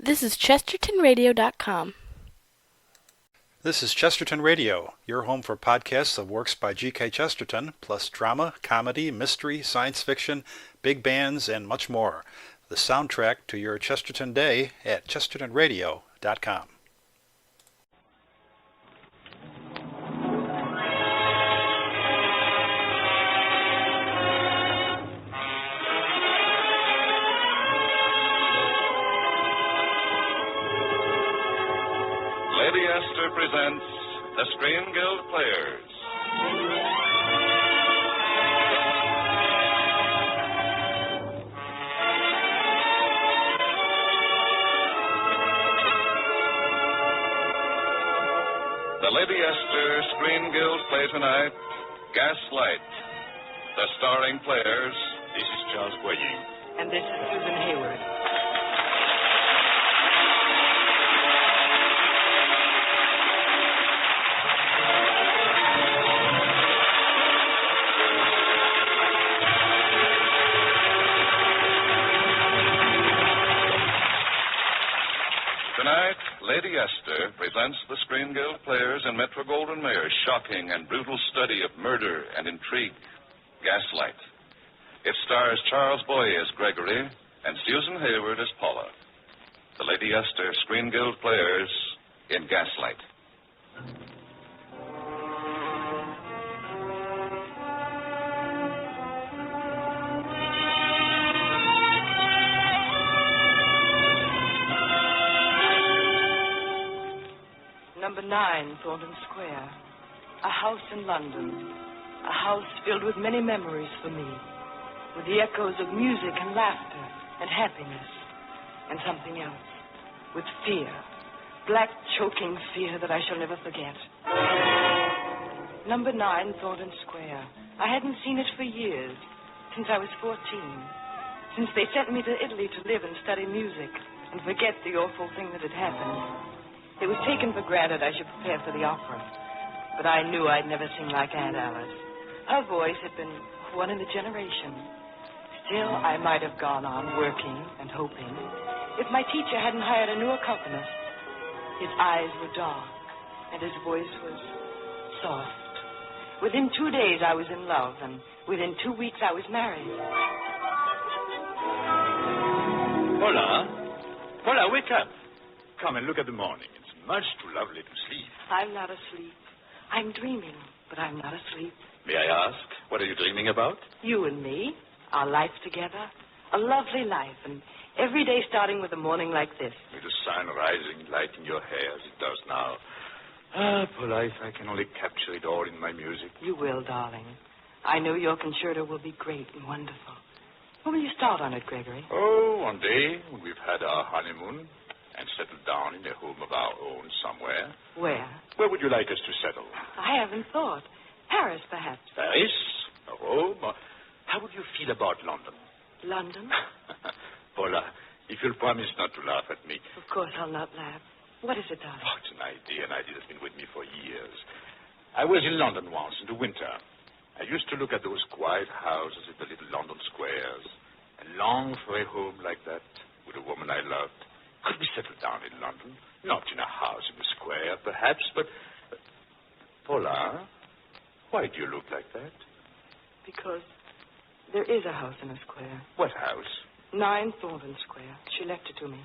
This is ChestertonRadio.com. This is Chesterton Radio, your home for podcasts of works by G.K. Chesterton, plus drama, comedy, mystery, science fiction, big bands, and much more. The soundtrack to your Chesterton day at ChestertonRadio.com. Lady Esther presents the Screen Guild Players. The Lady Esther Screen Guild play tonight, Gaslight. The starring players, this is Charles Boyer. And this is Susan Hayward. Tonight, Lady Esther presents the Screen Guild Players in Metro-Goldwyn-Mayer's shocking and brutal study of murder and intrigue, Gaslight. It stars Charles Boyer as Gregory and Susan Hayward as Paula. The Lady Esther Screen Guild Players in Gaslight. Number 9, Thornton Square. A house in London. A house filled with many memories for me. With the echoes of music and laughter and happiness. And something else. With fear. Black, choking fear that I shall never forget. Number 9, Thornton Square. I hadn't seen it for years. Since I was 14. Since they sent me to Italy to live and study music. And forget the awful thing that had happened. It was taken for granted I should prepare for the opera. But I knew I'd never sing like Aunt Alice. Her voice had been one in a generation. Still, I might have gone on working and hoping if my teacher hadn't hired a new accompanist. His eyes were dark, and his voice was soft. Within 2 days, I was in love, and within 2 weeks, I was married. Paula, wake up. Come and look at the morning. It's much too lovely to sleep. I'm not asleep. I'm dreaming, but I'm not asleep. May I ask, what are you dreaming about? You and me, our life together, a lovely life, and every day starting with a morning like this. With the sun rising, lighting your hair as it does now. Ah, Paula, if I can only capture it all in my music. You will, darling. I know your concerto will be great and wonderful. When will you start on it, Gregory? Oh, one day when we've had our honeymoon and settled down in a home of our own somewhere. Where? Where would you like us to settle? I haven't thought. Paris, perhaps. Paris? Or Rome? Or how would you feel about London? London? Paula, if you'll promise not to laugh at me. Of course I'll not laugh. What is it, darling? Oh, it's an idea that's been with me for years. I was in London once in the winter. I used to look at those quiet houses in the little London squares and long for a home like that with a woman I loved. Could we settle down in London? Not in a house in the square, perhaps, but... Paula, why do you look like that? Because there is a house in a square. What house? 9 Thornton Square. She left it to me.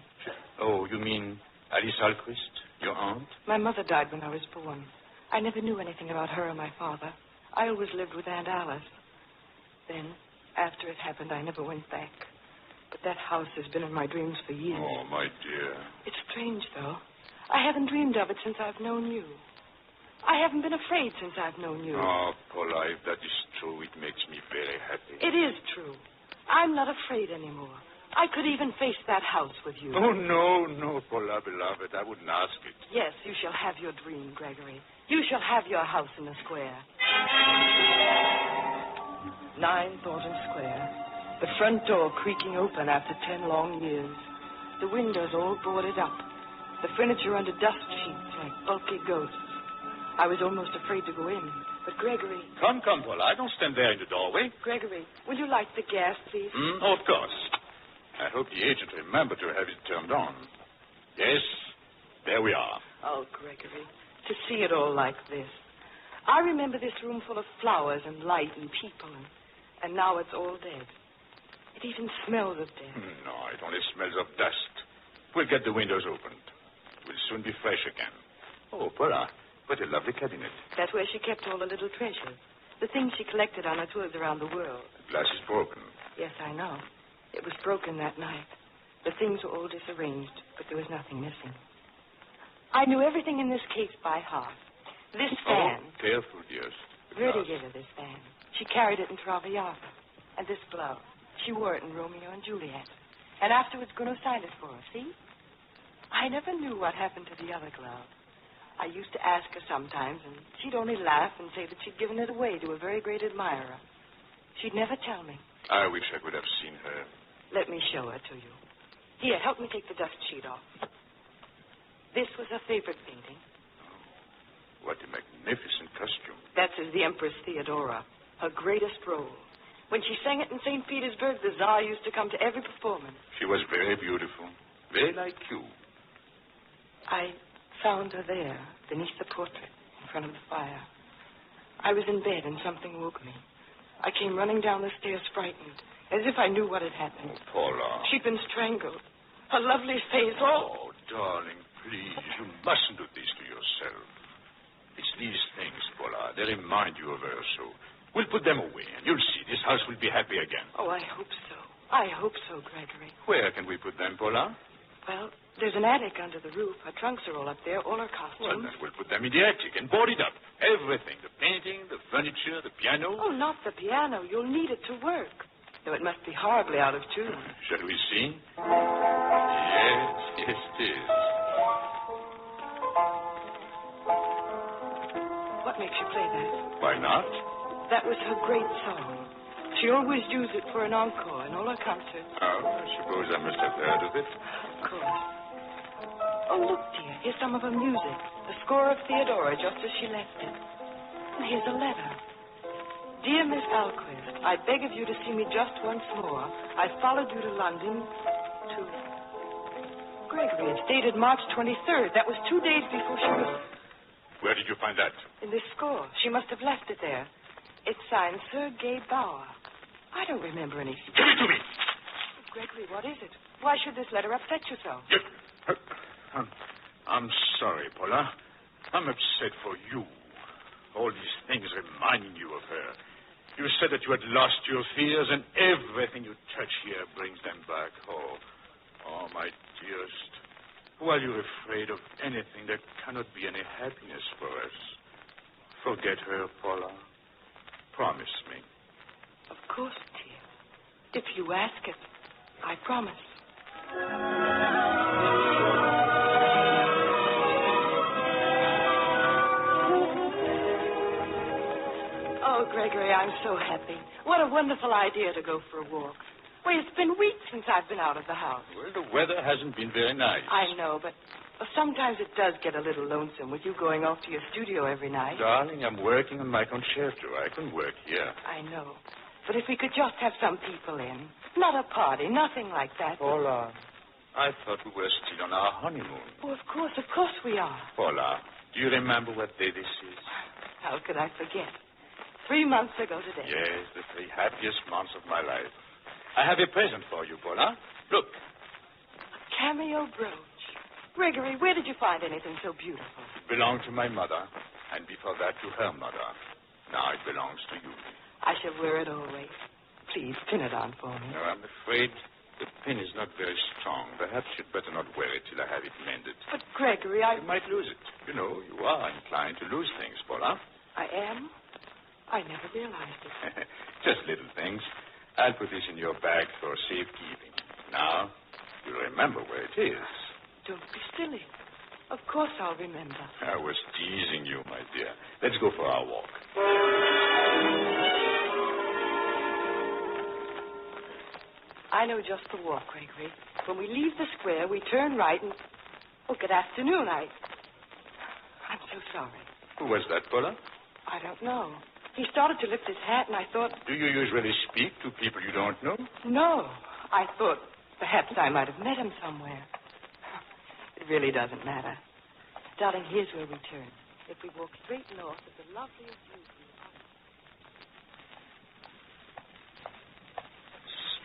Oh, you mean Alice Alquist, your aunt? My mother died when I was born. I never knew anything about her or my father. I always lived with Aunt Alice. Then, after it happened, I never went back. But that house has been in my dreams for years. Oh, my dear. It's strange, though. I haven't dreamed of it since I've known you. I haven't been afraid since I've known you. Oh, Paula, if that is true, it makes me very happy. It is true. I'm not afraid anymore. I could even face that house with you. Oh, no, Paula, beloved. I wouldn't ask it. Yes, you shall have your dream, Gregory. You shall have your house in the square. 9 Thornton Square. The front door creaking open after 10 long years. The windows all boarded up. The furniture under dust sheets like bulky ghosts. I was almost afraid to go in. But Gregory... Come, Paula. Don't stand there in the doorway. Gregory, will you light the gas, please? Oh, of course. I hope the agent remembered to have it turned on. Yes, there we are. Oh, Gregory, to see it all like this. I remember this room full of flowers and light and people, and now it's all dead. It even smells of death. No, it only smells of dust. We'll get the windows opened. We'll soon be fresh again. Oh, Paula, what a lovely cabinet. That's where she kept all the little treasures. The things she collected on her tours around the world. The glass is broken. Yes, I know. It was broken that night. The things were all disarranged, but there was nothing missing. I knew everything in this case by heart. This fan. Oh, careful, dears. Verdi gave her this fan. She carried it in Traviata. And this glove. She wore it in Romeo and Juliet. And afterwards Gounod signed it for her, see? I never knew what happened to the other glove. I used to ask her sometimes, and she'd only laugh and say that she'd given it away to a very great admirer. She'd never tell me. I wish I could have seen her. Let me show her to you. Here, help me take the dust sheet off. This was her favorite painting. What a magnificent costume. That's as the Empress Theodora, her greatest role. When she sang it in St. Petersburg, the Tsar used to come to every performance. She was very beautiful. Very like you. I found her there, beneath the portrait, in front of the fire. I was in bed and something woke me. I came running down the stairs frightened, as if I knew what had happened. Oh, Paula. She'd been strangled. Her lovely face all... Oh, darling, please, you mustn't do this to yourself. It's these things, Paula. They remind you of her, so we'll put them away, and you'll see this house will be happy again. Oh, I hope so. I hope so, Gregory. Where can we put them, Paula? Well, there's an attic under the roof. Her trunks are all up there, all her Well, costumes. then we'll put them in the attic and board it up. Everything. The painting, the furniture, the piano. Oh, not the piano. You'll need it to work. Though it must be horribly out of tune. Shall we see? Yes, it is. What makes you play that? Why not? That was her great song. She always used it for an encore in all her concerts. Oh, I suppose I must have heard of it. Of course. Oh, look, dear. Here's some of her music. The score of Theodora, just as she left it. And here's a letter. Dear Miss Alquist, I beg of you to see me just once more. I followed you to London to... Gregory, it's dated March 23rd. That was 2 days before she was... Where did you find that? In this score. She must have left it there. It's signed Sergei Bauer. I don't remember any... Give it to me! Gregory, what is it? Why should this letter upset you so? I'm sorry, Paula. I'm upset for you. All these things reminding you of her. You said that you had lost your fears, and everything you touch here brings them back. Oh, my dearest. While you're afraid of anything, there cannot be any happiness for us. Forget her, Paula. Promise me. Of course, dear. If you ask it, I promise. Oh, Gregory, I'm so happy. What a wonderful idea to go for a walk. Well, it's been weeks since I've been out of the house. Well, the weather hasn't been very nice. I know, but sometimes it does get a little lonesome with you going off to your studio every night. Darling, I'm working on my concerto. I can work here. I know. But if we could just have some people in. Not a party, nothing like that. Paula, I thought we were still on our honeymoon. Oh, of course we are. Paula, do you remember what day this is? How could I forget? 3 months ago today. Yes, the 3 happiest months of my life. I have a present for you, Paula. Look. A cameo brooch. Gregory, where did you find anything so beautiful? It belonged to my mother, and before that to her mother. Now it belongs to you. I shall wear it always. Please, pin it on for me. No, I'm afraid the pin is not very strong. Perhaps you'd better not wear it till I have it mended. But, Gregory, You might lose it. You know, you are inclined to lose things, Paula. I am? I never realized it. Just little things. I'll put this in your bag for safekeeping. Now, you'll remember where it is. Don't be silly. Of course I'll remember. I was teasing you, my dear. Let's go for our walk. I know just the walk, Gregory. When we leave the square, we turn right and... Oh, good afternoon. I'm so sorry. Who was that, Paula? I don't know. He started to lift his hat, and I thought... Do you usually speak to people you don't know? No. I thought perhaps I might have met him somewhere. really doesn't matter. Darling, here's where we turn. If we walk straight north, it's the loveliest view from the house.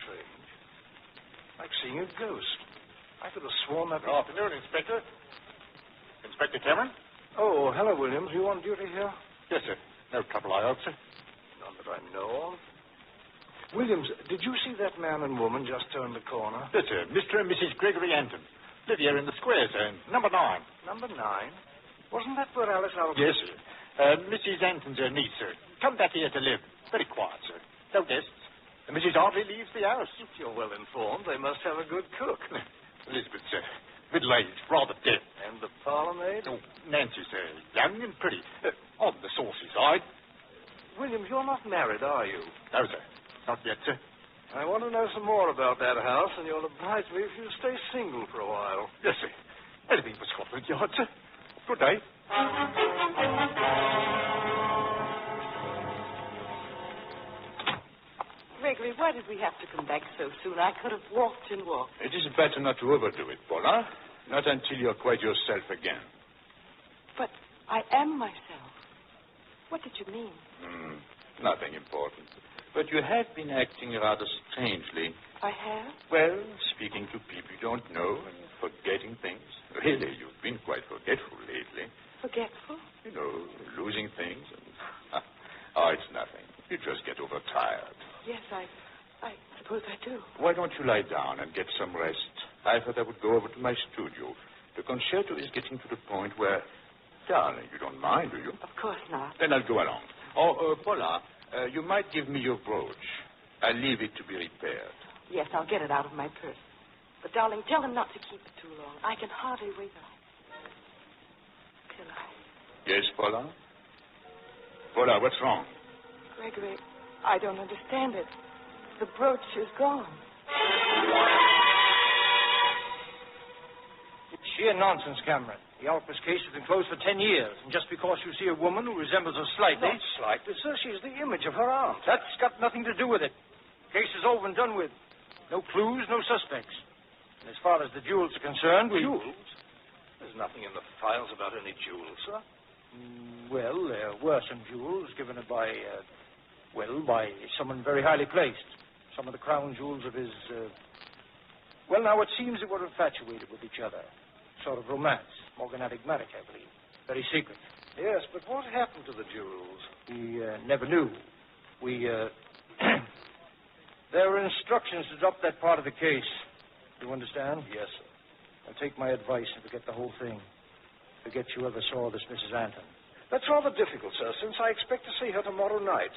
Strange. Like seeing a ghost. I could have sworn that... Good afternoon, Inspector. Inspector Cameron? Oh, hello, Williams. You on duty here? Yes, sir. No trouble, I hope, sir. None that I know of. Williams, did you see that man and woman just turn the corner? Yes, sir. Mr. and Mrs. Gregory Anton. Live here in the square, sir. Number 9. Number 9? Wasn't that where Alice Algiers... Yes, sir. Mrs. Anton's her niece, sir. Come back here to live. Very quiet, sir. No guests. And Mrs. hardly leaves the house. If you're well informed, they must have a good cook. Elizabeth, sir. Middle-aged, rather deaf. And the parlour maid? Oh, Nancy, sir. Young and pretty. On the saucy side. Williams, you're not married, are you? No, sir. Not yet, sir. I want to know some more about that house, and you'll oblige me if you stay single for a while. Yes, sir. Anything for Scotland Yard, sir. Good day. Gregory, why did we have to come back so soon? I could have walked and walked. It is better not to overdo it, Paula. Not until you're quite yourself again. But I am myself. What did you mean? Nothing important. But you have been acting rather strangely. I have? Well, speaking to people you don't know and forgetting things. Really, you've been quite forgetful lately. Forgetful? You know, losing things. And... Oh, it's nothing. You just get overtired. Yes, I suppose I do. Why don't you lie down and get some rest? I thought I would go over to my studio. The concerto is getting to the point where... Darling, you don't mind, do you? Of course not. Then I'll go along. Oh, Paula, you might give me your brooch. I'll leave it to be repaired. Yes, I'll get it out of my purse. But, darling, tell him not to keep it too long. I can hardly wait till Yes, Paula? Paula, what's wrong? Gregory, I don't understand it. The brooch is gone. It's sheer nonsense, Cameron. The Alpers case has been closed for 10 years, and just because you see a woman who resembles her slightly... Not slightly, sir. She's the image of her aunt. That's got nothing to do with it. Case is over and done with. No clues, no suspects. And as far as the jewels are concerned, Jewels? There's nothing in the files about any jewels, sir. Well, there were some jewels given by someone very highly placed. Some of the crown jewels of his... Well, now, it seems they were infatuated with each other. Sort of romance. Morganatic marriage, I believe. Very secret. Yes, but what happened to the jewels? We never knew. There were instructions to drop that part of the case. You understand? Yes, sir. Now take my advice and forget the whole thing. Forget you ever saw this Mrs. Anton. That's rather difficult, sir, since I expect to see her tomorrow night.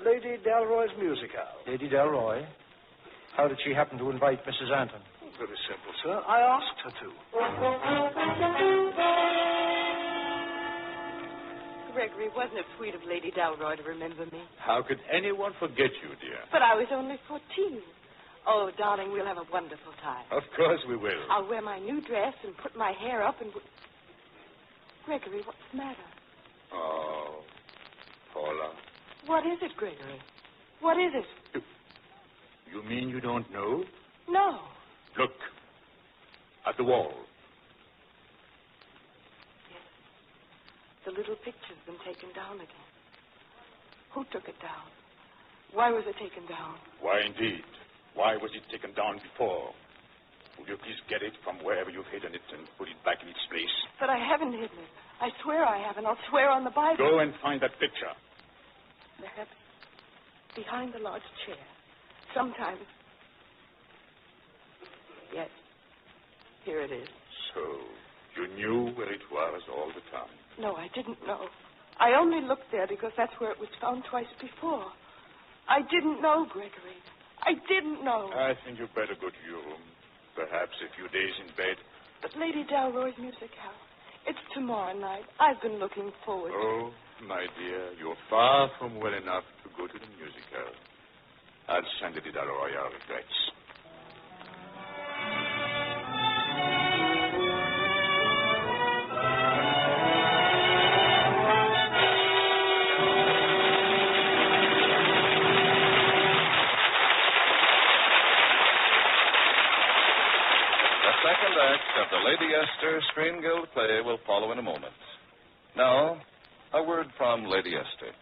Lady Dalroy's music house. Lady Dalroy? How did she happen to invite Mrs. Anton? Very simple, sir. I asked her to. Gregory, wasn't it sweet of Lady Dalroy to remember me? How could anyone forget you, dear? But I was only 14. Oh, darling, we'll have a wonderful time. Of course we will. I'll wear my new dress and put my hair up and... Gregory, what's the matter? Oh, Paula. What is it, Gregory? What is it? You mean you don't know? No. Look. At the wall. Yes. The little picture's been taken down again. Who took it down? Why was it taken down? Why, indeed. Why was it taken down before? Would you please get it from wherever you've hidden it and put it back in its place? But I haven't hidden it. I swear I haven't. I'll swear on the Bible. Go and find that picture. Perhaps behind the large chair. Sometimes. Yes. Here it is. So, you knew where it was all the time? No, I didn't know. I only looked there because that's where it was found twice before. I didn't know, Gregory. I didn't know. I think you'd better go to your room. Perhaps a few days in bed. But Lady Dalroy's music house. It's tomorrow night. I've been looking forward to it. Oh, my dear, you're far from well enough to go to the music house. I'll send Lady Dalroy our regrets. The second act of The Lady Lady Esther Screen Guild play will follow in a moment. Now, a word from Lady Esther.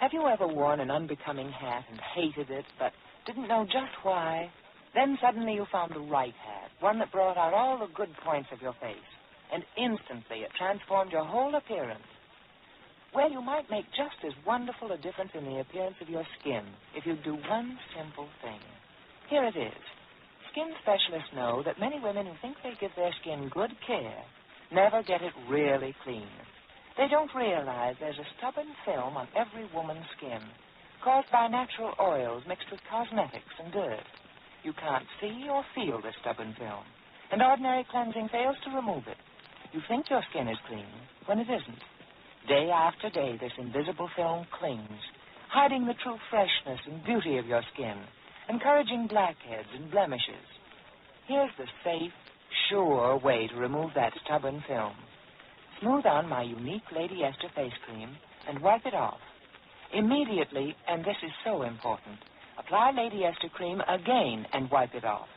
Have you ever worn an unbecoming hat and hated it, but didn't know just why? Then suddenly you found the right hat, one that brought out all the good points of your face, and instantly it transformed your whole appearance. Well, you might make just as wonderful a difference in the appearance of your skin if you do one simple thing. Here it is. Skin specialists know that many women who think they give their skin good care never get it really clean. They don't realize there's a stubborn film on every woman's skin caused by natural oils mixed with cosmetics and dirt. You can't see or feel the stubborn film, and ordinary cleansing fails to remove it. You think your skin is clean when it isn't. Day after day, this invisible film clings, hiding the true freshness and beauty of your skin, encouraging blackheads and blemishes. Here's the safe, sure way to remove that stubborn film. Smooth on my unique Lady Esther face cream and wipe it off. Immediately, and this is so important, apply Lady Esther cream again and wipe it off.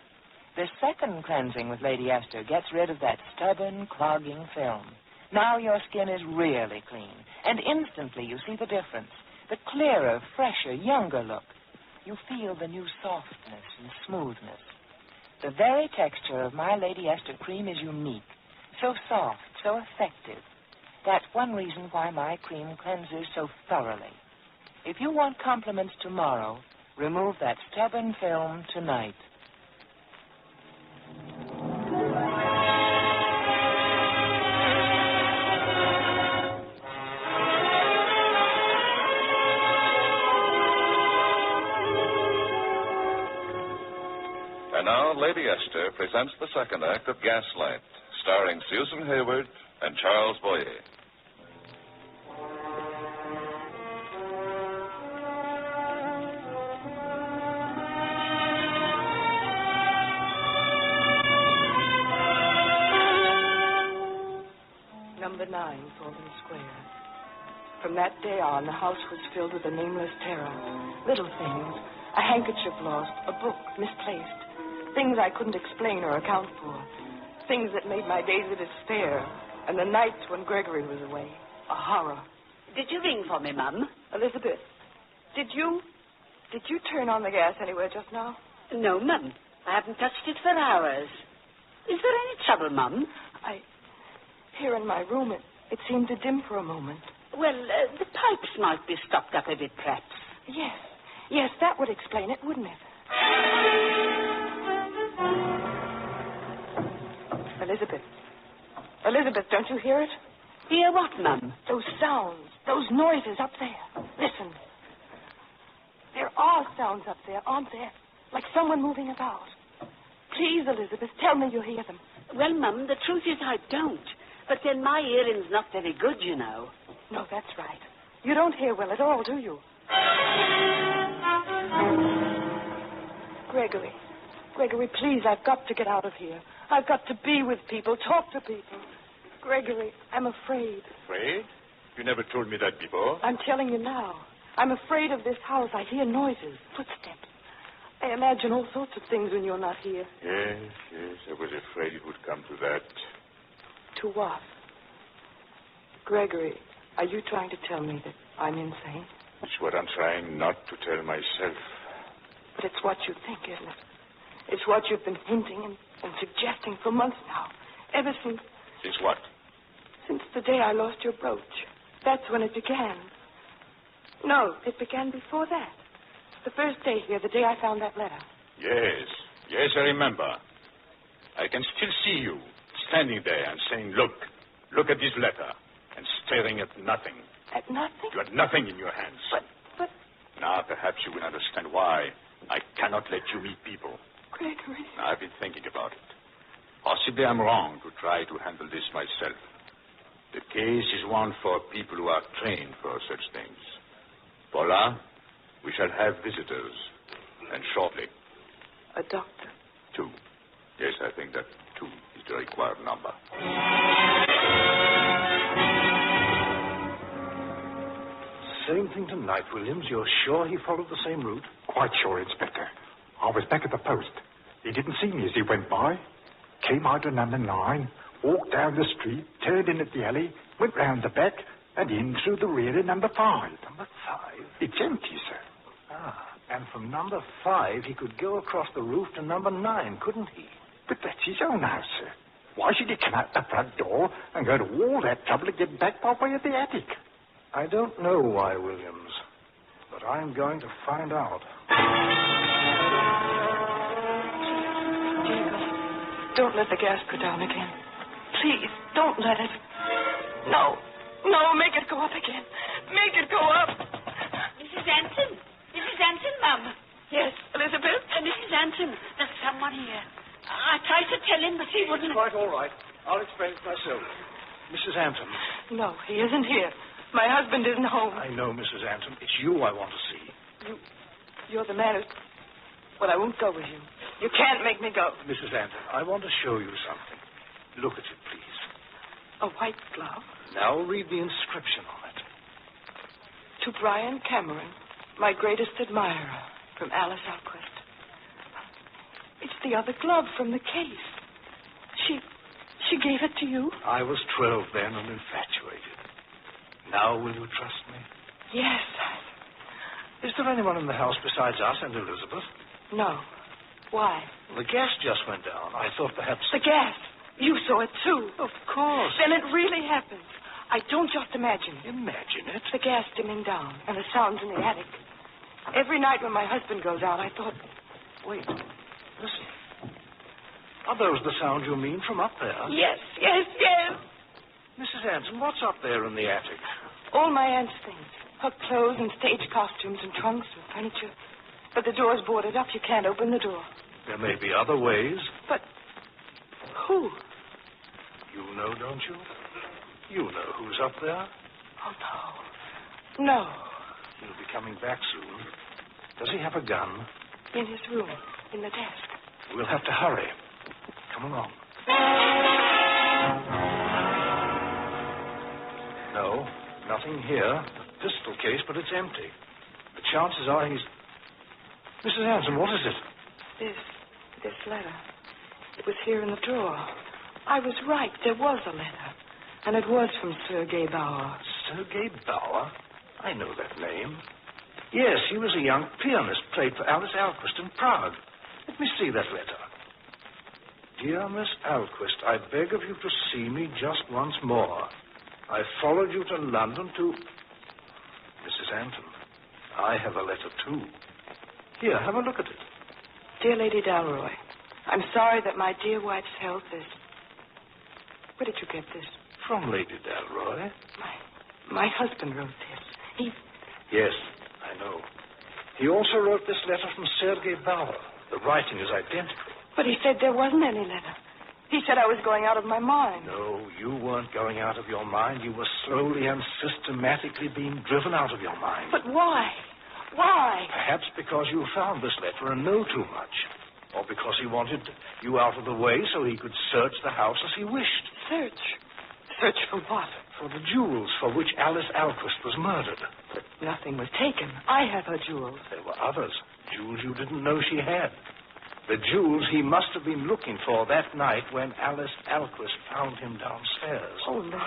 The second cleansing with Lady Esther gets rid of that stubborn, clogging film. Now your skin is really clean, and instantly you see the difference. The clearer, fresher, younger look. You feel the new softness and smoothness. The very texture of my Lady Esther cream is unique. So soft, so effective. That's one reason why my cream cleanses so thoroughly. If you want compliments tomorrow, remove that stubborn film tonight. And now, Lady Esther presents the second act of Gaslight, starring Susan Hayward and Charles Boyer. Number 9, Fulton Square. From that day on, the house was filled with a nameless terror. Little things, a handkerchief lost, a book misplaced, things I couldn't explain or account for, things that made my days a despair, and the nights when Gregory was away, a horror. Did you ring for me, Mum? Elizabeth, did you turn on the gas anywhere just now? No, Mum. I haven't touched it for hours. Is there any trouble, Mum? Here in my room, it seemed to dim for a moment. Well, the pipes might be stopped up a bit, perhaps. Yes, that would explain it, wouldn't it? Elizabeth, don't you hear it? Hear what, Mum? Those sounds, those noises up there. Listen. There are sounds up there, aren't there? Like someone moving about. Please, Elizabeth, tell me you hear them. Well, Mum, the truth is I don't. But then my hearing's not very good, you know. No, that's right. You don't hear well at all, do you? Gregory, please, I've got to get out of here. I've got to be with people, talk to people. Gregory, I'm afraid. Afraid? You never told me that before. I'm telling you now. I'm afraid of this house. I hear noises, footsteps. I imagine all sorts of things when you're not here. Yes, I was afraid it would come to that. To what? Gregory, are you trying to tell me that I'm insane? It's what I'm trying not to tell myself. But it's what you think, isn't it? It's what you've been hinting and suggesting for months now. Ever since... Since what? Since the day I lost your brooch. That's when it began. No, it began before that. The first day here, the day I found that letter. Yes, I remember. I can still see you standing there and saying, look at this letter, and staring at nothing. At nothing? You had nothing in your hands. But... Now, perhaps you will understand why I cannot let you meet people. Gregory. I've been thinking about it. Possibly I'm wrong to try to handle this myself. The case is one for people who are trained for such things. Paula, we shall have visitors, and shortly. A doctor? 2. Yes, I think that 2 is the required number. Same thing tonight, Williams. You're sure he followed the same route? Quite sure, Inspector. I was back at the post. He didn't see me as he went by. Came out to number 9, walked down the street, turned in at the alley, went round the back, and in through the rear of number 5. Number 5? It's empty, sir. Ah, and from number 5 he could go across the roof to number 9, couldn't he? But that's his own house, sir. Why should he come out the front door and go to all that trouble to get back by way of the attic? I don't know why, Williams, but I'm going to find out. Diego, don't let the gas go down again. Please, don't let it. No, make it go up again. Make it go up. Mrs. Anson. Mrs. Anson, Mum. Yes, Elizabeth? Mrs. Anson, there's someone here. I tried to tell him, but he wouldn't. Quite all right. I'll explain it myself. Mrs. Anton. No, he isn't here. My husband isn't home. I know, Mrs. Anton. It's you I want to see. You're the man who... Well, I won't go with you. You can't make me go. Mrs. Anton, I want to show you something. Look at it, please. A white glove? Now read the inscription on it. To Brian Cameron, my greatest admirer, from Alice Alquist. It's the other glove from the case. She gave it to you? I was 12 then and infatuated. Now will you trust me? Yes. Is there anyone in the house besides us and Elizabeth? No. Why? The gas just went down. I thought perhaps... The gas? You saw it too. Of course. Then it really happened. I don't just imagine it. Imagine it? The gas dimming down and the sounds in the attic. Every night when my husband goes out, I thought... Wait. Listen. Are those the sounds you mean from up there? Yes. Mrs. Anson, what's up there in the attic? All my aunt's things. Her clothes and stage costumes and trunks and furniture. But the door's boarded up. You can't open the door. There may be other ways. But who? You know, don't you? You know who's up there. Oh, no. He'll be coming back soon. Does he have a gun? In his room, in the desk. We'll have to hurry. Come along. No, nothing here. A pistol case, but it's empty. The chances are he's... Mrs. Anson, what is it? This letter. It was here in the drawer. I was right. There was a letter. And it was from Sergei Bauer. Sergei Bauer? I know that name. Yes, he was a young pianist, played for Alice Alquist in Prague. Let me see that letter. Dear Miss Alquist, I beg of you to see me just once more. I followed you to London to... Mrs. Anton, I have a letter, too. Here, have a look at it. Dear Lady Dalroy, I'm sorry that my dear wife's health is... Where did you get this? From Lady Dalroy. My husband wrote this. Yes, I know. He also wrote this letter from Sergei Bauer. The writing is identical. But he said there wasn't any letter. He said I was going out of my mind. No, you weren't going out of your mind. You were slowly and systematically being driven out of your mind. But why? Why? Perhaps because you found this letter and know too much. Or because he wanted you out of the way so he could search the house as he wished. Search? Search for what? For the jewels for which Alice Alquist was murdered. But nothing was taken. I have her jewels. There were others. Jewels you didn't know she had. The jewels he must have been looking for that night when Alice Alquist found him downstairs. Oh, no.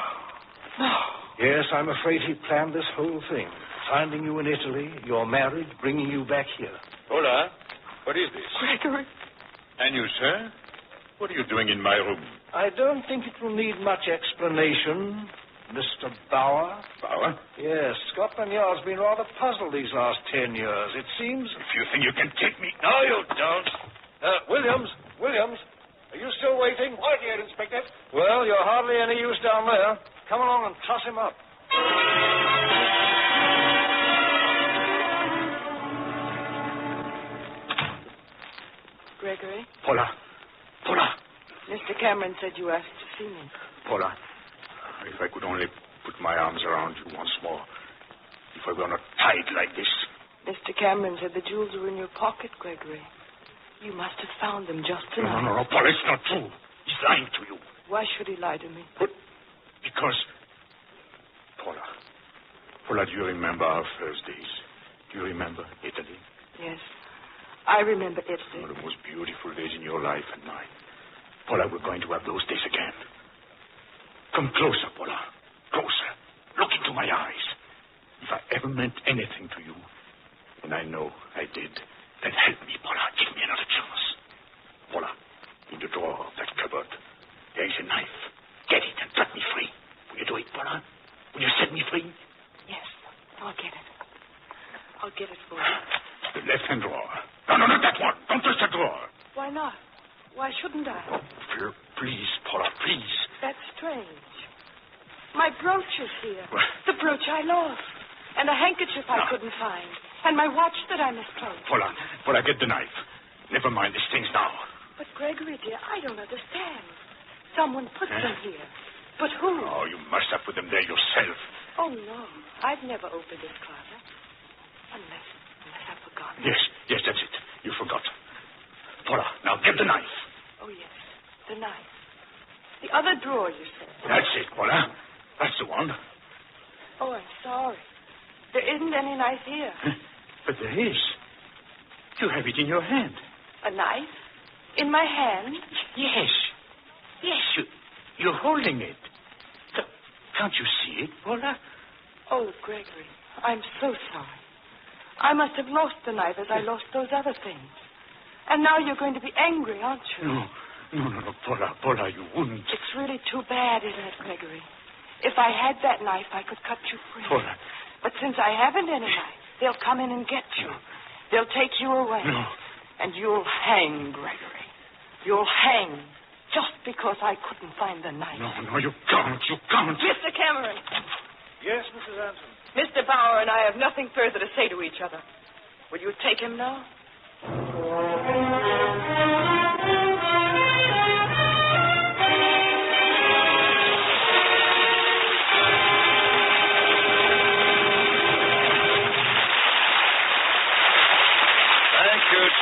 No. Yes, I'm afraid he planned this whole thing. Finding you in Italy, your marriage, bringing you back here. Hola. What is this? Gregory. And you, sir? What are you doing in my room? I don't think it will need much explanation, Mr. Bauer. Bauer? Yes, Scotland Yard's been rather puzzled these last 10 years. It seems... If you think you can take me... No, you don't. Williams, are you still waiting? Right here, Inspector. Well, you're hardly any use down there. Come along and truss him up. Gregory? Paula. Mr. Cameron said you asked to see me. Paula, if I could only put my arms around you once more. If I were not tied like this. Mr. Cameron said the jewels were in your pocket, Gregory. You must have found them just tonight. No, Paula, it's not true. He's lying to you. Why should he lie to me? But because... Paula, do you remember our first days? Do you remember Italy? Yes. I remember Italy. One of the most beautiful days in your life and mine. Paula, we're going to have those days again. Come closer, Paula. Closer. Look into my eyes. If I ever meant anything to you, and I know I did, then help me, Paula. Give me another chance. Paula, in the drawer of that cupboard, there is a knife. Get it and set me free. Will you do it, Paula? Will you set me free? Yes, I'll get it. I'll get it for you. The left-hand drawer. No, not that one. Don't touch the drawer. Why not? Why shouldn't I? Please, Paula, please. That's strange. My brooch is here. What? The brooch I lost. And a handkerchief I couldn't find. And my watch that I misplaced. Paula, get the knife. Never mind these things now. But, Gregory, dear, I don't understand. Someone put them here. But who? Oh, you must have put them there yourself. Oh, no. I've never opened this closet. Unless I've forgotten. Yes, that's it. You forgot. Paula, now get the knife. Oh, yes, the knife. The other drawer, you said. That's it, Paula. That's the one. Oh, I'm sorry. There isn't any knife here. But there is. You have it in your hand. A knife? In my hand? Yes, you're holding it. Can't you see it, Paula? Oh, Gregory, I'm so sorry. I must have lost the knife as I lost those other things. And now you're going to be angry, aren't you? No, Paula, you wouldn't. It's really too bad, isn't it, Gregory? If I had that knife, I could cut you free. Paula. But since I haven't any knife, they'll come in and get you. They'll take you away. No. And you'll hang, Gregory. You'll hang just because I couldn't find the knife. No, you can't. Mr. Cameron. Yes, Mrs. Anson. Mr. Bauer and I have nothing further to say to each other. Will you take him now?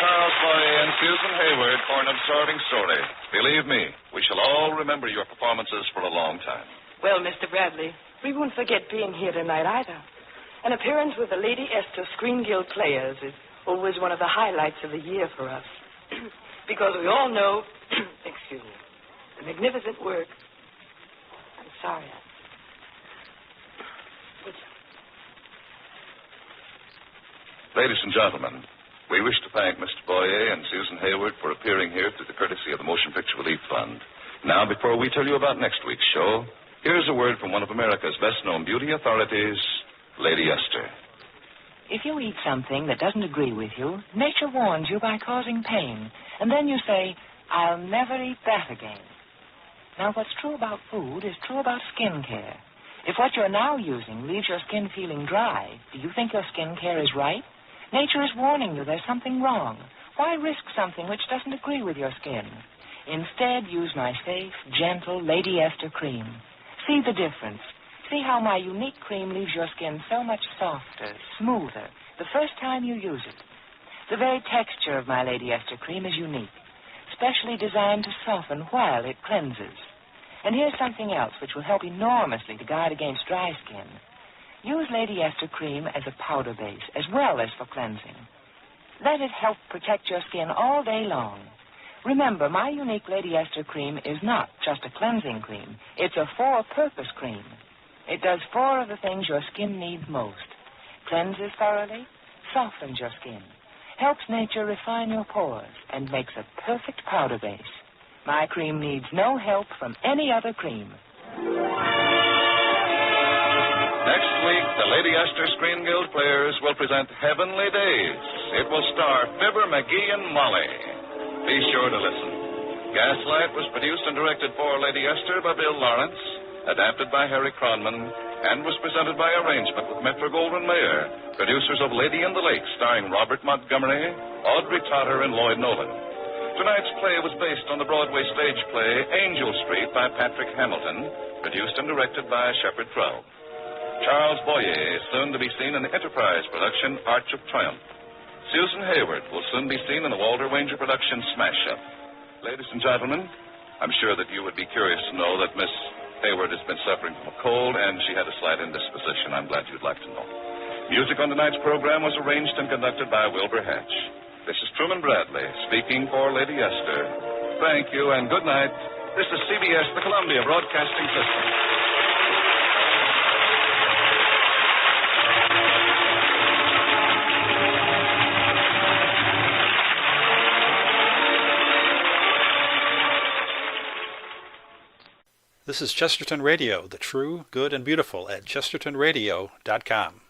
Charles Boy and Susan Hayward for an absorbing story. Believe me, we shall all remember your performances for a long time. Well, Mr. Bradley, we won't forget being here tonight either. An appearance with the Lady Esther Screen Guild Players is always one of the highlights of the year for us. Because we all know, excuse me, the magnificent work. I'm sorry. Ladies and gentlemen, we wish to thank Mr. Boyer and Susan Hayward for appearing here through the courtesy of the Motion Picture Relief Fund. Now, before we tell you about next week's show, here's a word from one of America's best-known beauty authorities, Lady Esther. If you eat something that doesn't agree with you, nature warns you by causing pain. And then you say, I'll never eat that again. Now, what's true about food is true about skin care. If what you're now using leaves your skin feeling dry, do you think your skin care is right? Nature is warning you there's something wrong. Why risk something which doesn't agree with your skin? Instead, use my safe, gentle Lady Esther cream. See the difference. See how my unique cream leaves your skin so much softer, smoother, the first time you use it. The very texture of my Lady Esther cream is unique, specially designed to soften while it cleanses. And here's something else which will help enormously to guard against dry skin. Use Lady Esther cream as a powder base, as well as for cleansing. Let it help protect your skin all day long. Remember, my unique Lady Esther cream is not just a cleansing cream. It's a four-purpose cream. It does four of the things your skin needs most. Cleanses thoroughly, softens your skin, helps nature refine your pores, and makes a perfect powder base. My cream needs no help from any other cream. Next week, the Lady Esther Screen Guild Players will present Heavenly Days. It will star Fibber, McGee, and Molly. Be sure to listen. Gaslight was produced and directed for Lady Esther by Bill Lawrence, adapted by Harry Cronman, and was presented by arrangement with Metro-Goldwyn-Mayer, producers of Lady in the Lake, starring Robert Montgomery, Audrey Totter, and Lloyd Nolan. Tonight's play was based on the Broadway stage play Angel Street by Patrick Hamilton, produced and directed by Shepard Trout. Charles Boyer is soon to be seen in the Enterprise production Arch of Triumph. Susan Hayward will soon be seen in the Walter Wanger production Smash Up. Ladies and gentlemen, I'm sure that you would be curious to know that Miss Hayward has been suffering from a cold and she had a slight indisposition. I'm glad you'd like to know. Music on tonight's program was arranged and conducted by Wilbur Hatch. This is Truman Bradley speaking for Lady Esther. Thank you and good night. This is CBS, the Columbia Broadcasting System. This is Chesterton Radio, the true, good, and beautiful at chestertonradio.com.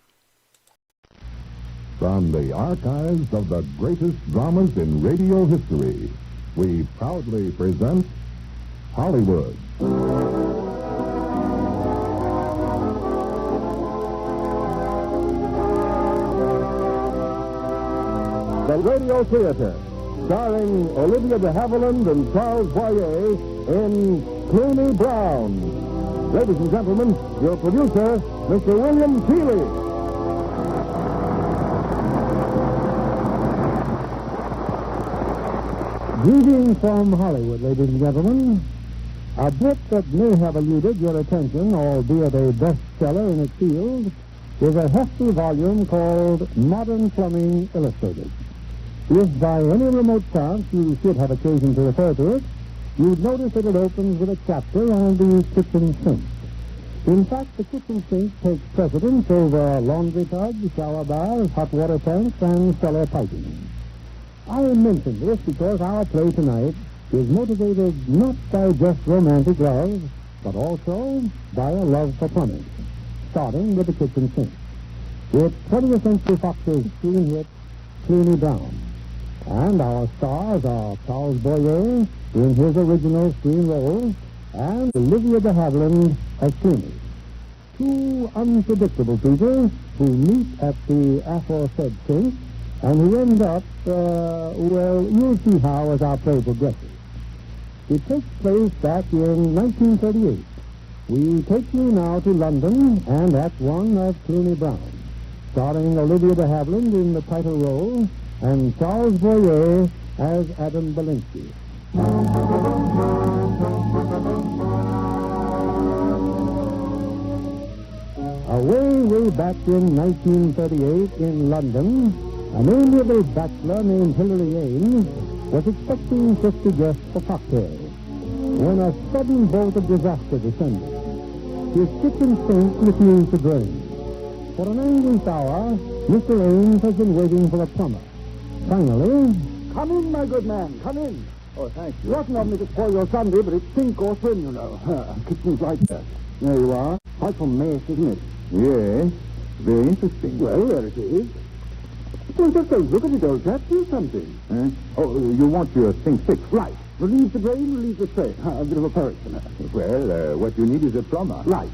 From the archives of the greatest dramas in radio history, we proudly present Hollywood. The Radio Theater, starring Olivia de Havilland and Charles Boyer in Clooney Brown. Ladies and gentlemen, your producer, Mr. William Keeley. Greetings from Hollywood, ladies and gentlemen. A book that may have eluded your attention, albeit a bestseller in its field, is a hefty volume called Modern Plumbing Illustrated. If by any remote chance you should have occasion to refer to it, you'd notice that it opens with a chapter on the kitchen sink. In fact, the kitchen sink takes precedence over laundry tubs, shower baths, hot water tanks, and cellar piping. I mention this because our play tonight is motivated not by just romantic love, but also by a love for plumbing, starting with the kitchen sink. It's 20th Century Fox's screen hit, Clooney Brown. And our stars are Charles Boyer in his original screen role and Olivia de Havilland as Clooney. Two unpredictable people who meet at the aforesaid sink and who end up, well, you'll see how as our play progresses. It takes place back in 1938. We take you now to London and Act One of Clooney Brown, starring Olivia de Havilland in the title role and Charles Boyer as Adam Belinsky. Way back in 1938 in London, an amiable bachelor named Hilary Ames was expecting 50 guests for cocktails when a sudden bolt of disaster descended. His kitchen sink refused to drain. For an anxious hour, Mr. Ames has been waiting for a plumber. Finally, come in, my good man, come in. Oh, thank you. Rotten of me to spoil your Sunday, but it's sink or swim, you know. Kitchen's like that. There you are. Quite from mess, isn't it? Yes, very interesting. Well, there it is. Well, just don't look at it, old chap. Do something. Oh, you want your sink fixed? Right. Relieve the drain, relieve the strain. A bit of a parishioner. Well, what you need is a plumber. Right.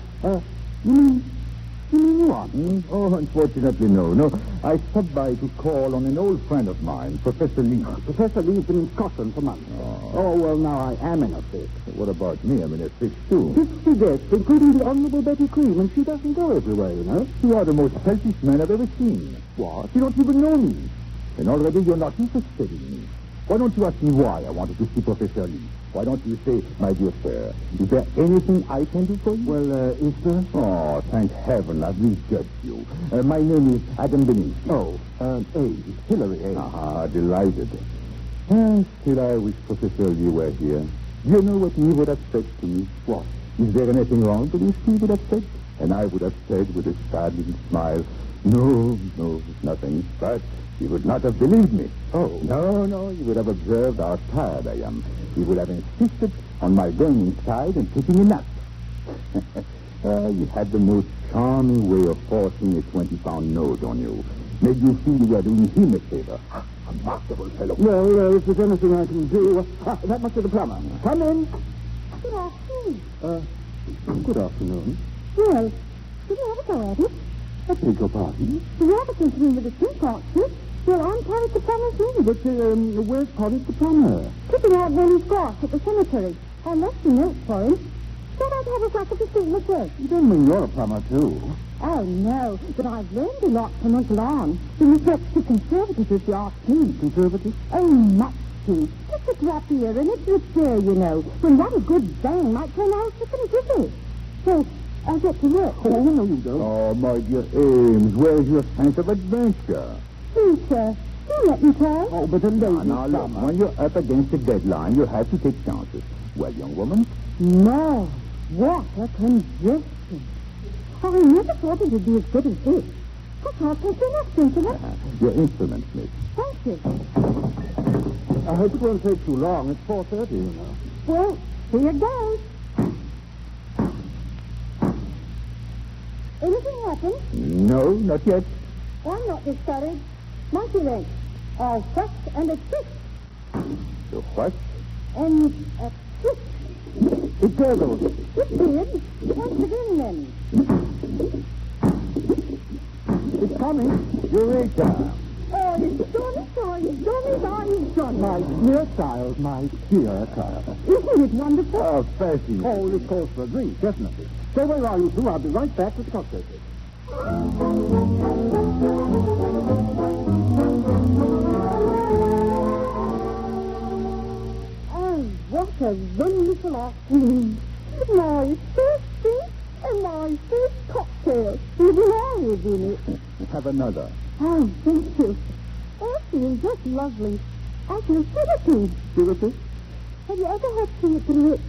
You mean what? Oh, unfortunately, no. I stopped by to call on an old friend of mine, Professor Lee. Professor Lee's been in Scotland for months. Oh, well, now I am in a fix. What about me? I'm in a fix, too. 50 guests, including the Honorable Betty Cream, and she doesn't go everywhere, you know. You are the most selfish man I've ever seen. What? You don't even know me. And already you're not interested in me. Why don't you ask me why I wanted to see Professor Lee? Why don't you say, my dear sir, is there anything I can do for you? Well, is there? Oh, thank heaven I've misjudged you. My name is Adam Benici. Oh, Ames. Hilary Ames. Ah, delighted. Still, I wish Professor Lee were here. Do you know what he would have said to me? What? Is there anything wrong to this, he would have said? And I would have said with a sad little smile, no, nothing. But he would not have believed me. Oh. No, he would have observed how tired I am. He would have insisted on my going inside and taking a nap. He had the most charming way of forcing a 20-pound note on you. Made you feel you were doing him a favor. A masterful fellow. Well, if there's anything I can do... that must be the plumber. Come in. Good afternoon. Good afternoon. Well, did you ever go at it? I beg your pardon? The other gentleman with the sink, aren't you? Well, I'm Porritt the plumber's room. But, where's Porritt the plumber? Sitting out where he's got at the cemetery. I left a note for him. Said I'd have a crack at the sink myself. You don't mean you're a plumber, too? Oh, no, but I've learned a lot from Uncle Arn. He respects the conservative, if you ask me. Conservative? Oh, much too. Just a drop here, and it's a chair, you know. When one good bang might turn out sick and dizzy. So, I'll get to work. Oh, no, you don't. Oh, my dear Ames, where's your sense of adventure? Please, sir, do let me try. Oh, but a lady look, when you're up against a deadline, you have to take chances. Well, young woman? No, what a congestion. I never thought it would be as good as this. I can't take enough instrument. Your instrument, Smith. Thank you. I hope it won't take too long. It's 4:30, you know. Well, here goes. anything happen? No, not yet. I'm not discouraged. Monkey wrench. I'll fuss and a twist. The what? And a twist. It gurgled. It did. Once again, then. It's coming. Eureka. Oh, he's done it, he's done it, he's done it. My dear child, my dear child. Isn't it wonderful? Oh, Bessie. Oh, it calls for a drink, definitely. So where are you two? I'll be right back with the cocktail. Oh, what a wonderful afternoon. My first drink and my first cocktail with marriage in it. Have another. Oh, thank you. Oh, it feels just lovely. I feel spirited. Spirited? Have you ever had tea at the Ritz?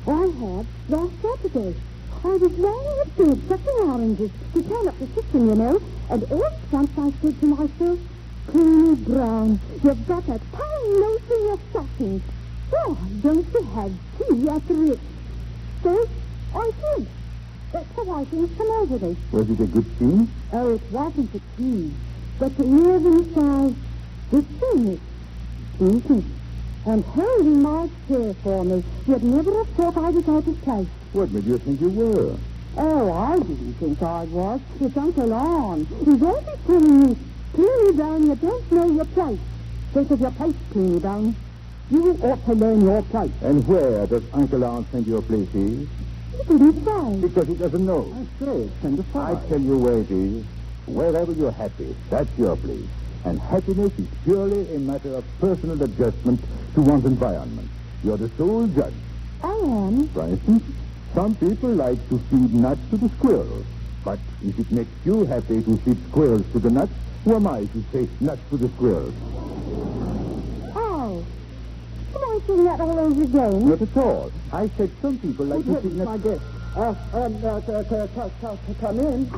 I had last Saturday. I was lying in bed sucking oranges to turn up the system, you know, and all at once I said to myself, Clean Brown, you've got a tiny note in your stocking. Why don't you have tea at the Ritz? So I did. That's how I things come over me. Was it a good scene? Oh, it wasn't the tea, but to hear them say, the singing. And holding my chair for me. You'd never have thought I was out of place. What made you think you were? Oh, I didn't think I was. It's Uncle Arn. He's always telling me, Cleany Brown, you don't know your place. Think of your place, Cleany Brown. You ought to learn your place. And where does Uncle Arn think your place is? He didn't say. Because he doesn't know. I say, send a I tell you where it is. Wherever you're happy, that's your place. And happiness is purely a matter of personal adjustment to one's environment. You're the sole judge. I am. For instance, some people like to feed nuts to the squirrels. But if it makes you happy to feed squirrels to the nuts, who am I to say nuts to the squirrels? Oh. Am I saying that all over again? Not at all. I said some people like to feed nuts... My guest. Come in.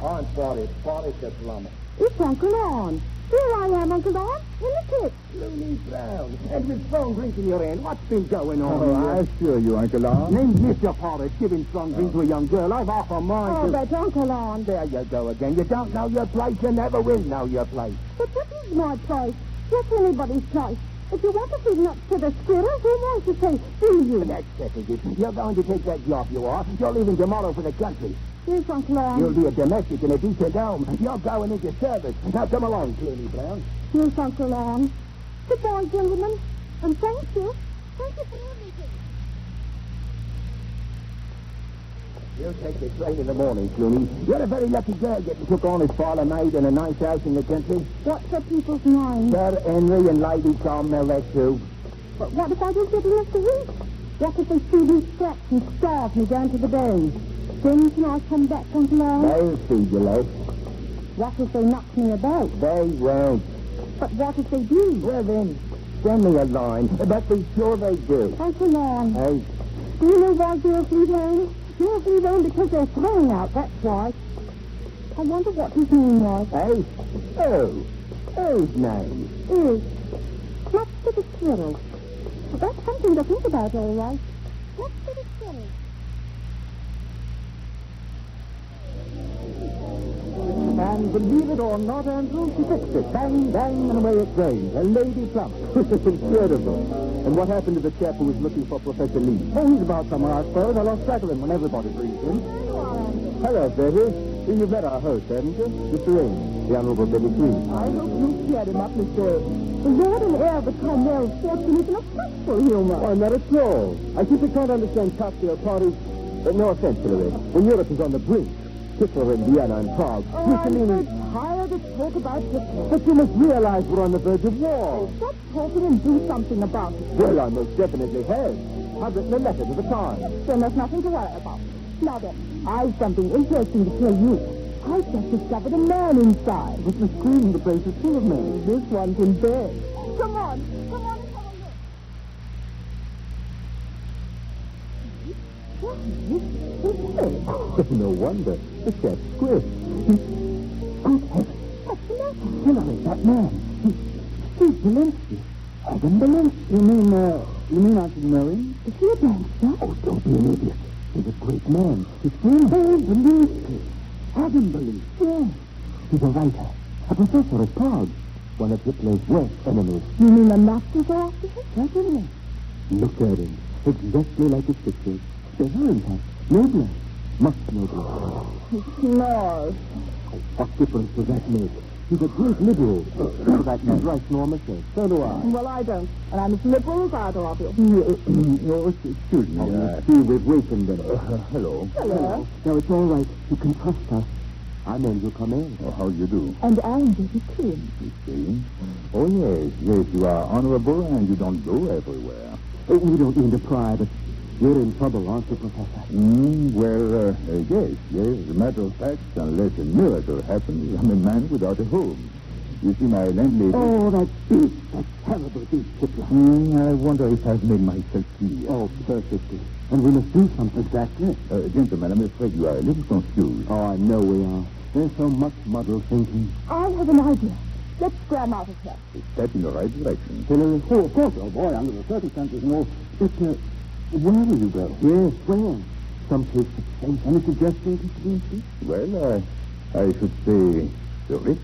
I'm sorry, Mr. Plummer. It's Uncle Arn. Here I am, Uncle Arn, in the pit. Cleany Brown. And with strong drink in your hand, what's been going on Oh, here? I assure you, Uncle Arn. Name's Mr. Porridge, giving strong drink to a young girl. I've half a mind Oh, to... but Uncle Arn. There you go again. You don't know your place, you never will know your place. But what is my place? What's anybody's place? If you want to feed nuts to the squirrels, who wants to say, do you? That settles it. You're going to take that job, you are. You're leaving tomorrow for the country. Yes, Uncle Arn. You'll be a domestic in a decent home. You're going into service. Now come along, Cleany Brown. Yes, Uncle Arn. Goodbye, gentlemen. And thank you. Thank you for everything. You'll take the train in the morning, Clooney. You're a very lucky girl getting took on as parlour maid in a nice house in the country. What's the people's names? Sir Henry and Lady Carmel, too. But what if I don't get enough to eat? What if they feed me scraps and starve me down to the bone? Then can I come back, Uncle Arn? They'll feed you, love. What if they knock me about? They won't. But what if they do? Well, then, send me a line. But be sure they do. Uncle Arn. Hey. Do you know why girls leave home? Girls leave home because they're thrown out, that's why. I wonder what his name was. Hey? Oh. Whose name? Is. Nuts to the squirrel. That's something to think about, all right. Nuts to the squirrel. And believe it or not, Andrew, she fixed it. Bang, bang, and away it came. A lady plump. Incredible. And what happened to the chap who was looking for Professor Lee? Oh, he's about somewhere, I suppose. I lost track of him when everybody breathed in. Hello, Betty. You've met our host, haven't you? Mr. Raines, the Honorable Betty Green. I hope you cheered him up, Mr. The Lord and heir of the Cromwell's fortune is in a frightful humor. Oh, not at all. I simply can't understand cocktail parties. No offense, Hillary. When Europe is on the brink. Hitler in Vienna and Prague. Oh, Mussolini... I'm so tired of talk about Hitler. But you must realize we're on the verge of war. Stop talking and do something about it. Well, I most definitely have. I've written a letter to the Times. Then there's nothing to worry about. Now then, I've something interesting to tell you. I've just discovered a man inside. But Miss Green, the place is full of men. This one's in bed. Come on and have a look. What is this? Oh, no wonder. The chap's squid. Good heavens. What's the matter? Hillary, that man. He's Belinsky. Adam Belinsky. You mean I should know him? Is he a gangster? Oh, don't be an idiot. He's a great man. His friend. Oh, Belinsky. Adam Belief? Yes. He's a writer. A professor at Prague. One of Hitler's worst enemies. You mean a master's officer? Certainly. Look at him. Exactly like his pictures. Better, in fact. Nobler. Much nobler. He snores. What difference does that make? He's a great liberal. That man writes Norma says. So do I. Well, I don't. And I'm as liberal as either of you. Excuse me. See, we've wakened them. Hello. Hello. No, it's all right. You can trust us. Our men will come in. Oh, how do you do? And I'm very too. You see? Oh, yes, you are honorable and you don't go everywhere. We don't mean to pry, but you're in trouble, aren't you, Professor? Yes. As a matter of fact, unless a miracle happens, I'm a man without a home. You see, my landlady... Oh, that beast, that terrible beast, Hitler. I wonder if I've made myself clear. Oh, perfectly. And we must do something. Exactly. Gentlemen, I'm afraid you are a little confused. Oh, I know we are. There's so much muddled thinking. I have an idea. Let's scram out of here. Step in the right direction. Hillary? Oh, of course, oh boy, under the circumstances and all. But, where will you go? Yes, where? Some place of sense. Any suggestions, Mr. Beasley? Well, I should say Zurich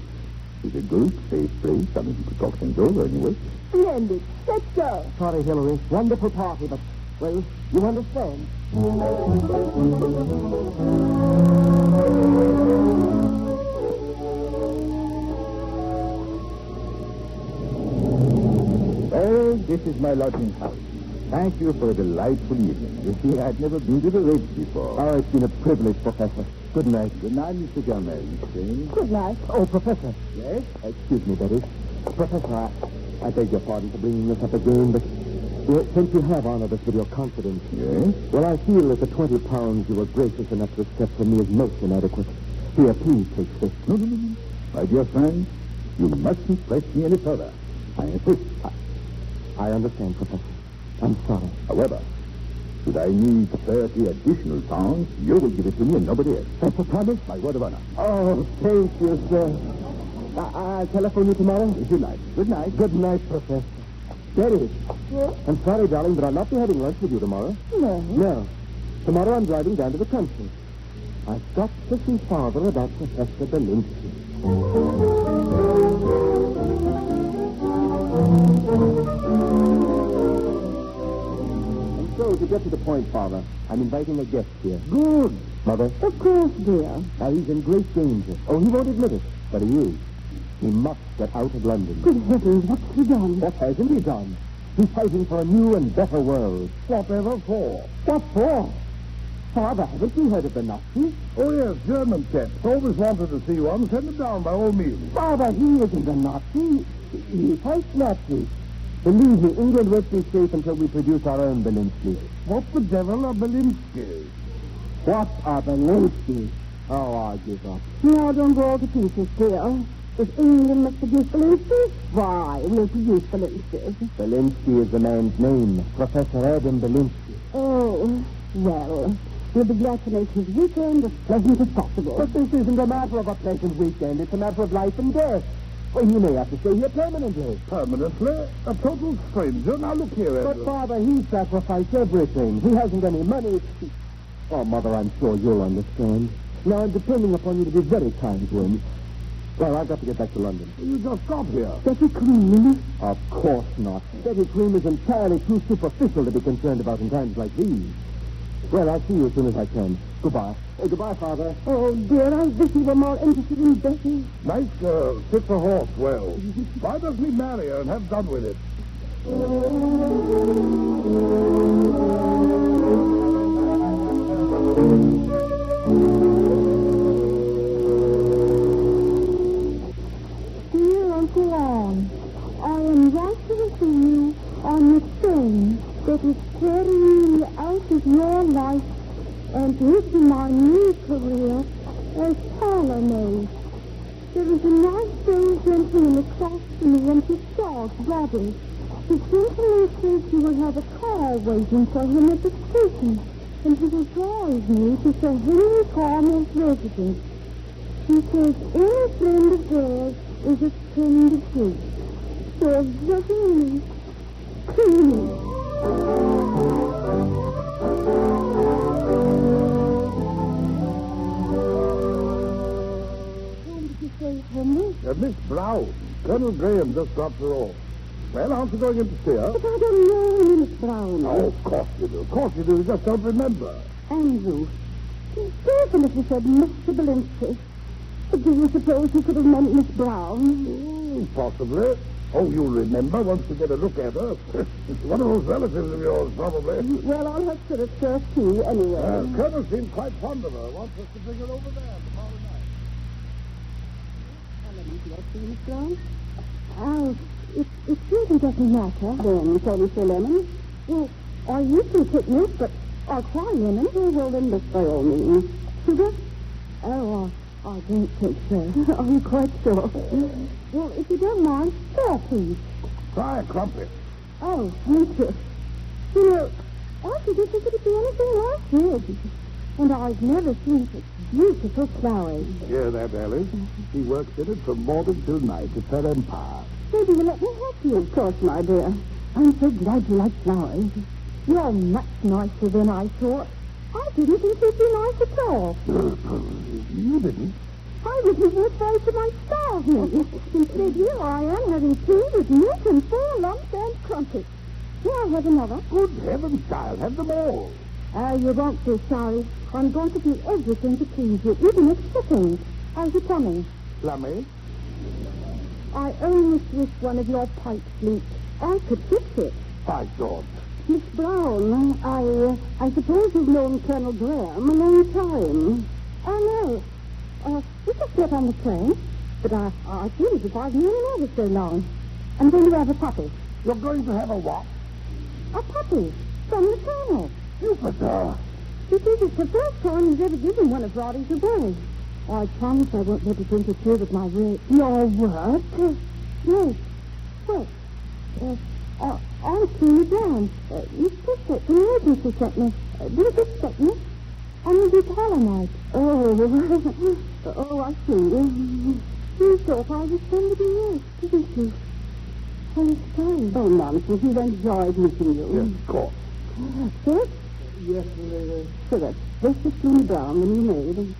is a good, safe place. I mean, you could talk things over anyway. Splendid. Let's go. Sorry, Hillary. Wonderful party, but, well, you understand. Well, this is my lodging house. Thank you for a delightful evening. You see, I've never been to the Ridge before. Oh, it's been a privilege, Professor. Good night. Good night, Mr. Gomez. Good night. Oh, Professor. Yes? Excuse me, Betty. Professor, I beg your pardon for bringing this up again, but since you have honored us with your confidence... Yes? Well, I feel that the 20 pounds you were gracious enough to accept from me is most inadequate. Here, please take this. No. My dear friend, you mustn't press me any further. I insist. I understand, Professor. I'm sorry. However, should I need 30 additional pounds, you will give it to me and nobody else. That's a promise? My word of honor. Oh, thank you, sir. I'll telephone you tomorrow? If you like. Good night. Good night, Professor. Betty. Yes? I'm sorry, darling, but I'll not be having lunch with you tomorrow. No. No. Tomorrow I'm driving down to the country. I've got to see Father about Professor Belinsky. And so, to get to the point, Father, I'm inviting a guest here. Good. Mother? Of course, dear. Now, he's in great danger. Oh, he won't admit it, but he is. He must get out of London. Good heavens, what's he done? What hasn't he done? He's fighting for a new and better world. Whatever for? What for? Father, haven't you heard of the Nazis? Oh, yes, German chaps. Always wanted to see one. Send them down by all means. Father, he isn't a Nazi. He fights Nazis. Believe me, England won't be safe until we produce our own Belinsky. What the devil are Belinsky? What are Belinsky? Oh, I'll give up. Now, don't go all to pieces, dear. If England must produce Belinsky, why, we'll produce Belinsky. Belinsky is the man's name. Professor Adam Belinsky. Oh, well, we'll be glad to make his weekend as pleasant as possible. But this isn't a matter of a pleasant weekend. It's a matter of life and death. Well, he may have to stay here permanently. Permanently? A total stranger? Now, look here, But, Edward. Father, he sacrificed everything. He hasn't any money. Oh, Mother, I'm sure you'll understand. Now, I'm depending upon you to be very kind to him. Well, I've got to get back to London. You just got here. Betty Cream? Of course not. Betty Cream is entirely too superficial to be concerned about in times like these. Well, I'll see you as soon as I can. Goodbye. Goodbye, Father. Oh, dear, I wish you were more interested in Betty. Nice girl. Sits a horse well. Why doesn't he marry her and have done with it? Dear Uncle Anne, I am writing to you on the thing that is carrying me out of your life and into my new career as parlor maid. There is a nice old gentleman across from me and his dog, Robbie. He simply says you will have a car waiting for him at the station, and he will drive me to Sir Henry Palmer's residence. He says any friend of theirs is a friend of his. So lovingly, Creamy. Miss Brown. Colonel Graham just dropped her off. Well, aren't you going in to see her? But I don't know any Miss Brown. Oh, of course you do. Of course you do. You just don't remember. Andrew. He definitely said Mr. Belinsky. But do you suppose he could have meant Miss Brown? Possibly. Oh, you'll remember once you get a look at her. One of those relatives of yours, probably. Well, I'll have to serve tea anyway. Colonel seemed quite fond of her. Wants us to bring her over there tomorrow night. Miss Brown? Oh, it really doesn't matter, then, shall we say, Lemon? Well, I usually take milk, but I'll try lemon. Well, then, milk by all means. Sugar? Oh, I don't think so. Are you quite sure? Well, if you don't mind, stir, please. Try a crumpet. Oh, thank you. You know, I didn't think it'd be anything like this. And I've never seen such beautiful flowers. Hear that, Alice? He works in it from morning till night. It's her empire. Maybe you'll let me help you, of course, my dear. I'm so glad you like flowers. You're much nicer than I thought. I didn't think you'd be nice at all. You didn't? I was even afraid to my starving. Instead, here I am having tea with milk and 4 lumps and crumpets. Here, I have another. Good heavens, child, have them all. You won't be sorry. I'm going to do everything to please you, even if second. How's your plumbing? Plumbing? I only wish one of your pipes leaked. I could fix it. By George. Miss Brown, I suppose you've known Colonel Graham a long time. Oh, no. We just met on the train, but I feel as if I've known him ever so long. I'm going to have a puppy. You're going to have a what? A puppy from the Colonel. Jupiter. You see, it's the first time he's ever given one of Roddy's a boy. I promise I won't let it interfere with my work. Your work? Yes. What? I'm Tina Brown. Miss Bishop, the emergency sent me. Didn't expect me. I'm a bit Hellenite. Oh, I see. You thought I was somebody else, didn't you? I'm sorry. Oh, nonsense. You've enjoyed meeting you. Yes, of course. Sir? Yes, Sugar. This is Tina Brown, the new maid.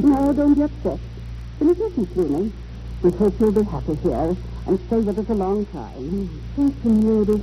No, don't get upset. But it isn't cleaning. We hope you'll be happy here and stay with us a long time. Thank you, lady.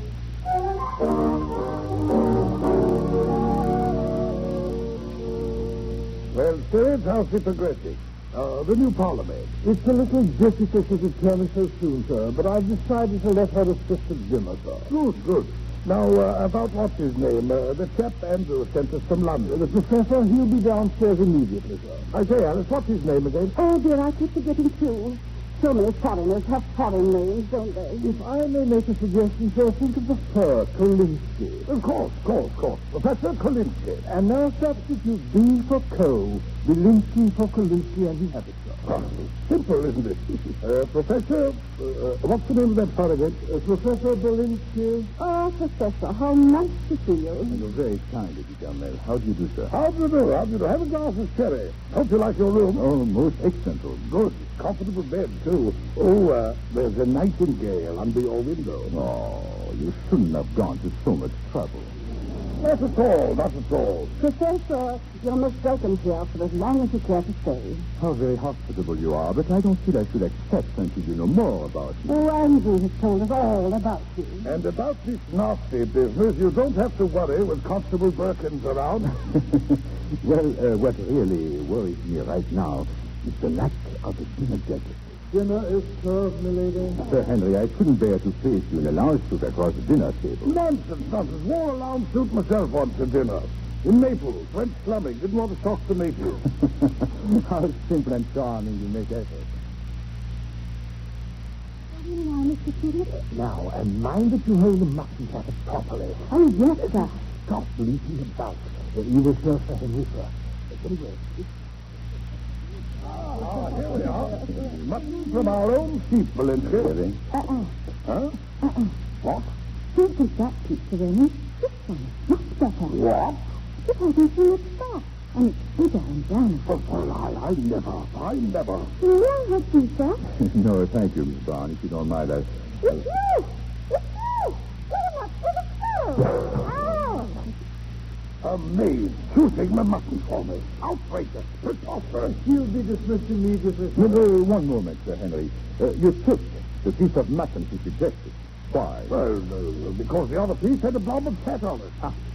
Well, sir, how's it progressing? The new parliament. It's a little difficult to determine so soon, sir, but I've decided to let her assist at dinner, sir. Good. Now, about what's his name? The chap Andrew sent us from London. The professor, he'll be downstairs immediately, sir. I say, Alice, what's his name again? Oh, dear, I keep forgetting, too. So many foreigners have foreign names, don't they? If I may make a suggestion, sir, think of the fur, Kolinsky. Of course. Professor Kolinsky. And now substitute B for Co, Belinsky for Kolinsky, and you have it, sir. Simple, isn't it? Professor, what's the name of that fur again? Professor Belinsky. Oh, Professor, how nice to see you. You're very kind of you, young man. How do you do, sir? How do you do? Have a glass of sherry. Don't you like your room? Oh, most excellent room. Good. Comfortable bed, too. Oh, there's a nightingale under your window. Oh, you shouldn't have gone to so much trouble. Not at all. Professor, you're most welcome here for as long as you care to stay. How very hospitable you are, but I don't feel I should accept until you know more about me. Oh, Andrew has told us all about you. And about this nasty business, you don't have to worry with Constable Birkins around. Well, what really worries me right now is the lack of a dinner jacket. Dinner is served, milady. Sir Henry, I couldn't bear to face you in a lounge suit across the dinner table. Nonsense. Wore a lounge suit myself once to dinner. In Naples, went slumming. Didn't want to shock the natives. How simple and charming you make effort. Now, Mr. Tudor. Now, and mind that you hold the mutton chops properly. Oh, yes, sir. Stop leaping about. You will serve for Henry, sir. Anyway. Here we are. Mutton from our own sheep, Belinsky. Huh? What? Don't take that pizza, Raymond. This one is much better. What? It hasn't too much fat. And it's bigger and browner. Well, I never. May I have pizza? No, thank you, Miss Brown. If you don't mind, It's you! Get him up to the stove! Ow! A maid shooting my mutton for me. Outrageous. Preposterous. You'll be dismissed immediately. No, one moment, Sir Henry. You took the piece of mutton he suggested. Why? Well, because the other piece had a blob of fat on it.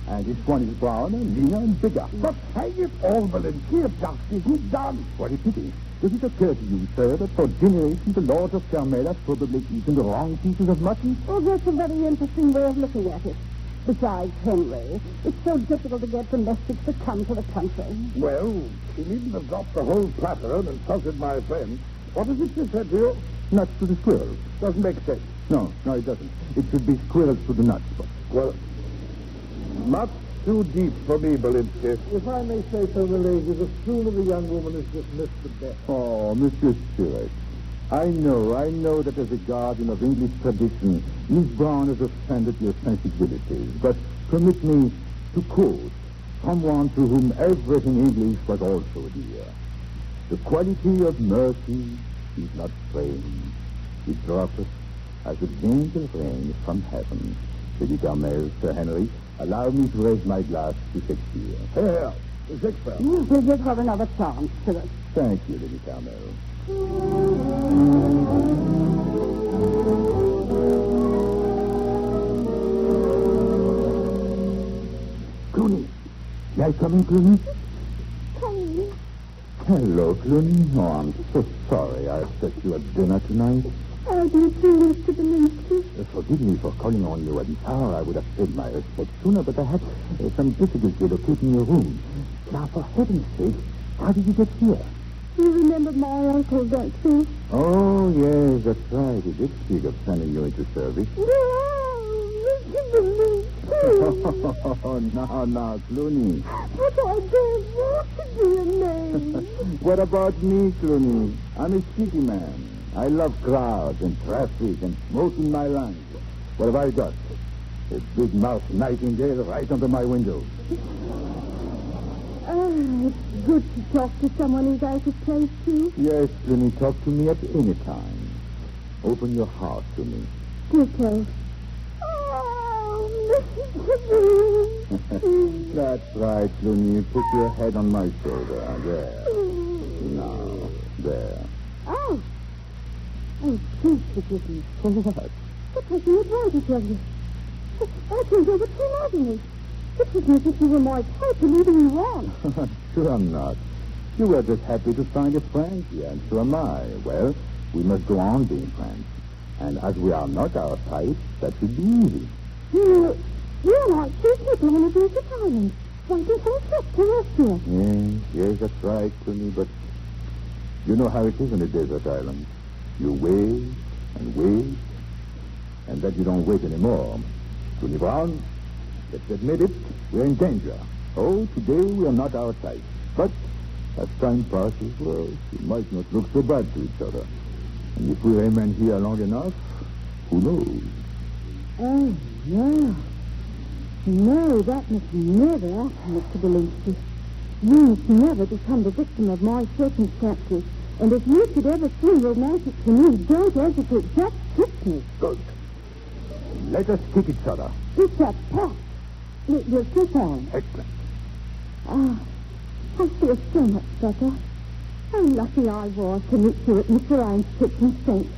And this one is browner, leaner, and bigger. But hang it all, Valencia, justice isn't done. What a pity. Does it occur to you, sir, that for generations the lords of Carmel have probably eaten the wrong pieces of mutton? Oh, that's a very interesting way of looking at it. Besides, Henry, it's so difficult to get domestics to come to the country. Well, she needn't have dropped the whole platter and insulted my friend. What is it she said to you? Nuts to the squirrels. Doesn't make sense. No, it doesn't. It should be squirrels to the nuts. But... Well, not too deep for me, Belinsky. If I may say so, milady, the sooner the young woman is dismissed, the better. Oh, Monsieur Stewart, I know that as a guardian of English tradition, Miss Brown has offended your sensibilities. But permit me to quote someone to whom everything English was also dear. The quality of mercy is not strange. It droppeth as a gentle rain from heaven. Lady Carmel, Sir Henry, allow me to raise my glass to Shakespeare. Here, Shakespeare. We'll give her another chance, Philip. Thank you, Lady Carmel. Clooney. May I come in, Clooney? Come. Hello, Clooney. Oh, I'm so sorry I upset you at dinner tonight. I do too, Mr. Belinsky. Forgive me for calling on you at this hour. I would have paid my respect sooner, but I had some difficulty locating your room. Now, for heaven's sake, how did you get here? You remember my uncle, don't you? Oh, yes, that's right. He did speak of sending you into service. Mr. Belinsky. Now, Clooney. But I don't want to be a maid. What about me, Clooney? I'm a city man. I love crowds and traffic and smoke in my lungs. What have I got? A big mouth nightingale right under my window. It's good to talk to someone who's out of place, too. Yes, Clooney, talk to me at any time. Open your heart to me. Okay. Oh, Mr. That's right, Clooney. Put your head on my shoulder. There. Now, there. Oh, please forgive me. For what? For taking advantage of you. I told you that you loved me. It was as if you were my type and leading you on. Sure I'm not. You were just happy to find a friend here, and so am I. Well, we must go on being friends. And as we are not our type, that should be easy. You're like two people on a desert island, waiting for a ship to rescue. Yes, that's right, Clooney, but you know how it is on a desert island. You wait and wait, and then you don't wait anymore. Clooney Brown, let's admit it, we're in danger. Oh, today we are not our type. But as time passes, well, we might not look so bad to each other. And if we remain here long enough, who knows? Oh, no. No, that must never happen, Mr. Belinsky. You must never become the victim of my circumstances. And if you should ever feel romantic to me, don't hesitate. Just kiss me. Good. Let us kick each other. It's a pact. You'll kiss on. Excellent. I feel so much better. How lucky I was to meet you at Mr. Ryan's kitchen sink.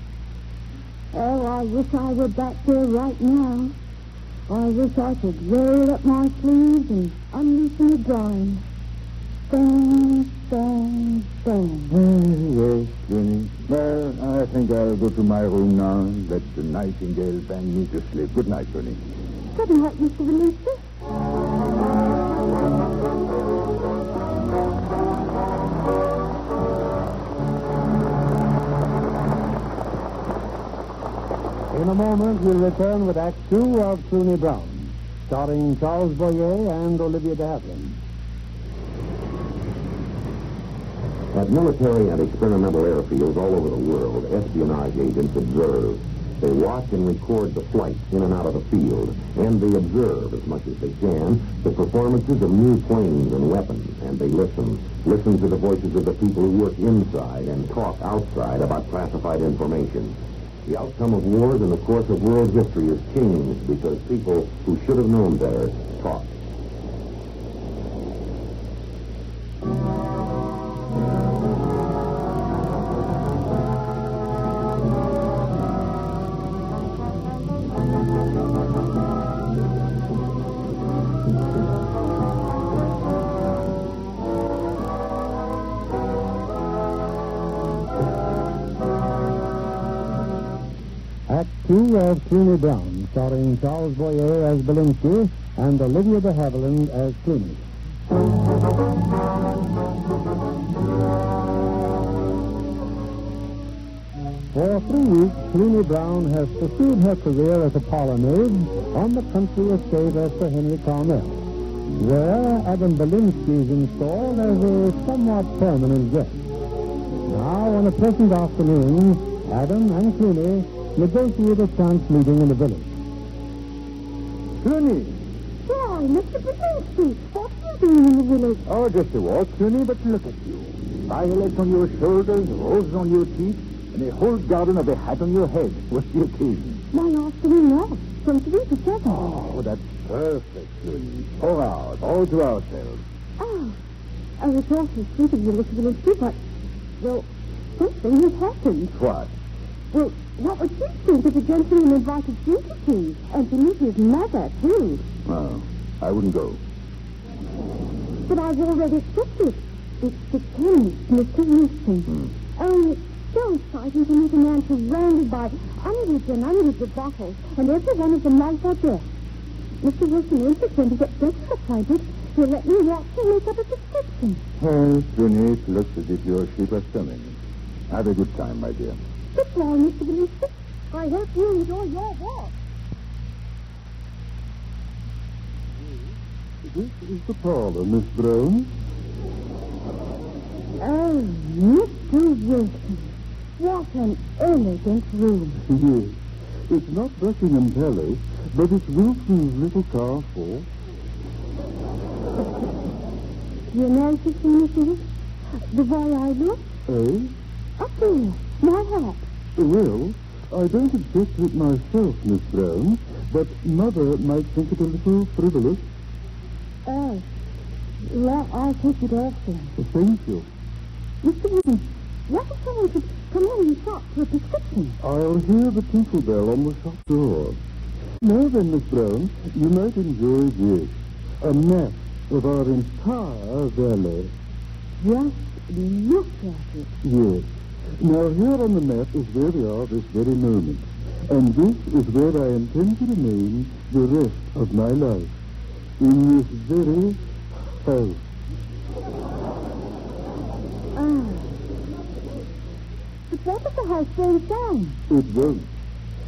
Oh, I wish I were back there right now. I wish I could roll up my sleeves and unloosen the drawing. Bang, bang, bang. Yes, Clooney. Well, I think I'll go to my room now and let the nightingale bang me to sleep. Good night, Clooney. Good night, Mr. Belinsky. In a moment, we'll return with Act 2 of Clooney Brown, starring Charles Boyer and Olivia de Havilland. At military and experimental airfields all over the world, espionage agents observe. They watch and record the flights in and out of the field, and they observe, as much as they can, the performances of new planes and weapons, and they listen to the voices of the people who work inside and talk outside about classified information. The outcome of wars and the course of world history is changed because people who should have known better talk. Act Two of Clooney Brown, starring Charles Boyer as Belinsky and Olivia de Havilland as Clooney. For 3 weeks, Clooney Brown has pursued her career as a parlor maid on the country estate of Sir Henry Carmel. There, Adam Belinsky is installed as a somewhat permanent guest. Now, on a pleasant afternoon, Adam and Clooney negotiate a chance meeting in the village. Clooney! Why, Mr. Belinsky, what are you doing in the village? Oh, just a walk, Clooney, but look at you. Violets on your shoulders, roses on your cheeks, and a whole garden of a hat on your head. What's the occasion? My afternoon off, from 3 to 7. Oh, that's perfect, Clooney. 4 hours, all to ourselves. Oh, it's awfully sweet of you, Mr. Belinsky, but, well, something has happened. What? Well, what would you think if a gentleman invited you to tea, and to meet his mother, too? Oh, I wouldn't go. But I've already accepted. It's the chemist, Mr. Houston. Oh, it's so exciting to meet a man surrounded by hundreds and hundreds of bottles, and every one of them like our dress. Mr. Wilson insists when he gets better acquainted, he'll let me watch and make up a prescription. Well, Clooney, it looks as if your sheep are swimming. Have a good time, my dear. Goodbye, Mr. Belinsky. I hope you enjoy your walk. This is the parlor, Miss Brown. Oh, Mr. Wilson. What an elegant room. Yes. It's not Buckingham Palace, but it's Wilson's little castle. You notice, Mrs. the way I look? Eh? Up there, my hat. Well, I don't object to it myself, Miss Brown, but Mother might think it a little frivolous. Oh, well, I'll take it off then. Thank you. Mr. Wilson, what if someone could come in and shop for a prescription? I'll hear the tinkle bell on the shop door. Now then, Miss Brown, you might enjoy this. A map of our entire valley. Just look at it. Yes. Now, here on the map is where we are this very moment. And this is where I intend to remain the rest of my life. In this very house. Ah. But what if the house burns down? It won't.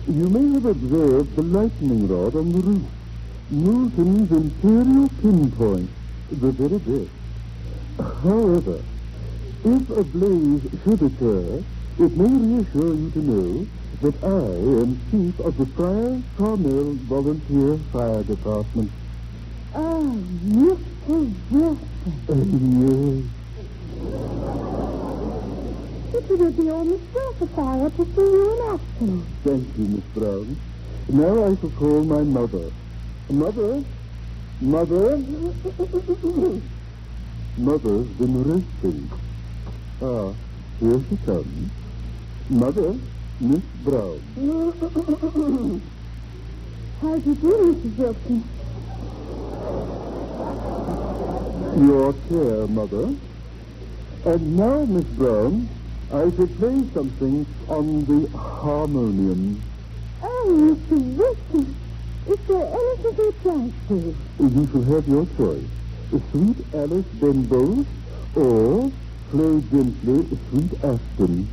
You may have observed the lightning rod on the roof. Newton's imperial pinpoint, the very best. However, if a blaze should occur, it may reassure you to know that I am chief of the Friars Carmel Volunteer Fire Department. Oh, Mr. Wilson. Yes. It would be almost worth a fire to see you in action. Thank you, Miss Brown. Now I shall call my mother. Mother? Mother? Mother's been resting. Ah, here she comes. Mother, Miss Brown. How do you do, Mrs. Wilson? Your care, Mother. And now, Miss Brown, I shall play something on the harmonium. Oh, Mr. Wilson, is there anything you dance to? You shall have your choice. Sweet Alice Benbow or Flow Gently, Sweet Aston.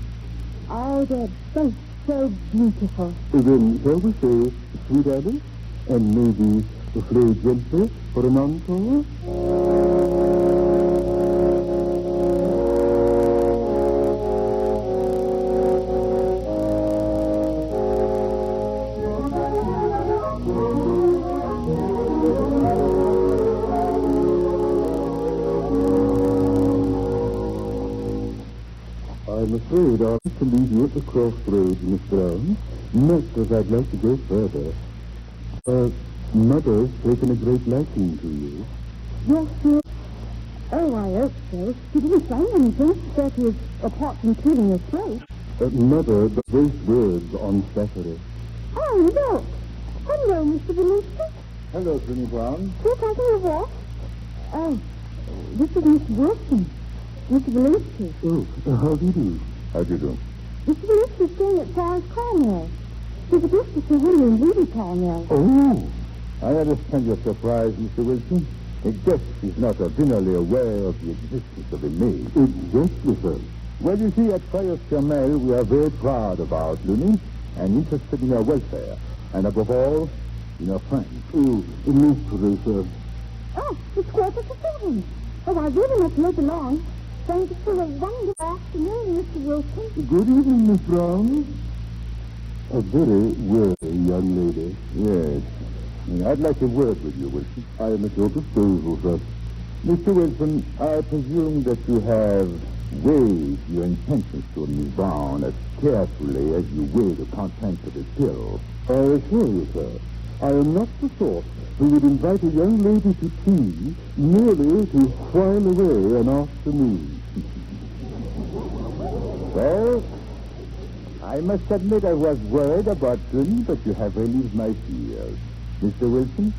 Oh, they're both so beautiful. Then shall we say Sweet Alice and maybe Flow Gently for an encore? I'm afraid I'll have to leave you at the crossroads, Miss Brown, not as I'd like to go further. Mother's taken a great liking to you. Yes, sir. Oh, I hope so. He didn't say anything, that is, apart from clearing his throat. Mother, the first words on Saturday. Oh, look. Hello, Mr. Belinsky. Hello, Clooney Brown. You're taking a walk? Oh, this is Miss Wilson. Mr. Belinsky. Oh, how do you do? How do you do? Mr. Belinsky's staying at Friars Carmel. There's a gift to Sir Henry in Rubytown now. Oh, I understand your surprise, Mr. Wilson. A guest is not ordinarily aware of the existence of a maid. Exactly, sir. Well, you see, at Friar Chamel, we are very proud of our Looney and interested in their welfare. And above all, in our friends. Oh, mystery, sir. Oh, it's 7:15. Oh, I really must look along. Thank you for a wonderful afternoon, Mr. Wilson. Good evening, Miss Brown. A very worthy young lady. Yes. I'd like a word with you, Wilson. I am at your disposal, sir. Mr. Wilson, I presume that you have weighed your intentions to Miss Brown as carefully as you weigh the contents of his pill. I assure you, sir, I am not the sort who would invite a young lady to tea merely to while away an afternoon. Well, I must admit I was worried about you, but you have relieved my fears. Mr. Wilson,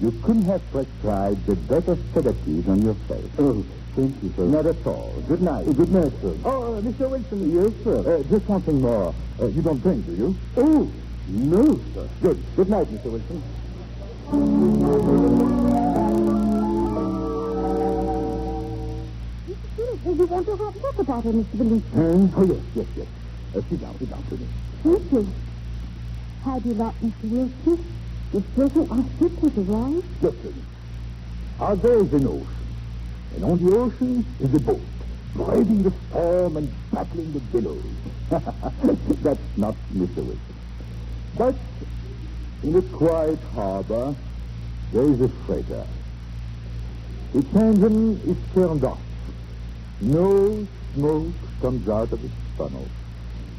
you couldn't have prescribed the better sedatives on yourself. Oh, thank you, sir. Not at all. Good night. Good night, sir. Oh, Mr. Wilson. Yes, sir. Just something more. You don't drink, do you? Oh, no, sir. Good. Good night, Mr. Wilson. Do you want to have a look about her, Mr. Belinsky? Oh, yes. Sit down, please. Thank you. How do you like Mr. Wilson? The pleasant I sit with the right? Listen, out there is an ocean, and on the ocean is a boat, braving the storm and battling the billows. That's not Mr. Wilson. But in a quiet harbor, there is a freighter. Its engine is turned off. No smoke comes out of its funnel.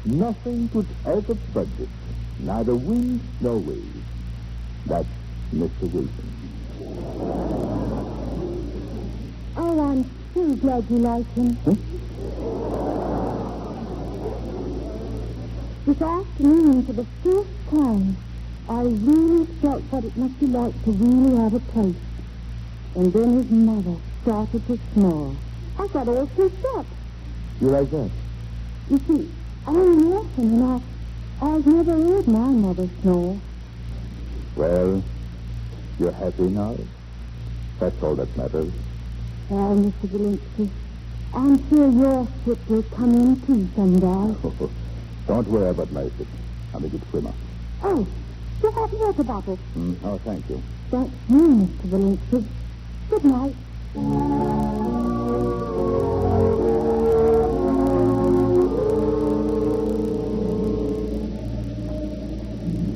Nothing put out of budget, neither wind nor wave. That's Mr. Wilson. Oh, I'm so glad you like him. This afternoon, for the first time, I really felt what it must be like to really have a taste. And then his mother started to snore. I got all choked up. You like that? You see, I'm orphan, and I've never heard my mother snore. Well, you're happy now? That's all that matters. Well, Mr. Belinsky, I'm sure your ship will come in too someday. Don't worry about my ship. I'm a good swimmer. Oh, you have water bottle. Oh, thank you. Thank you, Mr. Belinsky. Good night.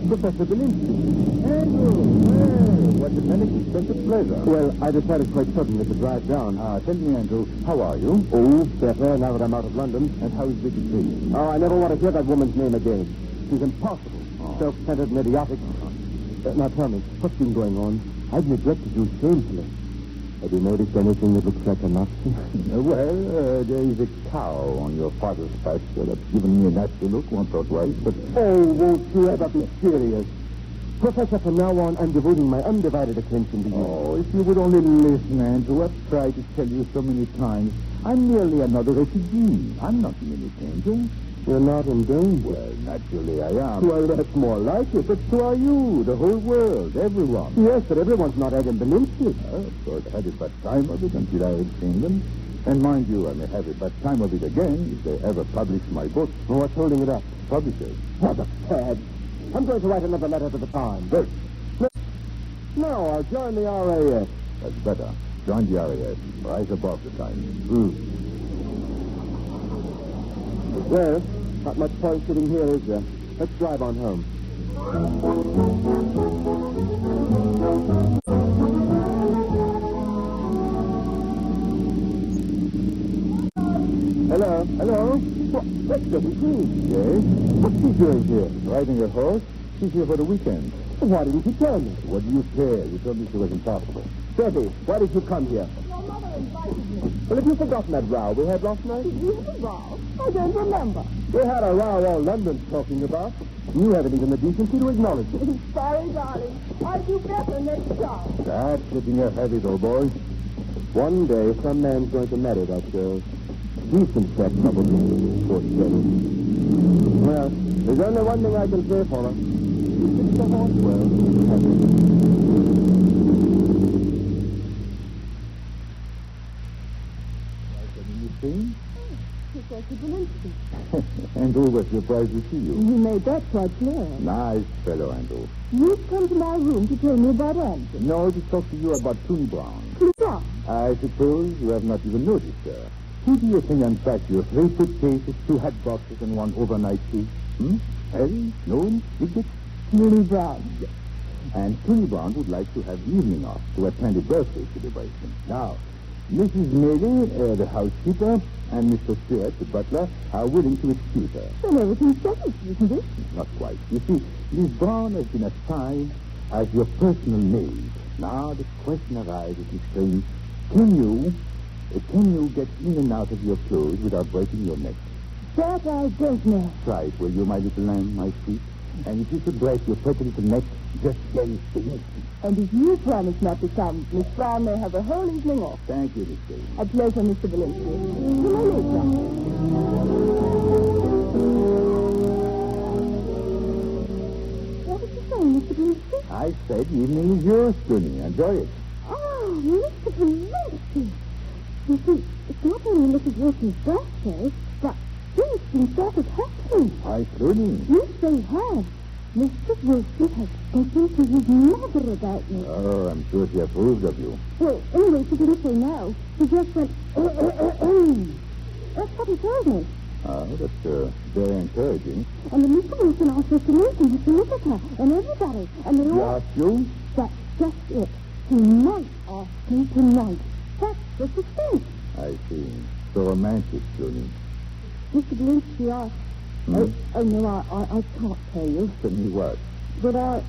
Professor Belinsky. Andrew! What an unexpected pleasure. Well, I decided quite suddenly to drive down. Tell me, Andrew, how are you? Oh, better, now that I'm out of London. And how is Vicky? Oh, I never want to hear that woman's name again. She's impossible. Self-centered and idiotic. Now tell me, what's been going on? I've neglected you shamefully. Have you noticed anything that looks like a Nazi? Well, there is a cow on your father's pasture that's given me a nasty look once or twice, but... Oh, won't you ever be serious? Professor, from now on, I'm devoting my undivided attention to you. Oh, if you would only listen, Andrew. I've tried to tell you so many times. I'm merely another refugee. I'm not in any danger. You're not in danger? Well, naturally I am. Well, that's more like it, but so are you, the whole world, everyone. Yes, but everyone's not Adam Belinsky. Of course, I had a bad time of it until I had seen them. And mind you, I may have a bad time of it again if they ever publish my book. Well, what's holding it up? Publishers. What a fad. I'm going to write another letter to the Times. Good. No, I'll join the RAF. That's better. Join the RAF. Rise above the Times. Well, not much point sitting here, is there? Let's drive on home. Hello? What's Betty Green? Yes? What's she doing here? Riding a horse? She's here for the weekend. Why didn't you tell me? What do you care? You told me she was impossible. Betty, why did you come here? Your mother invited me. Well, have you forgotten that row we had last night? Did you have a row? I don't remember. We had a row all London's talking about. You haven't even the decency to acknowledge it. Sorry, darling. I'll do better next time. That's getting a habit, old boy. One day, some man's going to marry that girl. Decent sex, probably. Poor thing. Well, there's only one thing I can say for her. Mr. Hornwell, have it. Anything? Professor Belinsky. Andrew was surprised to see you. You made that quite clear. Nice fellow, Andrew. You've come to my room to tell me about Andrew. No, to talk to you about Toon Brown. Yeah. I suppose you have not even noticed her. Who do you think unpacked your 3 suitcases, 2 hat boxes, and 1 overnight suit? Harry? Noon? Dick? Toony Brown. Yes. And Toony Brown would like to have the evening off to attend a birthday celebration. Now, Mrs. Maylie, the housekeeper, and Mr. Stewart, the butler, are willing to excuse her. Then everything's settled, isn't it? Not quite. You see, Miss Brown has been assigned as your personal maid. Now, the question arises, Miss Crane, can you get in and out of your clothes without breaking your neck? That I don't know. Try it, will you, my little lamb, my sweet? And if you should break your pretty little neck, just say it. And if you promise not to come, Miss Brown may have a whole evening off. Thank you, Miss Crane. A pleasure, Mr. Belinsky. Good night, What did you say, Mr. Belinsky? I said the evening is yours, Tony. Enjoy it. Oh, Mr. Belinsky. You see, it's not only Mrs. Wilson's birthday, but things can start happening. Hi, Tony. Yes, they have. Mr. Wilson has spoken to his mother about me. Oh, I'm sure she approved of you. Well, anyway, she didn't say no. She just went, That's what he told me. Oh, that's very encouraging. And the Mr. Wilson asked us to meet him, to look at her, and everybody. And they all... Asked you? That's just it. He might ask me tonight. That's the suspense. I see. So romantic, Tony. Mr. Belinsky, no, I can't tell you. Tell me what? But I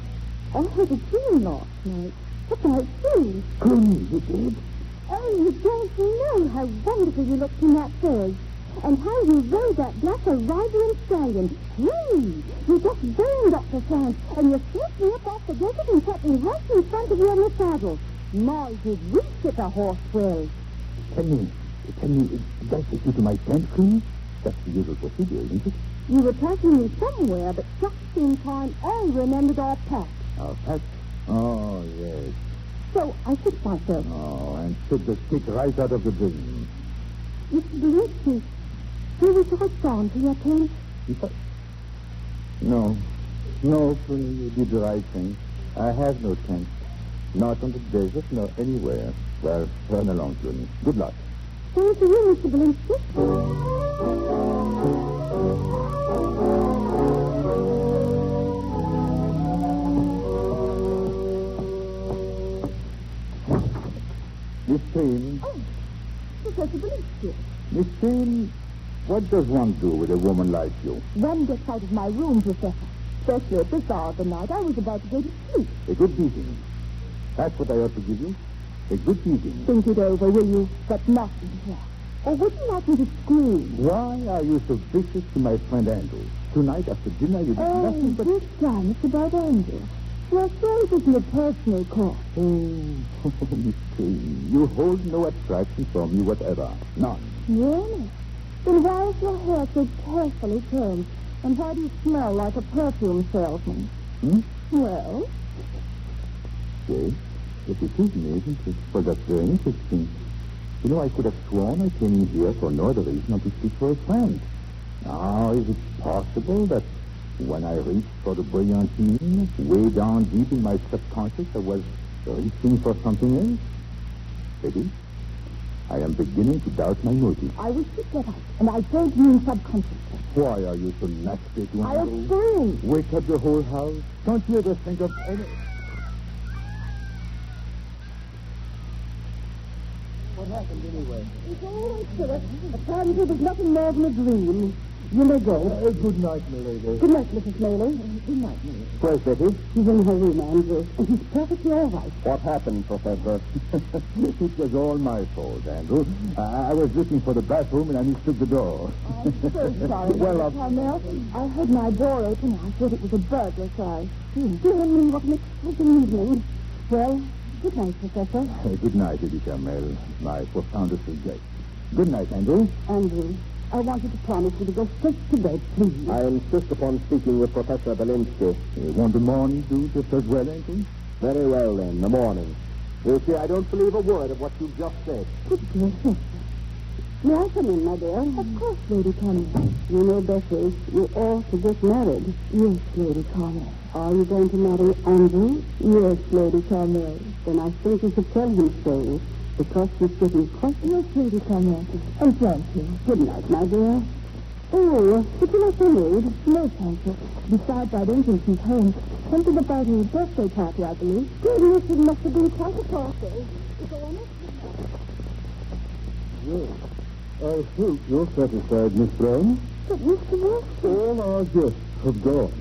had a dream last night. A night dream. Tony, you did? Oh, you don't know how wonderful you looked in that furs. And how you rode that black Arabian stallion. Whee! You just burned up the sand, and you slipped me up off the desert and set me right in front of you on the saddle. My, did we sit a horse well. Tell me, does take you to my tent, Queen? That's the usual procedure, isn't it? You were taking me somewhere, but just in time I remembered our pact. Our pact? Oh, yes. So I fixed myself. Oh, and took the stick right out of the dream. Mr. Belinsky, who was I gone to your tent? No, Queen, you did the right thing. I have no tent. Not on the desert, nor anywhere. Well, run along, Queen. Good luck. Same to you, Mr. Belinsky. Miss Crane. Oh, Professor Belinsky. Miss Crane, what does one do with a woman like you? One gets out of my room, Professor. Especially at this hour of the night. I was about to go to sleep. A good beating. That's what I ought to give you. A good beating. Think it over, will you? But not in here. Or would you like me to scream? Why are you so vicious to my friend Andrew? Tonight after dinner you did nothing but... this time it's about Andrew. Well, sorry it isn't a personal call. Oh, Miss Crane, you hold no attraction for me whatever. None. Really? Then why is your hair so carefully turned? And why do you smell like a perfume salesman? Well? Yes, it is me, isn't it? Well, that's very interesting. You know, I could have sworn I came in here for no other reason than to speak for a friend. Now, is it possible that when I reached for the brillantine, way down deep in my subconscious, I was reaching for something else? Maybe. I am beginning to doubt my motive. I wish you'd get out, and I don't mean subconsciously. Why are you so nasty to I'll scream. Wake up the whole house. Don't you ever think of any... What happened anyway? It's all right, Philip. Apparently there's nothing more than a dream. You may go. Good night, milady. Good night, Mrs. Maylie. Good night, Milady. Where's Betty? She's in her room, Andrew. And she's perfectly all right. What happened, Professor? It was all my fault, Andrew. I was looking for the bathroom and I mistook the door. I'm so sorry, Well, Mr. Carmel. I heard my door open. I thought it was a burglar, so I... Dear me, what an exciting evening. Well, good night, Professor. Good night, Hedy Lamarr, my profoundest regret. Good night, Andrew. Andrew. I want you to promise me to go straight to bed, please. I insist upon speaking with Professor Belinsky. You want the morning do just as well, Uncle? Very well, then, the morning. You see, I don't believe a word of what you just said. Good gracious. May I come in, my dear? Of course, Lady Connie. You know, Bessie, you ought to get married. Yes, Lady Connie. Are you going to marry Andrew? Yes, Lady Connie. Then I think you should tell him so, because he's getting quite... Yes, Lady Connie. And thank you. Good night, my dear. Oh, did you not married? No, thank you. Besides, I don't think he's home. Something about his birthday party, I believe. Goodness, it must have been quite a party. Is all right? Yes. I hope you're satisfied, Miss Brown. But Mr. Wilson... All our guests have gone.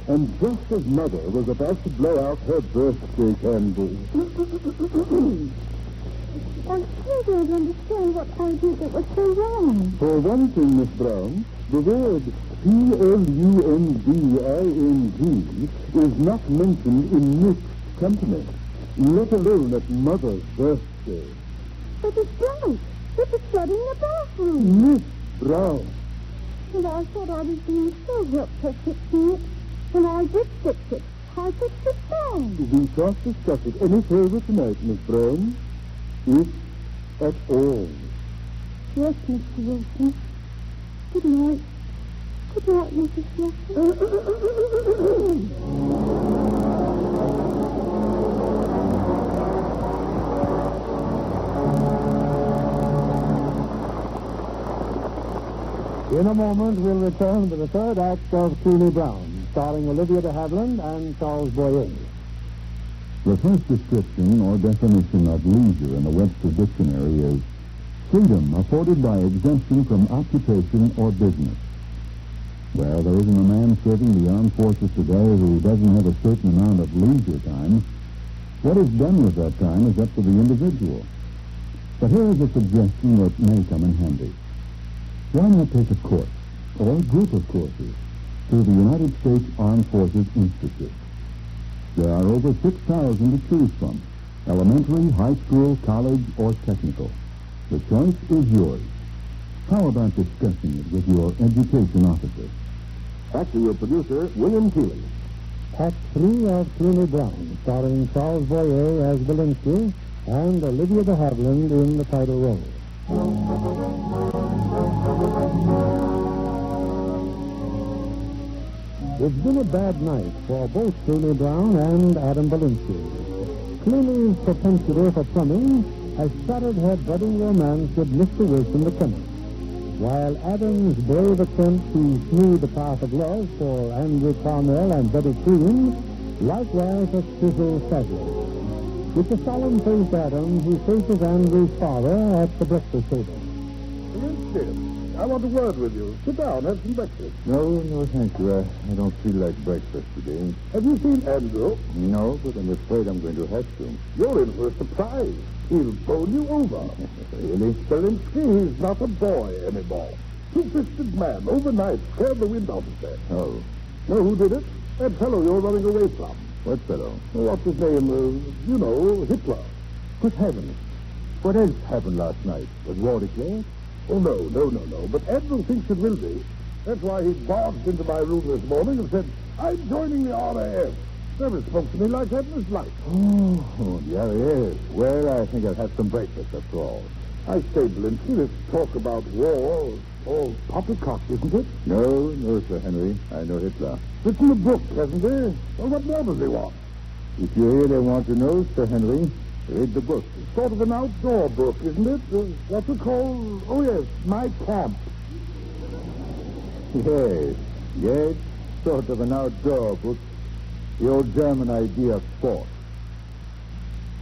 And just as Mother was about to blow out her birthday candle... I still don't understand what I did that was so wrong. For one thing, Miss Brown, the word Plunding is not mentioned in mixed company, let alone at Mother's birthday. But it's bright. It was flooding the bathroom. Miss Brown. And I thought I was being so helpful fixing it. And I did fix it. I fixed it fine. We can't discuss it any further tonight, Miss Brown. If at all. Yes, Mr. Wilson. Good night. Good night, Mrs. Wilson. In a moment, we'll return to the third act of Clooney Brown, starring Olivia de Havilland and Charles Boyer. The first description or definition of leisure in the Webster Dictionary is freedom afforded by exemption from occupation or business. Well, there isn't a man serving the armed forces today who doesn't have a certain amount of leisure time. What is done with that time is up to the individual. But here is a suggestion that may come in handy. Why not take a course, or a group of courses, through the United States Armed Forces Institute? There are over 6,000 to choose from, elementary, high school, college, or technical. The choice is yours. How about discussing it with your education officer? Back to your producer, William Keeling. Act 3 of Clooney Brown, starring Charles Boyer as Belinsky and Olivia de Havilland in the title role. It's been a bad night for both Clooney Brown and Adam Belinsky. Clooney's propensity for plumbing has shattered her budding romance with Mr. Wilson the chemist, while Adam's brave attempt to smooth the path of love for Andrew Carmel and Betty Queen likewise has fizzled sadly. It's a solemn-faced Adam who faces Andrew's father at the breakfast table. Belinsky, I want a word with you. Sit down, have some breakfast. No, thank you. I don't feel like breakfast today. Have you seen Andrew? No, but I'm afraid I'm going to have to. You're in for a surprise. He'll bowl you over. Really? Belinsky, he's not a boy anymore. Two-fisted man, overnight, scared the wind out of there. Oh. Know who did it? That fellow you're running away from. What fellow? What's his name? Hitler. Good heavens. What else happened last night? Was war declared? Oh, no. But Andrew thinks it will be. That's why he barged into my room this morning and said, I'm joining the RAF. Never spoke to me like that in his life. Oh, the RAF. Well, I think I'll have some breakfast, that's all. I say, Belinsky, this talk about war, all poppycock, isn't it? No, Sir Henry. I know Hitler. Written a book, hasn't he? Well, what more does he want? If you really want to know, Sir Henry, read the book. It's sort of an outdoor book, isn't it? What's it called? Oh, yes, My Camp. Yes, sort of an outdoor book. The old German idea of sport.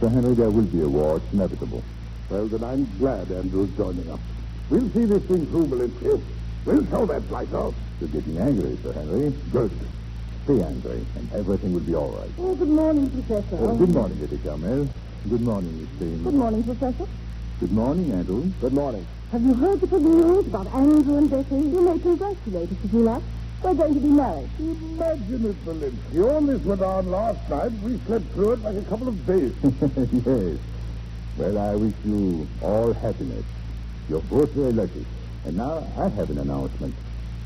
Sir Henry, there will be a war. It's inevitable. Well, then I'm glad Andrew's joining us. We'll see this thing through, Belinsky. We'll show that blight out. You're getting angry, Sir Henry. Good. Stay angry, and everything will be all right. Oh, good morning, Professor. Good morning, Lady Carmel. Good morning, Miss Dane. Good morning, Professor. Good morning, Andrew. Good morning. Have you heard the good news about Andrew and Betty? You may congratulate us if you like. They're going to be married. Imagine it, Belinsky. All this went on last night. We slept through it like a couple of days. Yes. Well, I wish you all happiness. You're both very lucky. And now I have an announcement.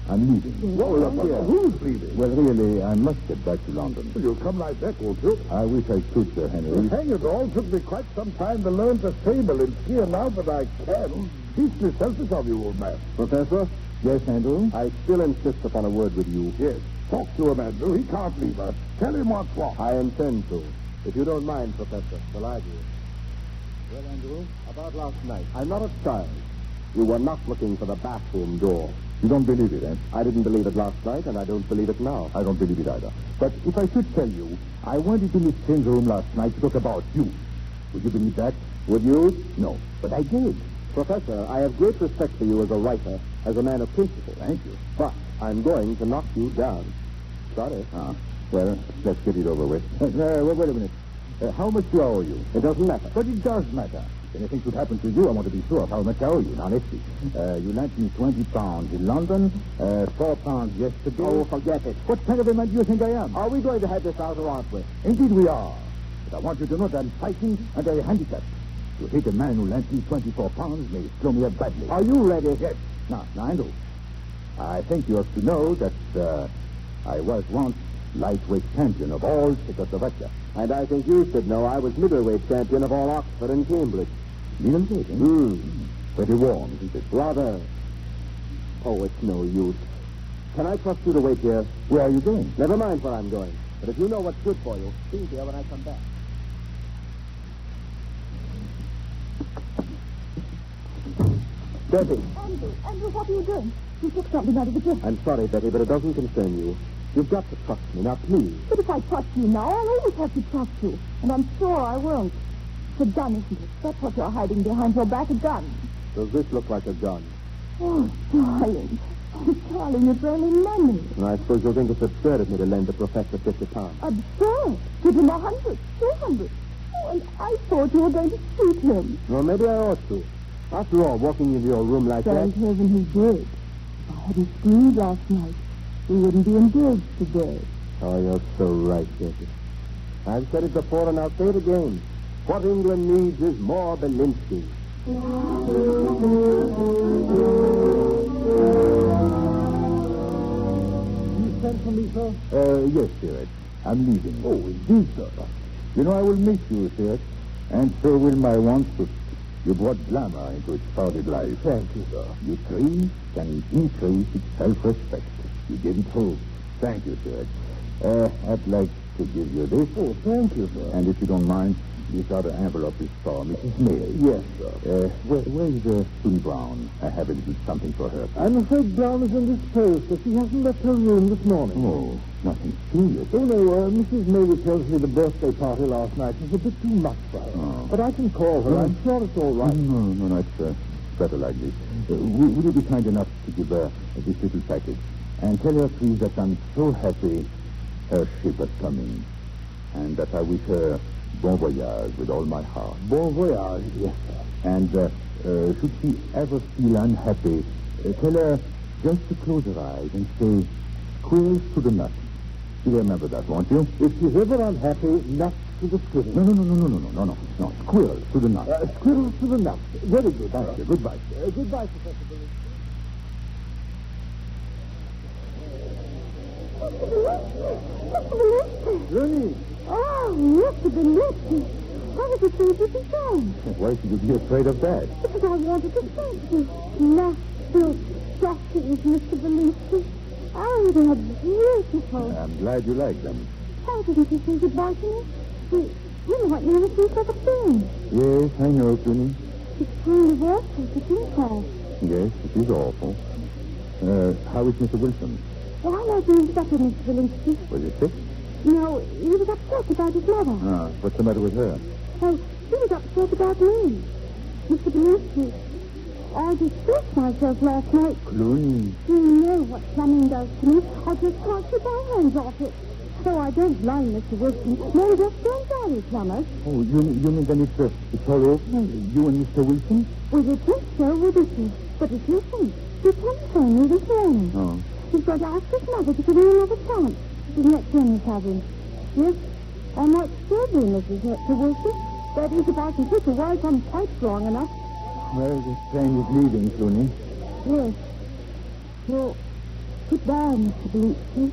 I'm leaving. Well, look here. Who's leaving? Well, really, I must get back to London. You'll come right back, won't you? I wish I could, Sir Henry. Well, hang it all. It took me quite some time to learn to sable and ski, and now that I can, beastly selfish of you, old man. Professor? Yes, Andrew? I still insist upon a word with you. Yes. Talk to him, Andrew. He can't leave us. Tell him what's what. I intend to. If you don't mind, Professor, shall I do? Well, Andrew, about last night. I'm not a child. You were not looking for the bathroom door. You don't believe it, eh? I didn't believe it last night, and I don't believe it now. I don't believe it either. But if I should tell you, I went into this change room last night to talk about you. Would you believe that? Would you? No, but I did. Professor, I have great respect for you as a writer, as a man of principle. Thank you. But I'm going to knock you down. Sorry. Well, let's get it over with. Wait a minute. How much do I owe you? It doesn't matter. But it does matter. If anything should happen to you, I want to be sure of how much I owe you. Now, let's see. You lent me £20 in London, £4 yesterday. Oh, forget it. What kind of a man do you think I am? Are we going to have this out or aren't we? Indeed we are. But I want you to know that I'm fighting under a handicap. To hit a man who lent me £24 may slow me up badly. Are you ready? Yes. Now, I know. I think you have to know that I was once lightweight champion of all Czechoslovakia. And I think you should know I was middleweight champion of all Oxford and Cambridge. Middleweight, eh? Pretty warm, isn't it? Rather. Oh, it's no use. Can I trust you to wait here? Where are you going? Never mind where I'm going. But if you know what's good for you, be here when I come back. Betty. Andrew, what are you doing? You took something out of the gift. I'm sorry, Betty, but it doesn't concern you. You've got to trust me. Now, please. But if I trust you now, I'll always have to trust you. And I'm sure I won't. It's a gun, isn't it? That's what you're hiding behind your back, a gun. Does this look like a gun? Oh, darling. Oh, darling, it's only money. And I suppose you'll think it's absurd of me to lend the professor £50. Absurd? Give him 100, 200. Oh, and I thought you were going to shoot him. Well, maybe I ought to. After all, walking into your room like Thank heaven he did. If I hadn't screamed last night, we wouldn't be engaged today. Oh, you're so right, Betty. I've said it before and I'll say it again. What England needs is more Belinsky. You sent for me, sir? Yes, Stuart. I'm leaving. Oh, indeed, sir. You know, I will miss you, Stuart. And so will my want to. You brought glamour into its crowded life. Thank you, sir. You increase and increase its self-respect. You gave it hope. Thank you, Stuart. I'd like to give you this. Oh, thank you, sir. And if you don't mind, this other envelope is for Mrs. May. Yes, sir. Where's Susan Brown? I have a little something for her. I'm afraid Brown is indisposed, but she hasn't left her room this morning. Oh, nothing serious. Oh, no, Mrs. May tells me the birthday party last night was a bit too much for her. Oh. But I can call her. I'm sure it's all right. No, it's better like this. Would you be kind enough to give her this little package? And tell her, please, that I'm so happy her ship is coming. And that I wish her bon voyage with all my heart. Bon voyage, yes, sir. And should she ever feel unhappy, tell her just to close her eyes and say, squirrels to the nut. You remember that, won't you? If she's ever unhappy, nuts to the squirrels. No. Squirrels to the nut. Squirrels to the nuts. Very good. Thank you. Goodbye. Goodbye, Professor Billy. Rooney. Oh, Mr. Belinsky. How was it going to be done? Why should you be afraid of that? Because I wanted to thank you. Nashville stockings, Mr. Belinsky. Oh, they are beautiful. I'm glad you like them. Why didn't you say goodbye to me? You might never see such a thing. Yes, I know, Tony. It's kind of awful to think of. Yes, it is awful. How is Mr. Wilson? Well, I like him better, Mr. Belinsky. Was he sick? No, he was upset about his mother. What's the matter with her? Oh, he was upset about me. Mr. Belinsky, I distressed myself last night. Clooney. You know what plumbing does to me. I just can't keep my hands off it. Oh, I don't blame Mr. Wilson. No, just don't value plumbers. Oh, you mean then it's all over? You and Mr. Wilson? Well, you think so, wouldn't you? But it's listen. He telephoned me this morning. Oh. He's going to ask his mother to give him another chance. Isn't that Jenny's having? Yes, I might still be Mrs. Hector Wilson. That is, if I can keep away from quite strong enough. Well, this train is leaving, Clooney. Yes. Well, goodbye, Mr. Belinsky.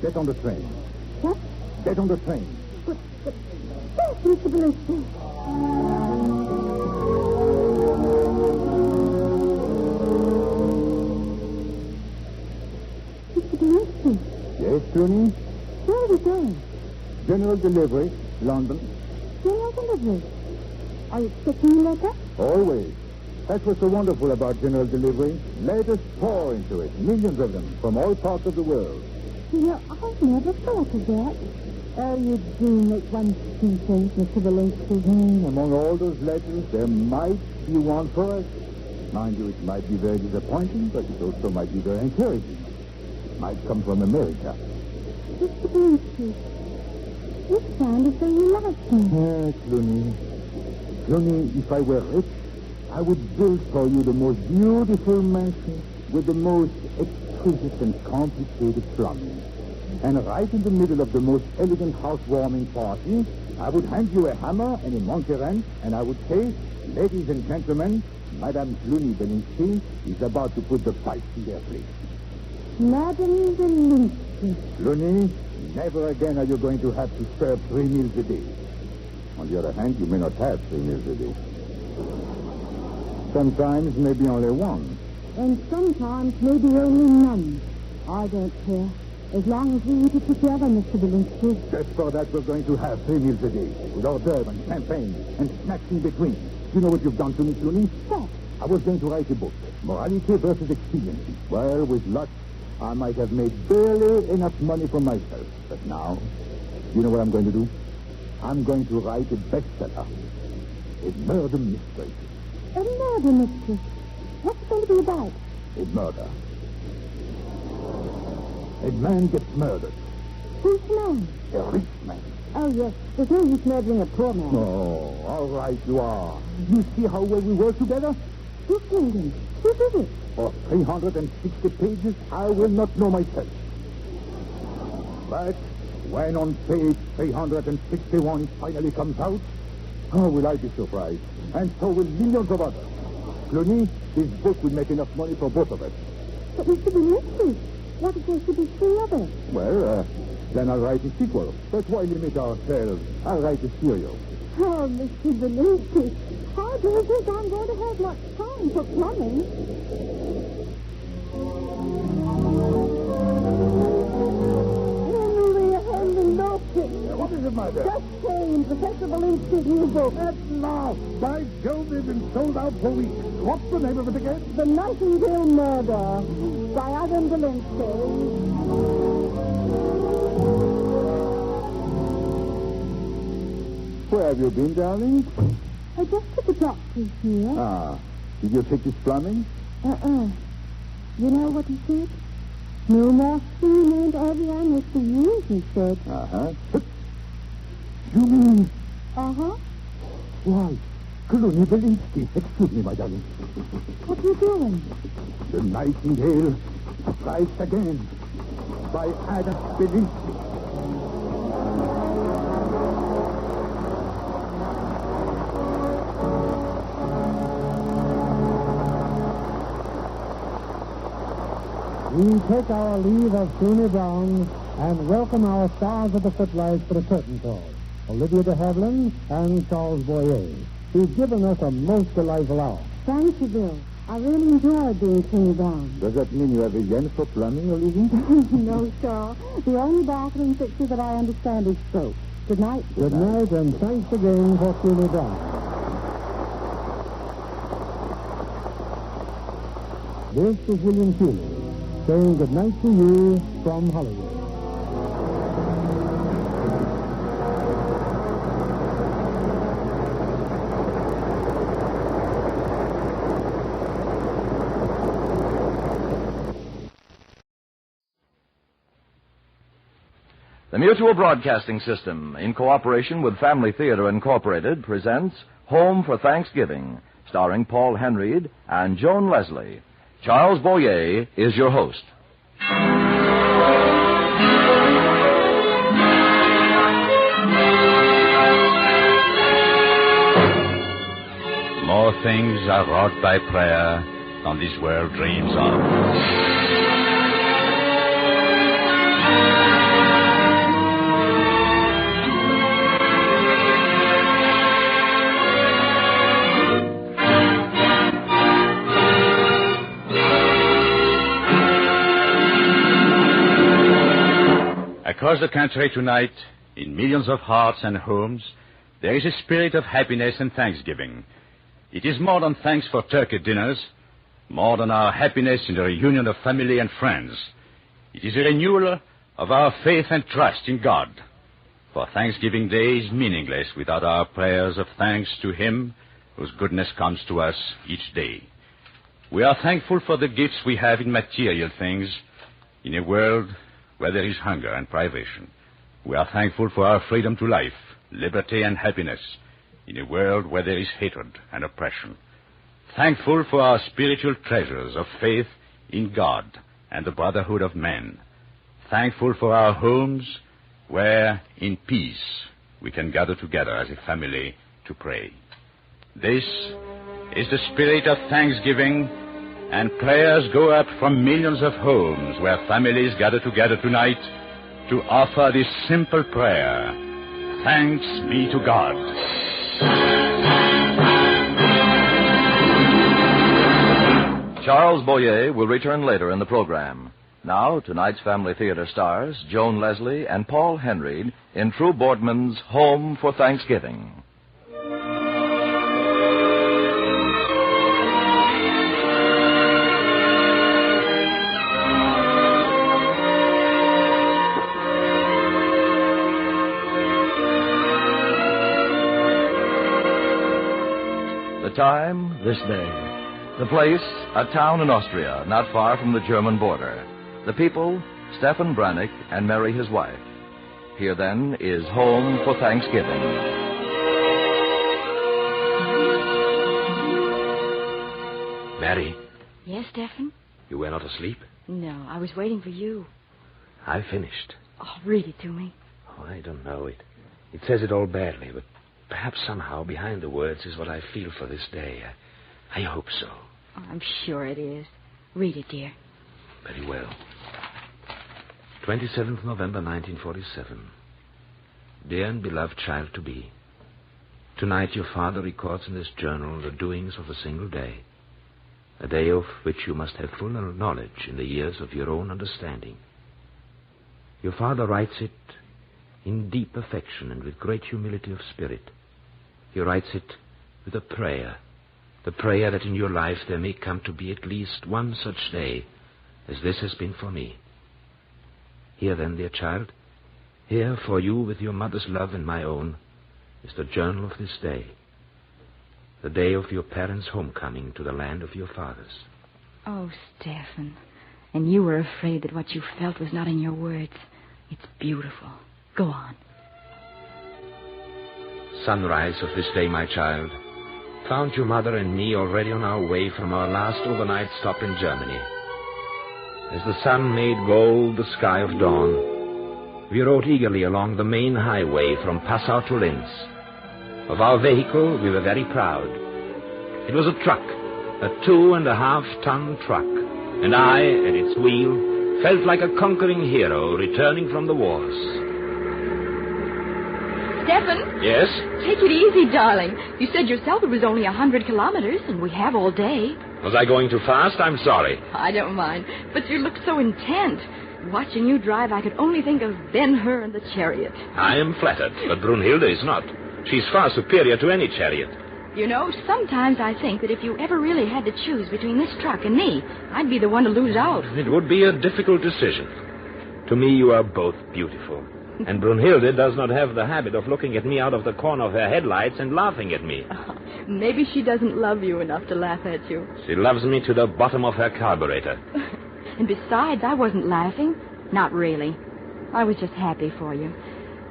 Get on the train. What? Get on the train. But yes, Mr. Belinsky. Mr. Belinsky. Yes, Clooney? Where are we going? General delivery, London. General delivery. Are you expecting a letter? Always. That's what's so wonderful about general delivery. Letters pour into it, millions of them, from all parts of the world. You know, I've never thought of that. Oh, you do make one see things, Mr. Belinsky. Among all those letters, there might be one for us. Mind you, it might be very disappointing, but it also might be very encouraging. It might come from America. Mr. Belinsky, you sound as though you like me. Clooney. Clooney, if I were rich, I would build for you the most beautiful mansion with the most exquisite and complicated plumbing. And right in the middle of the most elegant housewarming party, I would hand you a hammer and a monkey wrench, and I would say, ladies and gentlemen, Madame Clooney Belinsky is about to put the pipes in their place. Madame Belinsky. Clooney, never again are you going to have to serve 3 meals a day. On the other hand, you may not have 3 meals a day. Sometimes maybe only one. And sometimes maybe only none. I don't care. As long as we eat it together, Mr. Belinsky. Just for that, we're going to have 3 meals a day, with hors d'oeuvres and champagne and snacks in between. You know what you've done to me, Clooney? What? I was going to write a book, Morality versus Expediency. Well, with luck, I might have made barely enough money for myself. But now, you know what I'm going to do? I'm going to write a bestseller. A murder mystery. A murder mystery? What's it going to be about? A murder. A man gets murdered. Who's man? A rich man. Oh, yes. There's no use murdering a poor man. Oh, all right, you are. You see how well we work together? Who killed him? Who did it? For 360 pages, I will not know myself. But when on page 361 it finally comes out, how will I be surprised? And so will millions of others. Clooney, this book will make enough money for both of us. But Mr. Belinsky, what if there should be 3 others? Well, then I'll write a sequel. But why limit ourselves? I'll write a serial. Oh, Mr. Belinsky, how do you think I'm going to have much time for plumbing? What is it, my dear? Just saying, Professor Belinsky's new book. At last! By Jove, they've been sold out for weeks. What's the name of it again? The Nightingale Murder by Adam Belinsky. Where have you been, darling? I just took the doctor's here. Ah. Did you fix his plumbing? You know what he said? No more steam and Evian with the years, he said. Uh-huh. You mean? Uh-huh. Why, Clooney Belinsky. Excuse me, my darling. What are you doing? The Nightingale strikes again by Adam Belinsky. We take our leave of Clooney Brown and welcome our stars of the footlights for the curtain call, Olivia de Havilland and Charles Boyer, who've given us a most delightful hour. Thank you, Bill. I really enjoyed being Clooney Brown. Does that mean you have a yen for plumbing, Olivia? No, sir. The only bathroom fixture that I understand is soap. Good night. Good night, and thanks again for Clooney Brown. This is William Keeley, saying good night to you from Hollywood. The Mutual Broadcasting System, in cooperation with Family Theater Incorporated, presents Home for Thanksgiving, starring Paul Henreid and Joan Leslie. Charles Boyer is your host. More things are wrought by prayer than this world dreams of. Across the country tonight, in millions of hearts and homes, there is a spirit of happiness and thanksgiving. It is more than thanks for turkey dinners, more than our happiness in the reunion of family and friends. It is a renewal of our faith and trust in God. For Thanksgiving Day is meaningless without our prayers of thanks to Him whose goodness comes to us each day. We are thankful for the gifts we have in material things in a world where there is hunger and privation. We are thankful for our freedom to life, liberty and happiness in a world where there is hatred and oppression. Thankful for our spiritual treasures of faith in God and the brotherhood of men. Thankful for our homes where, in peace, we can gather together as a family to pray. This is the spirit of thanksgiving, and prayers go up from millions of homes where families gather together tonight to offer this simple prayer: Thanks be to God. Charles Boyer will return later in the program. Now, tonight's Family Theater stars Joan Leslie and Paul Henry in True Boardman's Home for Thanksgiving. The time, this day. The place, a town in Austria, not far from the German border. The people, Stefan Brannick and Mary, his wife. Here, then, is Home for Thanksgiving. Mary? Yes, Stefan? You were not asleep? No, I was waiting for you. I finished. Oh, read it to me. Oh, I don't know. It says it all badly, but perhaps somehow behind the words is what I feel for this day. I hope so. Oh, I'm sure it is. Read it, dear. Very well. 27th November, 1947. Dear and beloved child-to-be, tonight your father records in this journal the doings of a single day, a day of which you must have full knowledge in the years of your own understanding. Your father writes it in deep affection and with great humility of spirit. He writes it with a prayer, the prayer that in your life there may come to be at least one such day as this has been for me. Here then, dear child, here for you with your mother's love and my own is the journal of this day, the day of your parents' homecoming to the land of your fathers. Oh, Stefan, and you were afraid that what you felt was not in your words. It's beautiful. Go on. Sunrise of this day, my child, found your mother and me already on our way from our last overnight stop in Germany. As the sun made gold the sky of dawn, we rode eagerly along the main highway from Passau to Linz. Of our vehicle, we were very proud. It was a truck, a 2.5-ton truck, and I, at its wheel, felt like a conquering hero returning from the wars. Stefan? Yes? Take it easy, darling. You said yourself it was only 100 kilometers, and we have all day. Was I going too fast? I'm sorry. I don't mind, but you look so intent. Watching you drive, I could only think of Ben-Hur and the chariot. I am flattered, but Brunhilde is not. She's far superior to any chariot. You know, sometimes I think that if you ever really had to choose between this truck and me, I'd be the one to lose out. It would be a difficult decision. To me, you are both beautiful. And Brunhilde does not have the habit of looking at me out of the corner of her headlights and laughing at me. Oh, maybe she doesn't love you enough to laugh at you. She loves me to the bottom of her carburetor. And besides, I wasn't laughing. Not really. I was just happy for you.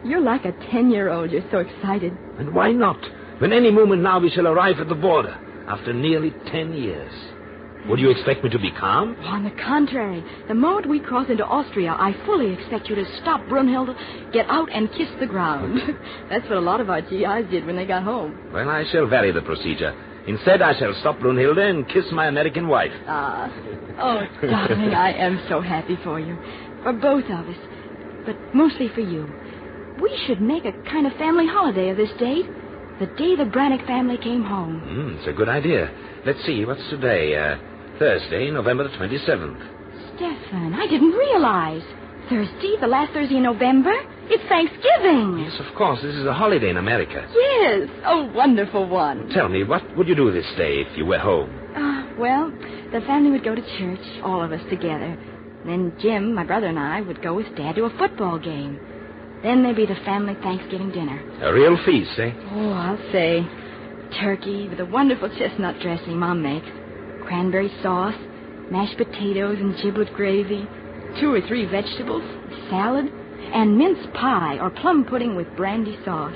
You're like a 10-year-old. You're so excited. And why not? When any moment now we shall arrive at the border, after nearly 10 years. Would you expect me to be calm? Oh, on the contrary. The moment we cross into Austria, I fully expect you to stop Brunhilde, get out, and kiss the ground. That's what a lot of our GIs did when they got home. Well, I shall vary the procedure. Instead, I shall stop Brunhilde and kiss my American wife. Oh, darling, I am so happy for you. For both of us. But mostly for you. We should make a kind of family holiday of this date. The day the Brannock family came home. It's a good idea. Let's see, what's today? Thursday, November the 27th. Stefan, I didn't realize. Thursday, the last Thursday in November? It's Thanksgiving. Yes, of course. This is a holiday in America. Yes, a wonderful one. Tell me, what would you do this day if you were home? Well, the family would go to church, all of us together. Then Jim, my brother, and I would go with Dad to a football game. Then there'd be the family Thanksgiving dinner. A real feast, eh? Oh, I'll say. Turkey with a wonderful chestnut dressing Mom makes. Cranberry sauce, mashed potatoes and giblet gravy, 2 or 3 vegetables, salad, and mince pie or plum pudding with brandy sauce.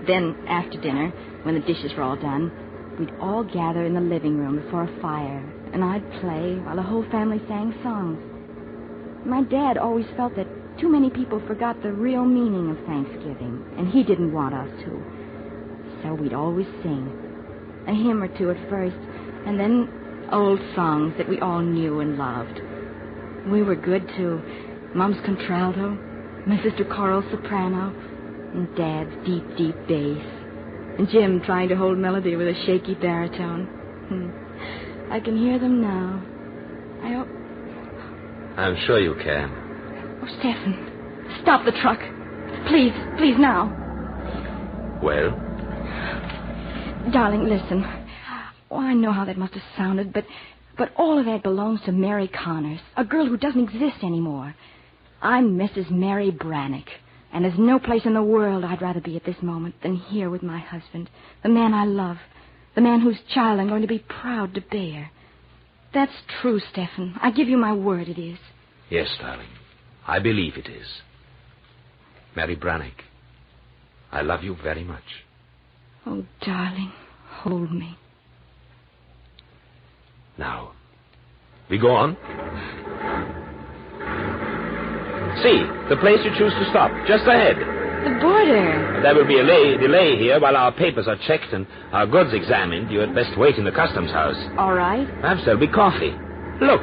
Then, after dinner, when the dishes were all done, we'd all gather in the living room before a fire, and I'd play while the whole family sang songs. My dad always felt that too many people forgot the real meaning of Thanksgiving, and he didn't want us to. So we'd always sing. A hymn or two at first, and then old songs that we all knew and loved. We were good, too. Mom's contralto, my sister Carroll's soprano, and Dad's deep, deep bass. And Jim trying to hold melody with a shaky baritone. I can hear them now. I'm sure you can. Oh, Stefan, stop the truck. Please, please now. Well? Darling, listen. Oh, I know how that must have sounded, but all of that belongs to Mary Connors, a girl who doesn't exist anymore. I'm Mrs. Mary Brannock, and there's no place in the world I'd rather be at this moment than here with my husband, the man I love, the man whose child I'm going to be proud to bear. That's true, Stefan. I give you my word it is. Yes, darling. I believe it is. Mary Brannock, I love you very much. Oh, darling, hold me. Now, we go on. See, the place you choose to stop, just ahead. The border. There will be a delay here while our papers are checked and our goods examined. You had best wait in the customs house. All right. Perhaps there'll be coffee. Look.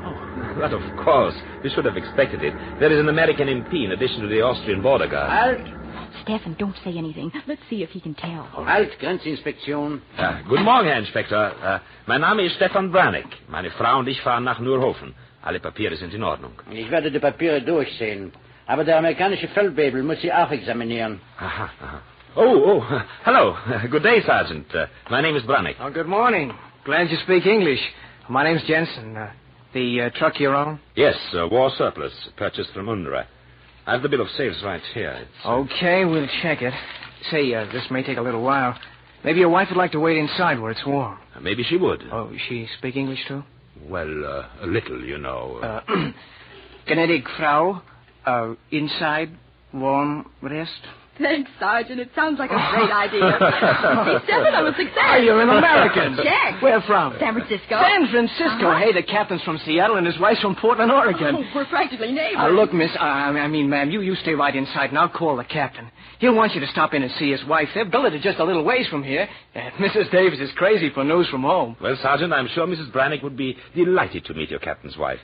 Oh, but of course. We should have expected it. There is an American MP in addition to the Austrian border guard. Halt! Stefan, don't say anything. Let's see if he can tell. Halt, Grenzinspektion. Guten Morgen, Herr Inspektor. Mein Name ist Stefan Brannock. Meine Frau und ich fahren nach Nürhofen. Alle Papiere sind in Ordnung. Ich werde die Papiere durchsehen. Aber der amerikanische Feldwebel muss sie auch examinieren. Aha. Oh, hello. Good day, Sergeant. My name is Brannock. Oh, good morning. Glad you speak English. My name's Jensen. The truck you're on? Yes, war surplus, purchased from UNRWA. I have the bill of sales right here. Okay, we'll check it. Say, this may take a little while. Maybe your wife would like to wait inside where it's warm. Maybe she would. Oh, she speak English, too? Well, a little, you know. Gnädig Frau, inside, warm, rest? Thanks, Sergeant. It sounds like a great idea. See, Stefan, I'm a success. Oh, you're an American. Check. Where from? San Francisco. San Francisco? Hey, the captain's from Seattle and his wife's from Portland, Oregon. Oh, we're practically neighbors. Look, miss, ma'am, you stay right inside and I'll call the captain. He'll want you to stop in and see his wife. They're billeted just a little ways from here. Mrs. Davis is crazy for news from home. Well, Sergeant, I'm sure Mrs. Brannock would be delighted to meet your captain's wife.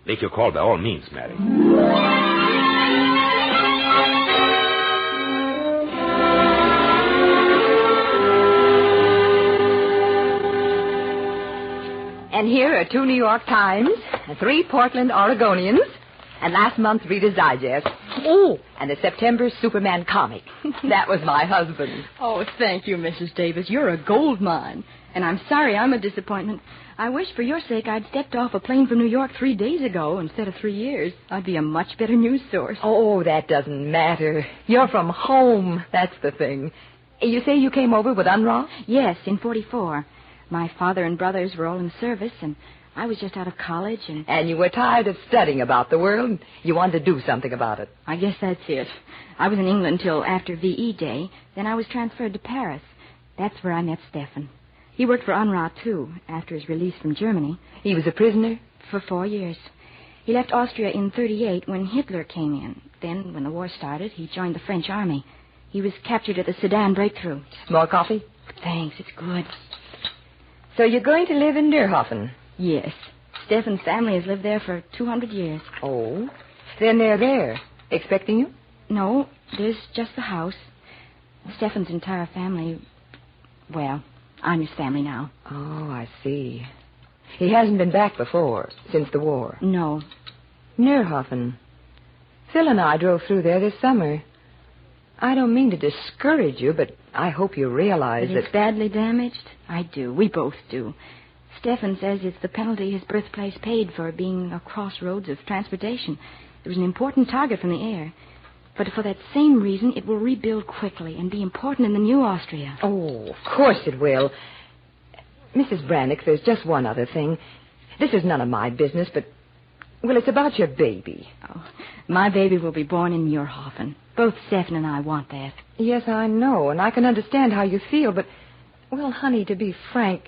Make your call by all means, Mary. And here are 2 New York Times, 3 Portland Oregonians, and last month's Reader's Digest. Oh, and a September Superman comic. That was my husband. Oh, thank you, Mrs. Davis. You're a gold mine. And I'm sorry I'm a disappointment. I wish for your sake I'd stepped off a plane from New York 3 days ago instead of 3 years. I'd be a much better news source. Oh, that doesn't matter. You're from home. That's the thing. You say you came over with UNRWA? Yes, in 44. My father and brothers were all in service, and I was just out of college, and... And you were tired of studying about the world? You wanted to do something about it? I guess that's it. I was in England till after VE Day. Then I was transferred to Paris. That's where I met Stefan. He worked for UNRWA, too, after his release from Germany. He was a prisoner? For 4 years. He left Austria in 38 when Hitler came in. Then, when the war started, he joined the French army. He was captured at the Sedan breakthrough. More coffee? Thanks, it's good. So you're going to live in Neerhoffen? Yes. Stefan's family has lived there for 200 years. Oh? Then they're there, expecting you? No, there's just the house. Stefan's entire family... Well, I'm his family now. Oh, I see. He hasn't been back before, since the war? No. Neerhoffen. Phil and I drove through there this summer. I don't mean to discourage you, but I hope you realize that... It's badly damaged? I do. We both do. Stefan says it's the penalty his birthplace paid for being a crossroads of transportation. It was an important target from the air. But for that same reason, it will rebuild quickly and be important in the new Austria. Oh, of course it will. Mrs. Brannick, there's just one other thing. This is none of my business, but... Well, it's about your baby. Oh, my baby will be born in Neerhoffen. Both Stefan and I want that. Yes, I know, and I can understand how you feel, but... Well, honey, to be frank,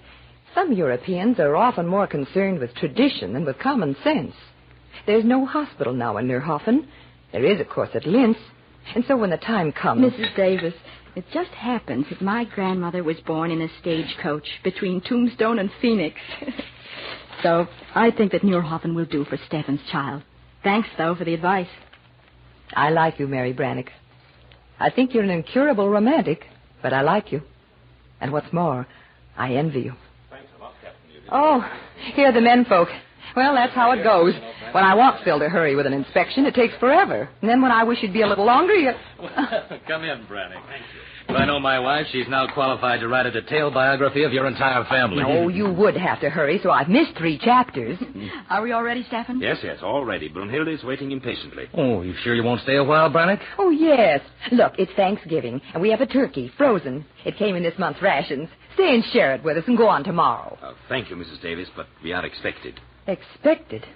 some Europeans are often more concerned with tradition than with common sense. There's no hospital now in Neerhoffen. There is, of course, at Linz. And so when the time comes... Mrs. Davis, it just happens that my grandmother was born in a stagecoach between Tombstone and Phoenix. So I think that Neerhoffen will do for Stefan's child. Thanks, though, for the advice. I like you, Mary Brannick. I think you're an incurable romantic, but I like you. And what's more, I envy you. Thanks a lot, Captain. Oh, here are the men folk. Well, that's how it goes. When I want Phil to hurry with an inspection, it takes forever. And then when I wish he'd be a little longer, you... Come in, Brannick. Thank you. If I know my wife, she's now qualified to write a detailed biography of your entire family. No, you would have to hurry, so I've missed 3 chapters. Are we all ready, Stefan? Yes, all ready. Brunhilde is waiting impatiently. Oh, you sure you won't stay a while, Brannick? Oh, yes. Look, it's Thanksgiving, and we have a turkey, frozen. It came in this month's rations. Stay and share it with us and go on tomorrow. Thank you, Mrs. Davis, but we are expected. Expected?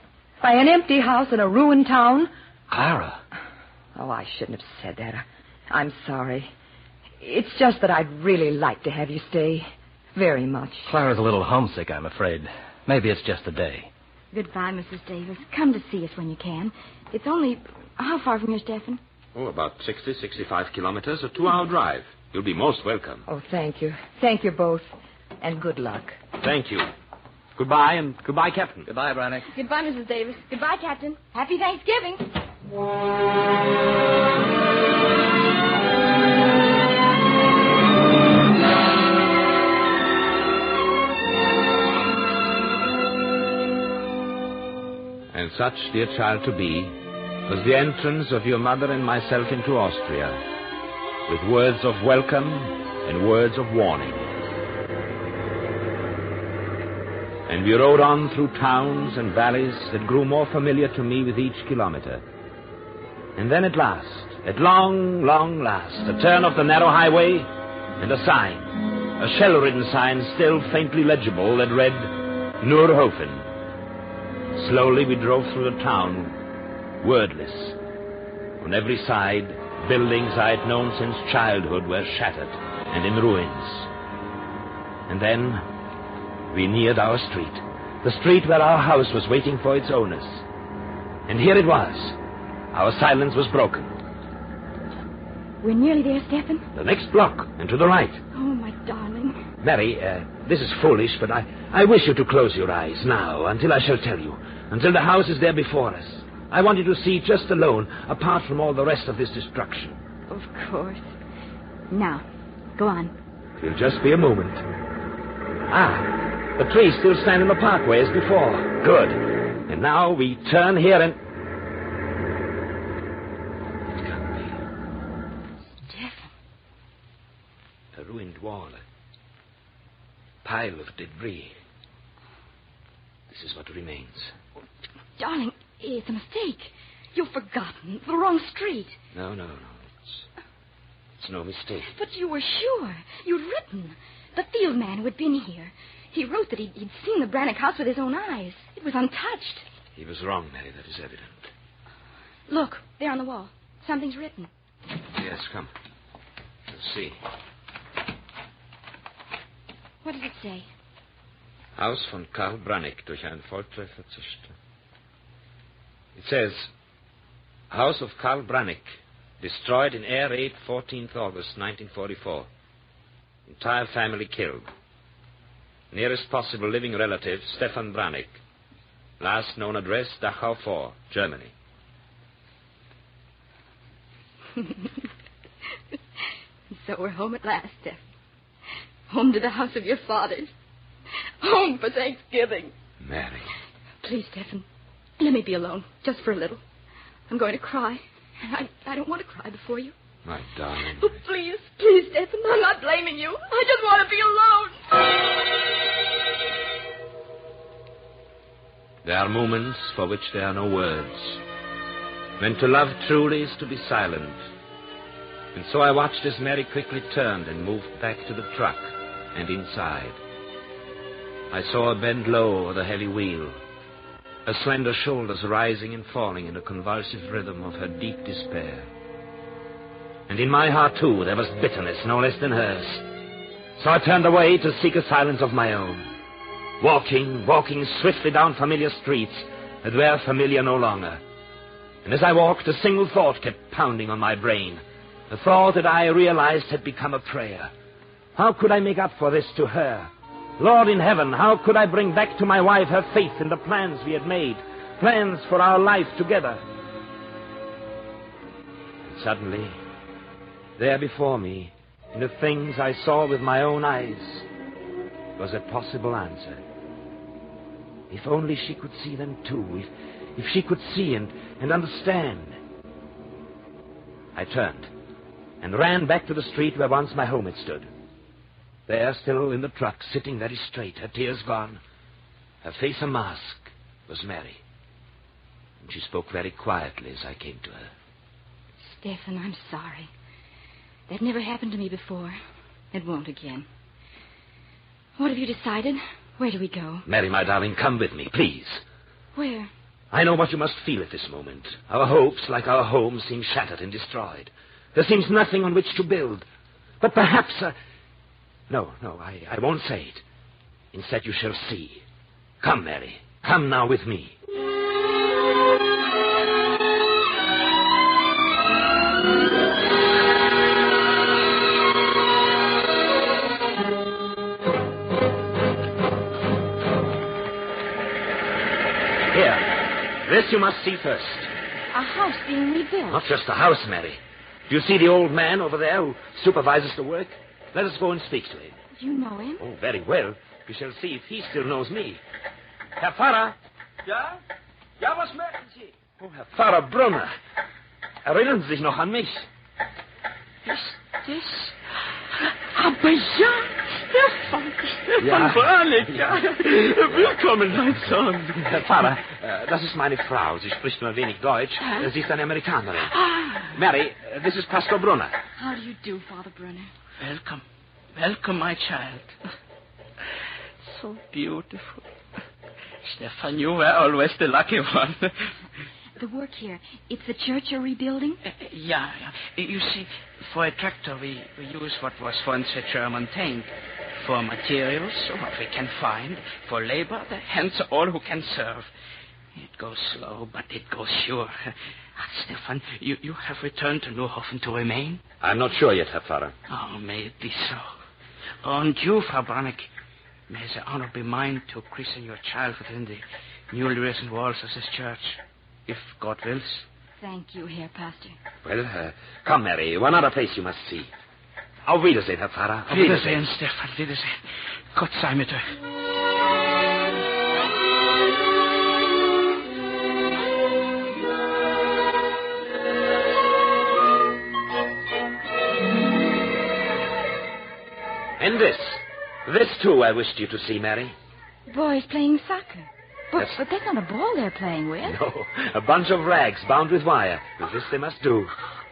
By an empty house in a ruined town? Clara. Oh, I shouldn't have said that. I'm sorry. It's just that I'd really like to have you stay. Very much. Clara's a little homesick, I'm afraid. Maybe it's just a day. Goodbye, Mrs. Davis. Come to see us when you can. It's only... How far from here, Stefan? Oh, about 65 kilometers, a 2-hour drive. You'll be most welcome. Oh, thank you. Thank you both. And good luck. Thank you. Goodbye, and goodbye, Captain. Goodbye, Brannick. Goodbye, Mrs. Davis. Goodbye, Captain. Happy Thanksgiving. And such, dear child to be, was the entrance of your mother and myself into Austria, with words of welcome and words of warning. And we rode on through towns and valleys that grew more familiar to me with each kilometer. And then at last, at long, long last, a turn off the narrow highway and a sign, a shell-ridden sign still faintly legible that read, Neerhoffen. Slowly we drove through the town, wordless. On every side, buildings I had known since childhood were shattered and in ruins. And then we neared our street, the street where our house was waiting for its owners. And here it was. Our silence was broken. We're nearly there, Stefan. The next block, and to the right. Oh, my darling. Mary, this is foolish, but I wish you to close your eyes now, until I shall tell you, until the house is there before us. I want you to see just alone, apart from all the rest of this destruction. Of course. Now, go on. It'll just be a moment. The trees still stand in the parkway as before. Good. And now we turn here and... It can't be. Stefan. A ruined wall. A pile of debris. This is what remains. Darling, it's a mistake. You've forgotten the wrong street. No. It's no mistake. But you were sure. You'd written. The field man who had been here. He wrote that he'd seen the Brannick house with his own eyes. It was untouched. He was wrong, Mary. That is evident. Look, there on the wall. Something's written. Yes, come. Let's see. What does it say? Haus von Karl Brannick durch einen Volltreffer zerstört. It says, House of Karl Brannick, destroyed in air raid 14th August 1944. Entire family killed. Nearest possible living relative, Stefan Brannick. Last known address, Dachau 4, Germany. So we're home at last, Steph. Home to the house of your fathers. Home for Thanksgiving. Mary. Please, Stephen, let me be alone, just for a little. I'm going to cry. And I don't want to cry before you. My darling. Oh, please, Stephen, I'm not blaming you. I just want to be alone. There are moments for which there are no words. When to love truly is to be silent. And so I watched as Mary quickly turned and moved back to the truck and inside. I saw her bend low over the heavy wheel, her slender shoulders rising and falling in a convulsive rhythm of her deep despair. And in my heart, too, there was bitterness, no less than hers. So I turned away to seek a silence of my own. Walking swiftly down familiar streets that were familiar no longer. And as I walked, a single thought kept pounding on my brain. A thought that I realized had become a prayer. How could I make up for this to her? Lord in heaven, how could I bring back to my wife her faith in the plans we had made? Plans for our life together. And suddenly, there before me, in the things I saw with my own eyes, was a possible answer. If only she could see them too. If she could see and understand. I turned and ran back to the street where once my home had stood. There, still in the truck, sitting very straight, her tears gone, her face a mask, was Mary. And she spoke very quietly as I came to her. Stephen, I'm sorry. That never happened to me before. It won't again. What have you decided? Where do we go? Mary, my darling, come with me, please. Where? I know what you must feel at this moment. Our hopes, like our home, seem shattered and destroyed. There seems nothing on which to build. But perhaps... No, I won't say it. Instead, you shall see. Come, Mary. Come now with me. Here. This you must see first. A house being rebuilt. Not just a house, Mary. Do you see the old man over there who supervises the work? Let us go and speak to him. You know him? Oh, very well. We shall see if he still knows me. Herr Pfarrer. Ja? Ja, was möchten Sie? Oh, Herr Pfarrer Brunner. Erinnern Sie sich noch an mich? Ist das... Aber ja, Stefan Brannick, ja. Willkommen, mein Sohn. Herr Pfarrer, das ist meine Frau. Sie spricht nur wenig Deutsch. Sie ist eine Amerikanerin. Mary, this is Pastor Brunner. How do you do, Father Brunner? Welcome, my child. So beautiful. Stefan, you were always the lucky one. The work here, it's the church you're rebuilding? Yeah. You see, for a tractor, we use what was once a German tank. For materials, what we can find. For labor, the hands are all who can serve. It goes slow, but it goes sure. Stefan, you have returned to Neuhofen to remain? I'm not sure yet, Herr Pfarrer. Oh, may it be so. And you, Frau Brannick, may the honor be mine to christen your child within the newly risen walls of this church, if God wills. Thank you, Herr Pastor. Well, come, Mary. One other place you must see. Auf Wiedersehen, Herr Pfarrer. Auf Wiedersehen, Stefan. Wiedersehen. Gott sei mit euch. And this too I wished you to see, Mary. Boys playing soccer. But that's not a ball they're playing with. No, a bunch of rags bound with wire. With this they must do.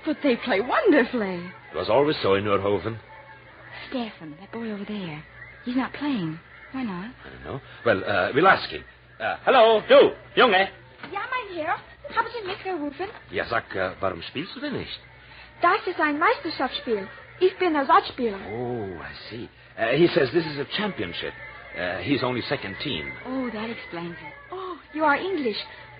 But they play wonderfully. It was always so in Neuhofen. Stefan, that boy over there, he's not playing. Why not? I don't know. Well, we'll ask him. Hallo, du, Junge. Ja, mein Herr. Haben Sie mich gerufen? Ja, sag, warum spielst du denn nicht? Das ist ein Meisterschaftsspiel. Ich bin Ersatzspieler. Oh, I see. He says this is a championship. He's only second team. Oh, that explains it. Oh, you are English.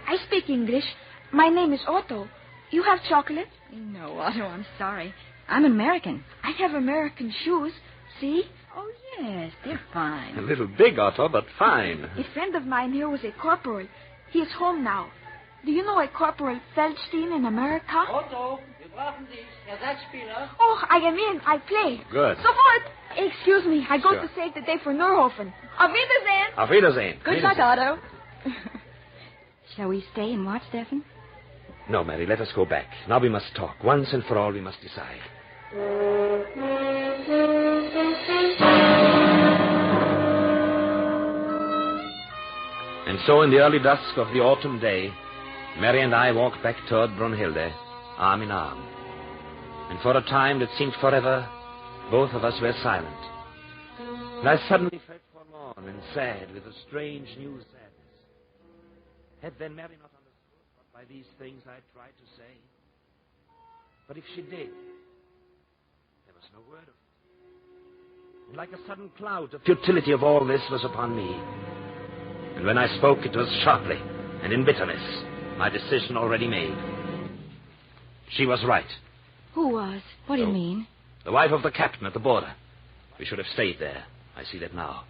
I speak English. My name is Otto. You have chocolate? No, Otto, I'm sorry. I'm American. I have American shoes. See? Oh, yes, they're fine. A little big, Otto, but fine. A friend of mine here was a corporal. He is home now. Do you know a Corporal Feldstein in America? Otto, wir brauchen dich. Ersatzspieler. Oh, I am in. I play. Good. Sofort. Excuse me. I go Sure. to save the day for Neuhofen. Auf Wiedersehen. Auf Wiedersehen. Good luck, Otto. Shall we stay and watch, Stefan? No, Mary, let us go back. Now we must talk. Once and for all, we must decide. And so in the early dusk of the autumn day, Mary and I walked back toward Brunhilde, arm in arm. And for a time that seemed forever, both of us were silent. And I suddenly felt forlorn and sad with a strange new sadness. Had then Mary not understood what by these things I tried to say? But if she did, there was no word of it. And like a sudden cloud, the futility of all this was upon me. And when I spoke, it was sharply and in bitterness, my decision already made. She was right. Who was? What do you mean? The wife of the captain at the border. We should have stayed there. I see that now.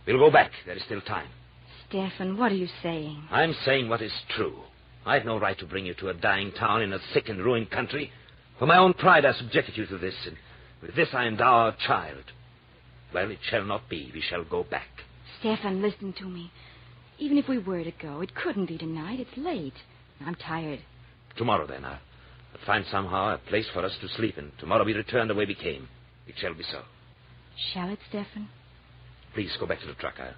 We'll go back. There is still time. Stefan, what are you saying? I'm saying what is true. I had no right to bring you to a dying town in a sick and ruined country. For my own pride, I subjected you to this, and with this I endow our child. Well, it shall not be. We shall go back. Stefan, listen to me. Even if we were to go, it couldn't be tonight. It's late. I'm tired. Tomorrow, then. I'll find somehow a place for us to sleep in. Tomorrow we return the way we came. It shall be so. Shall it, Stefan? Please go back to the truck. I'll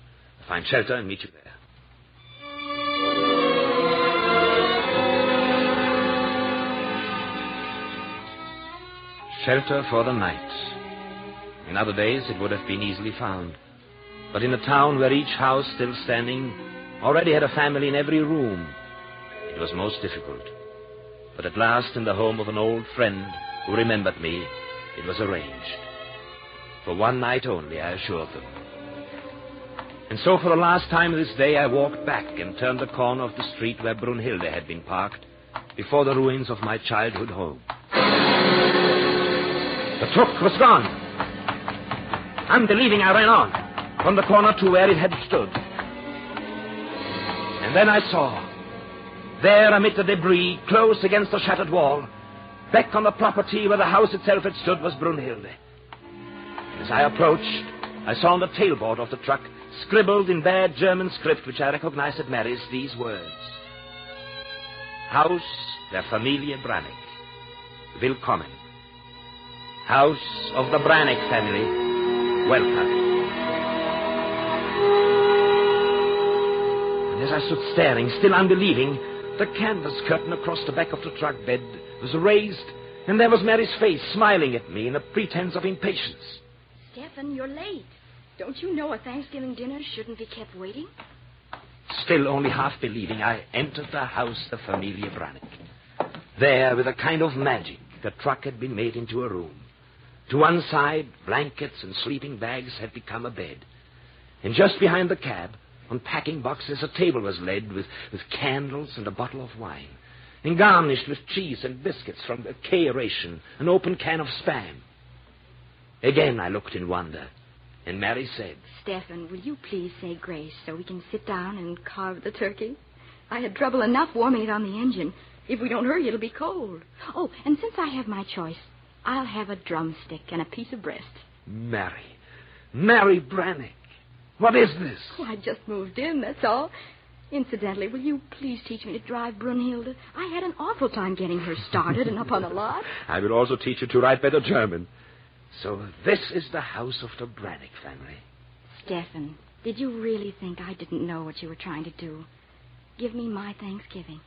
find shelter and meet you there. Shelter for the night. In other days, it would have been easily found. But in a town where each house still standing already had a family in every room, it was most difficult. But at last, in the home of an old friend who remembered me, it was arranged. For one night only, I assured them. And so for the last time this day, I walked back and turned the corner of the street where Brunhilde had been parked, before the ruins of my childhood home. The truck was gone. Unbelieving, I ran on, from the corner to where it had stood. And then I saw, there amid the debris, close against the shattered wall, back on the property where the house itself had stood, was Brunhilde. As I approached, I saw on the tailboard of the truck, scribbled in bad German script, which I recognized at Mary's, these words. Haus der Familie Brannig. Willkommen. House of the Brannig family. Welcome. And as I stood staring, still unbelieving, the canvas curtain across the back of the truck bed was raised, and there was Mary's face smiling at me in a pretense of impatience. Stefan, you're late. Don't you know a Thanksgiving dinner shouldn't be kept waiting? Still only half believing, I entered the house of Familie Brannig. There, with a kind of magic, the truck had been made into a room. To one side, blankets and sleeping bags had become a bed. And just behind the cab, on packing boxes, a table was laid with candles and a bottle of wine, and garnished with cheese and biscuits from a K ration, an open can of Spam. Again I looked in wonder, and Mary said, Stefan, will you please say grace so we can sit down and carve the turkey? I had trouble enough warming it on the engine. If we don't hurry, it'll be cold. Oh, and since I have my choice, I'll have a drumstick and a piece of breast. Mary Brannig, what is this? Oh, I just moved in, that's all. Incidentally, will you please teach me to drive Brunhilde? I had an awful time getting her started and up on the lot. I will also teach you to write better German. So this is the house of the Brannig family. Stefan, did you really think I didn't know what you were trying to do? Give me my Thanksgiving.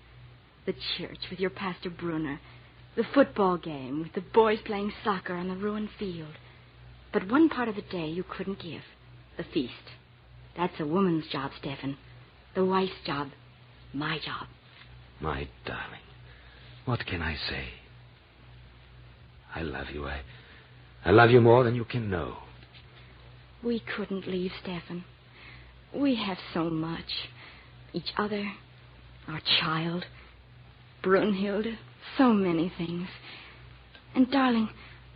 The church with your Pastor Brunner. The football game with the boys playing soccer on the ruined field. But one part of the day you couldn't give. The feast. That's a woman's job, Stefan. The wife's job. My job. My darling, what can I say? I love you. I love you more than you can know. We couldn't leave, Stefan. We have so much. Each other, our child, Brunhilde, so many things. And, darling,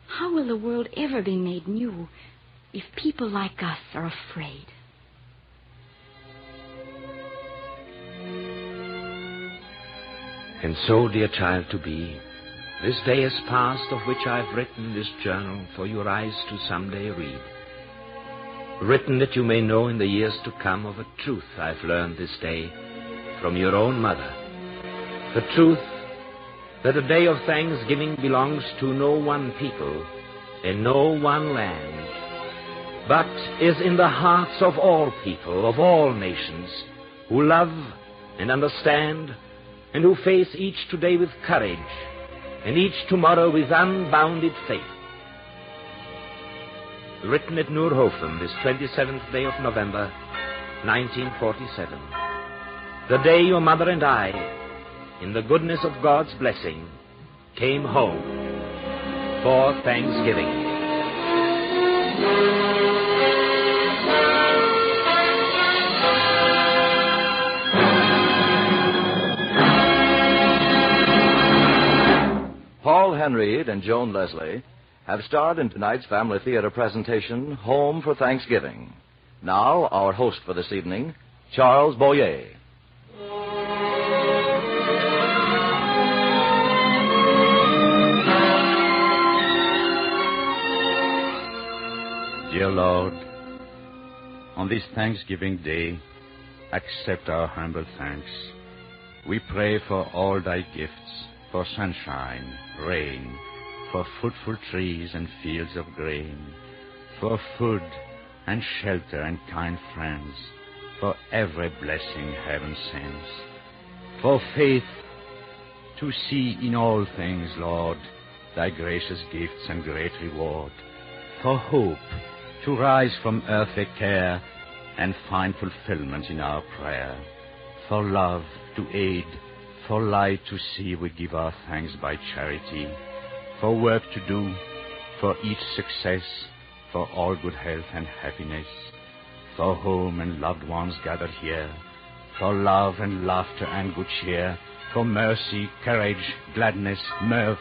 how will the world ever be made new if people like us are afraid. And so, dear child-to-be, this day has passed of which I've written this journal for your eyes to someday read. Written that you may know in the years to come of a truth I've learned this day from your own mother. The truth that a day of thanksgiving belongs to no one people and no one land, but is in the hearts of all people, of all nations, who love and understand and who face each today with courage and each tomorrow with unbounded faith. Written at Noorhofen, this 27th day of November, 1947. The day your mother and I, in the goodness of God's blessing, came home for Thanksgiving. Paul Henreid and Joan Leslie have starred in tonight's Family Theater presentation, Home for Thanksgiving. Now, our host for this evening, Charles Boyer. Dear Lord, on this Thanksgiving Day, accept our humble thanks. We pray for all thy gifts, for sunshine, rain, for fruitful trees and fields of grain, for food and shelter and kind friends, for every blessing heaven sends, for faith to see in all things, Lord, thy gracious gifts and great reward, for hope to rise from earthly care and find fulfillment in our prayer, for love to aid, for light to see, we give our thanks by charity, for work to do, for each success, for all good health and happiness, for home and loved ones gathered here, for love and laughter and good cheer, for mercy, courage, gladness, mirth,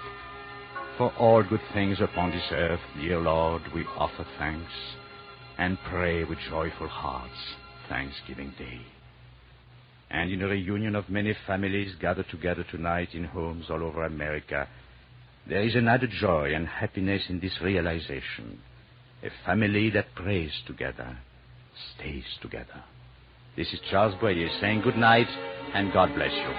for all good things upon this earth, dear Lord, we offer thanks and pray with joyful hearts, Thanksgiving Day. And in a reunion of many families gathered together tonight in homes all over America, there is an added joy and happiness in this realization. A family that prays together, stays together. This is Charles Boyer saying good night and God bless you.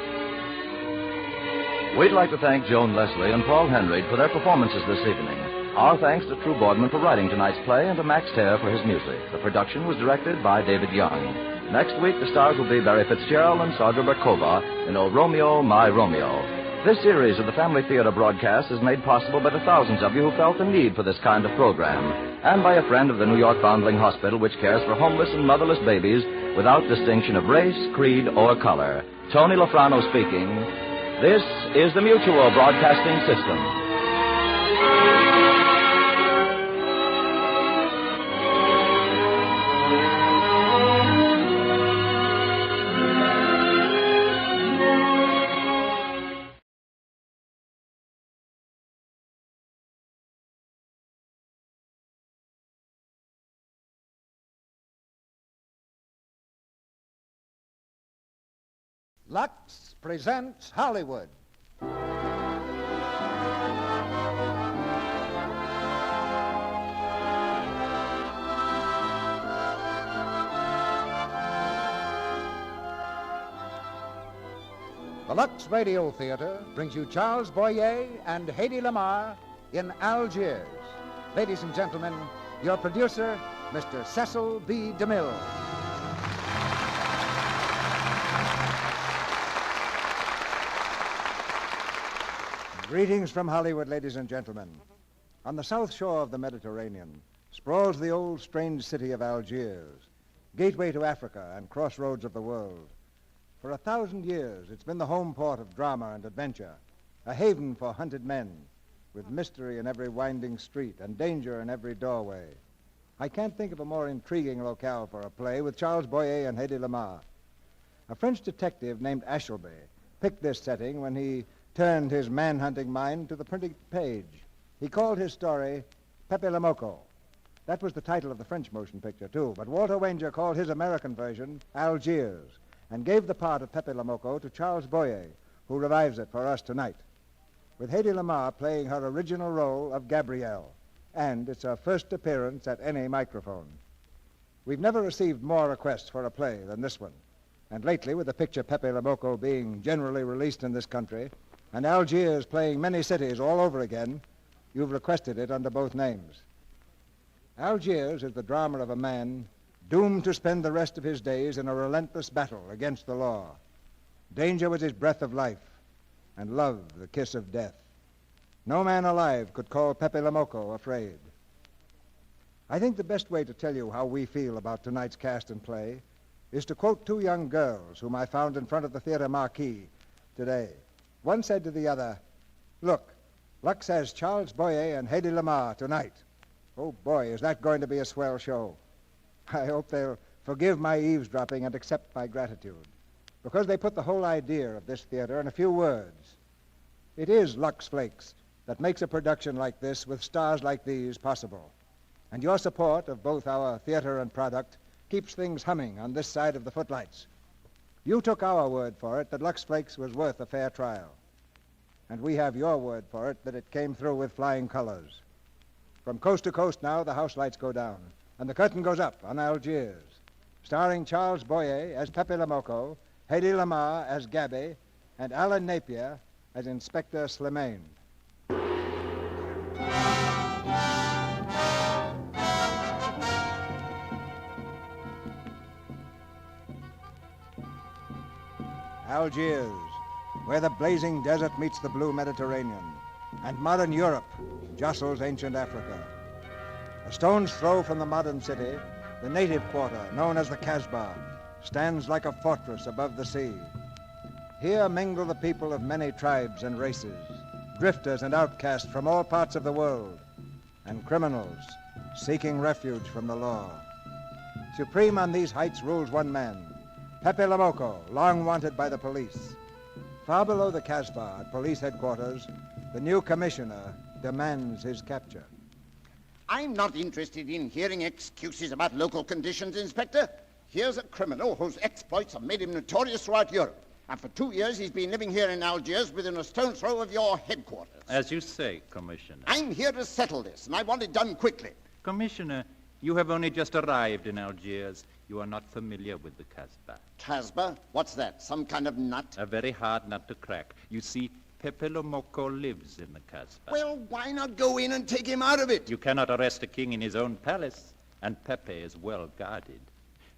We'd like to thank Joan Leslie and Paul Henreid for their performances this evening. Our thanks to True Boardman for writing tonight's play and to Max Terre for his music. The production was directed by David Young. Next week, the stars will be Barry Fitzgerald and Sandra Barkova in O Romeo, My Romeo. This series of the Family Theater broadcast is made possible by the thousands of you who felt the need for this kind of program, and by a friend of the New York Foundling Hospital, which cares for homeless and motherless babies without distinction of race, creed, or color. Tony Lafrano speaking. This is the Mutual Broadcasting System. Lux presents Hollywood. The Lux Radio Theater brings you Charles Boyer and Hedy Lamarr in Algiers. Ladies and gentlemen, your producer, Mr. Cecil B. DeMille. Greetings from Hollywood, ladies and gentlemen. On the south shore of the Mediterranean sprawls the old strange city of Algiers, gateway to Africa and crossroads of the world. For 1,000 years, it's been the home port of drama and adventure, a haven for hunted men, with mystery in every winding street and danger in every doorway. I can't think of a more intriguing locale for a play with Charles Boyer and Hedy Lamarr. A French detective named Ashelby picked this setting when he turned his man-hunting mind to the printed page. He called his story Pepe Le Moco. That was the title of the French motion picture, too, but Walter Wanger called his American version Algiers and gave the part of Pepe Le Moko to Charles Boyer, who revives it for us tonight, with Hedy Lamarr playing her original role of Gabrielle, and it's her first appearance at any microphone. We've never received more requests for a play than this one, and lately, with the picture Pepe Le Moko being generally released in this country, and Algiers playing many cities all over again, you've requested it under both names. Algiers is the drama of a man doomed to spend the rest of his days in a relentless battle against the law. Danger was his breath of life, and love the kiss of death. No man alive could call Pepe Le Moko afraid. I think the best way to tell you how we feel about tonight's cast and play is to quote two young girls whom I found in front of the theater marquee today. One said to the other, "Look, Luck says Charles Boyer and Hedy Lamarr tonight. Oh, boy, is that going to be a swell show. I hope they'll forgive my eavesdropping and accept my gratitude, because they put the whole idea of this theater in a few words. It is Lux Flakes that makes a production like this with stars like these possible. And your support of both our theater and product keeps things humming on this side of the footlights. You took our word for it that Lux Flakes was worth a fair trial. And we have your word for it that it came through with flying colors. From coast to coast now, the house lights go down, and the curtain goes up on Algiers, starring Charles Boyer as Pepe Le Moko, Hedy Lamarr as Gabby, and Alan Napier as Inspector Slimane. Algiers, where the blazing desert meets the blue Mediterranean, and modern Europe jostles ancient Africa. A stone's throw from the modern city, the native quarter, known as the Casbah, stands like a fortress above the sea. Here mingle the people of many tribes and races, drifters and outcasts from all parts of the world, and criminals seeking refuge from the law. Supreme on these heights rules one man, Pepe Le Moko, long wanted by the police. Far below the Casbah, at police headquarters, the new commissioner demands his capture. I'm not interested in hearing excuses about local conditions, Inspector. Here's a criminal whose exploits have made him notorious throughout Europe. And for 2 years he's been living here in Algiers within a stone's throw of your headquarters. As you say, Commissioner. I'm here to settle this, and I want it done quickly. Commissioner, you have only just arrived in Algiers. You are not familiar with the Casbah. Casbah? What's that? Some kind of nut? A very hard nut to crack. You see, Pepe Le Moko lives in the Casbah. Well, why not go in and take him out of it? You cannot arrest a king in his own palace, and Pepe is well guarded.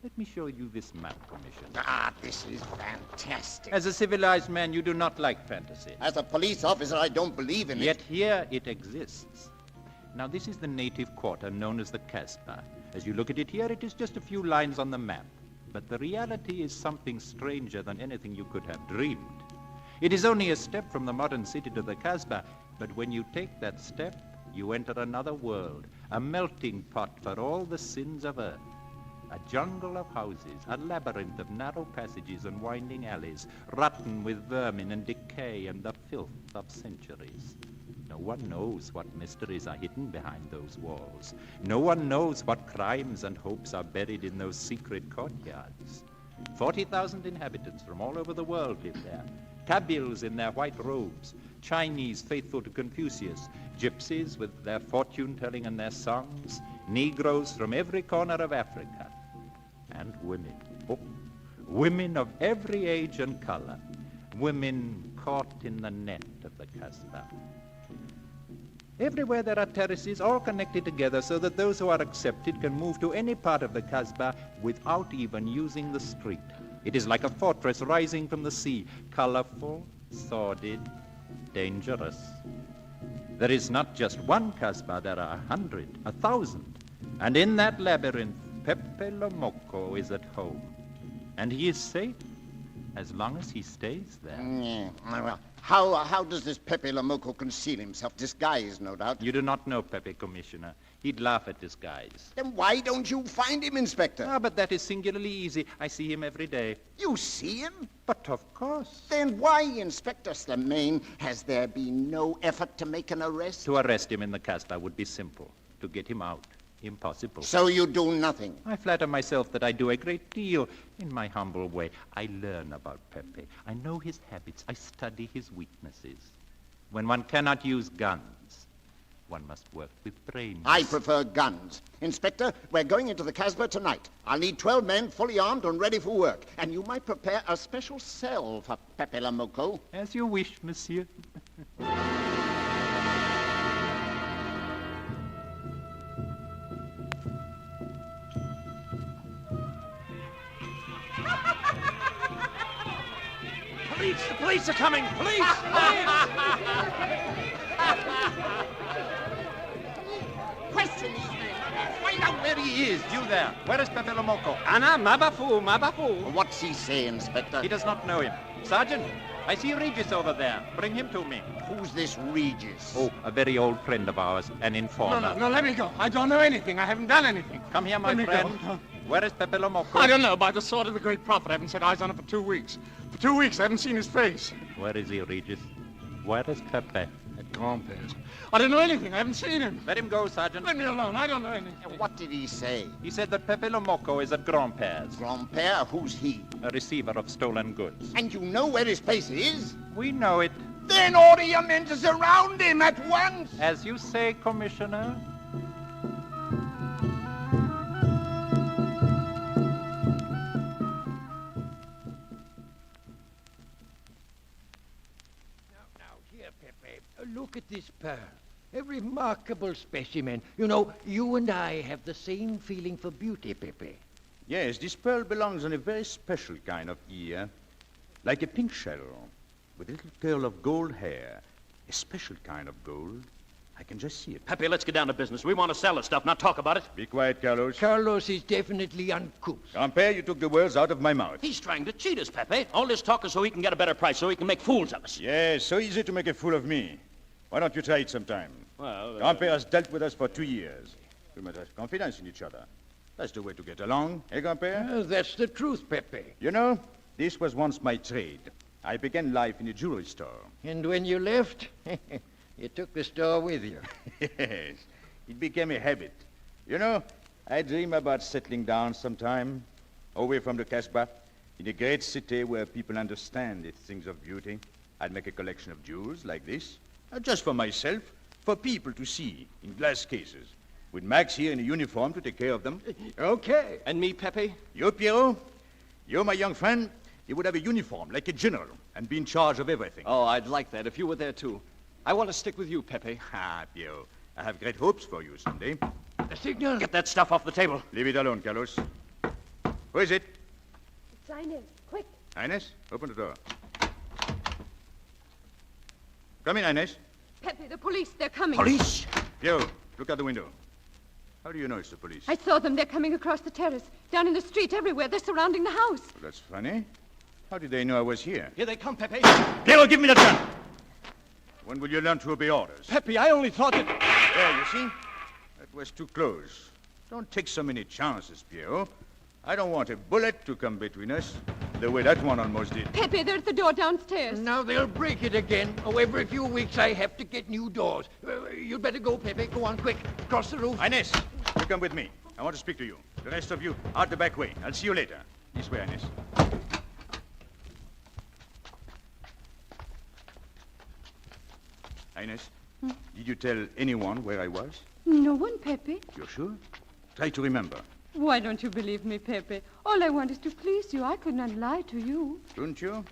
Let me show you this map, Commissioner. Ah, this is fantastic. As a civilized man, you do not like fantasy. As a police officer, I don't believe in it. Yet here it exists. Now, this is the native quarter known as the Casbah. As you look at it here, it is just a few lines on the map. But the reality is something stranger than anything you could have dreamed. It is only a step from the modern city to the Casbah, but when you take that step, you enter another world, a melting pot for all the sins of earth. A jungle of houses, a labyrinth of narrow passages and winding alleys, rotten with vermin and decay and the filth of centuries. No one knows what mysteries are hidden behind those walls. No one knows what crimes and hopes are buried in those secret courtyards. 40,000 inhabitants from all over the world live there. Kabyles in their white robes, Chinese faithful to Confucius, gypsies with their fortune-telling and their songs, Negroes from every corner of Africa, and women. Oh, women of every age and color. Women caught in the net of the Casbah. Everywhere there are terraces, all connected together so that those who are accepted can move to any part of the Casbah without even using the street. It is like a fortress rising from the sea, colorful, sordid, dangerous. There is not just one Casbah, there are 100, 1,000. And in that labyrinth, Pepe Le Moko is at home. And he is safe as long as he stays there. Well, how does this Pepe Le Moko conceal himself? Disguised, no doubt. You do not know Pepe, Commissioner. He'd laugh at disguise. Then why don't you find him, Inspector? Ah, but that is singularly easy. I see him every day. You see him? But of course. Then why, Inspector Slimane, has there been no effort to make an arrest? To arrest him in the Casbah would be simple. To get him out, Impossible. So you do nothing. I flatter myself that I do a great deal in my humble way. I learn about Pepe. I know his habits. I study his weaknesses. When one cannot use guns, one must work with brains. I prefer guns. Inspector, we're going into the Casbah tonight. I'll need 12 men fully armed and ready for work. And you might prepare a special cell for Pepe Le Moko. As you wish, monsieur. The police are coming! Police! Question these men. Find out There he is, you there. Where is Pepe Le Moko? Anna, Mabafu. What's he say, Inspector? He does not know him. Sergeant, I see Regis over there. Bring him to me. Who's this Regis? Oh, a very old friend of ours, an informer. No, let me go. I don't know anything. I haven't done anything. Come here, my friend. Where is Pepe Le Moko? I don't know. By the sword of the great prophet, I haven't set eyes on him for 2 weeks. For 2 weeks, I haven't seen his face. Where is he, Regis? Where is Pepe? At Grandpère's. I don't know anything. I haven't seen him. Let him go, Sergeant. Let me alone. I don't know anything. What did he say? He said that Pepe Le Moko is at Grandpère's. Grandpère? Who's he? A receiver of stolen goods. And you know where his place is? We know it. Then order your men to surround him at once. As you say, Commissioner. Look at this pearl. A remarkable specimen. You know, you and I have the same feeling for beauty, Pepe. Yes, this pearl belongs on a very special kind of ear. Like a pink shell, with a little curl of gold hair. A special kind of gold. I can just see it. Pepe, let's get down to business. We want to sell the stuff, not talk about it. Be quiet, Carlos. Carlos is definitely uncouth. Grandpère, you took the words out of my mouth. He's trying to cheat us, Pepe. All this talk is so he can get a better price, so he can make fools of us. Yes, so easy to make a fool of me. Why don't you try it sometime? Well, Grandpère has dealt with us for 2 years. We must have confidence in each other. That's the way to get along, eh, Grandpère? That's the truth, Pepe. You know, this was once my trade. I began life in a jewelry store. And when you left, you took the store with you. Yes, it became a habit. You know, I dream about settling down sometime, away from the Casbah, in a great city where people understand the things of beauty. I'd make a collection of jewels like this, just for myself, for people to see in glass cases, with Max here in a uniform to take care of them. Okay. And me, Pepe? You, Pierrot, you, my young friend, you would have a uniform like a general and be in charge of everything. Oh, I'd like that if you were there, too. I want to stick with you, Pepe. Ah, Pierrot, I have great hopes for you someday. The signal. Get that stuff off the table. Leave it alone, Carlos. Who is it? It's Ines. Quick. Ines, open the door. Come in, Ines. Pepe, the police, they're coming. Police? Pierrot, look out the window. How do you know it's the police? I saw them. They're coming across the terrace. Down in the street, everywhere. They're surrounding the house. Well, that's funny. How did they know I was here? Here they come, Pepe. Pierrot, give me that gun! When will you learn to obey orders? Pepe, I only thought that... There, you see? That was too close. Don't take so many chances, Pierrot. I don't want a bullet to come between us, the way that one almost did. Pepe, they're at the door downstairs. Now they'll break it again. Oh, every few weeks I have to get new doors. You'd better go, Pepe. Go on, quick. Across the roof. Ines, you come with me. I want to speak to you. The rest of you, out the back way. I'll see you later. This way, Ines. Ines, did you tell anyone where I was? No one, Pepe. You're sure? Try to remember. Why don't you believe me, Pepe? All I want is to please you. I could not lie to you. Don't you?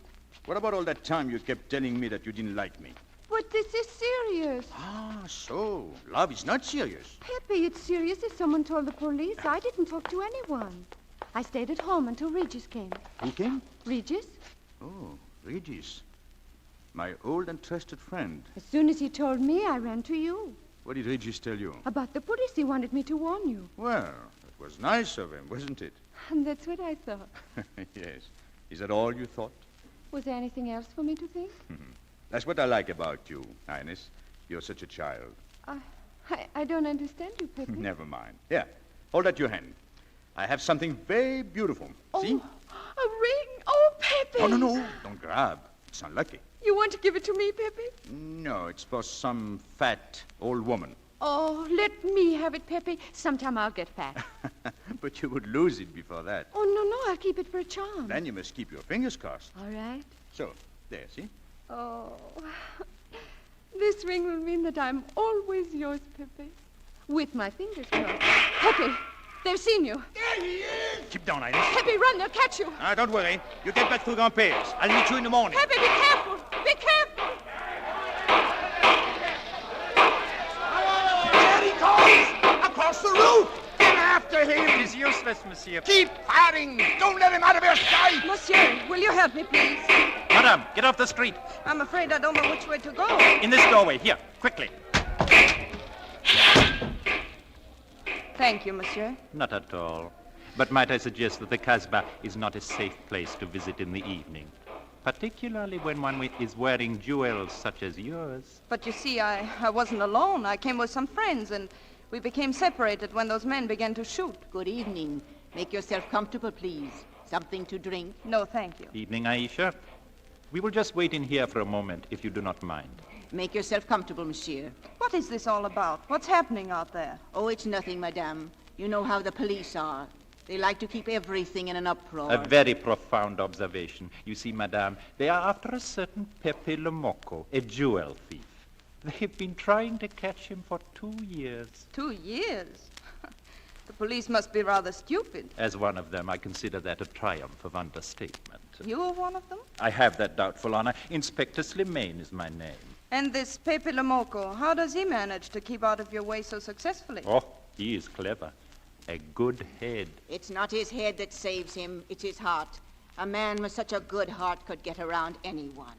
What about all that time you kept telling me that you didn't like me? But this is serious. Ah, so love is not serious. Pepe, it's serious if someone told the police. I didn't talk to anyone. I stayed at home until Regis came. Who came? Regis? Oh, Regis. My old and trusted friend. As soon as he told me, I ran to you. What did Regis tell you? About the police. He wanted me to warn you. Well, it was nice of him, wasn't it? And that's what I thought. Yes. Is that all you thought? Was there anything else for me to think? That's what I like about you, Ines. You're such a child. I don't understand you, Pepe. Never mind. Here, hold out your hand. I have something very beautiful. See? A ring? Oh, Pepe! No. Don't grab. It's unlucky. You want to give it to me, Pepe? No, it's for some fat old woman. Oh, let me have it, Pepe. Sometime I'll get fat. But you would lose it before that. Oh, no, I'll keep it for a charm. Then you must keep your fingers crossed. All right. So, there, see? Oh, this ring will mean that I'm always yours, Pepe. With my fingers crossed. Pepe, they've seen you. There he is! Keep down, Iris. Pepe, run, they'll catch you. Don't worry. You get back to Grandpère's. I'll meet you in the morning. Pepe, be careful. Be careful. There he goes! Across the roof! Get after him! It is useless, monsieur. Keep firing! Don't let him out of your sight! Monsieur, will you help me, please? Madame, get off the street. I'm afraid I don't know which way to go. In this doorway. Here, quickly. Thank you, monsieur. Not at all. But might I suggest that the Casbah is not a safe place to visit in the evening, particularly when one is wearing jewels such as yours. But you see, I wasn't alone. I came with some friends, and we became separated when those men began to shoot. Good evening. Make yourself comfortable, please. Something to drink? No, thank you. Evening, Aisha. We will just wait in here for a moment, if you do not mind. Make yourself comfortable, monsieur. What is this all about? What's happening out there? Oh, it's nothing, madame. You know how the police are. They like to keep everything in an uproar. A very profound observation. You see, madame, they are after a certain Pepe Lomoco, a jewel thief. They've been trying to catch him for 2 years. 2 years? The police must be rather stupid. As one of them, I consider that a triumph of understatement. You are one of them? I have that doubtful honor. Inspector Slimane is my name. And this Pepe Lomoco, how does he manage to keep out of your way so successfully? Oh, he is clever. A good head. It's not his head that saves him, it's his heart. A man with such a good heart could get around anyone.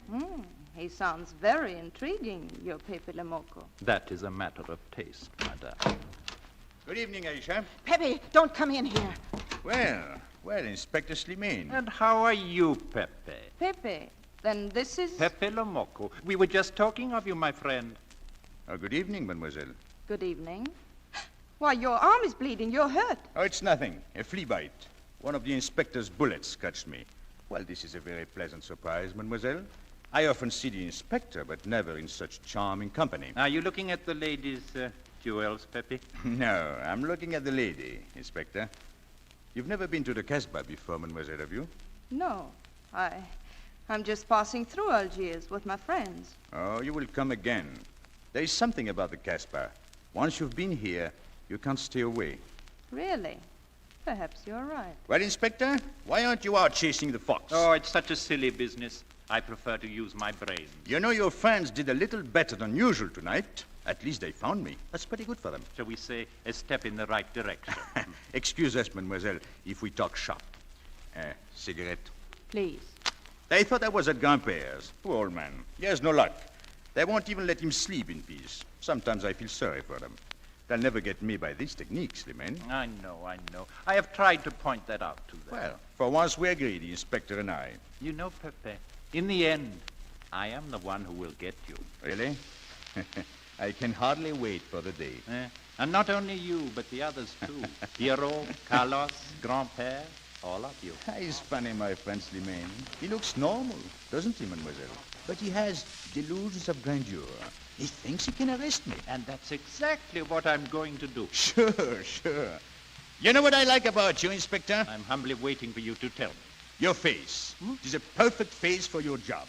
He sounds very intriguing, your Pepe Lomoco. That is a matter of taste, madame. Good evening, Aisha. Pepe, don't come in here. Well, Inspector Slimane. And how are you, Pepe? Pepe, then this is... Pepe Lomoco. We were just talking of you, my friend. Good evening, mademoiselle. Good evening. Why, your arm is bleeding. You're hurt. Oh, it's nothing. A flea bite. One of the inspector's bullets scratched me. Well, this is a very pleasant surprise, mademoiselle. I often see the inspector, but never in such charming company. Are you looking at the lady's jewels, Pepe? No, I'm looking at the lady, Inspector. You've never been to the Casbah before, mademoiselle, have you? No. I'm just passing through Algiers with my friends. Oh, you will come again. There is something about the Casbah. Once you've been here, you can't stay away. Really? Perhaps you're right. Well, Inspector, why aren't you out chasing the fox? Oh, it's such a silly business. I prefer to use my brain. You know, your friends did a little better than usual tonight. At least they found me. That's pretty good for them. Shall we say a step in the right direction? Excuse us, mademoiselle, if we talk shop. Cigarette? Please. They thought I was at Grandpère's. Poor old man. He has no luck. They won't even let him sleep in peace. Sometimes I feel sorry for them. They'll never get me by these techniques, Slimane. I know. I have tried to point that out to them. Well, for once we agree, the inspector and I. You know, Pepe, in the end, I am the one who will get you. Really? I can hardly wait for the day. And not only you, but the others, too. Pierrot, Carlos, Grandpère, all of you. He's funny, my friend Slimane. He looks normal, doesn't he, mademoiselle? But he has delusions of grandeur. He thinks he can arrest me. And that's exactly what I'm going to do. Sure. You know what I like about you, Inspector? I'm humbly waiting for you to tell me. Your face. It is a perfect face for your job.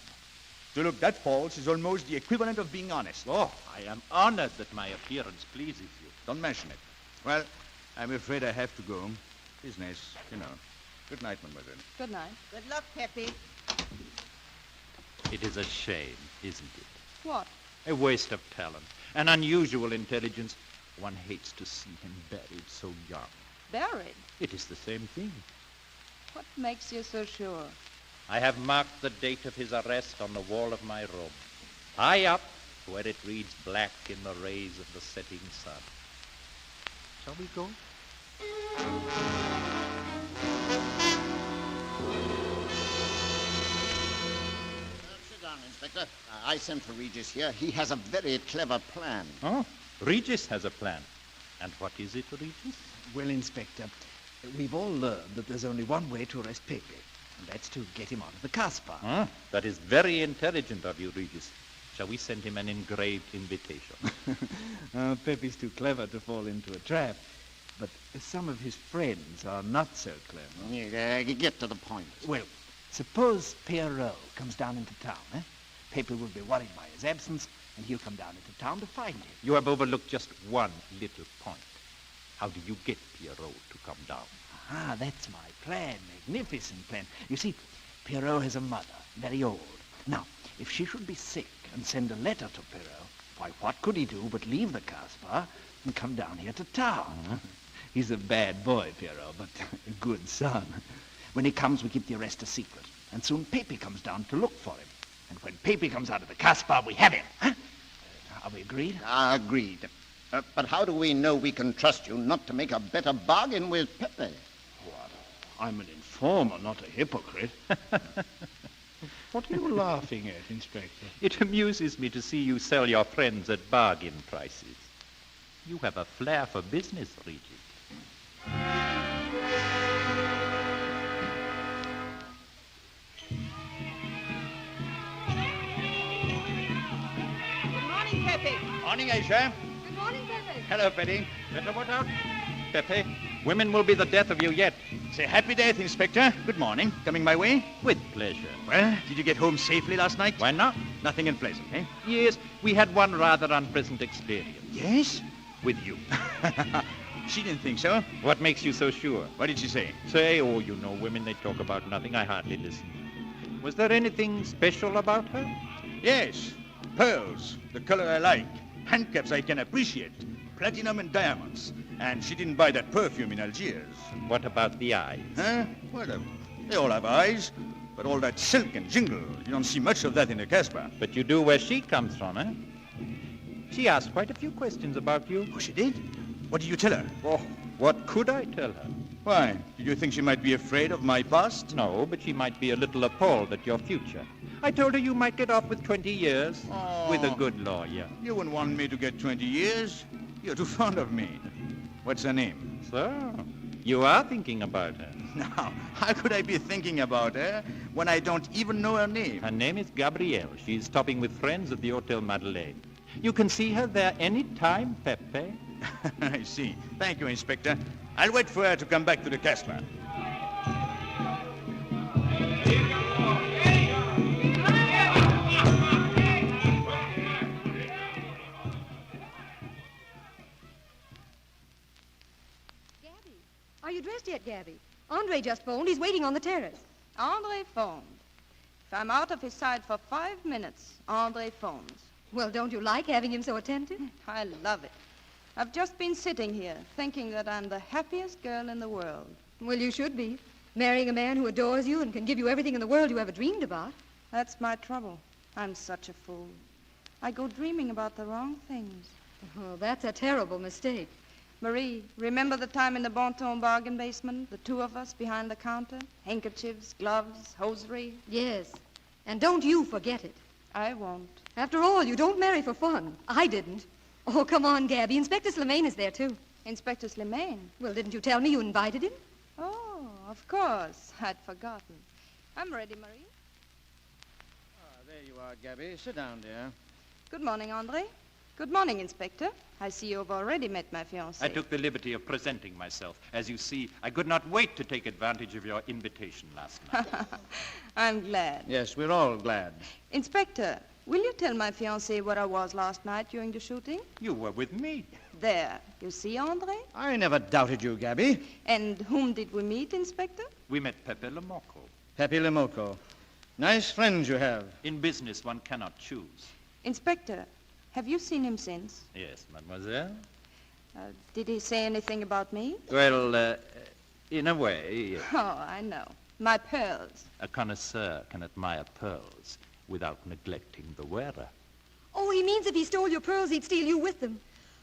To look that false is almost the equivalent of being honest. Oh, I am honored that my appearance pleases you. Don't mention it. Well, I'm afraid I have to go. Business, you know. Good night, mademoiselle. Good night. Good luck, Pepe. It is a shame, isn't it? What? A waste of talent. An unusual intelligence. One hates to see him buried so young. Buried? It is the same thing. What makes you so sure? I have marked the date of his arrest on the wall of my room. High up, where it reads black in the rays of the setting sun. Shall we go? Sit down, Inspector. I sent for Regis here. He has a very clever plan. Oh, Regis has a plan. And what is it, Regis? Well, Inspector, we've all learned that there's only one way to arrest Pepe, and that's to get him out of the Casbah. That is very intelligent of you, Regis. Shall we send him an engraved invitation? Pepe's too clever to fall into a trap. But some of his friends are not so clever. Get to the point. Well, suppose Pierrot comes down into town, eh? Pepe will be worried by his absence, and he'll come down into town to find him. You have overlooked just one little point. How do you get Pierrot to come down? Ah, that's my plan. Magnificent plan. You see, Pierrot has a mother, very old. Now, if she should be sick and send a letter to Pierrot, why, what could he do but leave the Casbah and come down here to town? He's a bad boy, Pierrot, but a good son. When he comes, we keep the arrest a secret. And soon Pepe comes down to look for him. And when Pepe comes out of the Casbah, we have him. Huh? Are we agreed? Agreed. But how do we know we can trust you not to make a better bargain with Pepe? What? I'm an informer, not a hypocrite. What are you laughing at, Inspector? It amuses me to see you sell your friends at bargain prices. You have a flair for business, Regis. Good morning, Pepe. Morning, Aisha. Good morning, Pepe. Hello, Betty. Better watch out, Pepe. Women will be the death of you yet. Say happy death, Inspector. Good morning. Coming my way? With pleasure. Well, did you get home safely last night? Why not? Nothing unpleasant, eh? Yes, we had one rather unpleasant experience. Yes? With you. She didn't think so. What makes you so sure? What did she say? Say, oh, you know, women, they talk about nothing. I hardly listen. Was there anything special about her? Yes. Pearls, the color I like. Handcuffs I can appreciate. Platinum and diamonds. And she didn't buy that perfume in Algiers. What about the eyes? Huh? Well, they all have eyes. But all that silk and jingle, you don't see much of that in the Casbah. But you do where she comes from, eh? She asked quite a few questions about you. Oh, she did? What did you tell her? Oh, what could I tell her? Why? Did you think she might be afraid of my past? No, but she might be a little appalled at your future. I told her you might get off with 20 years with a good lawyer. You wouldn't want me to get 20 years. You're too fond of me. What's her name? So, you are thinking about her. Now, how could I be thinking about her when I don't even know her name? Her name is Gabrielle. She's stopping with friends at the Hotel Madeleine. You can see her there any time, Pepe. I see. Thank you, Inspector. I'll wait for her to come back to the Casbah. Are you dressed yet, Gabby? Andre just phoned. He's waiting on the terrace. Andre phoned. If I'm out of his sight for 5 minutes, Andre phones. Well, don't you like having him so attentive? I love it. I've just been sitting here thinking that I'm the happiest girl in the world. Well, you should be. Marrying a man who adores you and can give you everything in the world you ever dreamed about. That's my trouble. I'm such a fool. I go dreaming about the wrong things. Oh, that's a terrible mistake. Marie, remember the time in the Bonton bargain basement? The two of us behind the counter? Handkerchiefs, gloves, hosiery? Yes. And don't you forget it. I won't. After all, you don't marry for fun. I didn't. Oh, come on, Gabby. Inspector Slimane is there, too. Inspector Slimane? Well, didn't you tell me you invited him? Oh, of course. I'd forgotten. I'm ready, Marie. There you are, Gabby. Sit down, dear. Good morning, Andre. Good morning, Inspector. I see you've already met my fiancée. I took the liberty of presenting myself. As you see, I could not wait to take advantage of your invitation last night. I'm glad. Yes, we're all glad. Inspector, will you tell my fiancée where I was last night during the shooting? You were with me. There. You see, Andre? I never doubted you, Gabby. And whom did we meet, Inspector? We met Pepe Lamarr. Pepe Lamarr. Nice friends you have. In business, one cannot choose. Inspector, have you seen him since? Yes, mademoiselle. Did he say anything about me? Well, in a way. Oh, I know. My pearls. A connoisseur can admire pearls without neglecting the wearer. Oh, he means if he stole your pearls, he'd steal you with them.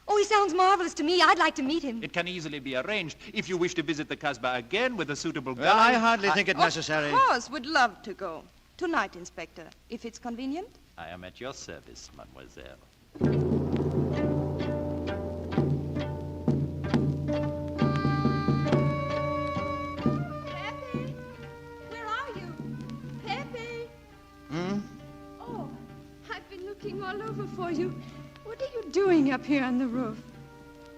Oh, he sounds marvelous to me. I'd like to meet him. It can easily be arranged if you wish to visit the Casbah again with a suitable guide. Well, I hardly think it necessary. Of course, would love to go. Tonight, Inspector, if it's convenient. I am at your service, mademoiselle. Pepe? Where are you? Pepe? Hmm? Oh, I've been looking looking all over for you. What are you doing up here on the roof?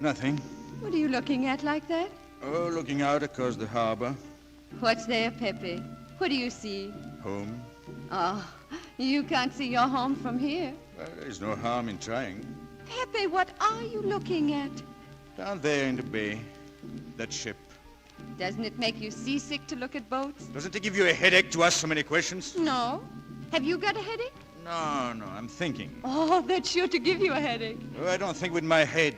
Nothing. What are you looking at like that? Oh, looking out across the harbor. What's there, Pepe? What do you see? Home. Oh, you can't see your home from here. Well, there's no harm in trying. Pepe, what are you looking at? Down there in the bay. That ship. Doesn't it make you seasick to look at boats? Doesn't it give you a headache to ask so many questions? No. Have you got a headache? No, I'm thinking. Oh, that's sure to give you a headache. Oh, I don't think with my head.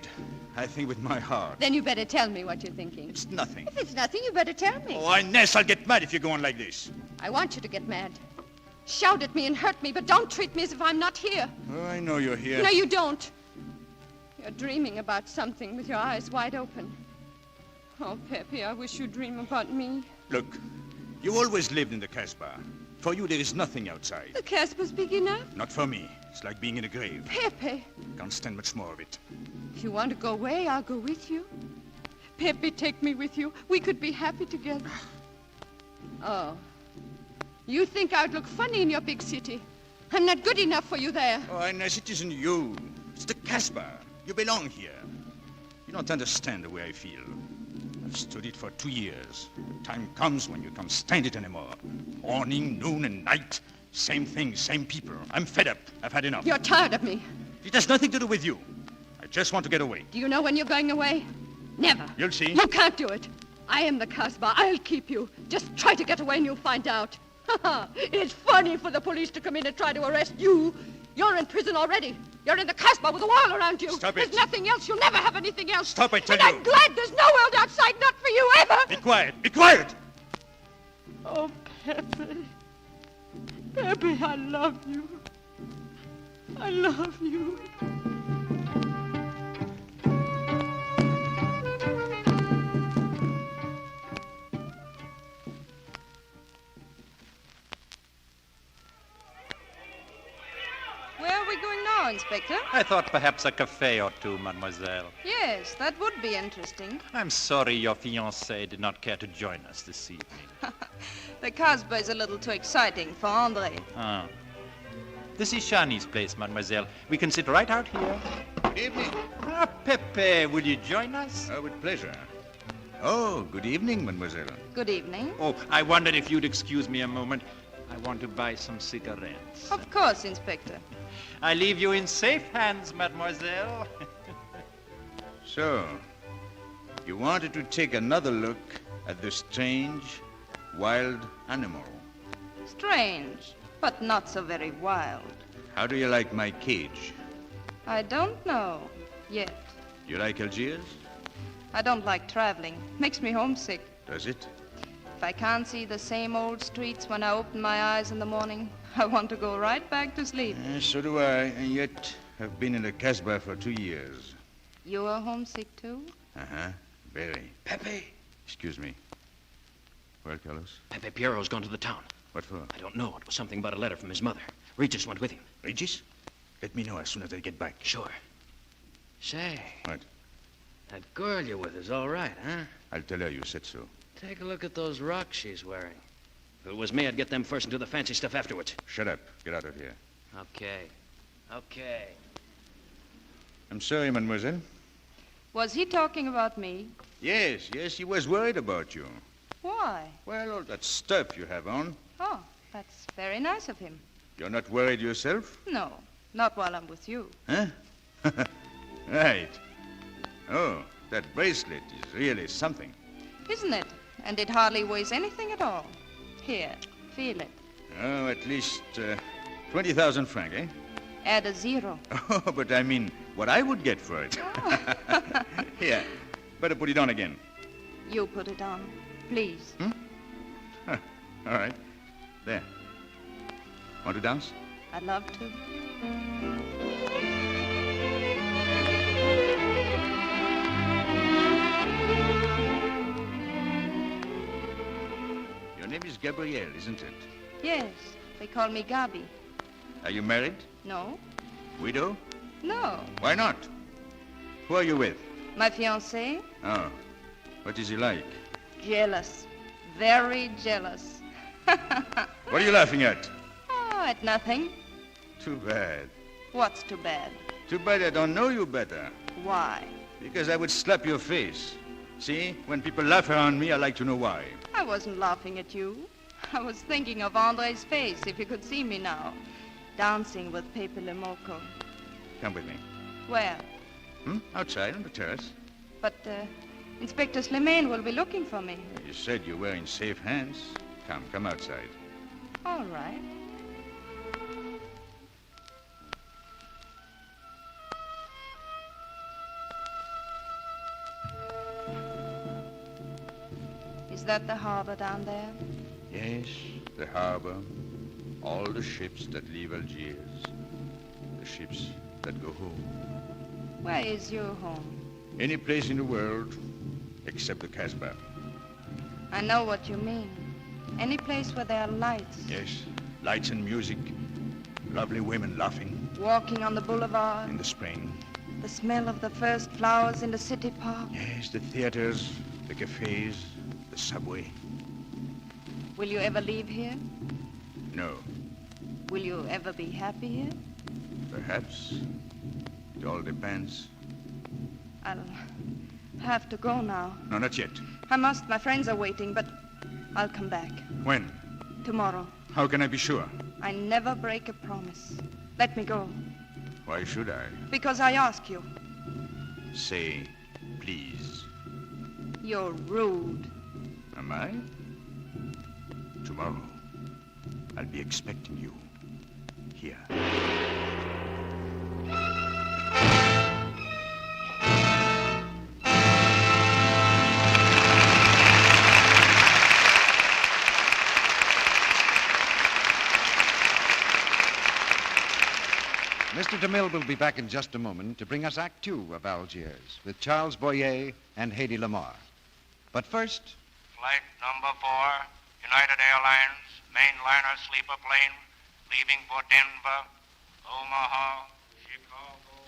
I think with my heart. Then you better tell me what you're thinking. It's nothing. If it's nothing, you better tell me. Oh, Inez, I'll get mad if you go on like this. I want you to get mad. Shout at me and hurt me, but don't treat me as if I'm not here. Oh, I know you're here. No, you don't. You're dreaming about something with your eyes wide open. Oh, Pepe, I wish you'd dream about me. Look, you always lived in the Casbah. For you, there is nothing outside. The Casbah's big enough. Not for me. It's like being in a grave. Pepe. Can't stand much more of it. If you want to go away, I'll go with you. Pepe, take me with you. We could be happy together. Oh. You think I'd look funny in your big city. I'm not good enough for you there. Oh, Inez, it isn't you. It's the Casbah. You belong here. You don't understand the way I feel. I've stood it for 2 years. The time comes when you can't stand it anymore. Morning, noon, and night. Same thing, same people. I'm fed up. I've had enough. You're tired of me. It has nothing to do with you. I just want to get away. Do you know when you're going away? Never. You'll see. You can't do it. I am the Casbah. I'll keep you. Just try to get away and you'll find out. It's funny for the police to come in and try to arrest you. You're in prison already. You're in the Casbah with a wall around you. Stop it. There's nothing else. You'll never have anything else. Stop, I tell and you. I'm glad there's no world outside, not for you, ever. Be quiet. Be quiet. Oh, Pepe. Pepe, I love you. I love you. Where are we going now, Inspector? I thought perhaps a cafe or two, mademoiselle. Yes, that would be interesting. I'm sorry your fiancé did not care to join us this evening. The Casbah is a little too exciting for Andre. Ah. This is Shani's place, mademoiselle. We can sit right out here. Good evening. Ah, Pepe, will you join us? Oh, with pleasure. Oh, good evening, mademoiselle. Good evening. Oh, I wondered if you'd excuse me a moment. I want to buy some cigarettes. Of course, Inspector. I leave you in safe hands, mademoiselle. So, you wanted to take another look at the strange, wild animal. Strange, but not so very wild. How do you like my cage? I don't know yet. Do you like Algiers? I don't like traveling. Makes me homesick. Does it? If I can't see the same old streets when I open my eyes in the morning, I want to go right back to sleep. So do I, and yet I've been in the Casbah for 2 years. You are homesick, too? Uh-huh, very. Pepe! Excuse me. Well, Carlos? Pepe Piero's gone to the town. What for? I don't know. It was something about a letter from his mother. Regis went with him. Regis? Let me know as soon as they get back. Sure. Say. What? That girl you're with is all right, huh? I'll tell her you said so. Take a look at those rocks she's wearing. If it was me, I'd get them first and do the fancy stuff afterwards. Shut up. Get out of here. Okay. Okay. I'm sorry, mademoiselle. Was he talking about me? Yes, he was worried about you. Why? Well, all that stuff you have on. Oh, that's very nice of him. You're not worried yourself? No, not while I'm with you. Huh? Right. Oh, that bracelet is really something. Isn't it? And it hardly weighs anything at all. Here, feel it. Oh, at least 20,000 francs, eh? Add a zero. Oh, but I mean, what I would get for it. Oh. Here, better put it on again. You put it on, please. Huh. All right. There. Want to dance? I'd love to. Your name is Gabrielle, isn't it? Yes, they call me Gabi. Are you married? No? Widow? No. Why not? Who are you with? My fiancé? Oh. What is he like? Jealous. Very jealous. What are you laughing at? Oh, at nothing. Too bad. What's too bad? Too bad I don't know you better. Why? Because I would slap your face. See, when people laugh around me, I like to know why. I wasn't laughing at you. I was thinking of Andre's face, if you could see me now. Dancing with Pepe Le Moco. Come with me. Where? Outside on the terrace. But Inspector Slimane will be looking for me. You said you were in safe hands. Come outside. All right. Is that the harbor down there? Yes, the harbor. All the ships that leave Algiers. The ships that go home. Where is your home? Any place in the world except the Casbah. I know what you mean. Any place where there are lights. Yes, lights and music. Lovely women laughing. Walking on the boulevard. In the spring. The smell of the first flowers in the city park. Yes, the theaters, the cafes, the subway. Will you ever leave here? No. Will you ever be happy here? Perhaps. It all depends. I'll have to go now. No, not yet. I must. My friends are waiting, but I'll come back. When? Tomorrow. How can I be sure? I never break a promise. Let me go. Why should I? Because I ask you. Say, please. You're rude. Am I? Tomorrow, I'll be expecting you here. Mr. DeMille will be back in just a moment to bring us Act Two of Algiers with Charles Boyer and Hedy Lamarr. But first... Flight number 4, United Airlines, mainliner sleeper plane, leaving for Denver, Omaha, Chicago.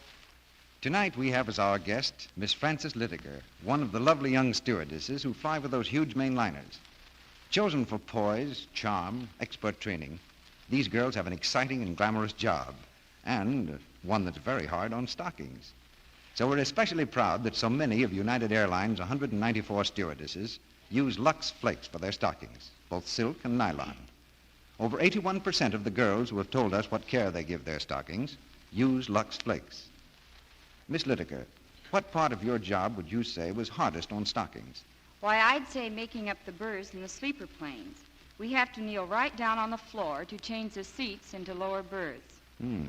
Tonight we have as our guest Miss Frances Litiger, one of the lovely young stewardesses who fly with those huge mainliners. Chosen for poise, charm, expert training, these girls have an exciting and glamorous job, and one that's very hard on stockings. So we're especially proud that so many of United Airlines' 194 stewardesses use Lux Flakes for their stockings, both silk and nylon. Over 81% of the girls who have told us what care they give their stockings use Lux Flakes. Miss Litiger, what part of your job would you say was hardest on stockings? Why, I'd say making up the berths in the sleeper planes. We have to kneel right down on the floor to change the seats into lower berths.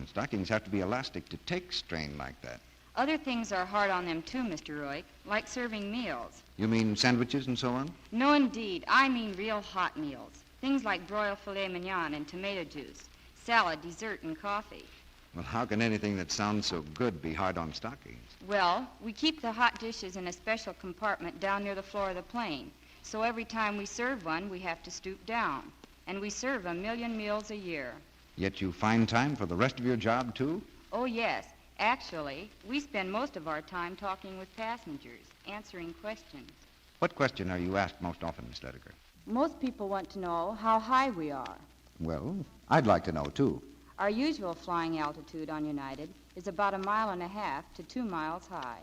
Stockings have to be elastic to take strain like that. Other things are hard on them, too, Mr. Roy, like serving meals. You mean sandwiches and so on? No, indeed. I mean real hot meals. Things like broiled filet mignon and tomato juice, salad, dessert, and coffee. Well, how can anything that sounds so good be hard on stockings? Well, we keep the hot dishes in a special compartment down near the floor of the plane. So every time we serve one, we have to stoop down. And we serve 1 million meals a year. Yet you find time for the rest of your job, too? Oh, yes. Actually, we spend most of our time talking with passengers, answering questions. What question are you asked most often, Miss Litiger? Most people want to know how high we are. Well, I'd like to know, too. Our usual flying altitude on United is about 1.5 miles to 2 miles high.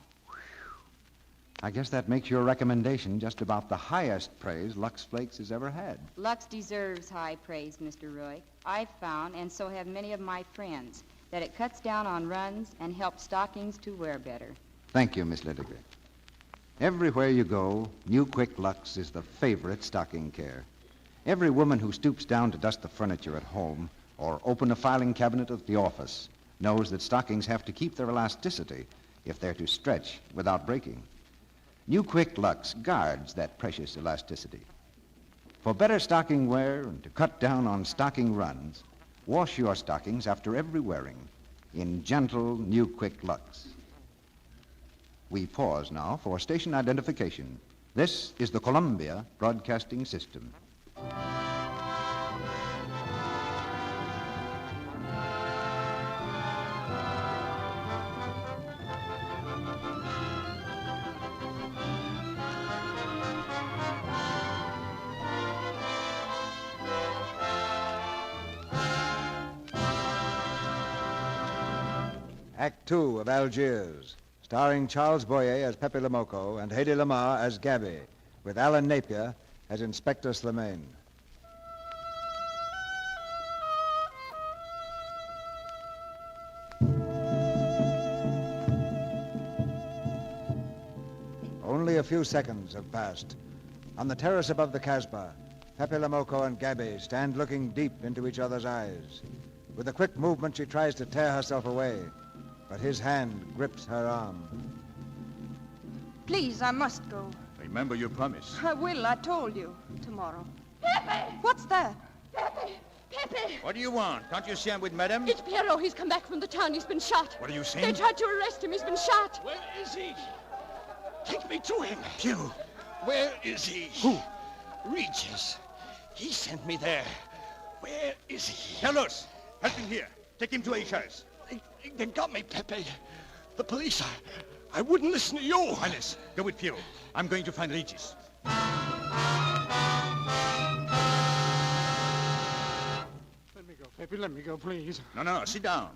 I guess that makes your recommendation just about the highest praise Lux Flakes has ever had. Lux deserves high praise, Mr. Roy. I've found, and so have many of my friends, that it cuts down on runs and helps stockings to wear better. Thank you, Miss Litiger. Everywhere you go, New Quick Lux is the favorite stocking care. Every woman who stoops down to dust the furniture at home or open a filing cabinet at the office knows that stockings have to keep their elasticity if they're to stretch without breaking. New Quick Lux guards that precious elasticity. For better stocking wear and to cut down on stocking runs, wash your stockings after every wearing in gentle New Quick Lux. We pause now for station identification. This is the Columbia Broadcasting System. Act 2 of Algiers, starring Charles Boyer as Pepe Lamoco and Hedy Lamarr as Gabby, with Alan Napier as Inspector Slimane. Only a few seconds have passed. On the terrace above the Casbah, Pepe Lamoco and Gabby stand looking deep into each other's eyes. With a quick movement, she tries to tear herself away, but his hand grips her arm. Please, I must go. Remember your promise. I will, I told you. Tomorrow. Pepe! What's that? Pepe! Pepe! What do you want? Can't you see I'm with Madame? It's Pierrot. He's come back from the town. He's been shot. What are you They saying? tried to arrest him. He's been shot. Where is he? Take me to him. Pierrot. Where is he? Who? Regis. He sent me there. Where is he? Carlos, help him here. Take him to Algiers. They got me, Pepe. The police. I wouldn't listen to you. Alice, go with Pierrot. I'm going to find Regis. Let me go, Pepe. Let me go, please. No, sit down.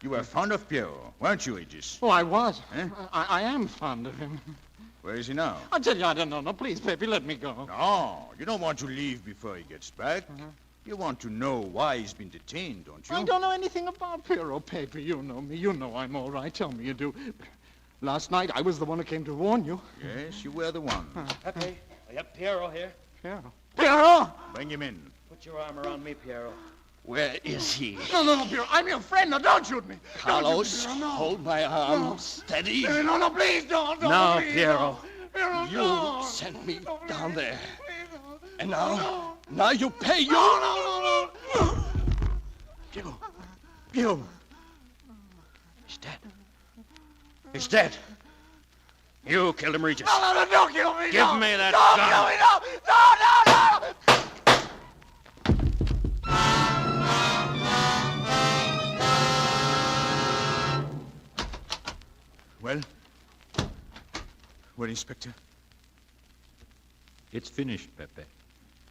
You were fond of Pierrot, weren't you, Regis? Oh, I was. Eh? I am fond of him. Where is he now? I tell you, I don't know. No, please, Pepe, let me go. No, you don't want to leave before he gets back. You want to know why he's been detained, don't you? I don't know anything about Pierrot, Pepe. You know me. You know I'm all right. Tell me you do. Last night, I was the one who came to warn you. Yes, you were the one. Pepe, I got Pierrot here. Pierrot? Pierrot! Bring him in. Put your arm around me, Pierrot. Where is he? No, Pierrot. I'm your friend. No, don't shoot me. Carlos, Don't shoot me, Pierrot, no. hold my arm. No. Steady. No, please don't. No, please, Pierrot. No. Pierrot, You no. sent me down there. And now you pay you. No. Pierrot. He's dead. He's dead. You killed him, Regis. No, don't kill me. Give me that Don't gun. kill me, no. Well, Inspector? It's finished, Pepe.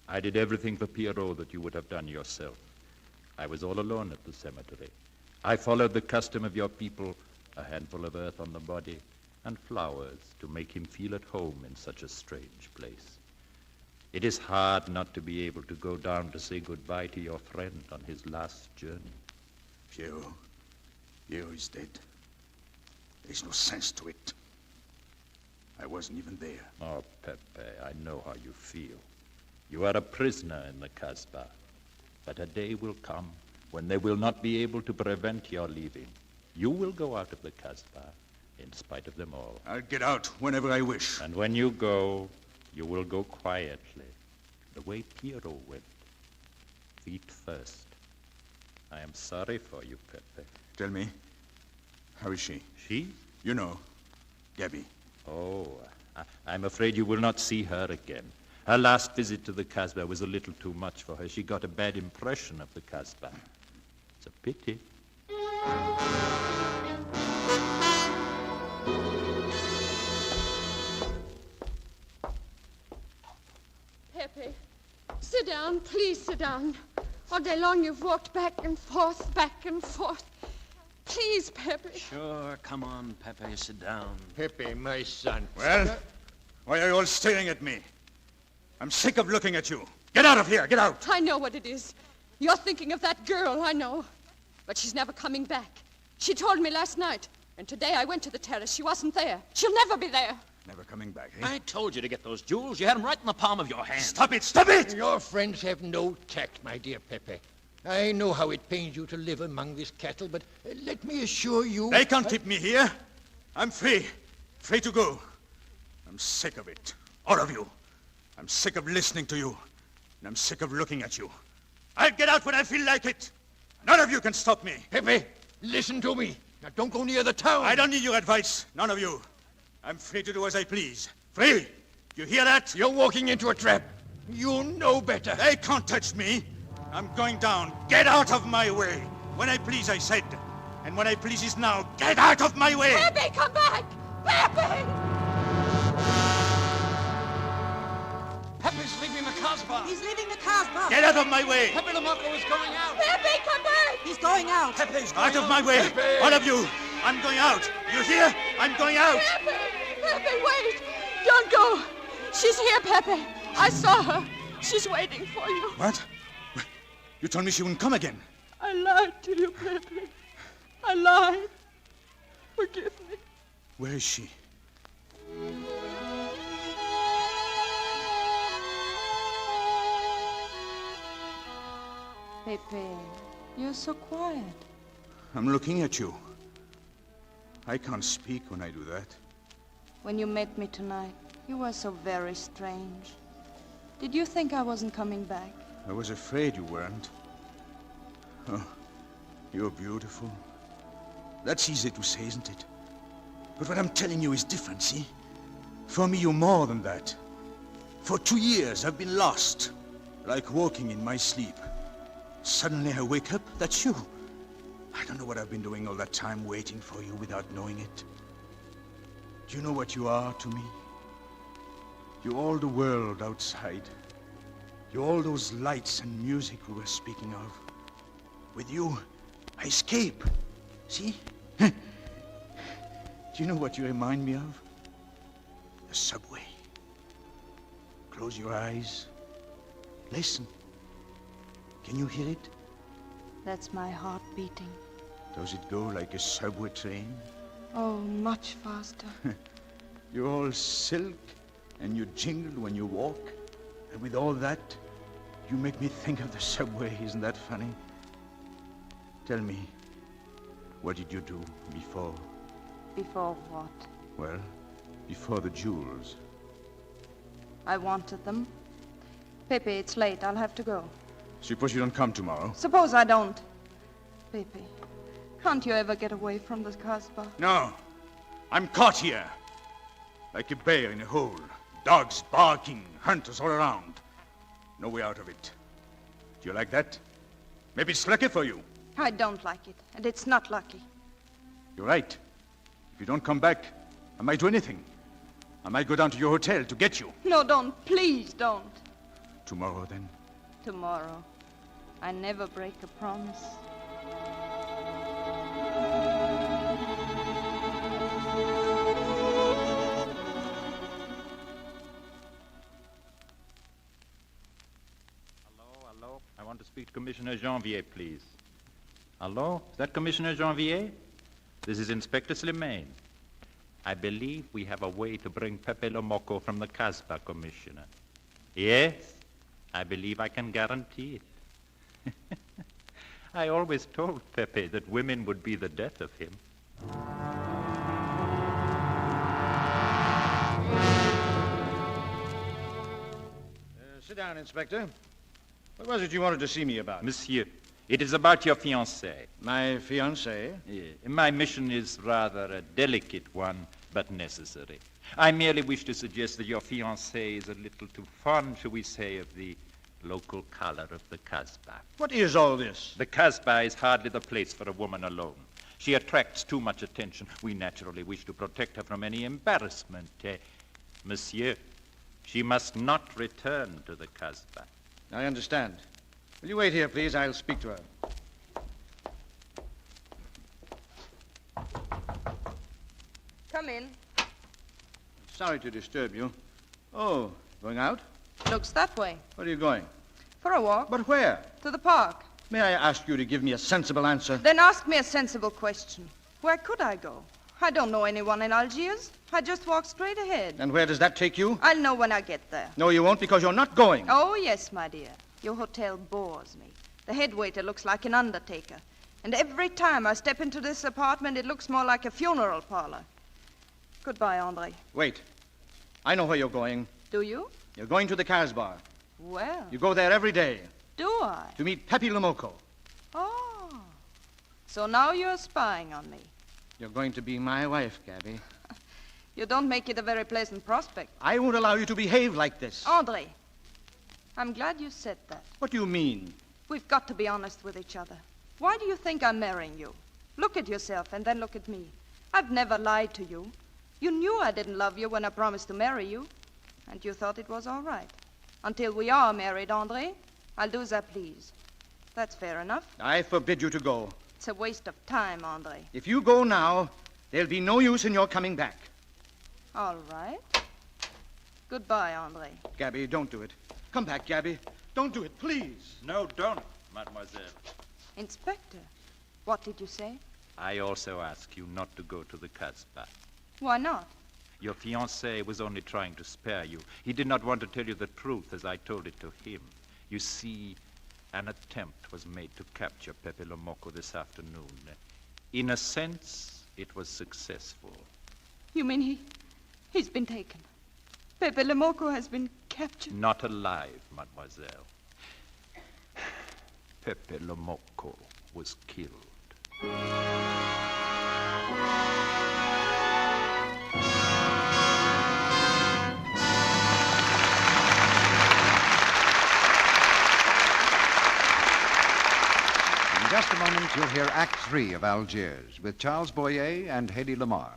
I did everything for Pierrot that you would have done yourself. I was all alone at the cemetery. I followed the custom of your people, a handful of earth on the body, and flowers to make him feel at home in such a strange place. It is hard not to be able to go down to say goodbye to your friend on his last journey. Pierrot is dead. There's no sense to it. I wasn't even there. Oh, Pepe, I know how you feel. You are a prisoner in the Casbah. But a day will come when they will not be able to prevent your leaving. You will go out of the Casbah in spite of them all. I'll get out whenever I wish. And when you go, you will go quietly, the way Pierrot went. Feet first. I am sorry for you, Pepe. Tell me, how is she? She? You know, Gabby. Oh, I'm afraid you will not see her again. Her last visit to the Casbah was a little too much for her. She got a bad impression of the Casbah. It's a pity. Pepe, sit down. Please sit down. All day long you've walked back and forth. Please, Pepe. Sure, come on, Pepe, sit down. Pepe, my son. Well, why are you all staring at me? I'm sick of looking at you. Get out of here, get out. I know what it is. You're thinking of that girl, I know. But she's never coming back. She told me last night. And today I went to the terrace. She wasn't there. She'll never be there. Never coming back, eh? I told you to get those jewels. You had them right in the palm of your hand. Stop it! Your friends have no tact, my dear Pepe. I know how it pains you to live among this cattle, but let me assure you... They can't keep me here. I'm free. Free to go. I'm sick of it. All of you. I'm sick of listening to you. And I'm sick of looking at you. I'll get out when I feel like it. None of you can stop me. Pepe, listen to me. Now, don't go near the town. I don't need your advice. None of you. I'm free to do as I please. Free! You hear that? You're walking into a trap. You know better. They can't touch me. I'm going down. Get out of my way. When I please, I said. And when I please is now. Get out of my way! Pepe, come back! Pepe! Pepe's leaving the Casbah. He's leaving the Casbah. Get out of my way! Pepe Lamoco is going out. Pepe, come back! He's going out. Pepe's going Out of my way! Pepe. All of you! I'm going out. You hear? I'm going out. Pepe! Pepe, wait! Don't go! She's here, Pepe. I saw her. She's waiting for you. What? You told me she wouldn't come again. I lied to you, Pepe. I lied. Forgive me. Where is she? Pepe, you're so quiet. I'm looking at you. I can't speak when I do that. When you met me tonight, you were so very strange. Did you think I wasn't coming back? I was afraid you weren't. Oh, you're beautiful. That's easy to say, isn't it? But what I'm telling you is different, see? For me, you're more than that. For 2 years, I've been lost, like walking in my sleep. Suddenly, I wake up, that's you. I don't know what I've been doing all that time, waiting for you without knowing it. Do you know what you are to me? You're all the world outside. You're all those lights and music we were speaking of. With you, I escape. See? Do you know what you remind me of? The subway. Close your eyes. Listen. Can you hear it? That's my heart beating. Does it go like a subway train? Oh, much faster. You're all silk, and you jingle when you walk. And with all that, you make me think of the subway. Isn't that funny? Tell me, what did you do before? Before what? Well, before the jewels. I wanted them. Pepe, it's late. I'll have to go. Suppose you don't come tomorrow. Suppose I don't. Pepe, can't you ever get away from this Casbah? No. I'm caught here. Like a bear in a hole. Dogs barking, hunters all around. No way out of it. Do you like that? Maybe it's lucky for you. I don't like it, and it's not lucky. You're right. If you don't come back, I might do anything. I might go down to your hotel to get you. No, don't. Please don't. Tomorrow, then? Tomorrow. I never break a promise. Hello? I want to speak to Commissioner Janvier, please. Hello? Is that Commissioner Janvier? This is Inspector Slimane. I believe we have a way to bring Pepe Lomoco from the Casbah, Commissioner. Yes, I believe I can guarantee it. I always told Pepe that women would be the death of him. Sit down, Inspector. What was it you wanted to see me about? Monsieur, it is about your fiancée. My fiancée? Yes. My mission is rather a delicate one, but necessary. I merely wish to suggest that your fiancée is a little too fond, shall we say, of the local color of the Casbah. What is all this? The Casbah is hardly the place for a woman alone. She attracts too much attention. We naturally wish to protect her from any embarrassment. Monsieur, she must not return to the Casbah. I understand. Will you wait here, please? I'll speak to her. Come in. Sorry to disturb you. Oh, going out? Looks that way. Where are you going? For a walk. But where? To the park. May I ask you to give me a sensible answer? Then ask me a sensible question. Where could I go? I don't know anyone in Algiers. I just walk straight ahead. And where does that take you? I'll know when I get there. No, you won't, because you're not going. Oh, yes, my dear. Your hotel bores me. The head waiter looks like an undertaker. And every time I step into this apartment, it looks more like a funeral parlor. Goodbye, Andre. Wait. I know where you're going. Do you? You're going to the Casbah. Well. You go there every day. Do I? To meet Pepe Lomoco. Oh. So now you're spying on me. You're going to be my wife, Gabby. You don't make it a very pleasant prospect. I won't allow you to behave like this. Andre, I'm glad you said that. What do you mean? We've got to be honest with each other. Why do you think I'm marrying you? Look at yourself and then look at me. I've never lied to you. You knew I didn't love you when I promised to marry you. And you thought it was all right. Until we are married, Andre, I'll do as I please. That's fair enough. I forbid you to go. It's a waste of time, Andre. If you go now, there'll be no use in your coming back. All right. Goodbye, Andre. Gabby, don't do it. Come back, Gabby. Don't do it, please. No, don't, mademoiselle. Inspector, what did you say? I also ask you not to go to the Casbah. Why not? Your fiancé was only trying to spare you. He did not want to tell you the truth as I told it to him. You see, an attempt was made to capture Pepe Lomoco this afternoon. In a sense, it was successful. You mean he's been taken? Pepe Lomoco has been captured? Not alive, mademoiselle. Pepe Lomoco was killed. In just a moment, you'll hear Act 3 of Algiers with Charles Boyer and Hedy Lamarr.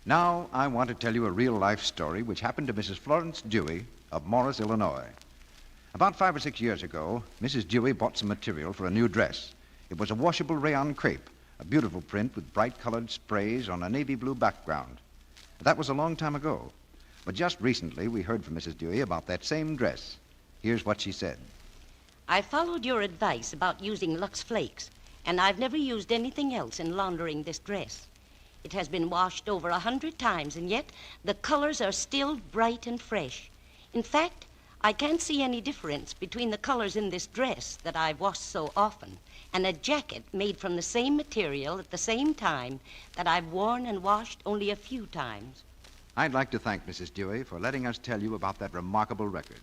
Now, I want to tell you a real-life story which happened to Mrs. Florence Dewey of Morris, Illinois. About 5 or 6 years ago, Mrs. Dewey bought some material for a new dress. It was a washable rayon crepe, a beautiful print with bright-colored sprays on a navy blue background. That was a long time ago. But just recently, we heard from Mrs. Dewey about that same dress. Here's what she said. I followed your advice about using Lux Flakes, and I've never used anything else in laundering this dress. It has been washed over 100 times, and yet the colors are still bright and fresh. In fact, I can't see any difference between the colors in this dress that I've washed so often and a jacket made from the same material at the same time that I've worn and washed only a few times. I'd like to thank Mrs. Dewey for letting us tell you about that remarkable record,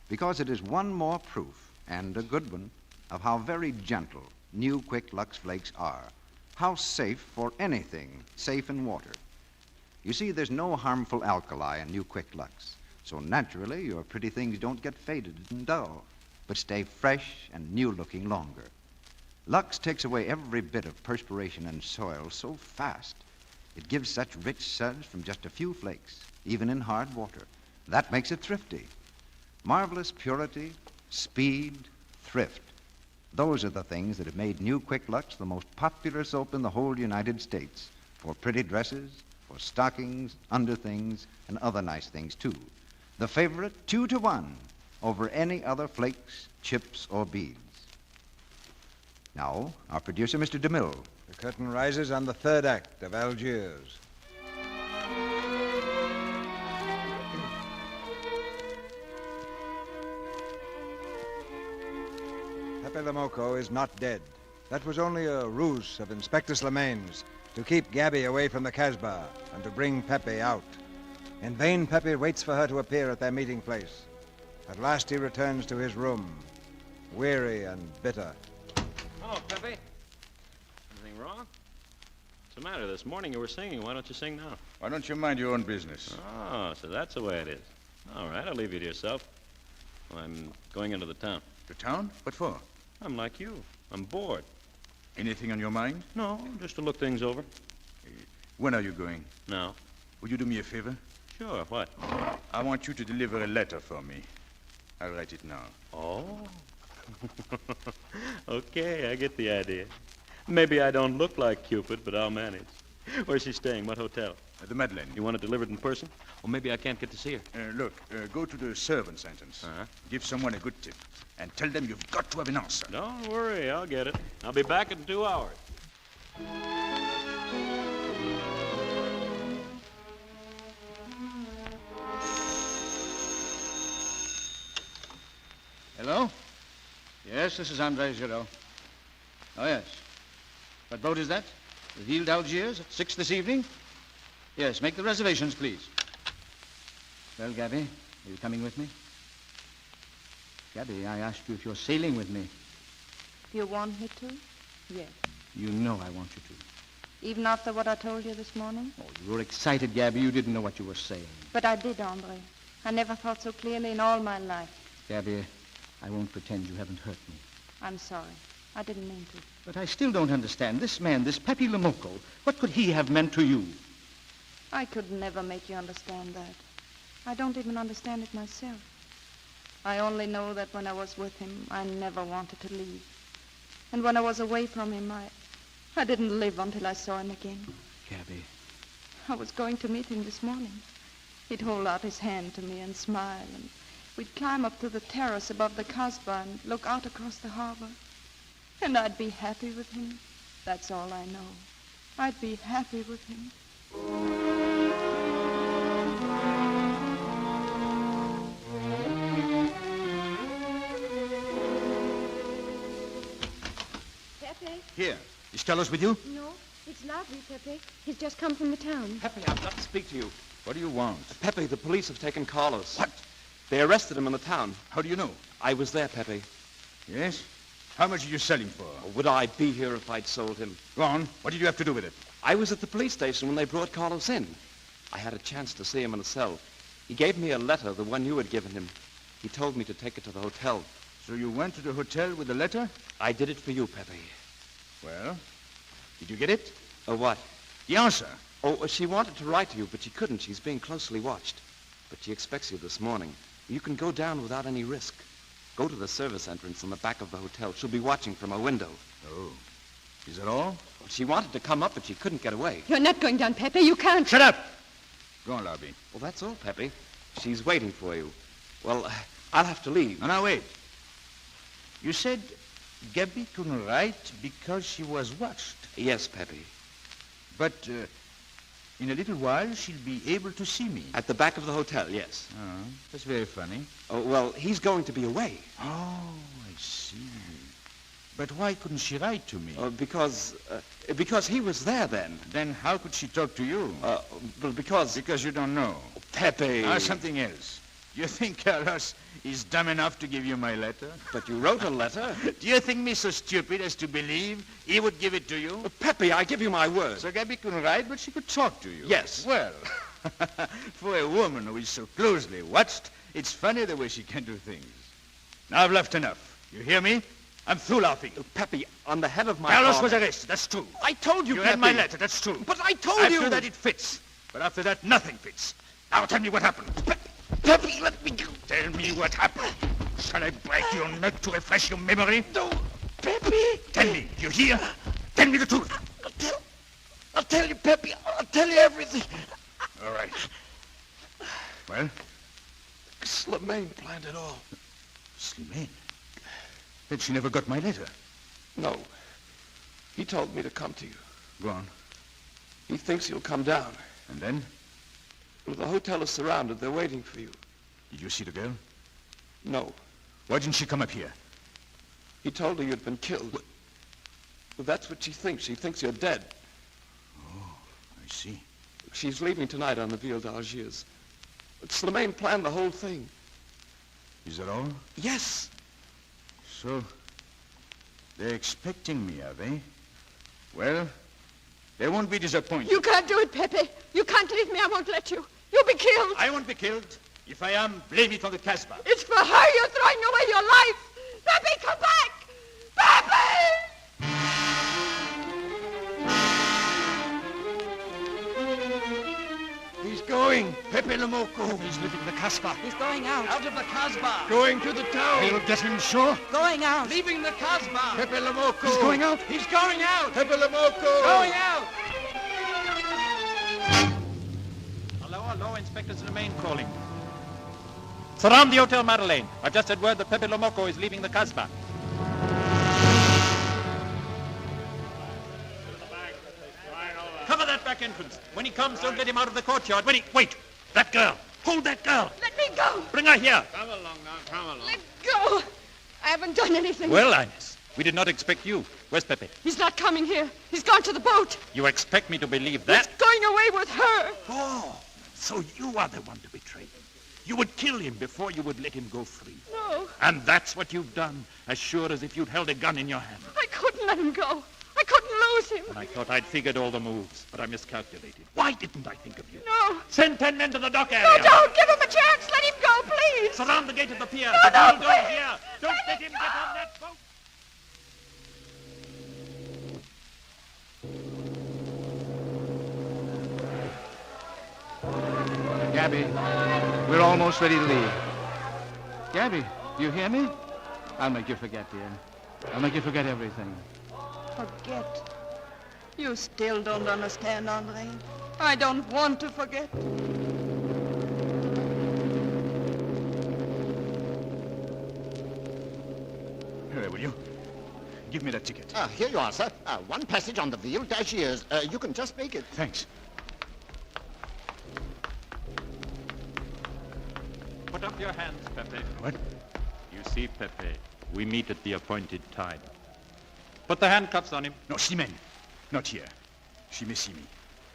because it is one more proof, and a good one, of how very gentle new Quick Lux Flakes are. How safe for anything safe in water. You see, there's no harmful alkali in new Quick Lux, so naturally your pretty things don't get faded and dull, but stay fresh and new-looking longer. Lux takes away every bit of perspiration and soil so fast. It gives such rich suds from just a few flakes, even in hard water. That makes it thrifty. Marvelous purity, speed, thrift. Those are the things that have made New Quick Lux the most popular soap in the whole United States, for pretty dresses, for stockings, underthings, and other nice things, too. The favorite 2-to-1 over any other flakes, chips, or beads. Now, our producer, Mr. DeMille. The curtain rises on the third act of Algiers. Pepe Lomoco is not dead. That was only a ruse of Inspector Slemaine's to keep Gabby away from the Casbah and to bring Pepe out. In vain, Pepe waits for her to appear at their meeting place. At last he returns to his room, weary and bitter. Hello, Pepe. Anything wrong? What's the matter? This morning you were singing. Why don't you sing now? Why don't you mind your own business? Oh, so that's the way it is. All right, I'll leave you to yourself. I'm going into the town. To town? What for? I'm like you. I'm bored. Anything on your mind? No, just to look things over. When are you going? Now. Would you do me a favor? Sure, what? I want you to deliver a letter for me. I'll write it now. Oh. Okay, I get the idea. Maybe I don't look like Cupid, but I'll manage. Where's she staying? What hotel? The Madeleine. You want it delivered in person? Or maybe I can't get to see her. Look, go to the servants' entrance. Give someone a good tip. And tell them you've got to have an answer. Don't worry, I'll get it. I'll be back in 2 hours. Hello? Yes, this is Andre Giraud. Oh, yes. What boat is that? The Ville d'Algiers at 6 this evening? Yes, make the reservations, please. Well, Gabby, are you coming with me? Gabby, I asked you if you're sailing with me. You want me to? Yes. You know I want you to. Even after what I told you this morning? Oh, you were excited, Gabby. You didn't know what you were saying. But I did, Andre. I never thought so clearly in all my life. Gabby, I won't pretend you haven't hurt me. I'm sorry. I didn't mean to. But I still don't understand. This man, this Pepe Lomoco, what could he have meant to you? I could never make you understand that. I don't even understand it myself. I only know that when I was with him, I never wanted to leave. And when I was away from him, I didn't live until I saw him again. Gabby. I was going to meet him this morning. He'd hold out his hand to me and smile, and we'd climb up to the terrace above the Casbah and look out across the harbor. And I'd be happy with him. That's all I know. I'd be happy with him. Pepe? Here. Is Carlos with you? No, it's Lovery, Pepe. He's just come from the town. Pepe, I've got to speak to you. What do you want? Pepe, the police have taken Carlos. What? They arrested him in the town. How do you know? I was there, Pepe. Yes? How much did you sell him for? Would I be here if I'd sold him? Go on. What did you have to do with it? I was at the police station when they brought Carlos in. I had a chance to see him in a cell. He gave me a letter, the one you had given him. He told me to take it to the hotel. So you went to the hotel with the letter? I did it for you, Pepe. Well, did you get it? What? The answer. Oh, she wanted to write to you, but she couldn't. She's being closely watched. But she expects you this morning. You can go down without any risk. Go to the service entrance in the back of the hotel. She'll be watching from a window. Oh. Is that all? Well, she wanted to come up, but she couldn't get away. You're not going down, Pepe. You can't. Shut up! Go on, Larby. Well, that's all, Pepe. She's waiting for you. Well, I'll have to leave. No, wait. You said Gabby couldn't write because she was watched. Yes, Pepe. But in a little while, she'll be able to see me. At the back of the hotel, yes. Oh, that's very funny. Oh, well, he's going to be away. Oh, I see. But why couldn't she write to me? Because he was there then. Then how could she talk to you? Well, because you don't know. Pepe. Something else. You think Carlos is dumb enough to give you my letter? But you wrote a letter. Do you think me so stupid as to believe he would give it to you? Pepe, I give you my word. So Gabby couldn't write, but she could talk to you. Yes. Well, for a woman who is so closely watched, it's funny the way she can do things. Now I've left enough. You hear me? I'm through laughing. Pepe, on the head of my Carlos father. was arrested, that's true. I told you, You Pepe. had my letter, that's true. But I told you. After that, it fits. But after that, nothing fits. Now tell me what happened. Pepe, let me go. Tell me what happened. Shall I break your neck to refresh your memory? No, Pepe. Tell me, you hear? Tell me the truth. I'll tell you, Pepe. I'll tell you everything. All right. Well? Slimane planned it all. Slimane? Then she never got my letter. No. He told me to come to you. Go on. He thinks you'll come down. And then? Well, the hotel is surrounded. They're waiting for you. Did you see the girl? No. Why didn't she come up here? He told her you'd been killed. Well, that's what she thinks. She thinks you're dead. Oh, I see. She's leaving tonight on the Ville d'Algiers. But Slimane planned the whole thing. Is that all? Yes. So, they're expecting me, are they? Well, they won't be disappointed. You can't do it, Pepe. You can't leave me. I won't let you. You'll be killed. I won't be killed. If I am, blame it on the Casbah. It's for her you're throwing away your life. Pepe, come back! Pepe! He's going. Pepe Lamoco. He's leaving the Casbah. He's going out. Out of the Casbah. Going to the town. We'll get him sure. Going out. Leaving the Casbah. Pepe Lamoco. He's going out. He's going out. Pepe Lamoco. Going out. Hello, Inspector Slimane calling. Surround the Hotel Madeleine. I've just had word that Pepe Lamoco is leaving the Casbah. Cover that back entrance. When he comes, don't let him out of the courtyard. Wait! That girl! Hold that girl! Let me go! Bring her here! Come along now, come along. Let go! I haven't done anything. Well, Ines, we did not expect you. Where's Pepe? He's not coming here. He's gone to the boat. You expect me to believe that? He's going away with her. Oh, so you are the one to betray him. You would kill him before you would let him go free. No, And that's what you've done, as sure as if you'd held a gun in your hand. I couldn't let him go. I couldn't lose him. And I thought I'd figured all the moves, but I miscalculated. Why didn't I think of you? No. Send 10 men to the dock area. No, don't. Give him a chance. Let him go, please. Surround the gate of the pier. No, The double no, doors please. here. Don't let him get on that boat. Gabby, we're almost ready to leave. Gabby, do you hear me? I'll make you forget, dear. I'll make you forget everything. Forget. You still don't understand, Andre. I don't want to forget. Here, will you? Give me that ticket. Here you are, sir. One passage on the Ville d'Algiers. You can just make it. Thanks. Put up your hands, Pepe. What? You see, Pepe, we meet at the appointed time. Put the handcuffs on him. No, Simen. Not here. She may see me.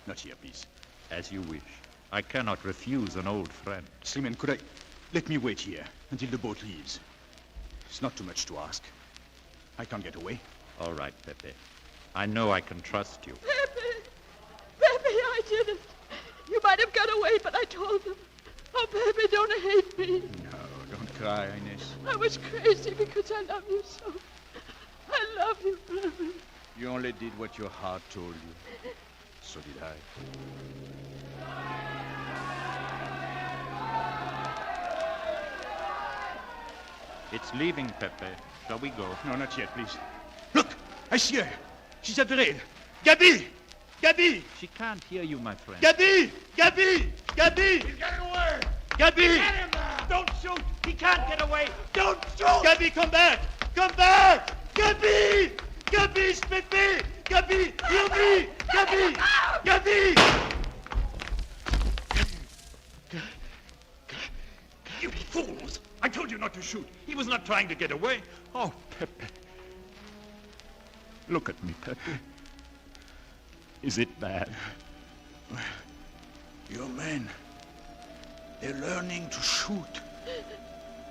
Not here, please. As you wish. I cannot refuse an old friend. Simen, could I... Let me wait here until the boat leaves. It's not too much to ask. I can't get away. All right, Pepe. I know I can trust you. Pepe! Pepe, I didn't. You might have got away, but I told them. Oh, Pepe, don't hate me. No, don't cry, Inez. I was crazy because I love you so. I love you, Pepe. You only did what your heart told you. So did I. It's leaving, Pepe. Shall we go? No, not yet, please. Look! I see her. She's at the rail. Gabi! Gabi! She can't hear you, my friend. Gabi! Gabi! Gabi! He's getting away! Gabi! Get him now! Don't shoot! He can't get away! Don't shoot! Gabi, come back! Come back! Gabi! Gabi, spit me! Gabi, heal me! Gabi! Gabi! You fools! I told you not to shoot. He was not trying to get away. Oh, Pepe. Look at me, Pepe. Is it bad? Your men, they're learning to shoot.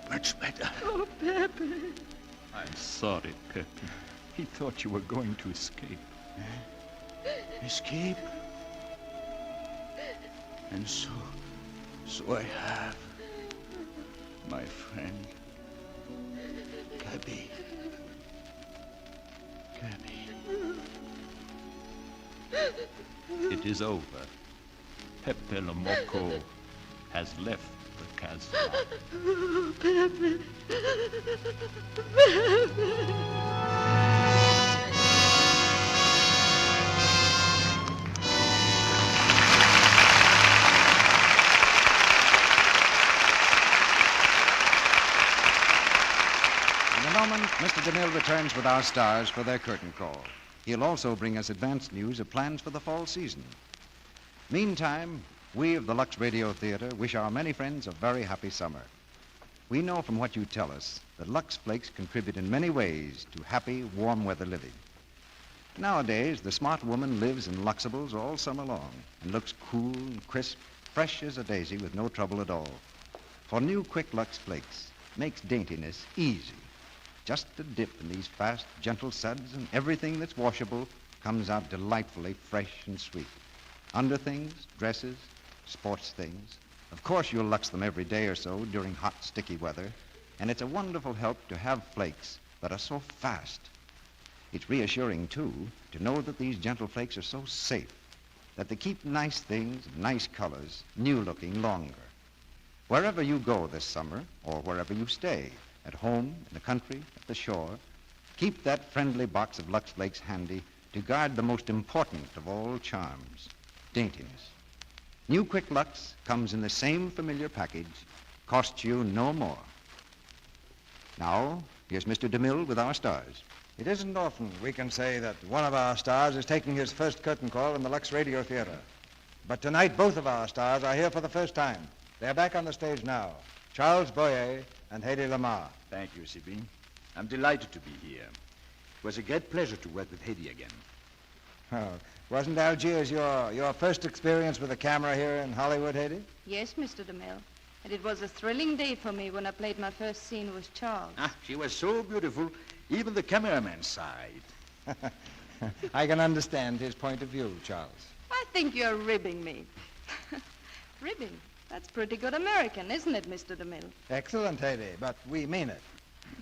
Much better. Oh, Pepe. I'm sorry, Pepe. He thought you were going to escape. Escape? And so I have. My friend. Gabi. It is over. Pepe Lomoco has left the Casbah. Oh, Pepe. Pepe. Mr. DeMille returns with our stars for their curtain call. He'll also bring us advanced news of plans for the fall season. Meantime, we of the Lux Radio Theater wish our many friends a very happy summer. We know from what you tell us that Lux Flakes contribute in many ways to happy, warm weather living. Nowadays, the smart woman lives in Luxables all summer long and looks cool and crisp, fresh as a daisy with no trouble at all. For new Quick Lux Flakes makes daintiness easy. Just a dip in these fast, gentle suds, and everything that's washable comes out delightfully fresh and sweet. Underthings, dresses, sports things. Of course, you'll Lux them every day or so during hot, sticky weather, and it's a wonderful help to have flakes that are so fast. It's reassuring, too, to know that these gentle flakes are so safe, that they keep nice things, nice colors, new-looking longer. Wherever you go this summer, or wherever you stay, at home, in the country, at the shore, keep that friendly box of Lux Flakes handy to guard the most important of all charms, daintiness. New Quick Lux comes in the same familiar package, costs you no more. Now, here's Mr. DeMille with our stars. It isn't often we can say that one of our stars is taking his first curtain call in the Lux Radio Theater. But tonight, both of our stars are here for the first time. They're back on the stage now. Charles Boyer and Hedy Lamarr. Thank you, Sibin. I'm delighted to be here. It was a great pleasure to work with Hedy again. Oh, wasn't Algiers your first experience with a camera here in Hollywood, Hedy? Yes, Mr. DeMille. And it was a thrilling day for me when I played my first scene with Charles. She was so beautiful, even the cameraman sighed. I can understand his point of view, Charles. I think you're ribbing me. Ribbing? That's pretty good American, isn't it, Mr. DeMille? Excellent, Hedy, but we mean it.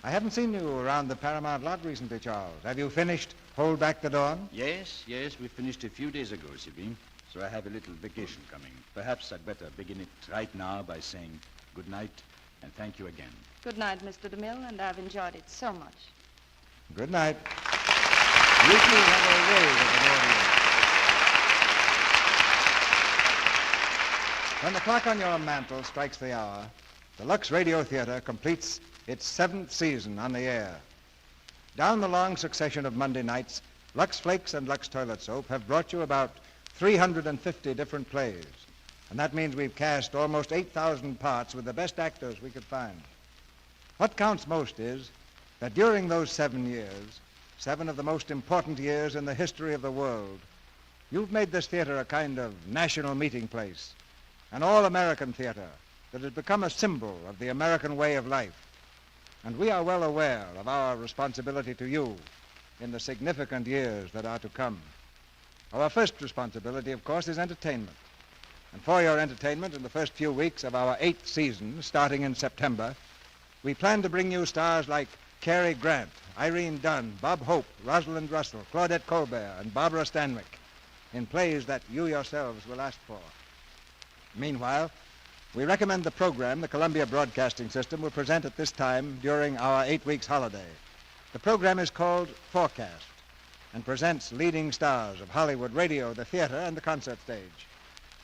I haven't seen you around the Paramount lot recently, Charles. Have you finished Hold Back the Dawn? Yes, we finished a few days ago, Sibin. So I have a little vacation coming. Perhaps I'd better begin it right now by saying good night and thank you again. Good night, Mr. DeMille, and I've enjoyed it so much. Good night. You two have a wave of an audience. When the clock on your mantel strikes the hour, the Lux Radio Theater completes its 7th season on the air. Down the long succession of Monday nights, Lux Flakes and Lux Toilet Soap have brought you about 350 different plays. And that means we've cast almost 8,000 parts with the best actors we could find. What counts most is that during those 7 years, 7 of the most important years in the history of the world, you've made this theater a kind of national meeting place, an all-American theater that has become a symbol of the American way of life. And we are well aware of our responsibility to you in the significant years that are to come. Our first responsibility, of course, is entertainment. And for your entertainment in the first few weeks of our 8th season, starting in September, we plan to bring you stars like Cary Grant, Irene Dunn, Bob Hope, Rosalind Russell, Claudette Colbert, and Barbara Stanwyck in plays that you yourselves will ask for. Meanwhile, we recommend the program the Columbia Broadcasting System will present at this time during our 8 weeks holiday. The program is called Forecast and presents leading stars of Hollywood radio, the theater, and the concert stage.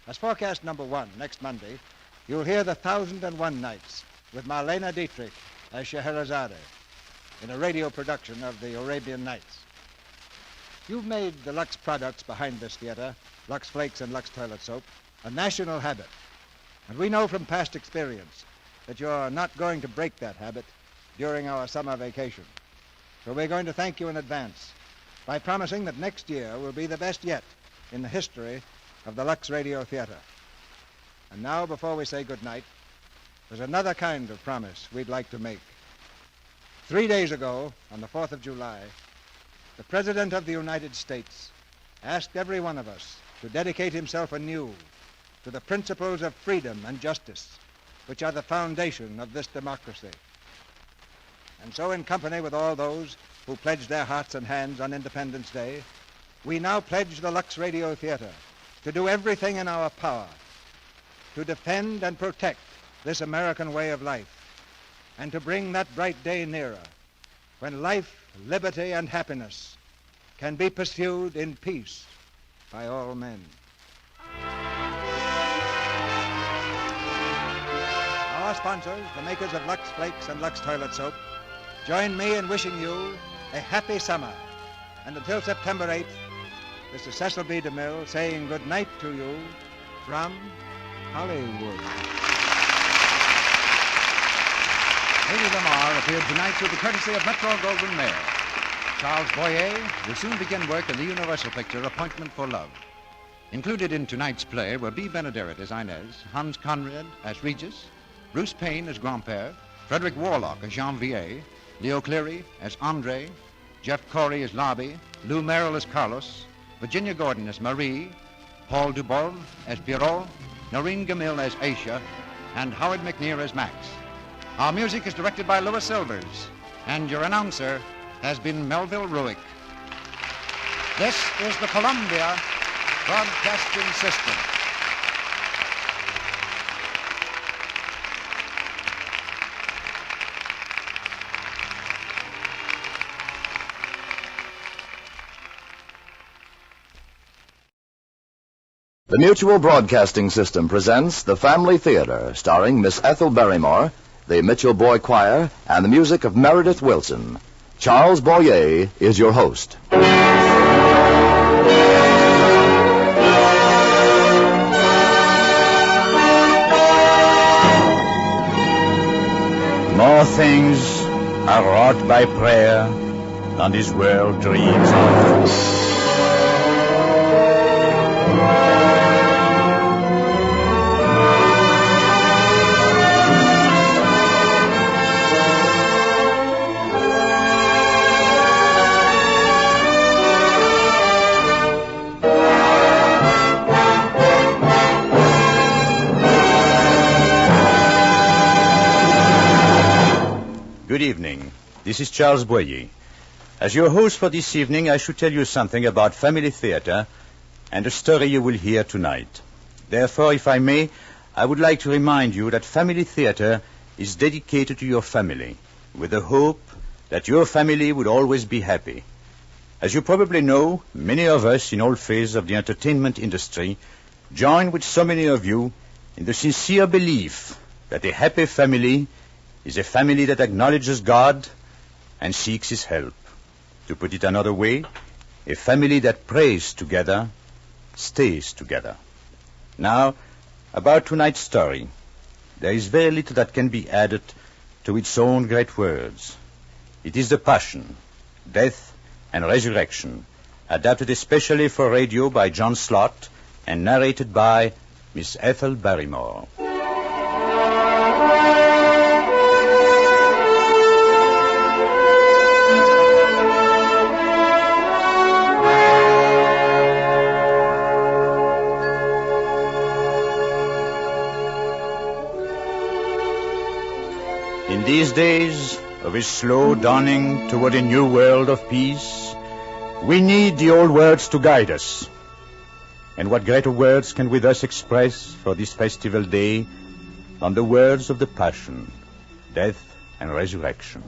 As Forecast number 1 next Monday, you'll hear The 1001 Nights with Marlene Dietrich as Scheherazade in a radio production of the Arabian Nights. You've made the Lux products behind this theater, Lux Flakes and Lux Toilet Soap, a national habit. And we know from past experience that you're not going to break that habit during our summer vacation. So we're going to thank you in advance by promising that next year will be the best yet in the history of the Lux Radio Theater. And now, before we say goodnight, there's another kind of promise we'd like to make. 3 days ago, on the 4th of July, the President of the United States asked every one of us to dedicate himself anew to the principles of freedom and justice, which are the foundation of this democracy. And so, in company with all those who pledged their hearts and hands on Independence Day, we now pledge the Lux Radio Theater to do everything in our power to defend and protect this American way of life, and to bring that bright day nearer when life, liberty, and happiness can be pursued in peace by all men. Our sponsors, the makers of Lux Flakes and Lux Toilet Soap, join me in wishing you a happy summer. And until September 8th, this is Cecil B. DeMille saying good night to you from Hollywood. Hedy Lamarr appeared tonight through the courtesy of Metro-Goldwyn-Mayer. Charles Boyer will soon begin work in the Universal picture Appointment for Love. Included in tonight's play were B. Benaderet as Inez, Hans Conrad as Regis, Bruce Payne as Grandpère, Frederick Warlock as Janvier, Leo Cleary as Andre, Jeff Corey as Lobby, Lou Merrill as Carlos, Virginia Gordon as Marie, Paul Dubov as Pierrot, Noreen Gamil as Aisha, and Howard McNear as Max. Our music is directed by Louis Silvers, and your announcer has been Melville Ruick. This is the Columbia Broadcasting System. The Mutual Broadcasting System presents The Family Theater, starring Miss Ethel Barrymore, the Mitchell Boy Choir, and the music of Meredith Wilson. Charles Boyer is your host. More things are wrought by prayer than this world dreams of. Good evening. This is Charles Boyer. As your host for this evening, I should tell you something about family theater and a story you will hear tonight. Therefore, if I may, I would like to remind you that family theater is dedicated to your family, with the hope that your family would always be happy. As you probably know, many of us in all phases of the entertainment industry join with so many of you in the sincere belief that a happy family is a family that acknowledges God and seeks his help. To put it another way, a family that prays together stays together. Now, about tonight's story. There is very little that can be added to its own great words. It is the passion, death, and resurrection, adapted especially for radio by John Slott and narrated by Miss Ethel Barrymore. In these days of a slow dawning toward a new world of peace, we need the old words to guide us. And what greater words can we thus express for this festival day than the words of the Passion, death, and resurrection?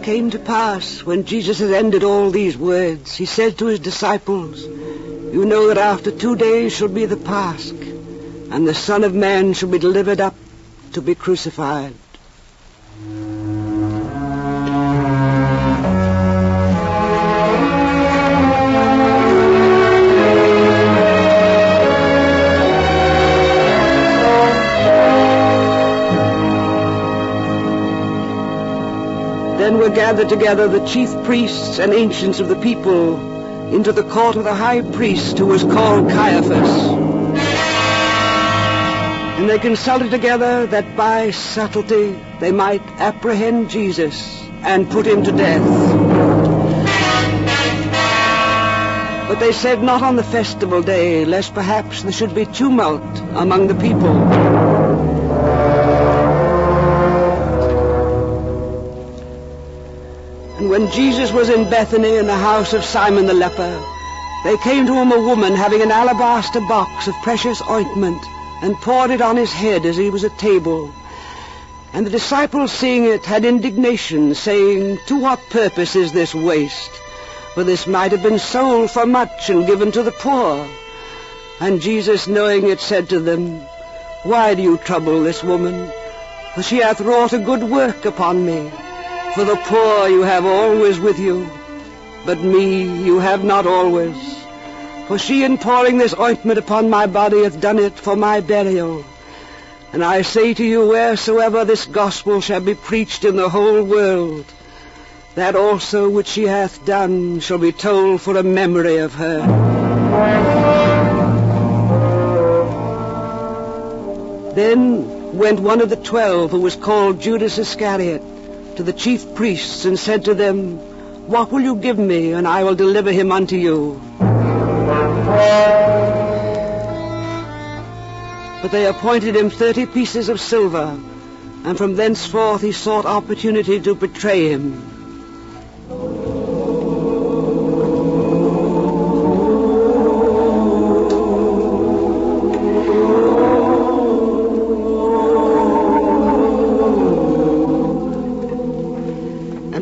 Came to pass, when Jesus had ended all these words, he said to his disciples, "You know that after 2 days shall be the Pasch, and the Son of Man shall be delivered up to be crucified." Then were gathered together the chief priests and ancients of the people into the court of the high priest, who was called Caiaphas. And they consulted together that by subtlety they might apprehend Jesus and put him to death. But they said not on the festival day, lest perhaps there should be tumult among the people. When Jesus was in Bethany in the house of Simon the leper, there came to him a woman having an alabaster box of precious ointment, and poured it on his head as he was at table. And the disciples, seeing it, had indignation, saying, "To what purpose is this waste? For this might have been sold for much and given to the poor." And Jesus, knowing it, said to them, "Why do you trouble this woman? For she hath wrought a good work upon me. For the poor you have always with you, but me you have not always. For she, in pouring this ointment upon my body, hath done it for my burial. And I say to you, wheresoever this gospel shall be preached in the whole world, that also which she hath done shall be told for a memory of her." Then went one of the 12, who was called Judas Iscariot, to the chief priests, and said to them, "What will you give me, and I will deliver him unto you?" But they appointed him 30 pieces of silver, and from thenceforth he sought opportunity to betray him.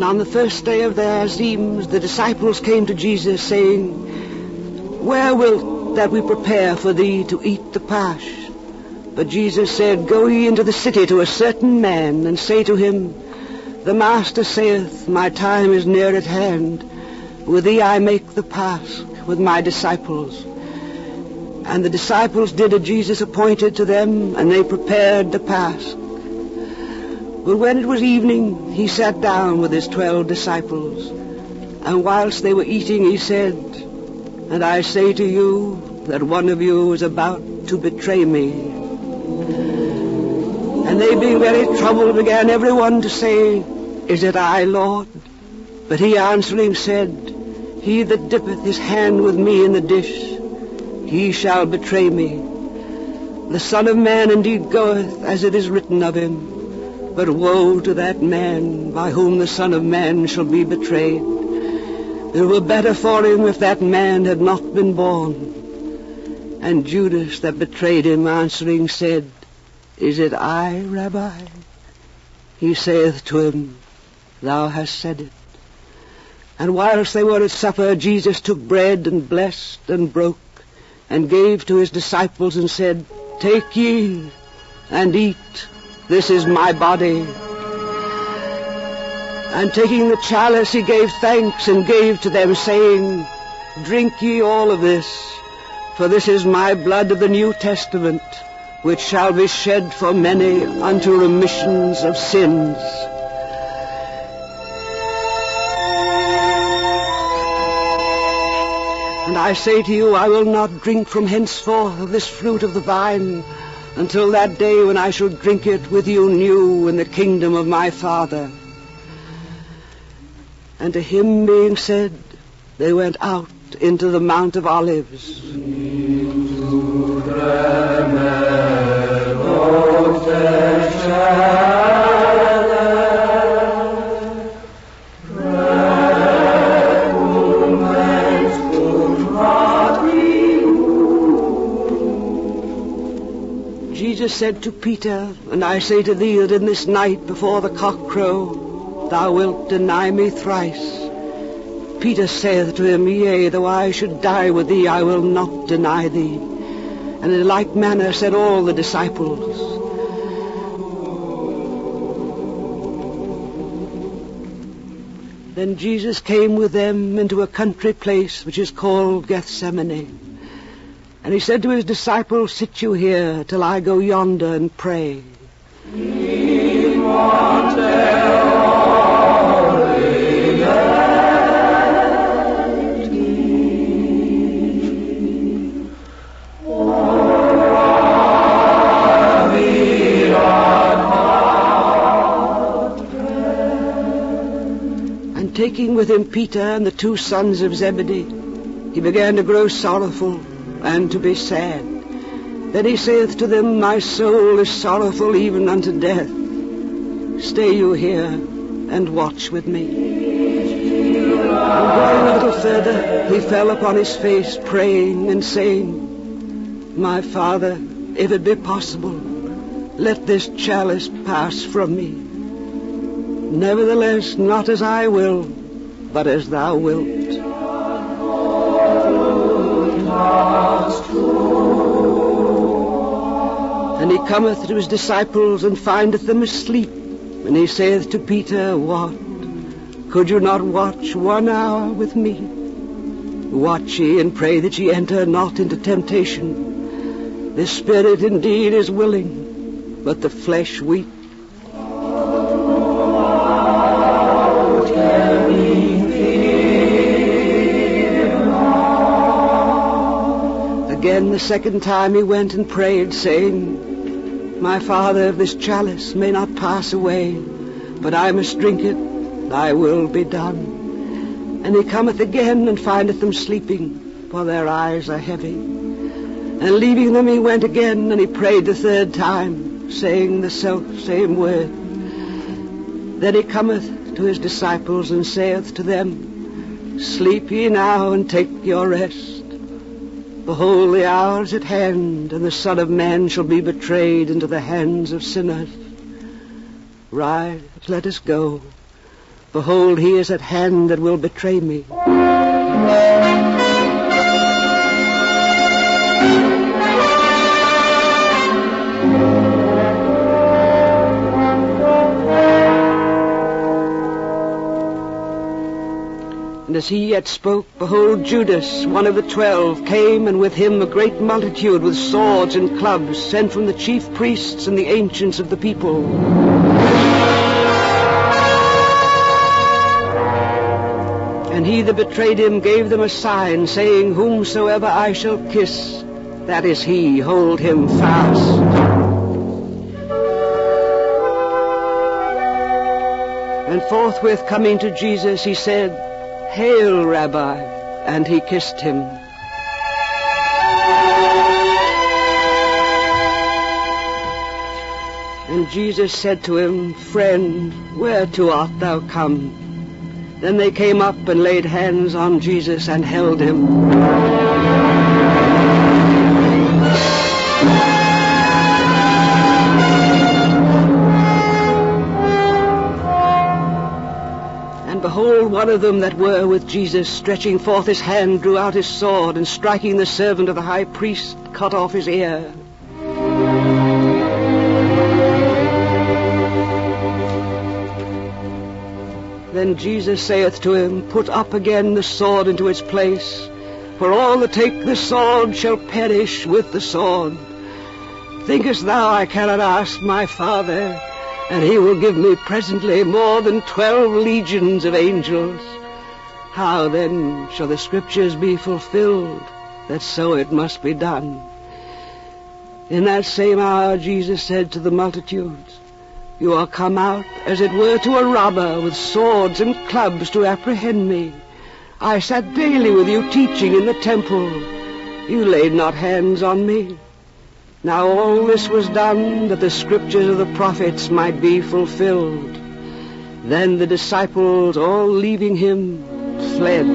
On the first day of their Azims, the disciples came to Jesus, saying, "Where wilt that we prepare for thee to eat the Pasch?" But Jesus said, "Go ye into the city to a certain man, and say to him, The Master saith, My time is near at hand. With thee I make the Pasch with my disciples." And the disciples did as Jesus appointed to them, and they prepared the Pasch. But when it was evening, he sat down with his 12 disciples. And whilst they were eating, he said, "And I say to you that one of you is about to betray me." And they, being very troubled, began every one to say, "Is it I, Lord?" But he answering said, "He that dippeth his hand with me in the dish, he shall betray me. The Son of Man indeed goeth as it is written of him. But woe to that man by whom the Son of Man shall be betrayed. It were better for him if that man had not been born. And Judas that betrayed him answering said, Is it I, Rabbi? He saith to him, Thou hast said it. And whilst they were at supper, Jesus took bread and blessed and broke, and gave to his disciples and said, Take ye and eat, this is my body. And taking the chalice, he gave thanks and gave to them, saying, Drink ye all of this, for this is my blood of the New Testament, which shall be shed for many unto remissions of sins. And I say to you, I will not drink from henceforth of this fruit of the vine, until that day when I shall drink it with you new in the kingdom of my Father. And to him being said, they went out into the Mount of Olives. Jesus said to Peter, And I say to thee that in this night before the cock crow, thou wilt deny me thrice. Peter saith to him, Yea, though I should die with thee, I will not deny thee. And in like manner said all the disciples. Then Jesus came with them into a country place which is called Gethsemane. And he said to his disciples, Sit you here till I go yonder and pray. And taking with him Peter and the two sons of Zebedee, he began to grow sorrowful and to be sad. Then he saith to them, My soul is sorrowful even unto death. Stay you here and watch with me. And going a little further, he fell upon his face, praying and saying, My Father, if it be possible, let this chalice pass from me. Nevertheless, not as I will, but as thou wilt. And he cometh to his disciples and findeth them asleep. And he saith to Peter, What? Could you not watch 1 hour with me? Watch ye and pray that ye enter not into temptation. The spirit indeed is willing, but the flesh weak. Again the second time he went and prayed, saying, My Father, if this chalice may not pass away, but I must drink it, thy will be done. And he cometh again and findeth them sleeping, for their eyes are heavy. And leaving them he went again, and he prayed the third time, saying the self-same word. Then he cometh to his disciples and saith to them, Sleep ye now and take your rest. Behold, the hour is at hand, and the Son of Man shall be betrayed into the hands of sinners. Rise, let us go. Behold, he is at hand that will betray me. And as he yet spoke, behold, Judas, one of the 12, came, and with him a great multitude with swords and clubs, sent from the chief priests and the ancients of the people. And he that betrayed him gave them a sign, saying, Whomsoever I shall kiss, that is he, hold him fast. And forthwith coming to Jesus, he said, Hail, Rabbi, and he kissed him. And Jesus said to him, Friend, whereto art thou come? Then they came up and laid hands on Jesus and held him. And behold, one of them that were with Jesus, stretching forth his hand, drew out his sword, and striking the servant of the high priest, cut off his ear. Then Jesus saith to him, Put up again the sword into its place, for all that take the sword shall perish with the sword. Thinkest thou I cannot ask my Father, and he will give me presently more than 12 legions of angels? How then shall the scriptures be fulfilled, that so it must be done? In that same hour Jesus said to the multitudes, You are come out, as it were, to a robber, with swords and clubs to apprehend me. I sat daily with you teaching in the temple. You laid not hands on me. Now all this was done, that the scriptures of the prophets might be fulfilled. Then the disciples, all leaving him, fled.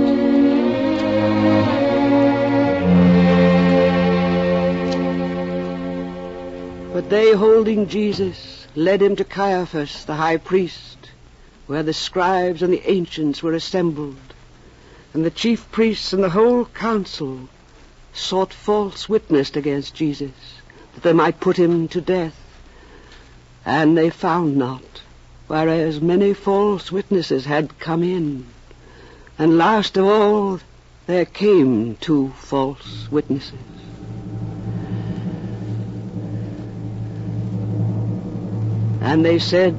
But they, holding Jesus, led him to Caiaphas, the high priest, where the scribes and the ancients were assembled. And the chief priests and the whole council sought false witness against Jesus, that they might put him to death. And they found not, whereas many false witnesses had come in. And last of all, there came 2 false witnesses. And they said,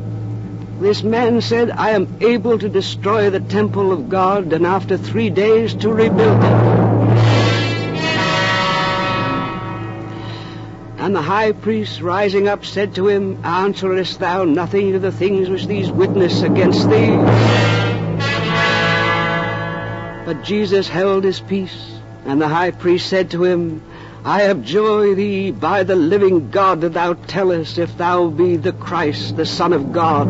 This man said, I am able to destroy the temple of God, and after 3 days to rebuild it. And the high priest, rising up, said to him, Answerest thou nothing of the things which these witness against thee? But Jesus held his peace, and the high priest said to him, I abjure thee by the living God that thou tellest if thou be the Christ, the Son of God.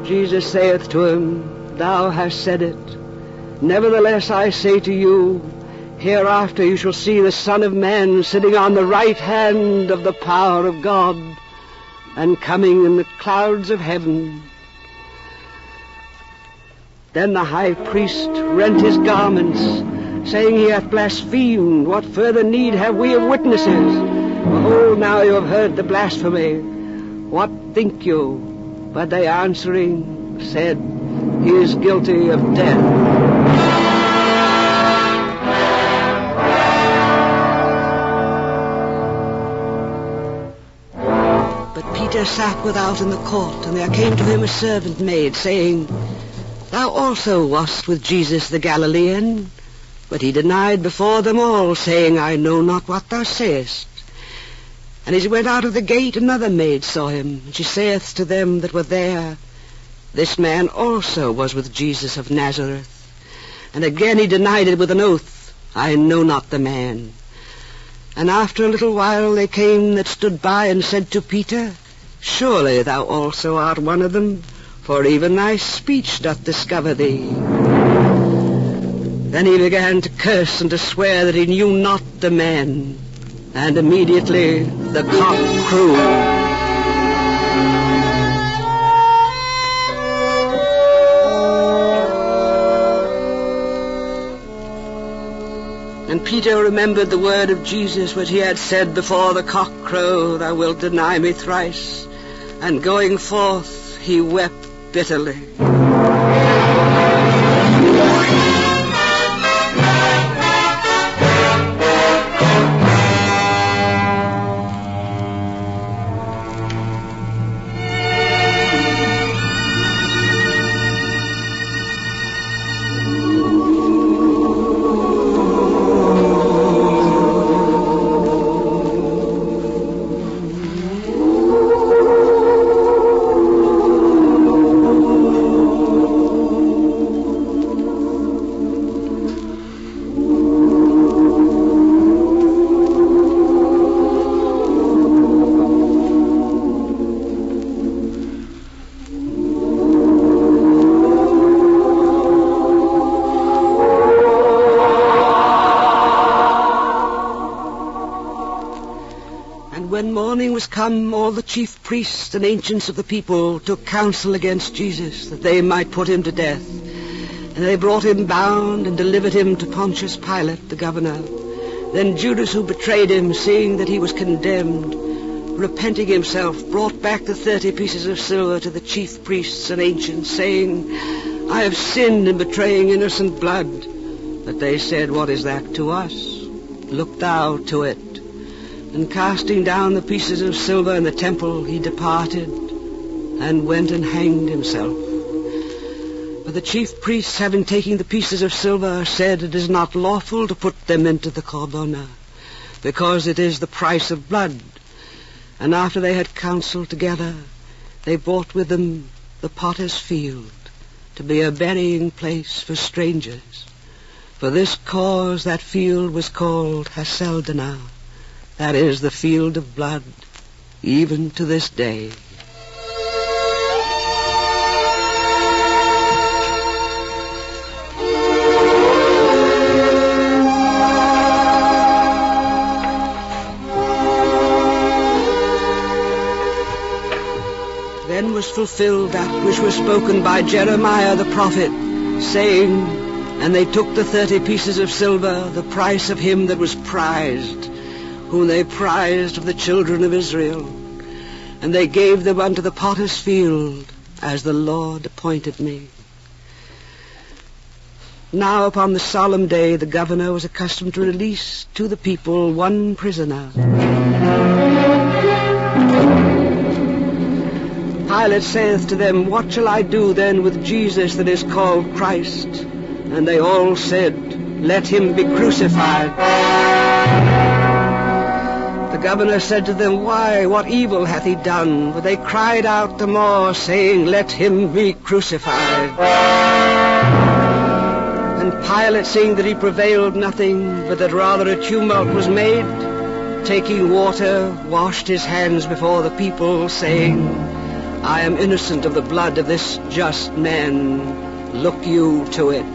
Jesus saith to him, Thou hast said it. Nevertheless I say to you, hereafter you shall see the Son of Man sitting on the right hand of the power of God, and coming in the clouds of heaven. Then the high priest rent his garments, saying, He hath blasphemed. What further need have we of witnesses? Behold, now you have heard the blasphemy. What think you? But they answering said, He is guilty of death. But Peter sat without in the court, and there came to him a servant maid, saying, Thou also wast with Jesus the Galilean. But he denied before them all, saying, I know not what thou sayest. And as he went out of the gate, another maid saw him, and she saith to them that were there, This man also was with Jesus of Nazareth. And again he denied it with an oath, I know not the man. And after a little while they came that stood by and said to Peter, Surely thou also art one of them, for even thy speech doth discover thee. Then he began to curse and to swear that he knew not the man. And immediately the cock crew. And Peter remembered the word of Jesus which he had said, Before the cock crow thou wilt deny me thrice. And going forth he wept bitterly. And when morning was come, all the chief priests and ancients of the people took counsel against Jesus, that they might put him to death. And they brought him bound and delivered him to Pontius Pilate, the governor. Then Judas, who betrayed him, seeing that he was condemned, repenting himself, brought back the 30 pieces of silver to the chief priests and ancients, saying, I have sinned in betraying innocent blood. But they said, What is that to us? Look thou to it. And casting down the pieces of silver in the temple, he departed and went and hanged himself. But the chief priests, having taken the pieces of silver, said, It is not lawful to put them into the corbona, because it is the price of blood. And after they had counseled together, they brought with them the potter's field, to be a burying place for strangers. For this cause that field was called Haseldana, that is, the field of blood, even to this day. Then was fulfilled that which was spoken by Jeremiah the prophet, saying, And they took the 30 pieces of silver, the price of him that was prized, whom they prized of the children of Israel. And they gave them unto the potter's field, as the Lord appointed me. Now upon the solemn day the governor was accustomed to release to the people one prisoner. Pilate saith to them, What shall I do then with Jesus that is called Christ? And they all said, Let him be crucified. The governor said to them, Why, what evil hath he done? But they cried out the more, saying, Let him be crucified. And Pilate, seeing that he prevailed nothing, but that rather a tumult was made, taking water, washed his hands before the people, saying, I am innocent of the blood of this just man. Look you to it.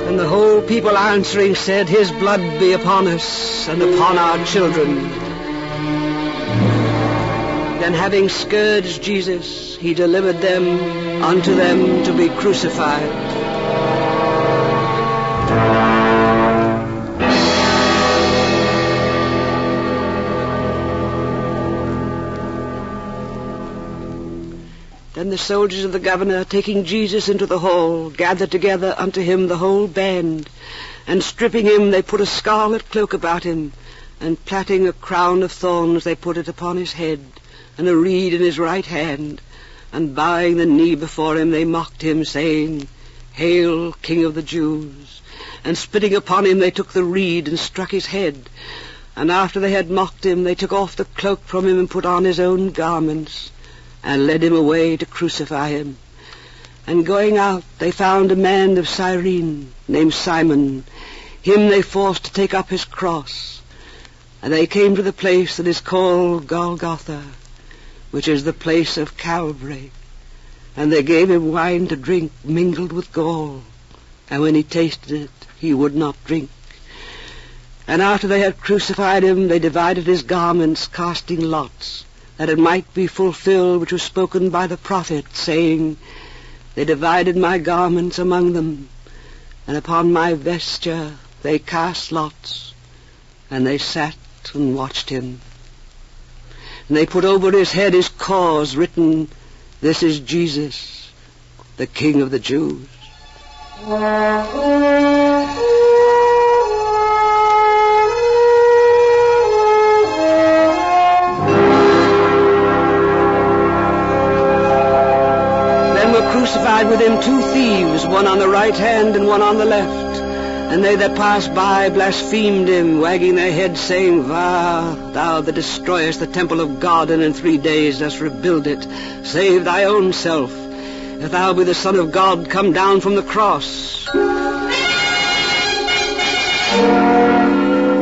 And the whole people answering said, His blood be upon us and upon our children. Then having scourged Jesus, he delivered them unto them to be crucified. Then the soldiers of the governor, taking Jesus into the hall, gathered together unto him the whole band, and stripping him, they put a scarlet cloak about him, and plaiting a crown of thorns, they put it upon his head, and a reed in his right hand, and bowing the knee before him, they mocked him, saying, Hail, King of the Jews! And spitting upon him, they took the reed and struck his head. And after they had mocked him, they took off the cloak from him and put on his own garments, and led him away to crucify him. And going out, they found a man of Cyrene, named Simon. Him they forced to take up his cross. And they came to the place that is called Golgotha, which is the place of Calvary. And they gave him wine to drink mingled with gall. And when he tasted it, he would not drink. And after they had crucified him, they divided his garments, casting lots, that it might be fulfilled which was spoken by the prophet, saying, They divided my garments among them, and upon my vesture they cast lots, and they sat and watched him. And they put over his head his cause, written, This is Jesus, the King of the Jews. Crucified with him 2 thieves, one on the right hand and one on the left. And they that passed by blasphemed him, wagging their heads, saying, Vah, thou that destroyest the temple of God, and in 3 days dost rebuild it, save thy own self. If thou be the Son of God, come down from the cross.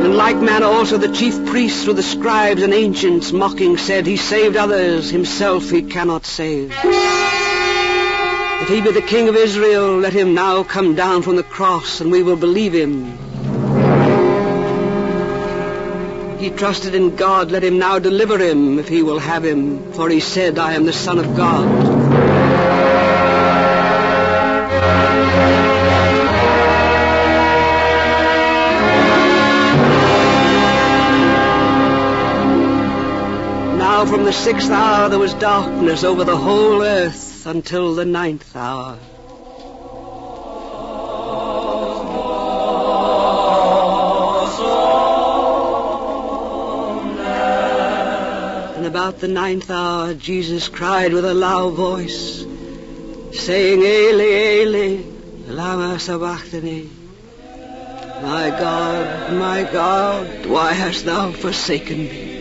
In like manner also the chief priests with the scribes and ancients, mocking, said, He saved others, himself he cannot save. If he be the King of Israel, let him now come down from the cross, and we will believe him. He trusted in God. Let him now deliver him, if he will have him. For he said, I am the Son of God. Now from the 6th hour there was darkness over the whole earth until the 9th hour. And about the 9th hour Jesus cried with a loud voice, saying, Eli, Eli, lama sabachthani. My God, why hast thou forsaken me?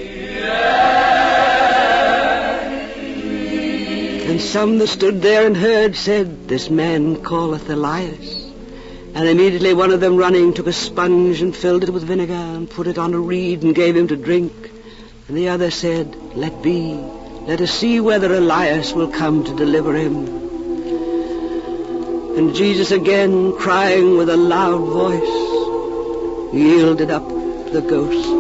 And some that stood there and heard said, This man calleth Elias. And immediately one of them running took a sponge and filled it with vinegar and put it on a reed and gave him to drink. And the other said, Let be. Let us see whether Elias will come to deliver him. And Jesus again, crying with a loud voice, yielded up the ghost.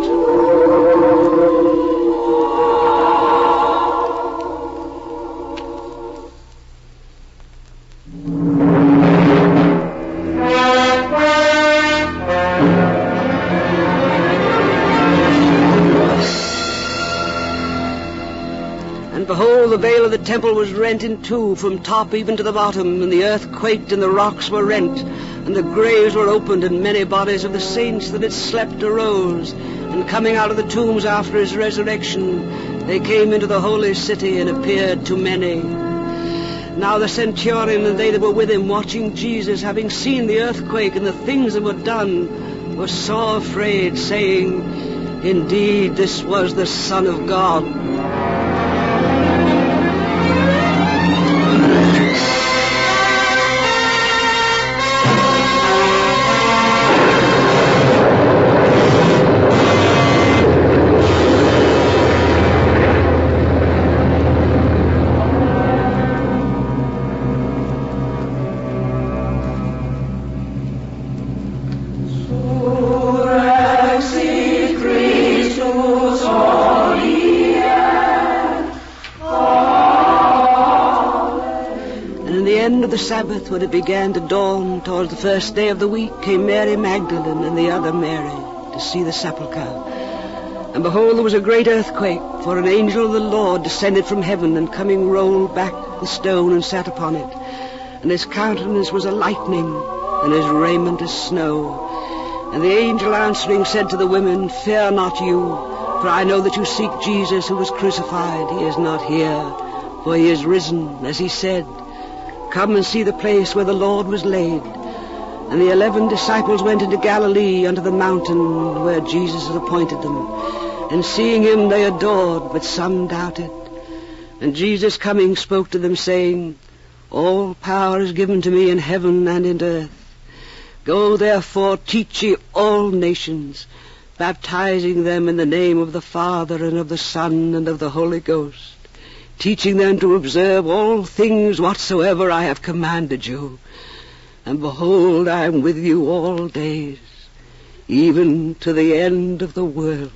The veil of the temple was rent in two from top even to the bottom, and the earth quaked and the rocks were rent, and the graves were opened, and many bodies of the saints that had slept arose, and coming out of the tombs after his resurrection, they came into the holy city and appeared to many. Now the centurion and they that were with him, watching Jesus, having seen the earthquake and the things that were done, were sore afraid, saying, Indeed, this was the Son of God. The Sabbath, when it began to dawn towards the first day of the week, came Mary Magdalene and the other Mary to see the sepulchre. And behold, there was a great earthquake, for an angel of the Lord descended from heaven, and coming rolled back the stone and sat upon it. And his countenance was a lightning, and his raiment as snow. And the angel answering said to the women, Fear not you, for I know that you seek Jesus who was crucified. He is not here, for he is risen, as he said. Come and see the place where the Lord was laid. And the 11 disciples went into Galilee unto the mountain where Jesus had appointed them. And seeing him they adored, but some doubted. And Jesus coming spoke to them, saying, All power is given to me in heaven and in earth. Go therefore, teach ye all nations, baptizing them in the name of the Father and of the Son and of the Holy Ghost, teaching them to observe all things whatsoever I have commanded you. And behold, I am with you all days, even to the end of the world.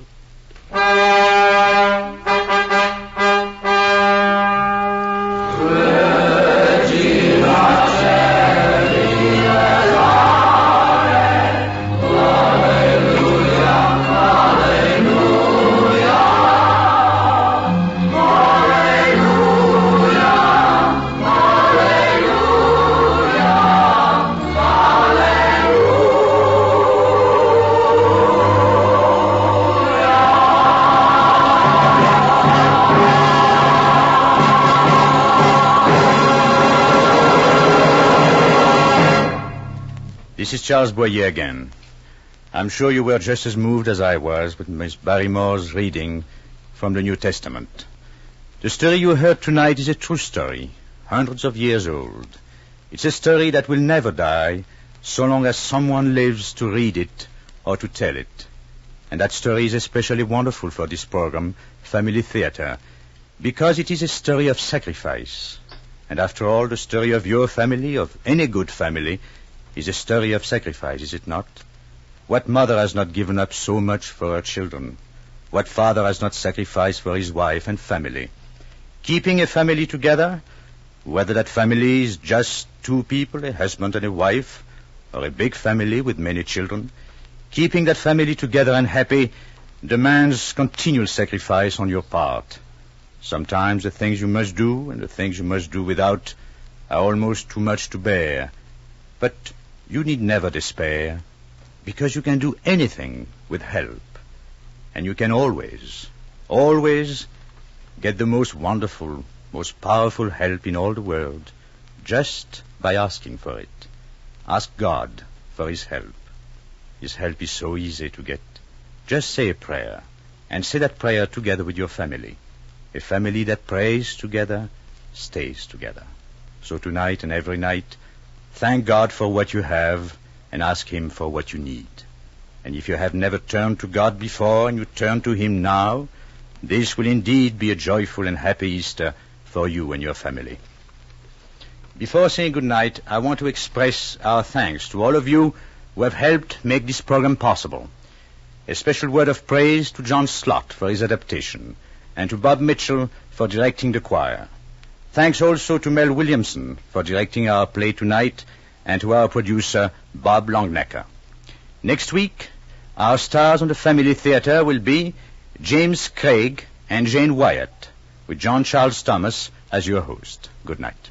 This is Charles Boyer again. I'm sure you were just as moved as I was with Miss Barrymore's reading from the New Testament. The story you heard tonight is a true story, hundreds of years old. It's a story that will never die so long as someone lives to read it or to tell it. And that story is especially wonderful for this program, Family Theater, because it is a story of sacrifice. And after all, the story of your family, of any good family, is a story of sacrifice, is it not? What mother has not given up so much for her children? what father has not sacrificed for his wife and family. Keeping a family together, whether that family is just two people, a husband and a wife, or a big family with many children, keeping that family together and happy demands continual sacrifice on your part. Sometimes the things you must do and the things you must do without are almost too much to bear. But you need never despair, because you can do anything with help. And you can always get the most wonderful, most powerful help in all the world just by asking for it. Ask God for his help. His help is so easy to get. Just say a prayer, and say that prayer together with your family. A family that prays together stays together. So tonight and every night, thank God for what you have and ask him for what you need. And if you have never turned to God before and you turn to him now, this will indeed be a joyful and happy Easter for you and your family. Before saying good night, I want to express our thanks to all of you who have helped make this program possible. A special word of praise to John Slott for his adaptation, and to Bob Mitchell for directing the choir. Thanks also to Mel Williamson for directing our play tonight, and to our producer, Bob Longnecker. Next week, our stars on the Family Theater will be James Craig and Jane Wyatt, with John Charles Thomas as your host. Good night.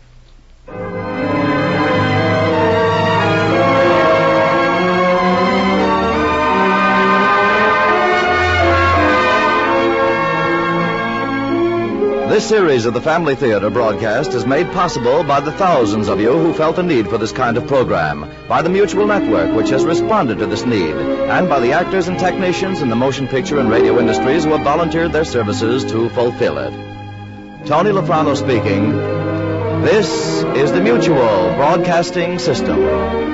This series of the Family Theater broadcast is made possible by the thousands of you who felt the need for this kind of program, by the Mutual Network, which has responded to this need, and by the actors and technicians in the motion picture and radio industries who have volunteered their services to fulfill it. Tony Lafrano speaking. This is the Mutual Broadcasting System.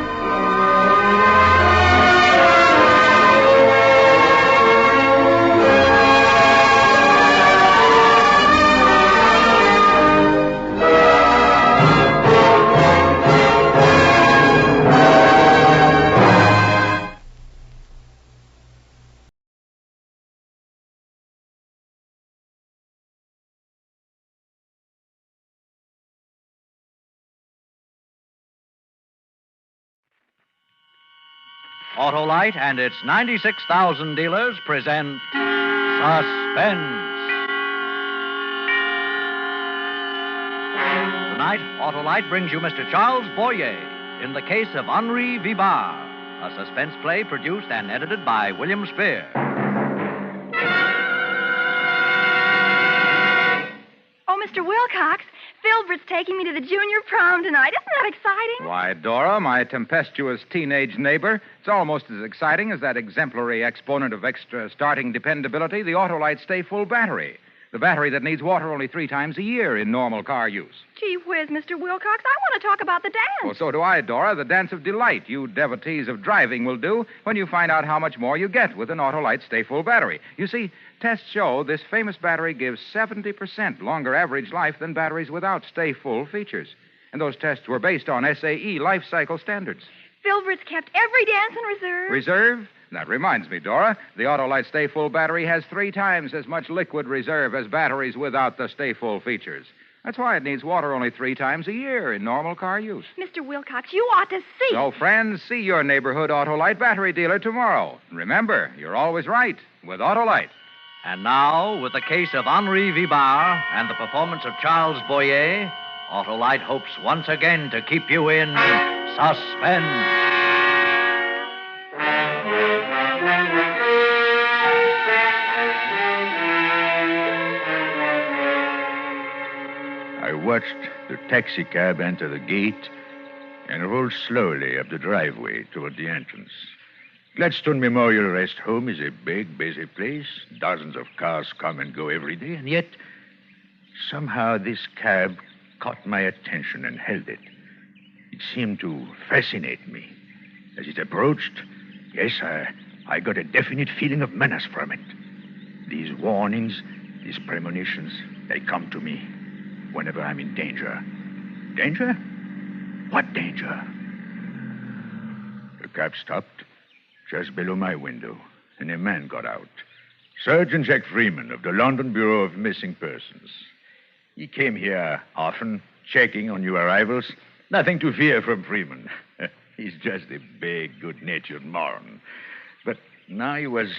Autolite and its 96,000 dealers present Suspense. Tonight, Autolite brings you Mr. Charles Boyer in the case of Henri Vibar, a suspense play produced and edited by William Spear. Oh, Mr. Wilcox, Filbert's taking me to the junior prom tonight. Isn't that exciting? Why, Dora, my tempestuous teenage neighbor, it's almost as exciting as that exemplary exponent of extra starting dependability, the Autolite Stay Full battery. The battery that needs water only 3 times a year in normal car use. Gee whiz, Mr. Wilcox, I want to talk about the dance. Well, so do I, Dora. The dance of delight you devotees of driving will do when you find out how much more you get with an Autolite Stay Full battery. You see, tests show this famous battery gives 70% longer average life than batteries without Stay Full features. And those tests were based on SAE life cycle standards. Filbert's kept every dance in reserve. Reserve? That reminds me, Dora. The Autolite Stay Full battery has 3 times as much liquid reserve as batteries without the Stay Full features. That's why it needs water only 3 times a year in normal car use. Mr. Wilcox, you ought to see. So, friends, see your neighborhood Autolite battery dealer tomorrow. Remember, you're always right with Autolite. And now, with the case of Henri Vibar and the performance of Charles Boyer, Autolite hopes once again to keep you in suspense. I watched the taxicab enter the gate and roll slowly up the driveway toward the entrance. Gladstone Memorial Rest Home is a big, busy place. Dozens of cars come and go every day, and yet somehow this cab caught my attention and held it. It seemed to fascinate me. As it approached, yes, I got a definite feeling of menace from it. These warnings, these premonitions, they come to me whenever I'm in danger. Danger? What danger? The cab stopped just below my window, and a man got out. Sergeant Jack Freeman of the London Bureau of Missing Persons. He came here often, checking on new arrivals. Nothing to fear from Freeman. He's just a big, good-natured moron. But now he was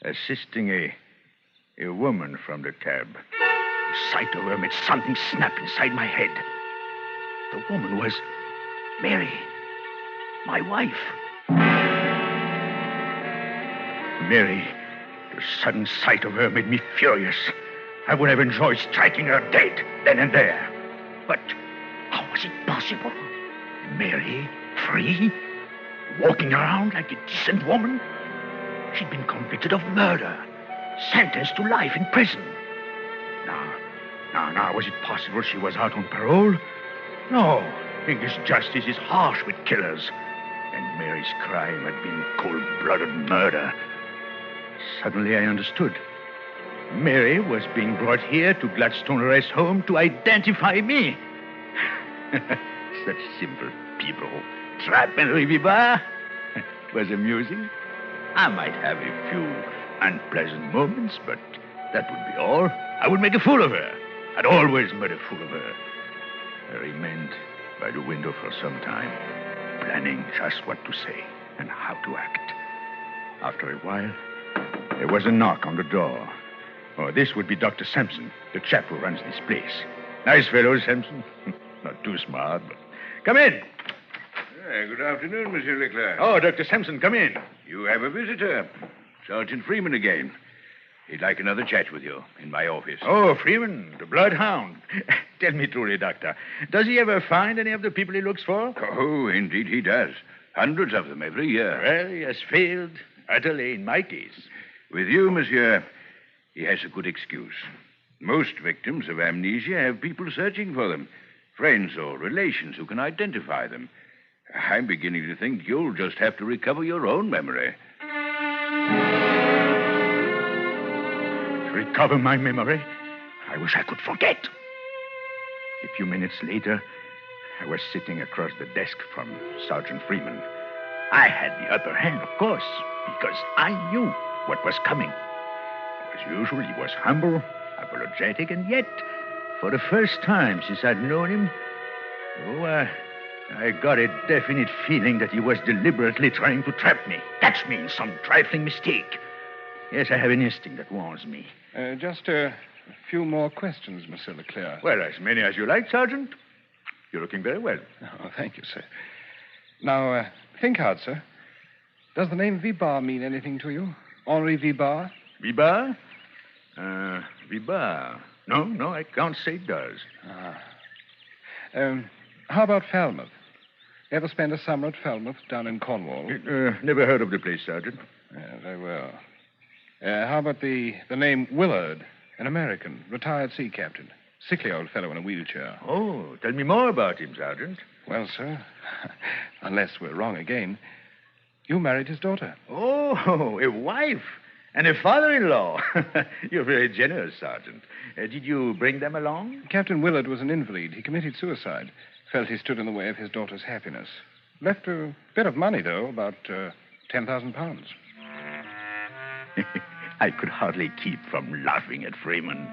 assisting a woman from the cab. The sight of her made something snap inside my head. The woman was Mary, my wife. Mary, the sudden sight of her made me furious. I would have enjoyed striking her dead then and there. But how was it possible? Mary, free, walking around like a decent woman? She'd been convicted of murder, sentenced to life in prison. Now, was it possible she was out on parole? No, English justice is harsh with killers. And Mary's crime had been cold-blooded murder. Suddenly I understood. Mary was being brought here to Gladstone Rest Home to identify me. Such simple people. Trap and Rivibar. It was amusing. I might have a few unpleasant moments, but that would be all. I would make a fool of her. I'd always made a fool of her. I remained by the window for some time, planning just what to say and how to act. After a while, there was a knock on the door. Oh, this would be Dr. Sampson, the chap who runs this place. Nice fellow, Sampson. Not too smart, but... Come in. Good afternoon, Monsieur Leclerc. Oh, Dr. Sampson, come in. You have a visitor. Sergeant Freeman again. He'd like another chat with you in my office. Oh, Freeman, the bloodhound. Tell me truly, Doctor, does he ever find any of the people he looks for? Oh, indeed he does. Hundreds of them every year. Well, he has failed utterly in my case. With you, monsieur, he has a good excuse. Most victims of amnesia have people searching for them, friends or relations who can identify them. I'm beginning to think you'll just have to recover your own memory. Recover my memory? I wish I could forget. A few minutes later, I was sitting across the desk from Sergeant Freeman. I had the upper hand, of course, because I knew what was coming. As usual, he was humble, apologetic, and yet, for the first time since I'd known him, I got a definite feeling that he was deliberately trying to trap me, catch me in some trifling mistake. Yes, I have an instinct that warns me. Just a few more questions, Monsieur Leclerc. Well, as many as you like, Sergeant. You're looking very well. Oh, thank you, sir. Now, think hard, sir. Does the name Vibar mean anything to you? Henri Vibar? Vibar? Vibar. No, I can't say it does. How about Falmouth? Ever spend a summer at Falmouth down in Cornwall? Never heard of the place, Sergeant. Very well. How about the name Willard, an American, retired sea captain? Sickly old fellow in a wheelchair. Oh, tell me more about him, Sergeant. Well, sir, unless we're wrong again, you married his daughter. Oh, a wife and a father-in-law. You're very generous, Sergeant. Did you bring them along? Captain Willard was an invalid. He committed suicide. Felt he stood in the way of his daughter's happiness. Left a bit of money, though, about 10,000 pounds. I could hardly keep from laughing at Freeman.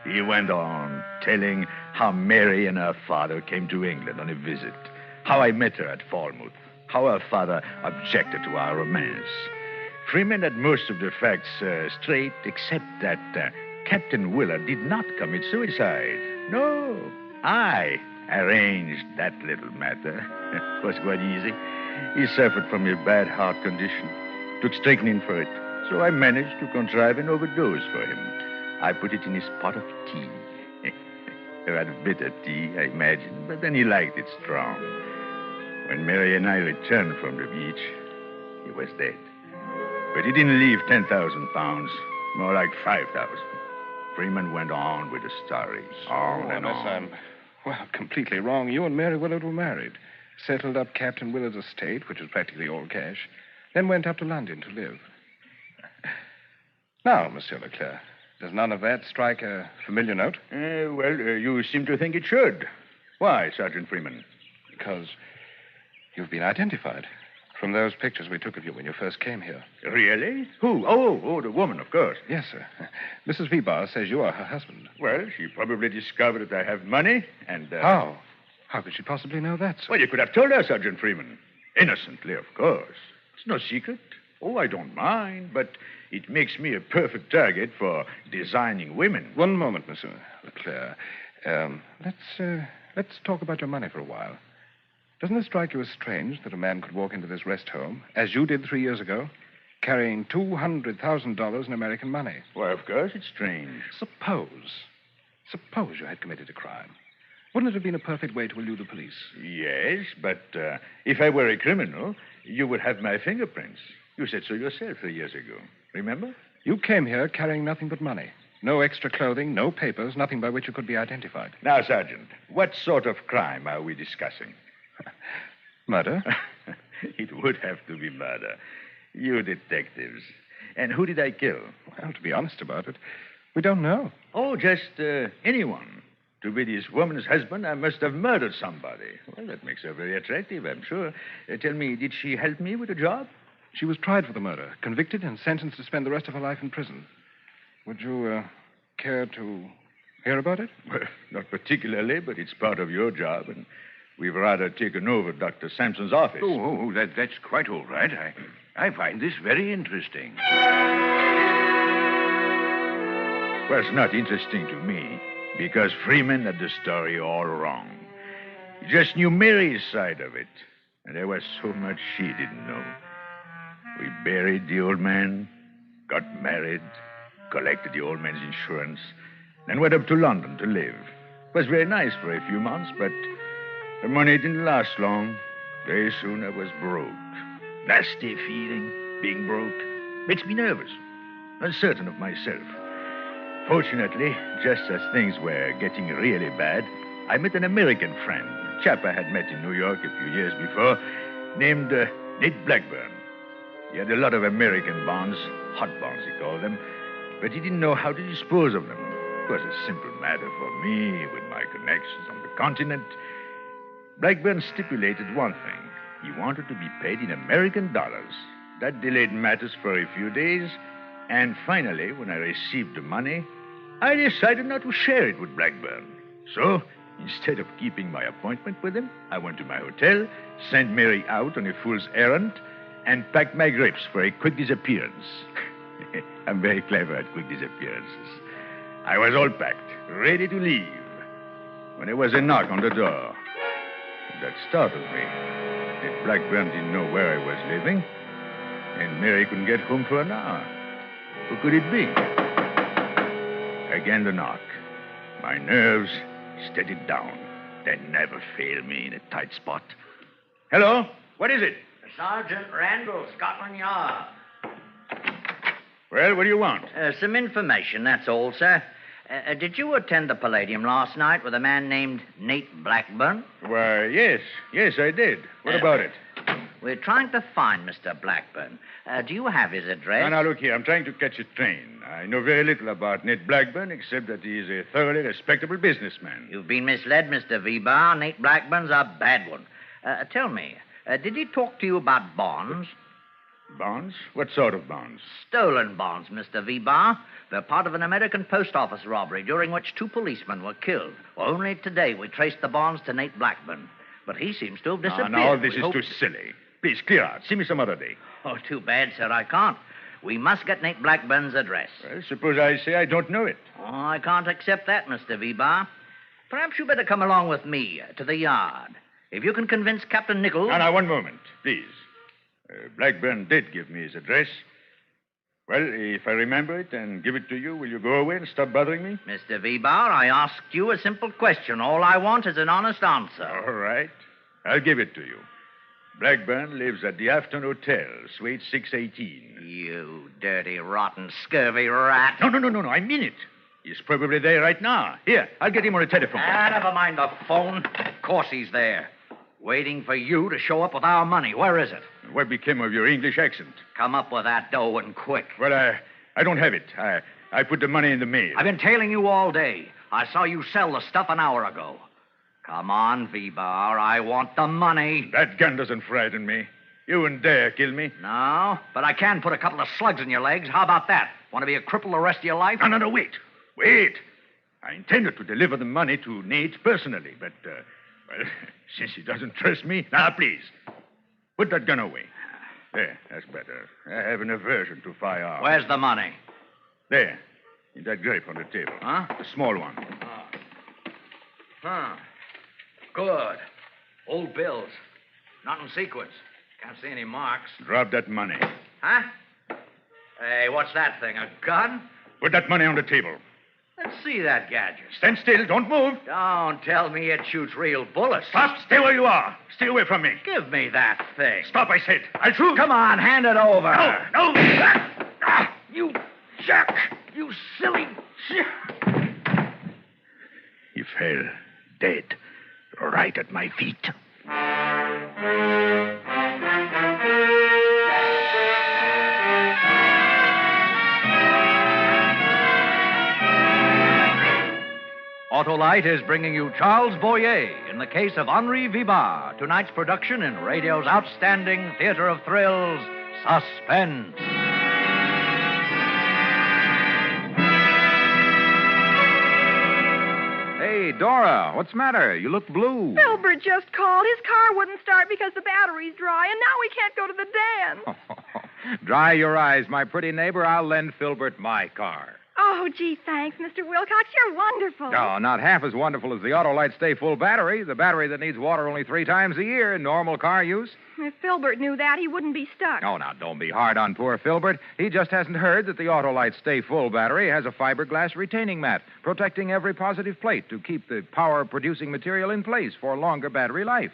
He went on telling how Mary and her father came to England on a visit, how I met her at Falmouth, how her father objected to our romance. Freeman had most of the facts straight, except that Captain Willard did not commit suicide. No, I arranged that little matter. It was quite easy. He suffered from a bad heart condition, took strychnine for it. So I managed to contrive an overdose for him. I put it in his pot of tea. He had bitter tea, I imagine, but then he liked it strong. When Mary and I returned from the beach, he was dead. But he didn't leave 10,000 pounds, more like 5,000. Freeman went on with the story, on and on. I'm completely wrong. You and Mary Willard were married, settled up Captain Willard's estate, which was practically all cash, then went up to London to live. Now, Monsieur Leclerc, does none of that strike a familiar note? You seem to think it should. Why, Sergeant Freeman? Because you've been identified. From those pictures we took of you when you first came here. Really? Who? Oh, the woman, of course. Yes, sir. Mrs. Vibar says you are her husband. Well, she probably discovered that I have money, and... How? How could she possibly know that, sir? Well, you could have told her, Sergeant Freeman. Innocently, of course. It's no secret. Oh, I don't mind, but it makes me a perfect target for designing women. One moment, Monsieur Leclerc. Let's talk about your money for a while. Doesn't it strike you as strange that a man could walk into this rest home, as you did 3 years ago, carrying $200,000 in American money? Why, of course it's strange. Suppose you had committed a crime. Wouldn't it have been a perfect way to elude the police? Yes, but if I were a criminal, you would have my fingerprints. You said so yourself 3 years ago. Remember? You came here carrying nothing but money. No extra clothing, no papers, nothing by which you could be identified. Now, Sergeant, what sort of crime are we discussing? Murder? It would have to be murder. You detectives. And who did I kill? Well, to be honest about it, we don't know. Oh, just anyone. To be this woman's husband, I must have murdered somebody. Well, that makes her very attractive, I'm sure. Tell me, did she help me with a job? She was tried for the murder, convicted, and sentenced to spend the rest of her life in prison. Would you care to hear about it? Well, not particularly, but it's part of your job, and we've rather taken over Dr. Sampson's office. That's quite all right. I find this very interesting. Well, it's not interesting to me, because Freeman had the story all wrong. He just knew Mary's side of it, and there was so much she didn't know. We buried the old man, got married, collected the old man's insurance, then went up to London to live. It was very nice for a few months, but the money didn't last long. Very soon I was broke. Nasty feeling, being broke. Makes me nervous, uncertain of myself. Fortunately, just as things were getting really bad, I met an American friend, a chap I had met in New York a few years before, named Nate Blackburn. He had a lot of American bonds, hot bonds he called them, but he didn't know how to dispose of them. It was a simple matter for me, with my connections on the continent. Blackburn stipulated one thing. He wanted to be paid in American dollars. That delayed matters for a few days, and finally, when I received the money, I decided not to share it with Blackburn. So, instead of keeping my appointment with him, I went to my hotel, sent Mary out on a fool's errand, and packed my grips for a quick disappearance. I'm very clever at quick disappearances. I was all packed, ready to leave, when there was a knock on the door. That startled me. If Blackburn didn't know where I was living, and Mary couldn't get home for an hour, who could it be? Again the knock. My nerves steadied down. They never fail me in a tight spot. Hello? What is it? Sergeant Randall, Scotland Yard. Well, what do you want? Some information, that's all, sir. Did you attend the Palladium last night with a man named Nate Blackburn? Why, yes, I did. What about it? We're trying to find Mr. Blackburn. Do you have his address? Now, look here. I'm trying to catch a train. I know very little about Nate Blackburn, except that he is a thoroughly respectable businessman. You've been misled, Mr. Vibar. Nate Blackburn's a bad one. Tell me, did he talk to you about bonds? Bonds? What sort of bonds? Stolen bonds, Mr. Vibar. They're part of an American post office robbery during which 2 policemen were killed. Well, only today we traced the bonds to Nate Blackburn. But he seems to have disappeared. Now, all this is too silly. Please, clear out. See me some other day. Oh, too bad, sir. I can't. We must get Nate Blackburn's address. Well, suppose I say I don't know it. Oh, I can't accept that, Mr. Vibar. Perhaps you better come along with me to the yard. If you can convince Captain Nichols... Now, one moment, please. Blackburn did give me his address. Well, if I remember it and give it to you, will you go away and stop bothering me? Mr. Vibar, I asked you a simple question. All I want is an honest answer. All right. I'll give it to you. Blackburn lives at the Afton Hotel, Suite 618. You dirty, rotten, scurvy rat. No. I mean it. He's probably there right now. Here, I'll get him on a telephone. Never mind the phone. Of course he's there. Waiting for you to show up with our money. Where is it? What became of your English accent? Come up with that dough and quick. Well, I don't have it. I put the money in the mail. I've been tailing you all day. I saw you sell the stuff an hour ago. Come on, Vibar. I want the money. That gun doesn't frighten me. You wouldn't dare kill me. No, but I can put a couple of slugs in your legs. How about that? Want to be a cripple the rest of your life? No, wait. Wait. I intended to deliver the money to Nate personally, but, well, since he doesn't trust me, now, please, put that gun away. There, that's better. I have an aversion to firearms. Where's the money? There, in that grape on the table. Huh? The small one. Huh. Good. Old bills. Not in sequence. Can't see any marks. Drop that money. Huh? Hey, what's that thing? A gun? Put that money on the table. Let's see that gadget. Stand still. Don't move. Don't tell me it shoots real bullets. Stop. Stay where you are. Stay away from me. Give me that thing. Stop, I said. I'll shoot. Come on, hand it over. No. You jerk. You silly... He fell dead right at my feet. Autolite is bringing you Charles Boyer in the case of Henri Vibar, tonight's production in radio's outstanding theater of thrills, Suspense. Hey, Dora, what's the matter? You look blue. Filbert just called. His car wouldn't start because the battery's dry, and now we can't go to the dance. Dry your eyes, my pretty neighbor. I'll lend Filbert my car. Oh, gee, thanks, Mr. Wilcox. You're wonderful. No, not half as wonderful as the Autolite Stay Full battery, the battery that needs water only 3 times a year in normal car use. If Filbert knew that, he wouldn't be stuck. Oh, now, don't be hard on poor Filbert. He just hasn't heard that the Autolite Stay Full battery has a fiberglass retaining mat, protecting every positive plate to keep the power-producing material in place for longer battery life.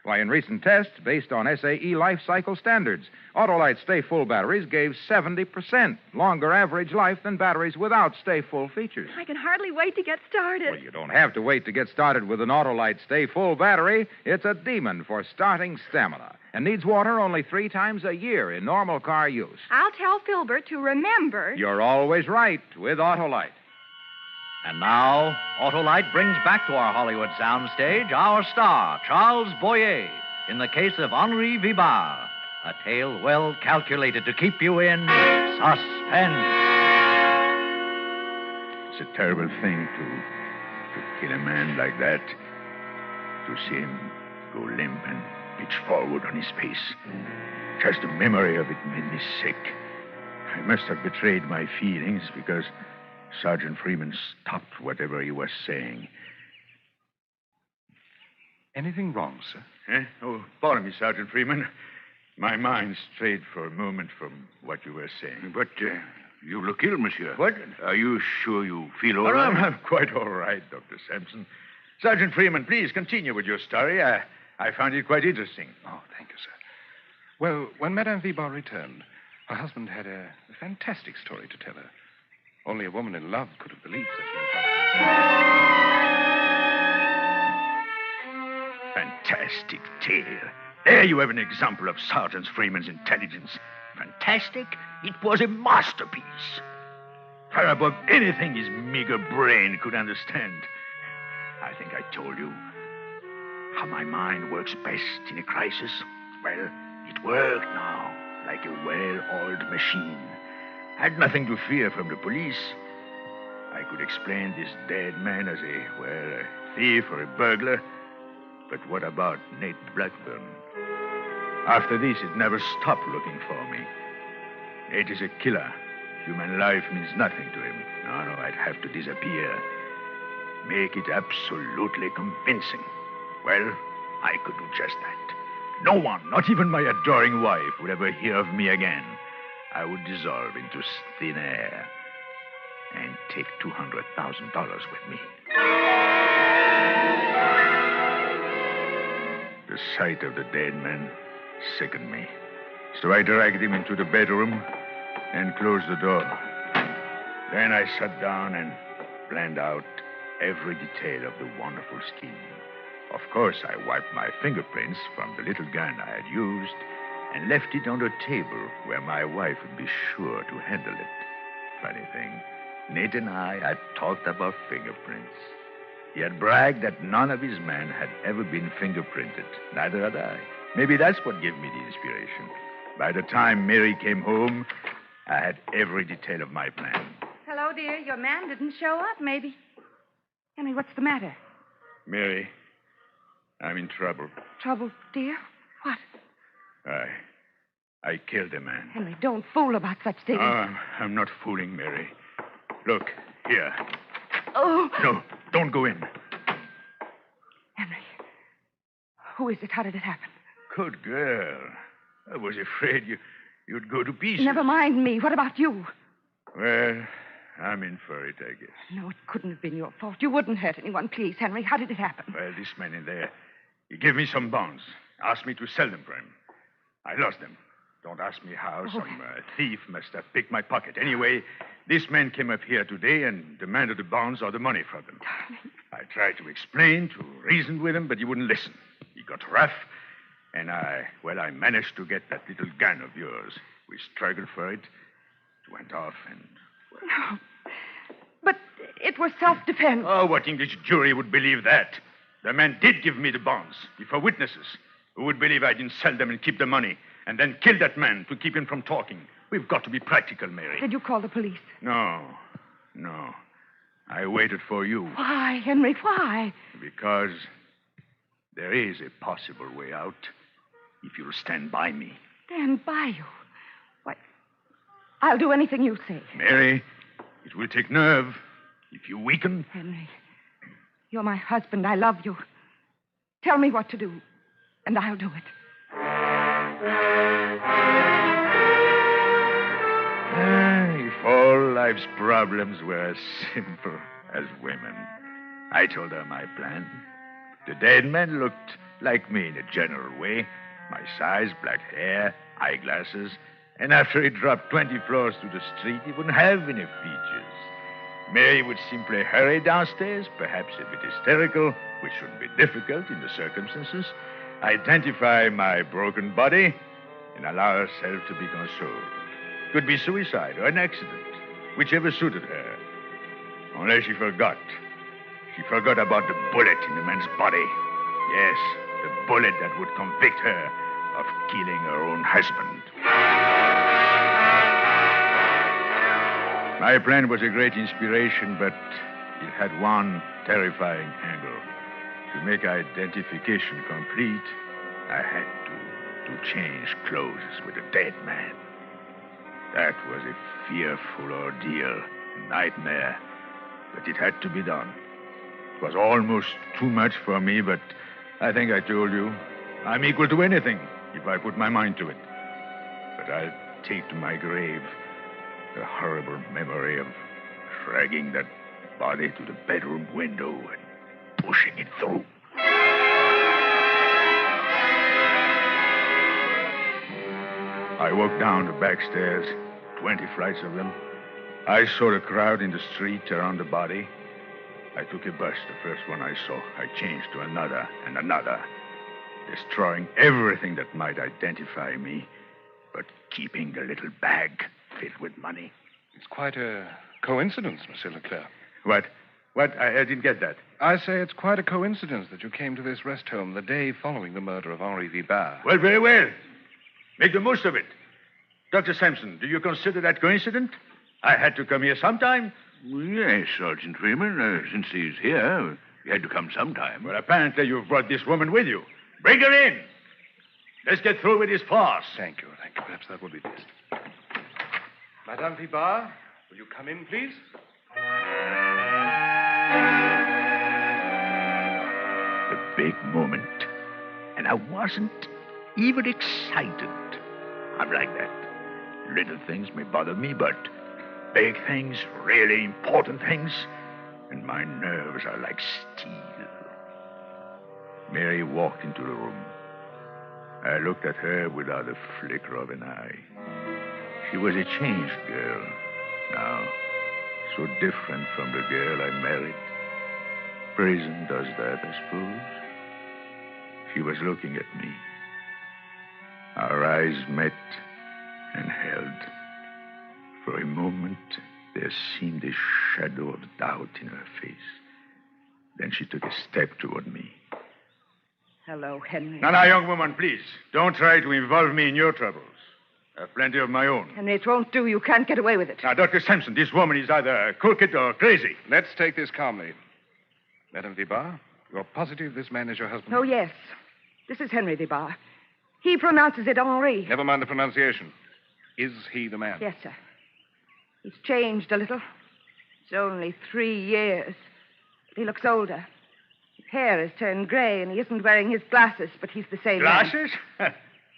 Why, in recent tests, based on SAE life cycle standards, Autolite Stay Full batteries gave 70% longer average life than batteries without Stay Full features. I can hardly wait to get started. Well, you don't have to wait to get started with an Autolite Stay Full battery. It's a demon for starting stamina and needs water only 3 times a year in normal car use. I'll tell Filbert to remember. You're always right with Autolite. And now, Autolite brings back to our Hollywood soundstage our star, Charles Boyer, in the case of Henri Vibar, a tale well calculated to keep you in suspense. It's a terrible thing to kill a man like that, to see him go limp and pitch forward on his face. Just the memory of it made me sick. I must have betrayed my feelings because Sergeant Freeman stopped whatever he was saying. Anything wrong, sir? Eh? Oh, pardon me, Sergeant Freeman. My mind strayed for a moment from what you were saying. But you look ill, monsieur. What? Are you sure you feel all Oh, right? I'm quite all right, Dr. Sampson. Sergeant Freeman, please continue with your story. I found it quite interesting. Oh, thank you, sir. Well, when Madame Vibar returned, her husband had a fantastic story to tell her. Only a woman in love could have believed such an Fantastic tale. There you have an example of Sergeant Freeman's intelligence. Fantastic? It was a masterpiece. Far above anything his meager brain could understand. I think I told you how my mind works best in a crisis. Well, it worked now, like a well-oiled machine. I had nothing to fear from the police. I could explain this dead man as a thief or a burglar. But what about Nate Blackburn? After this, it never stopped looking for me. Nate is a killer. Human life means nothing to him. No, I'd have to disappear. Make it absolutely convincing. Well, I could do just that. No one, not even my adoring wife, would ever hear of me again. I would dissolve into thin air and take $200,000 with me. The sight of the dead man sickened me. So I dragged him into the bedroom and closed the door. Then I sat down and planned out every detail of the wonderful scheme. Of course, I wiped my fingerprints from the little gun I had used and left it on the table where my wife would be sure to handle it. Funny thing, Nate and I had talked about fingerprints. He had bragged that none of his men had ever been fingerprinted. Neither had I. Maybe that's what gave me the inspiration. By the time Mary came home, I had every detail of my plan. Hello, dear. Your man didn't show up, maybe. Henry, what's the matter? Mary, I'm in trouble. Trouble, dear? What? I killed a man. Henry, don't fool about such things. I'm not fooling, Mary. Look, here. Oh. No, don't go in. Henry, who is it? How did it happen? Good girl. I was afraid you'd go to pieces. Never mind me. What about you? Well, I'm in for it, I guess. No, it couldn't have been your fault. You wouldn't hurt anyone. Please, Henry, how did it happen? Well, this man in there, he gave me some bonds, asked me to sell them for him. I lost them. Don't ask me how. Oh. Some thief must have picked my pocket. Anyway, this man came up here today and demanded the bonds or the money from them. I tried to explain, to reason with him, but he wouldn't listen. He got rough, and I managed to get that little gun of yours. We struggled for it. It went off, and... No. But it was self-defense. Oh, what English jury would believe that? The man did give me the bonds before witnesses. Who would believe I didn't sell them and keep the money and then kill that man to keep him from talking? We've got to be practical, Mary. Did you call the police? No. I waited for you. Why, Henry, why? Because there is a possible way out if you'll stand by me. Stand by you? Why, I'll do anything you say. Mary, it will take nerve. If you weaken... Henry, you're my husband. I love you. Tell me what to do, and I'll do it. If all life's problems were as simple as women. I told her my plan. The dead man looked like me in a general way. My size, black hair, eyeglasses. And after he dropped 20 floors to the street, he wouldn't have any features. Mary would simply hurry downstairs, perhaps a bit hysterical, which shouldn't be difficult in the circumstances, identify my broken body, and allow herself to be consoled. Could be suicide or an accident, whichever suited her. Only she forgot. She forgot about the bullet in the man's body. Yes, the bullet that would convict her of killing her own husband. My plan was a great inspiration, but it had one terrifying angle. To make identification complete, I had to change clothes with a dead man. That was a fearful ordeal, a nightmare, but it had to be done. It was almost too much for me, but I think I told you, I'm equal to anything if I put my mind to it. But I'll take to my grave the horrible memory of dragging that body to the bedroom window and pushing it through. I walked down the back stairs, 20 flights of them. I saw the crowd in the street around the body. I took a bus, the first one I saw. I changed to another and another, destroying everything that might identify me, but keeping the little bag filled with money. It's quite a coincidence, Monsieur Leclerc. What? I didn't get that. I say it's quite a coincidence that you came to this rest home the day following the murder of Henri Vibard. Well, very well. Make the most of it. Dr. Sampson, do you consider that coincident? I had to come here sometime. Yes, Sergeant Freeman. Since he's here, he had to come sometime. Well, apparently you've brought this woman with you. Bring her in. Let's get through with this farce. Thank you. Perhaps that would be best. Madame Vibard, will you come in, please? The big moment. And I wasn't even excited. I'm like that. Little things may bother me, but big things, really important things, and my nerves are like steel. Mary walked into the room. I looked at her without a flicker of an eye. She was a changed girl now, so different from the girl I married. Prison does that, I suppose. She was looking at me. Our eyes met and held. For a moment, there seemed a shadow of doubt in her face. Then she took a step toward me. Hello, Henry. Now, young woman, please. Don't try to involve me in your troubles. I have plenty of my own. Henry, it won't do. You can't get away with it. Now, Dr. Sampson, this woman is either crooked or crazy. Let's take this calmly. Madame Vibar, you're positive this man is your husband? Oh, yes. This is Henry Vibar. He pronounces it Henri. Never mind the pronunciation. Is he the man? Yes, sir. He's changed a little. It's only 3 years. But he looks older. His hair has turned gray, and he isn't wearing his glasses, but he's the same man. Glasses?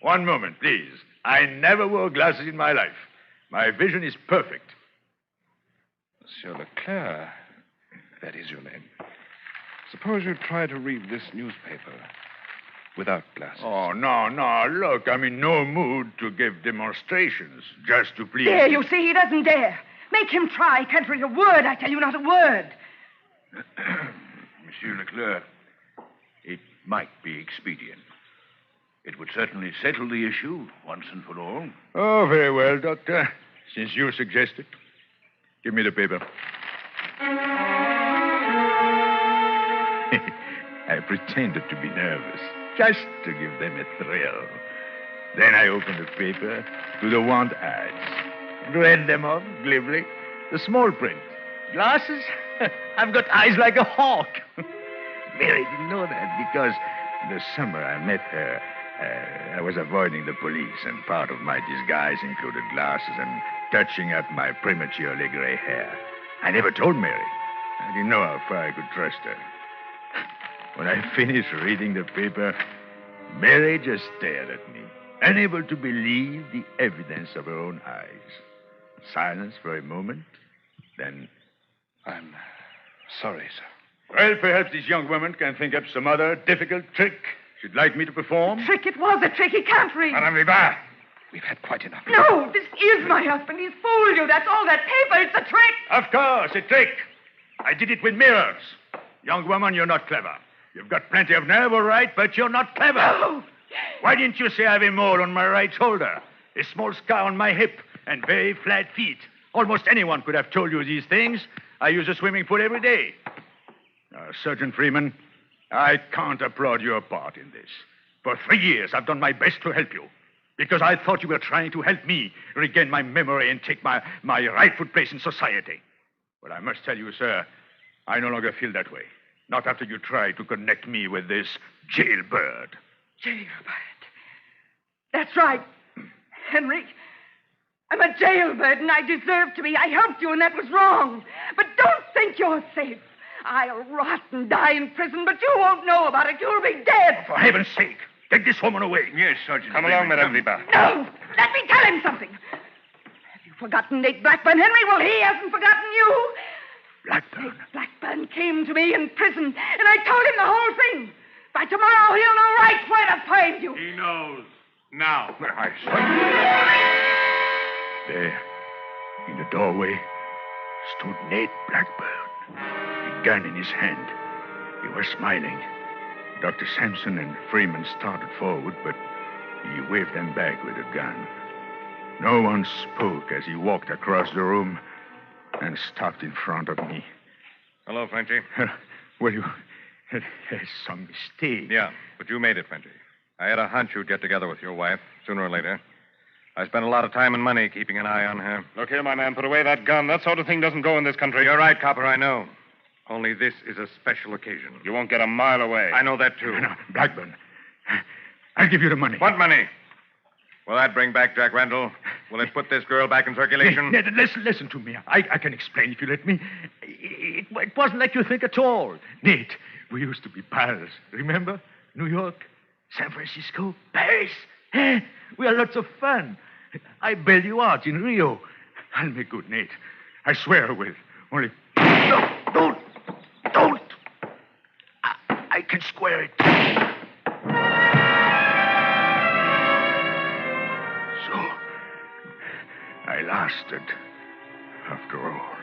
One moment, please. I never wore glasses in my life. My vision is perfect. Monsieur Leclerc, that is your name. Suppose you try to read this newspaper without glasses. Oh, no. Look, I'm in no mood to give demonstrations just to please. There, you see, he doesn't dare. Make him try. He can't read a word, I tell you, not a word. Monsieur Leclerc, it might be expedient. It would certainly settle the issue once and for all. Oh, very well, Doctor. Since you suggest it. Give me the paper. I pretended to be nervous, just to give them a thrill. Then I opened the paper to the want ads and read them off glibly. The small print. Glasses? I've got eyes like a hawk. Mary didn't know that because the summer I met her, I was avoiding the police, and part of my disguise included glasses and touching up my prematurely gray hair. I never told Mary. I didn't know how far I could trust her. When I finished reading the paper, Mary just stared at me, unable to believe the evidence of her own eyes. Silence for a moment, then... I'm sorry, sir. Well, perhaps this young woman can think up some other difficult trick she'd like me to perform. Trick, it was a trick. He can't read. Madame Vibar, we've had quite enough. No, this is my husband. He's fooled you. That's all that paper. It's a trick. Of course, a trick. I did it with mirrors. Young woman, you're not clever. You've got plenty of nerve, all right, but you're not clever. No. Why didn't you say I have a mole on my right shoulder, a small scar on my hip, and very flat feet? Almost anyone could have told you these things. I use a swimming pool every day. Sergeant Freeman, I can't applaud your part in this. For 3 years, I've done my best to help you. Because I thought you were trying to help me regain my memory and take my rightful place in society. But I must tell you, sir, I no longer feel that way. Not after you tried to connect me with this jailbird. Jailbird. That's right. Henry, I'm a jailbird, and I deserve to be. I helped you, and that was wrong. But don't think you're safe. I'll rot and die in prison, but you won't know about it. You'll be dead. For heaven's sake, take this woman away. Yes, Sergeant. Come along, Madame Vibar. No! Let me tell him something. Have you forgotten Nate Blackburn, Henry? Well, he hasn't forgotten you. Blackburn? Nate Blackburn came to me in prison, and I told him the whole thing. By tomorrow, he'll know right where to find you. He knows. Now. There, in the doorway, stood Nate Blackburn, a gun in his hand. He was smiling. Dr. Sampson and Freeman started forward, but he waved them back with a gun. No one spoke as he walked across the room and stopped in front of me. Hello, Frenchy. Well, there's some mistake. Yeah, but you made it, Frenchy. I had a hunch you'd get together with your wife, sooner or later. I spent a lot of time and money keeping an eye on her. Look here, my man, put away that gun. That sort of thing doesn't go in this country. You're right, Copper, I know. Only this is a special occasion. You won't get a mile away. I know that, too. No, Blackburn, I'll give you the money. What money? Will that bring back Jack Randall? Will it put this girl back in circulation? Ned, listen to me. I can explain if you let me. It wasn't like you think at all. Nate, we used to be pals. Remember? New York, San Francisco, Paris. We had lots of fun. I bailed you out in Rio. I'll make good, Nate. I swear I will. Only... No, don't! I can square it. So, I lasted, after all.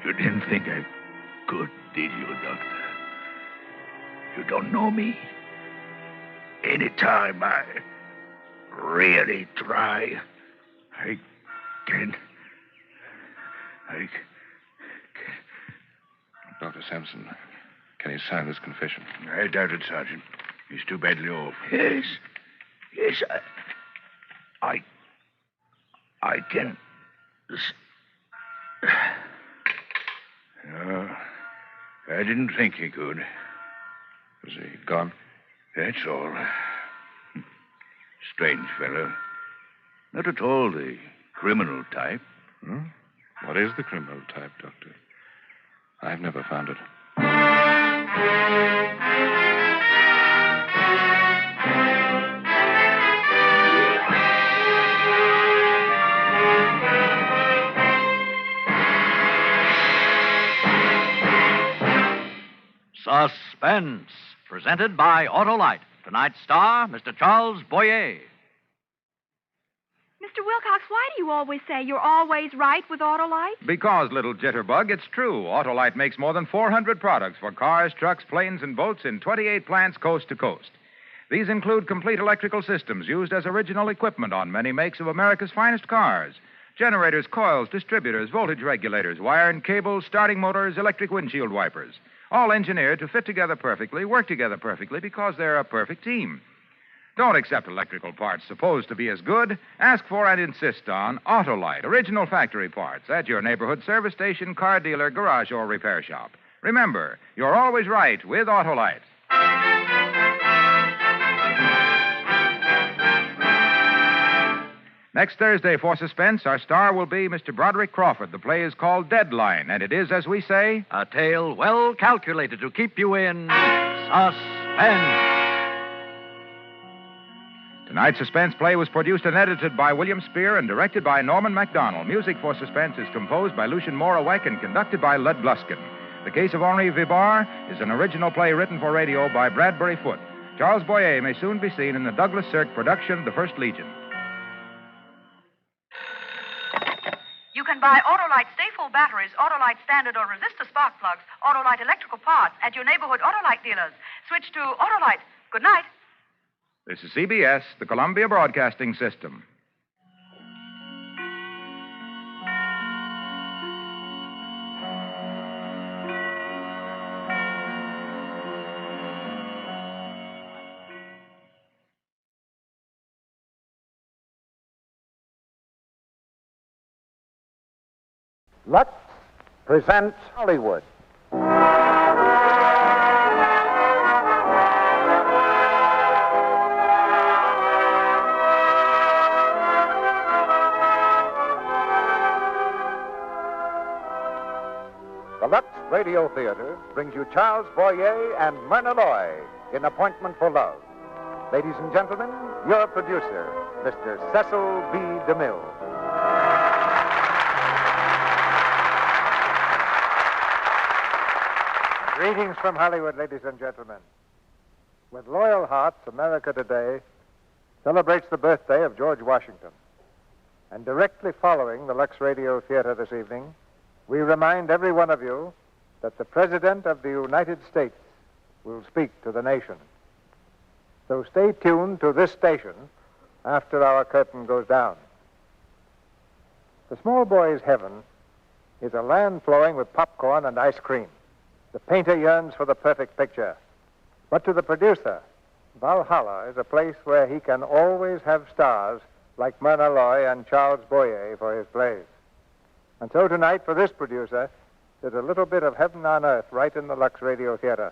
You didn't think I could, did you, Doctor? You don't know me? Anytime I really try, I can... Dr. Sampson, Can he sign this confession? I doubt it, Sergeant. He's too badly off. Yes. Yes, I can... No, I didn't think he could. Is he gone? That's all. Strange fellow. Not at all the criminal type. Hmm? What is the criminal type, Doctor? I've never found it. Suspense, presented by Autolite. Tonight's star, Mr. Charles Boyer. Mr. Wilcox, why do you always say you're always right with Autolite? Because, little jitterbug, it's true. Autolite makes more than 400 products for cars, trucks, planes, and boats in 28 plants coast to coast. These include complete electrical systems used as original equipment on many makes of America's finest cars. Generators, coils, distributors, voltage regulators, wire and cables, starting motors, electric windshield wipers. All engineered to fit together perfectly, work together perfectly, because they're a perfect team. Don't accept electrical parts supposed to be as good. Ask for and insist on Autolite, original factory parts, at your neighborhood service station, car dealer, garage, or repair shop. Remember, you're always right with Autolite. Next Thursday, for Suspense, our star will be Mr. Broderick Crawford. The play is called Deadline, and it is, as we say, a tale well calculated to keep you in suspense. Tonight's Suspense play was produced and edited by William Spear and directed by Norman MacDonald. Music for Suspense is composed by Lucien Morawek and conducted by Lud Gluskin. The Case of Henri Vibar is an original play written for radio by Bradbury Foote. Charles Boyer may soon be seen in the Douglas Sirk production of The First Legion. You can buy Autolite Stay-Full batteries, Autolite standard or resistor spark plugs, Autolite electrical parts at your neighborhood Autolite dealers. Switch to Autolite. Good night. This is CBS, the Columbia Broadcasting System. Lux presents Hollywood. The Lux Radio Theater brings you Charles Boyer and Myrna Loy in Appointment for Love. Ladies and gentlemen, your producer, Mr. Cecil B. DeMille. Greetings from Hollywood, ladies and gentlemen. With loyal hearts, America today celebrates the birthday of George Washington. And directly following the Lux Radio Theater this evening, we remind every one of you that the President of the United States will speak to the nation. So stay tuned to this station after our curtain goes down. The small boy's heaven is a land flowing with popcorn and ice cream. The painter yearns for the perfect picture. But to the producer, Valhalla is a place where he can always have stars like Myrna Loy and Charles Boyer for his plays. And so tonight, for this producer, there's a little bit of heaven on earth right in the Lux Radio Theater.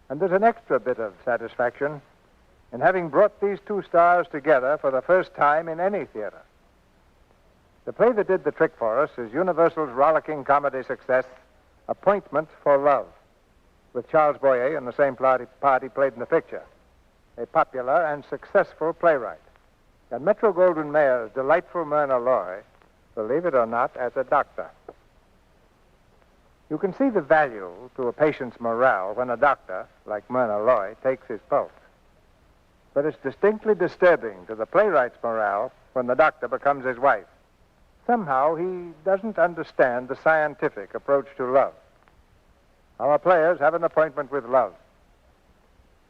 And there's an extra bit of satisfaction in having brought these two stars together for the first time in any theater. The play that did the trick for us is Universal's rollicking comedy success, Appointment for Love, with Charles Boyer in the same part he played in the picture, a popular and successful playwright. And Metro-Goldwyn-Mayer's delightful Myrna Loy, believe it or not, as a doctor. You can see the value to a patient's morale when a doctor, like Myrna Loy, takes his pulse. But it's distinctly disturbing to the playwright's morale when the doctor becomes his wife. Somehow he doesn't understand the scientific approach to love. Our players have an appointment with love.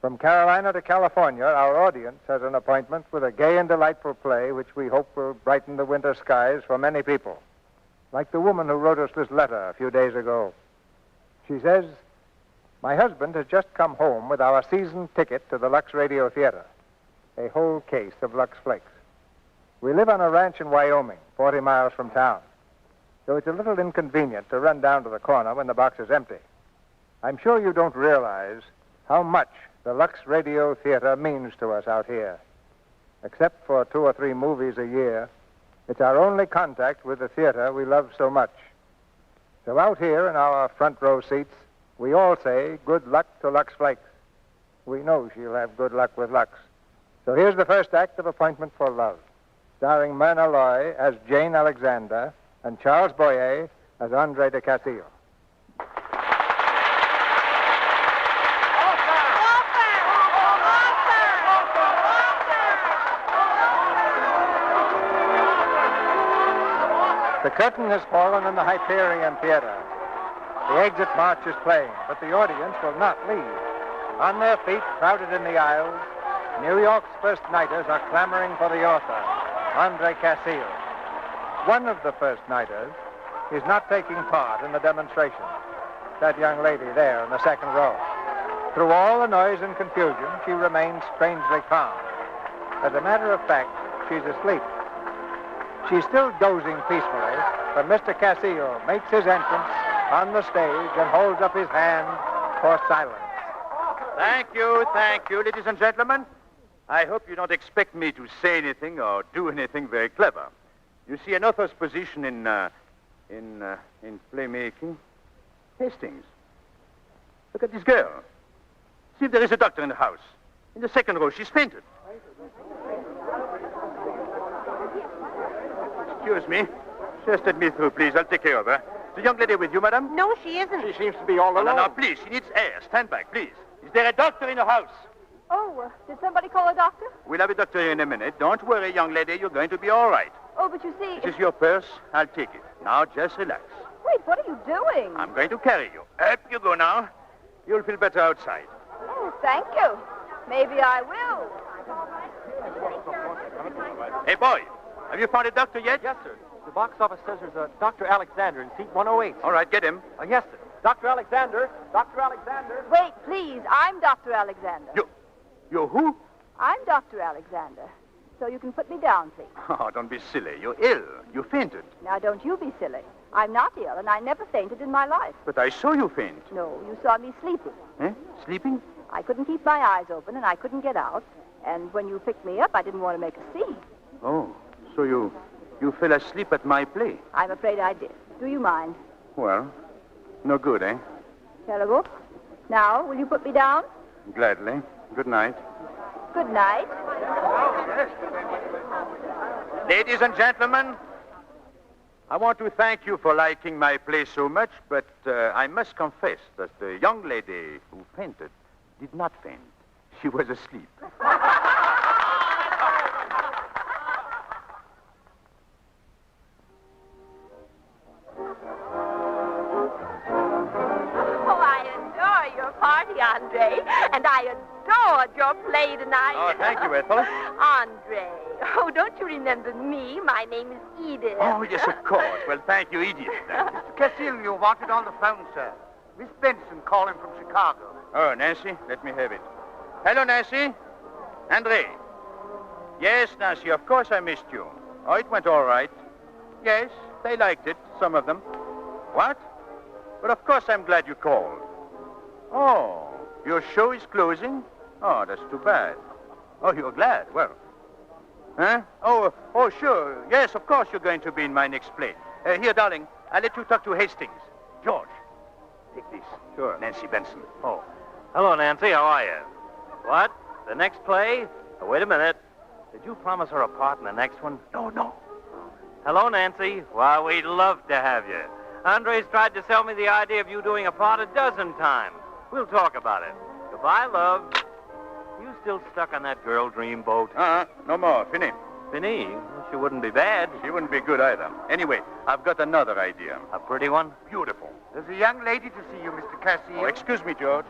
From Carolina to California, our audience has an appointment with a gay and delightful play which we hope will brighten the winter skies for many people. Like the woman who wrote us this letter a few days ago. She says, My husband has just come home with our season ticket to the Lux Radio Theater. A whole case of Lux Flakes. We live on a ranch in Wyoming, 40 miles from town. So it's a little inconvenient to run down to the corner when the box is empty. I'm sure you don't realize how much the Lux Radio Theater means to us out here. Except for 2 or 3 movies a year, it's our only contact with the theater we love so much. So out here in our front row seats, we all say good luck to Lux Flakes. We know she'll have good luck with Lux. So here's the first act of Appointment for Love, starring Myrna Loy as Jane Alexander and Charles Boyer as Andre de Castillo. The curtain has fallen in the Hyperion Theater. The exit march is playing, but the audience will not leave. On their feet, crowded in the aisles, New York's first nighters are clamoring for the author, Andre Castillo. One of the first nighters is not taking part in the demonstration. That young lady there in the second row. Through all the noise and confusion, she remains strangely calm. As a matter of fact, she's asleep. She's still dozing peacefully when Mr. Castillo makes his entrance on the stage and holds up his hand for silence. Thank you, ladies and gentlemen. I hope you don't expect me to say anything or do anything very clever. You see, an author's position in playmaking, Hastings. Look at this girl. See if there is a doctor in the house. In the second row, she's fainted. Excuse me. Just let me through, please. I'll take care of her. Is the young lady with you, madam? No, she isn't. She seems to be all alone. No, please. She needs air. Stand back, please. Is there a doctor in the house? Oh, did somebody call a doctor? We'll have a doctor here in a minute. Don't worry, young lady. You're going to be all right. Oh, but you see... This is your purse. I'll take it. Now, just relax. Wait, what are you doing? I'm going to carry you. Up you go now. You'll feel better outside. Oh, thank you. Maybe I will. Hey, boy. Have you found a doctor yet? Yes, sir. The box office says there's a Dr. Alexander in seat 108. All right, get him. Yes, sir. Dr. Alexander. Dr. Alexander. Wait, please. I'm Dr. Alexander. You who? I'm Dr. Alexander. So you can put me down, please. Oh, don't be silly. You're ill. You fainted. Now, don't you be silly. I'm not ill, and I never fainted in my life. But I saw you faint. No, you saw me sleeping. Eh? Sleeping? I couldn't keep my eyes open, and I couldn't get out. And when you picked me up, I didn't want to make a scene. Oh, so you fell asleep at my play? I'm afraid I did. Do you mind? Well, no good, eh? Terrible. Now, will you put me down? Gladly. Good night. Good night. Ladies and gentlemen, I want to thank you for liking my play so much, but I must confess that the young lady who fainted did not faint. She was asleep. Party, Andre, and I adored your play tonight. Oh, thank you, Ethel. Andre, oh, don't you remember me? My name is Edith. Oh, yes, of course. Well, thank you, Edith. Mr. Castillo wanted on the phone, sir. Miss Benson calling from Chicago. Oh, Nancy, let me have it. Hello, Nancy. Andre. Yes, Nancy, of course I missed you. Oh, it went all right. Yes, they liked it, some of them. What? But of course I'm glad you called. Oh, your show is closing? Oh, that's too bad. Oh, you're glad. Well. Huh? Oh, sure. Yes, of course you're going to be in my next play. Here, darling, I'll let you talk to Hastings. George, take this. Sure. Nancy Benson. Oh. Hello, Nancy. How are you? What? The next play? Oh, wait a minute. Did you promise her a part in the next one? No. Hello, Nancy. Why, we'd love to have you. Andre's tried to sell me the idea of you doing a part a dozen times. We'll talk about it. Goodbye, love. You still stuck on that girl dream boat? No more. Fini. Fini? She wouldn't be bad. She wouldn't be good either. Anyway, I've got another idea. A pretty one? Beautiful. There's a young lady to see you, Mr. Castillo. Oh, excuse me, George.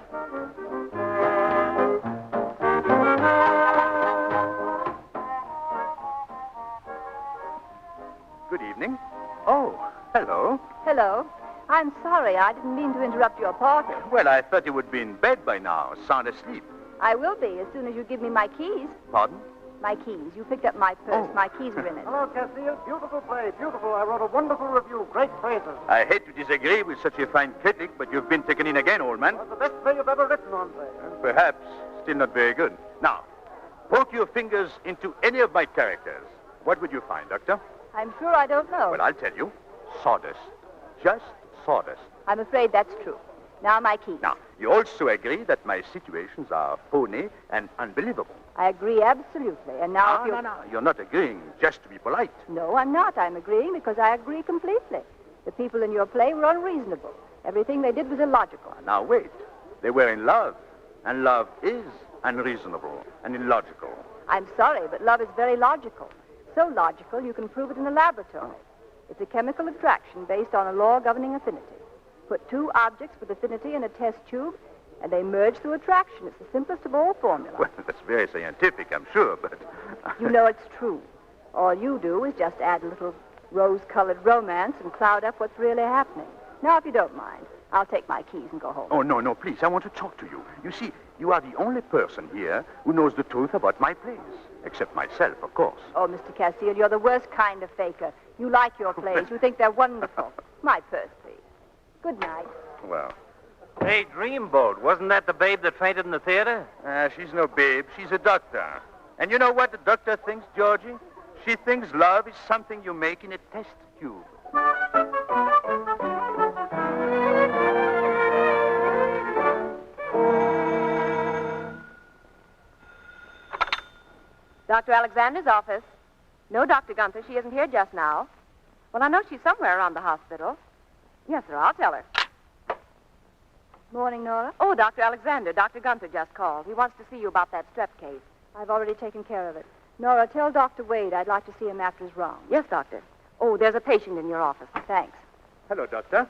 Good evening. Oh, hello. Hello. I'm sorry. I didn't mean to interrupt your party. Well, I thought you would be in bed by now, sound asleep. I will be as soon as you give me my keys. Pardon? My keys. You picked up my purse. My keys are in it. Hello, Castile. Beautiful play. Beautiful. I wrote a wonderful review. Great praises. I hate to disagree with such a fine critic, but you've been taken in again, old man. That's the best play you've ever written, Andre. Perhaps. Still not very good. Now, poke your fingers into any of my characters. What would you find, Doctor? I'm sure I don't know. Well, I'll tell you. Sawdust. Just sawdust. I'm afraid that's true. Now, my keys. Now, you also agree that my situations are phony and unbelievable. I agree absolutely. And now if you... No. You're not agreeing just to be polite. No, I'm not. I'm agreeing because I agree completely. The people in your play were unreasonable. Everything they did was illogical. Now, wait. They were in love. And love is unreasonable and illogical. I'm sorry, but love is very logical. So logical you can prove it in a laboratory. It's a chemical attraction based on a law governing affinity. Put two objects with affinity in a test tube, and they merge through attraction. It's the simplest of all formulas. Well, that's very scientific, I'm sure, but... You know it's true. All you do is just add a little rose-colored romance and cloud up what's really happening. Now, if you don't mind, I'll take my keys and go home. Oh, no, please. I want to talk to you. You see, you are the only person here who knows the truth about my plays. Except myself, of course. Oh, Mr. Castile, you're the worst kind of faker. You like your plays. You think they're wonderful. My purse, please. Good night. Well... Hey, Dreamboat, wasn't that the babe that fainted in the theater? She's no babe. She's a doctor. And you know what the doctor thinks, Georgie? She thinks love is something you make in a test tube. Dr. Alexander's office. No, Dr. Gunther, she isn't here just now. Well, I know she's somewhere around the hospital. Yes, sir, I'll tell her. Morning, Nora. Oh, Dr. Alexander, Dr. Gunther just called. He wants to see you about that strep case. I've already taken care of it. Nora, tell Dr. Wade I'd like to see him after his round. Yes, doctor. Oh, there's a patient in your office. Thanks. Hello, doctor.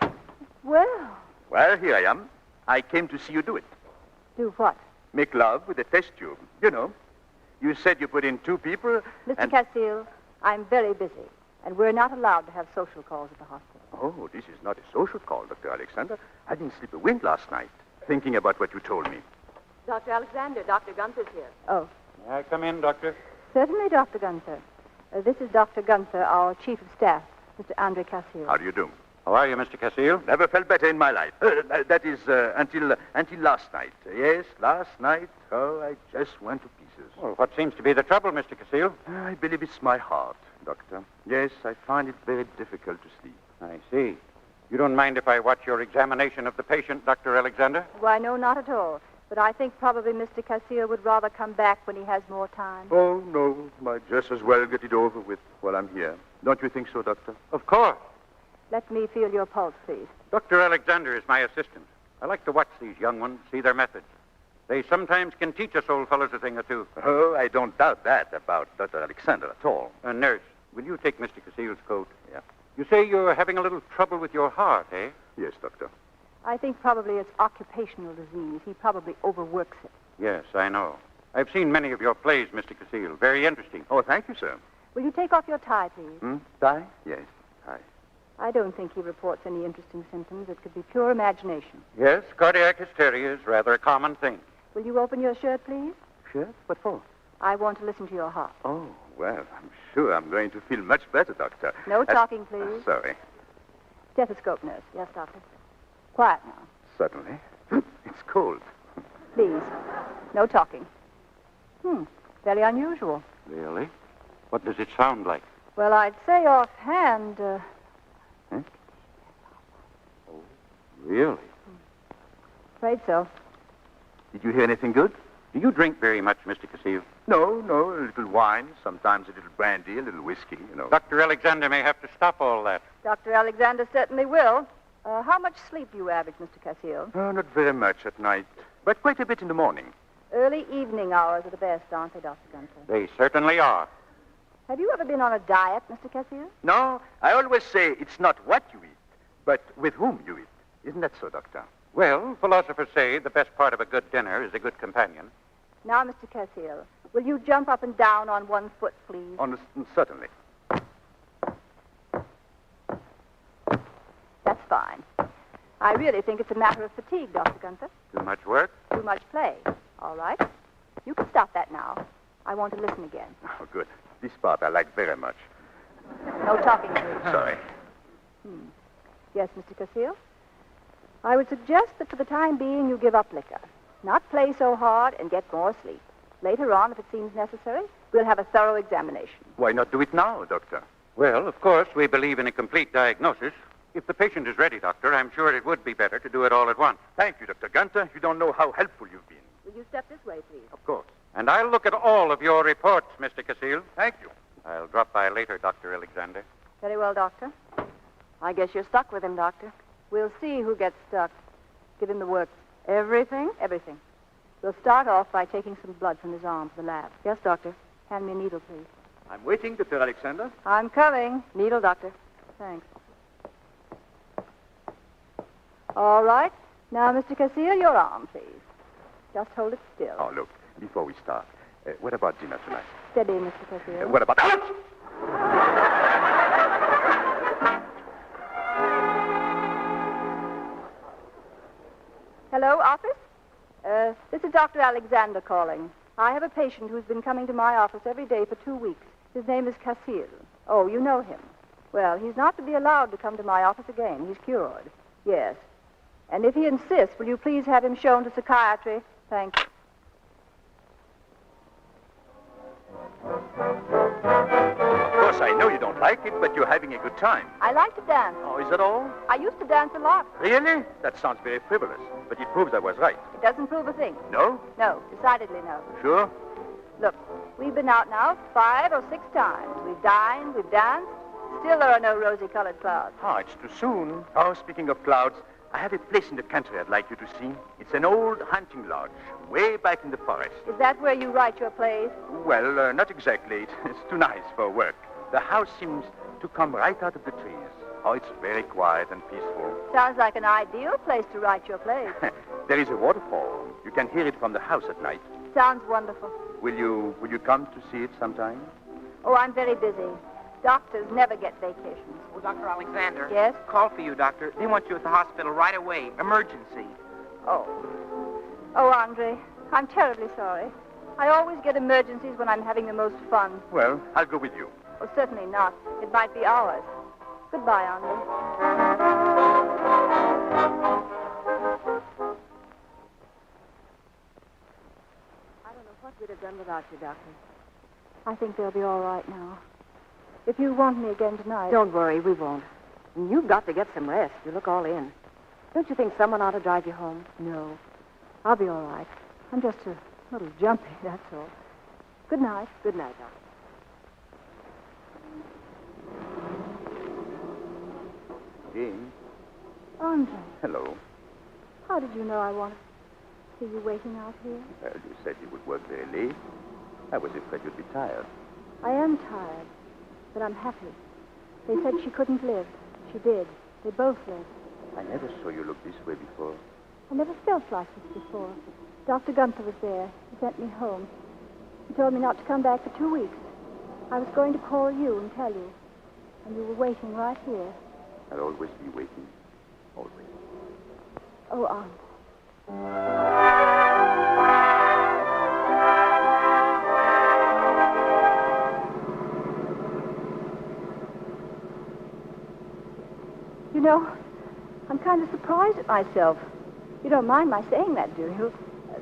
Well, Here I am. I came to see you do it. do what? Make love with a test tube. You know. You said you put in two people, Mr. Castile, I'm very busy, and we're not allowed to have social calls at the hospital. Oh, this is not a social call, Dr. Alexander. I didn't sleep a wink last night, thinking about what you told me. Dr. Alexander, Dr. Gunther's here. Oh, May I come in, Doctor? certainly, Dr. Gunther. This is Dr. Gunther, our chief of staff, Mr. Andre Cassio. How do you do? How are you, Mr. Castile? Never felt better in my life. That is, until last night. Yes, last night. Oh, I just went to pieces. Well, what seems to be the trouble, Mr. Castile? I believe it's my heart, Doctor. Yes, I find it very difficult to sleep. I see. You don't mind if I watch your examination of the patient, Dr. Alexander? Why, no, not at all. But I think probably Mr. Cassio would rather come back when he has more time. Oh, no. Might just as well get it over with while I'm here. Don't you think so, Doctor? Of course. Let me feel your pulse, please. Dr. Alexander is my assistant. I like to watch these young ones, see their methods. They sometimes can teach us old fellows a thing or two. Oh, I don't doubt that about Dr. Alexander at all. Nurse, will you take Mr. Cassile's coat? Yeah. You say you're having a little trouble with your heart, eh? Yes, Doctor. I think probably it's occupational disease. He probably overworks it. Yes, I know. I've seen many of your plays, Mr. Cassile. Very interesting. Oh, thank you, sir. Will you take off your tie, please? Tie? Yes, tie. I don't think he reports any interesting symptoms. It could be pure imagination. Yes, cardiac hysteria is rather a common thing. Will you open your shirt, please? Shirt? What for? I want to listen to your heart. Oh, well, I'm sure I'm going to feel much better, Doctor. No talking, please. Sorry. Stethoscope, nurse. Yes, doctor. Quiet now. Certainly. It's cold. Please. No talking. Very unusual. Really? What does it sound like? Well, I'd say offhand, Really? Afraid so. Did you hear anything good? Do you drink very much, Mr. Cassile? No, a little wine, sometimes a little brandy, a little whiskey, you know. Dr. Alexander may have to stop all that. Dr. Alexander certainly will. How much sleep do you average, Mr. Cassio? Oh, not very much at night, but quite a bit in the morning. Early evening hours are the best, aren't they, Dr. Gunther? They certainly are. Have you ever been on a diet, Mr. Cassio? No, I always say it's not what you eat, but with whom you eat. Isn't that so, Doctor? Well, philosophers say the best part of a good dinner is a good companion. Now, Mr. Cassio, will you jump up and down on one foot, please? Certainly. That's fine. I really think it's a matter of fatigue, Dr. Gunther. Too much work? Too much play. All right. You can stop that now. I want to listen again. Oh, good. This part I like very much. No talking, please. Sorry. Yes, Mr. Casile? I would suggest that for the time being you give up liquor. Not play so hard and get more sleep. Later on, if it seems necessary, we'll have a thorough examination. Why not do it now, Doctor? Well, of course, we believe in a complete diagnosis. If the patient is ready, Doctor, I'm sure it would be better to do it all at once. Thank you, Dr. Gunther. You don't know how helpful you've been. Will you step this way, please? Of course. And I'll look at all of your reports, Mr. Casile. Thank you. I'll drop by later, Dr. Alexander. Very well, Doctor. I guess you're stuck with him, Doctor. We'll see who gets stuck. Give him the works. Everything? Everything. We'll start off by taking some blood from his arm for the lab. Yes, Doctor. Hand me a needle, please. I'm waiting, Dr. Alexander. I'm coming. Needle, Doctor. Thanks. All right. Now, Mr. Casile, your arm, please. Just hold it still. Oh, look, before we start, what about dinner tonight? Steady, Mr. Casile. What about... Hello, office? This is Dr. Alexander calling. I have a patient who's been coming to my office every day for 2 weeks. His name is Casile. Oh, you know him. Well, he's not to be allowed to come to my office again. He's cured. Yes. And if he insists, will you please have him shown to psychiatry? Thank you. Of course, I know you don't like it, but you're having a good time. I like to dance. Oh, is that all? I used to dance a lot. Really? That sounds very frivolous, but it proves I was right. It doesn't prove a thing. No? No, decidedly no. Sure? Look, we've been out now 5 or 6 times. We've dined, we've danced. Still there are no rosy-colored clouds. Oh, it's too soon. Oh, speaking of clouds, I have a place in the country I'd like you to see. It's an old hunting lodge, way back in the forest. Is that where you write your plays? Well, not exactly. It's too nice for work. The house seems to come right out of the trees. Oh, it's very quiet and peaceful. Sounds like an ideal place to write your plays. There is a waterfall. You can hear it from the house at night. Sounds wonderful. Will you come to see it sometime? Oh, I'm very busy. Doctors never get vacations. Oh, Dr. Alexander. Yes? Call for you, Doctor. They want you at the hospital right away. Emergency. Oh, Andre, I'm terribly sorry. I always get emergencies when I'm having the most fun. Well, I'll go with you. Oh, certainly not. It might be hours. Goodbye, Andre. I don't know what we'd have done without you, Doctor. I think they'll be all right now. If you want me again tonight... Don't worry, we won't. And you've got to get some rest. You look all in. Don't you think someone ought to drive you home? No. I'll be all right. I'm just a little jumpy, that's all. Good night. Good night, Doctor. Jane. Andre. Hello. How did you know I wanted to see you waiting out here? Well, you said you would work very late. I was afraid you'd be tired. I am tired, but I'm happy. They said she couldn't live. She did. They both lived. I never saw you look this way before. I never felt like this before. Dr. Gunther was there. He sent me home. He told me not to come back for 2 weeks. I was going to call you and tell you. And you were waiting right here. I'll always be waiting. Always. Oh, Aunt. You know, I'm kind of surprised at myself. You don't mind my saying that, do you?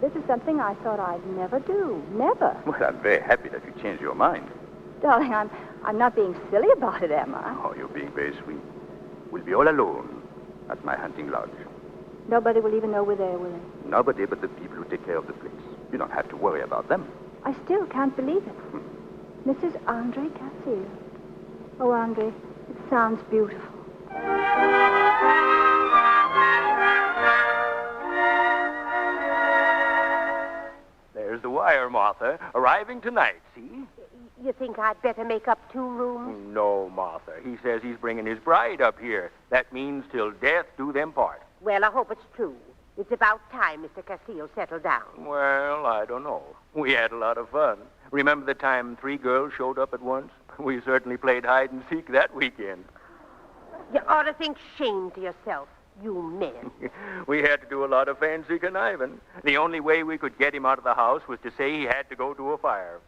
This is something I thought I'd never do. Never. Well, I'm very happy that you changed your mind. Darling, I'm not being silly about it, am I? Oh, you're being very sweet. We'll be all alone at my hunting lodge. Nobody will even know we're there, will they? Nobody but the people who take care of the place. You don't have to worry about them. I still can't believe it. Mrs. Andre Casile. Oh, Andre, it sounds beautiful. There's the wire, Martha. Arriving tonight, see? You think I'd better make up 2 rooms? No, Martha. He says he's bringing his bride up here. That means till death do them part. Well, I hope it's true. It's about time Mr. Casile settled down. Well, I don't know. We had a lot of fun. Remember the time 3 girls showed up at once? We certainly played hide and seek that weekend. You ought to think shame to yourself. You men. We had to do a lot of fancy conniving. The only way we could get him out of the house was to say he had to go to a fire.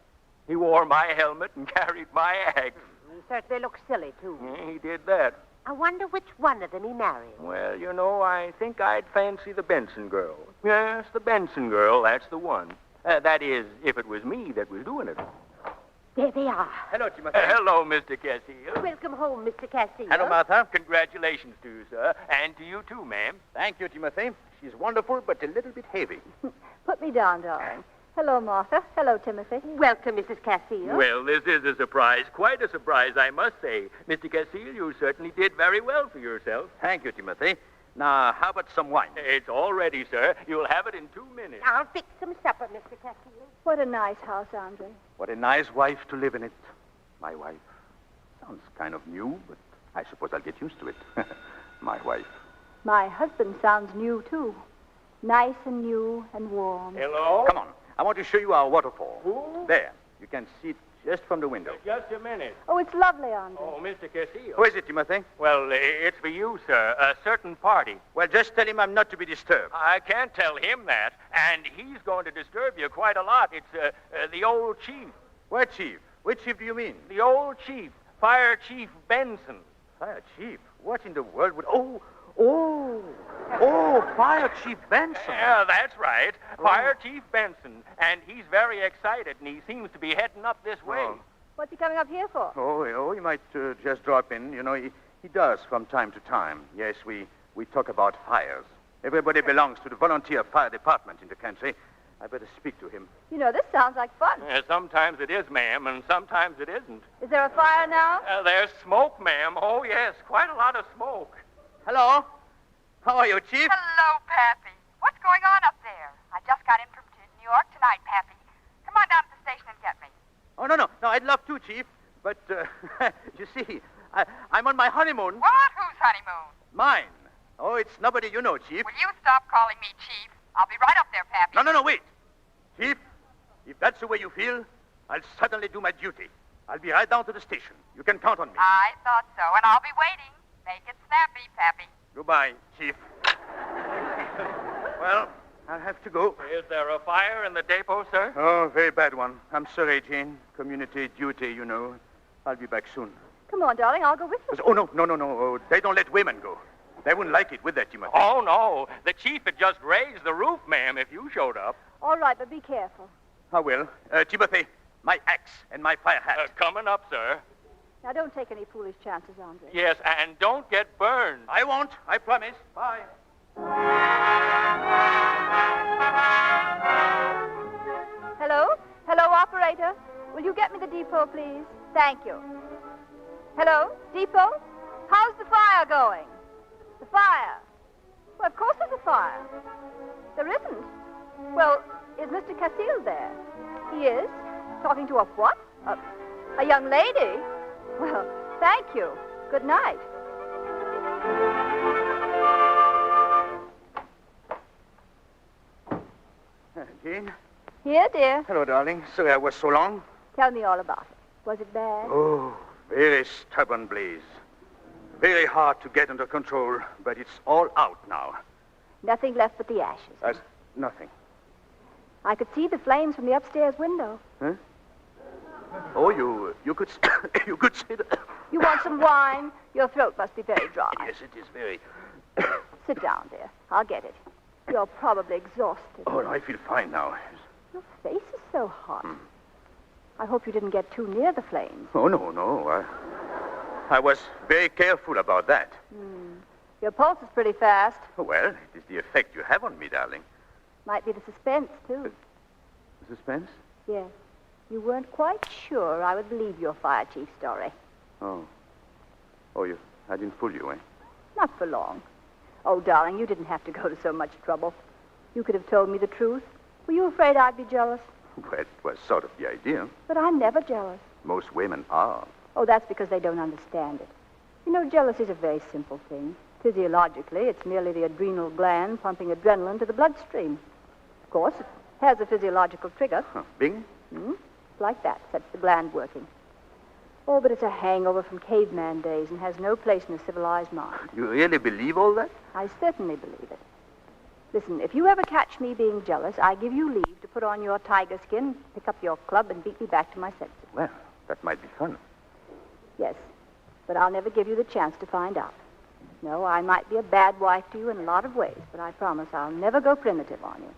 He wore my helmet and carried my axe. He certainly looks silly, too. Yeah, he did that. I wonder which one of them he married. Well, you know, I think I'd fancy the Benson girl. Yes, the Benson girl, that's the one. That is, if it was me that was doing it. There they are. Hello, Timothy. Hello, Mr. Castile. Welcome home, Mr. Castillo. Hello, Martha. Congratulations to you, sir. And to you, too, ma'am. Thank you, Timothy. She's wonderful, but a little bit heavy. Put me down, darling. Hello, Martha. Hello, Timothy. Welcome, Mrs. Castillo. Well, this is a surprise. Quite a surprise, I must say. Mr. Castile, you certainly did very well for yourself. Thank you, Timothy. Now, how about some wine? It's all ready, sir. You'll have it in 2 minutes. I'll fix some supper, Mr. Castillo. What a nice house, Andre. What a nice wife to live in it. My wife. Sounds kind of new, but I suppose I'll get used to it. My wife. My husband sounds new, too. Nice and new and warm. Hello? Come on. I want to show you our waterfall. Who? There. You can see it just from the window. Just a minute. Oh, it's lovely, Andre. Oh, Mr. Castillo. Who is it, Timothy? Well, it's for you, sir. A certain party. Well, just tell him I'm not to be disturbed. I can't tell him that, and he's going to disturb you quite a lot. It's the old chief. What chief? Which chief do you mean? The old chief, Fire Chief Benson. Fire Chief? What in the world would... Oh, Fire Chief Benson. Yeah, that's right. Fire Chief Benson. And he's very excited, and he seems to be heading up this way. What's he coming up here for? Oh, he might just drop in. You know, he does from time to time. Yes, we talk about fires. Everybody belongs to the volunteer fire department in the country. I better speak to him. You know, this sounds like fun. Sometimes it is, ma'am, and sometimes it isn't. Is there a fire now? There's smoke, ma'am. Oh, yes, quite a lot of smoke. Hello? How are you, Chief? Hello, Pappy. What's going on up there? I just got in from New York tonight, Pappy. Come on down to the station and get me. Oh, no, I'd love to, Chief. But, you see, I'm on my honeymoon. What? Whose honeymoon? Mine. Oh, it's nobody you know, Chief. Will you stop calling me Chief? I'll be right up there, Pappy. No, wait. Chief, if that's the way you feel, I'll certainly do my duty. I'll be right down to the station. You can count on me. I thought so, and I'll be waiting. Make it snappy, Pappy. Goodbye, Chief. Well, I'll have to go. Is there a fire in the depot, sir? Oh, very bad one. I'm sorry, Jane. Community duty, you know. I'll be back soon. Come on, darling. I'll go with you. Oh, no. Oh, they don't let women go. They wouldn't like it, would they, Timothy? Oh, no. The chief had just raised the roof, ma'am, if you showed up. All right, but be careful. I will. Timothy, my axe and my fire hat. Coming up, sir. Now, don't take any foolish chances, Andre. Yes, and don't get burned. I won't. I promise. Bye. Hello? Hello, operator. Will you get me the depot, please? Thank you. Hello? Depot? How's the fire going? The fire? Well, of course there's a fire. There isn't. Well, is Mr. Castile there? He is? Talking to a what? A young lady? Well, thank you. Good night. Jane? Here, dear. Hello, darling. Sorry I was so long. Tell me all about it. Was it bad? Oh, very stubborn blaze. Very hard to get under control, but it's all out now. Nothing left but the ashes. Nothing. I could see the flames from the upstairs window. Huh? Oh, you could you could see the... You want some wine? Your throat must be very dry. Yes, it is very... Sit down, dear. I'll get it. You're probably exhausted. Oh, no, I feel fine now. Your face is so hot. I hope you didn't get too near the flames. Oh, no. I was very careful about that. Your pulse is pretty fast. Well, it is the effect you have on me, darling. Might be the suspense, too. Suspense? Yes. You weren't quite sure I would believe your fire chief story. Oh, I didn't fool you, eh? Not for long. Oh, darling, you didn't have to go to so much trouble. You could have told me the truth. Were you afraid I'd be jealous? Well, it was sort of the idea. But I'm never jealous. Most women are. Oh, that's because they don't understand it. You know, jealousy is a very simple thing. Physiologically, it's merely the adrenal gland pumping adrenaline to the bloodstream. Of course, it has a physiological trigger. Bing? Like that sets the gland working. Oh, but it's a hangover from caveman days and has no place in a civilized mind. You really believe all that? I certainly believe it. Listen, if you ever catch me being jealous, I give you leave to put on your tiger skin, pick up your club, and beat me back to my senses. Well, that might be fun. Yes, but I'll never give you the chance to find out. No, I might be a bad wife to you in a lot of ways, but I promise I'll never go primitive on you.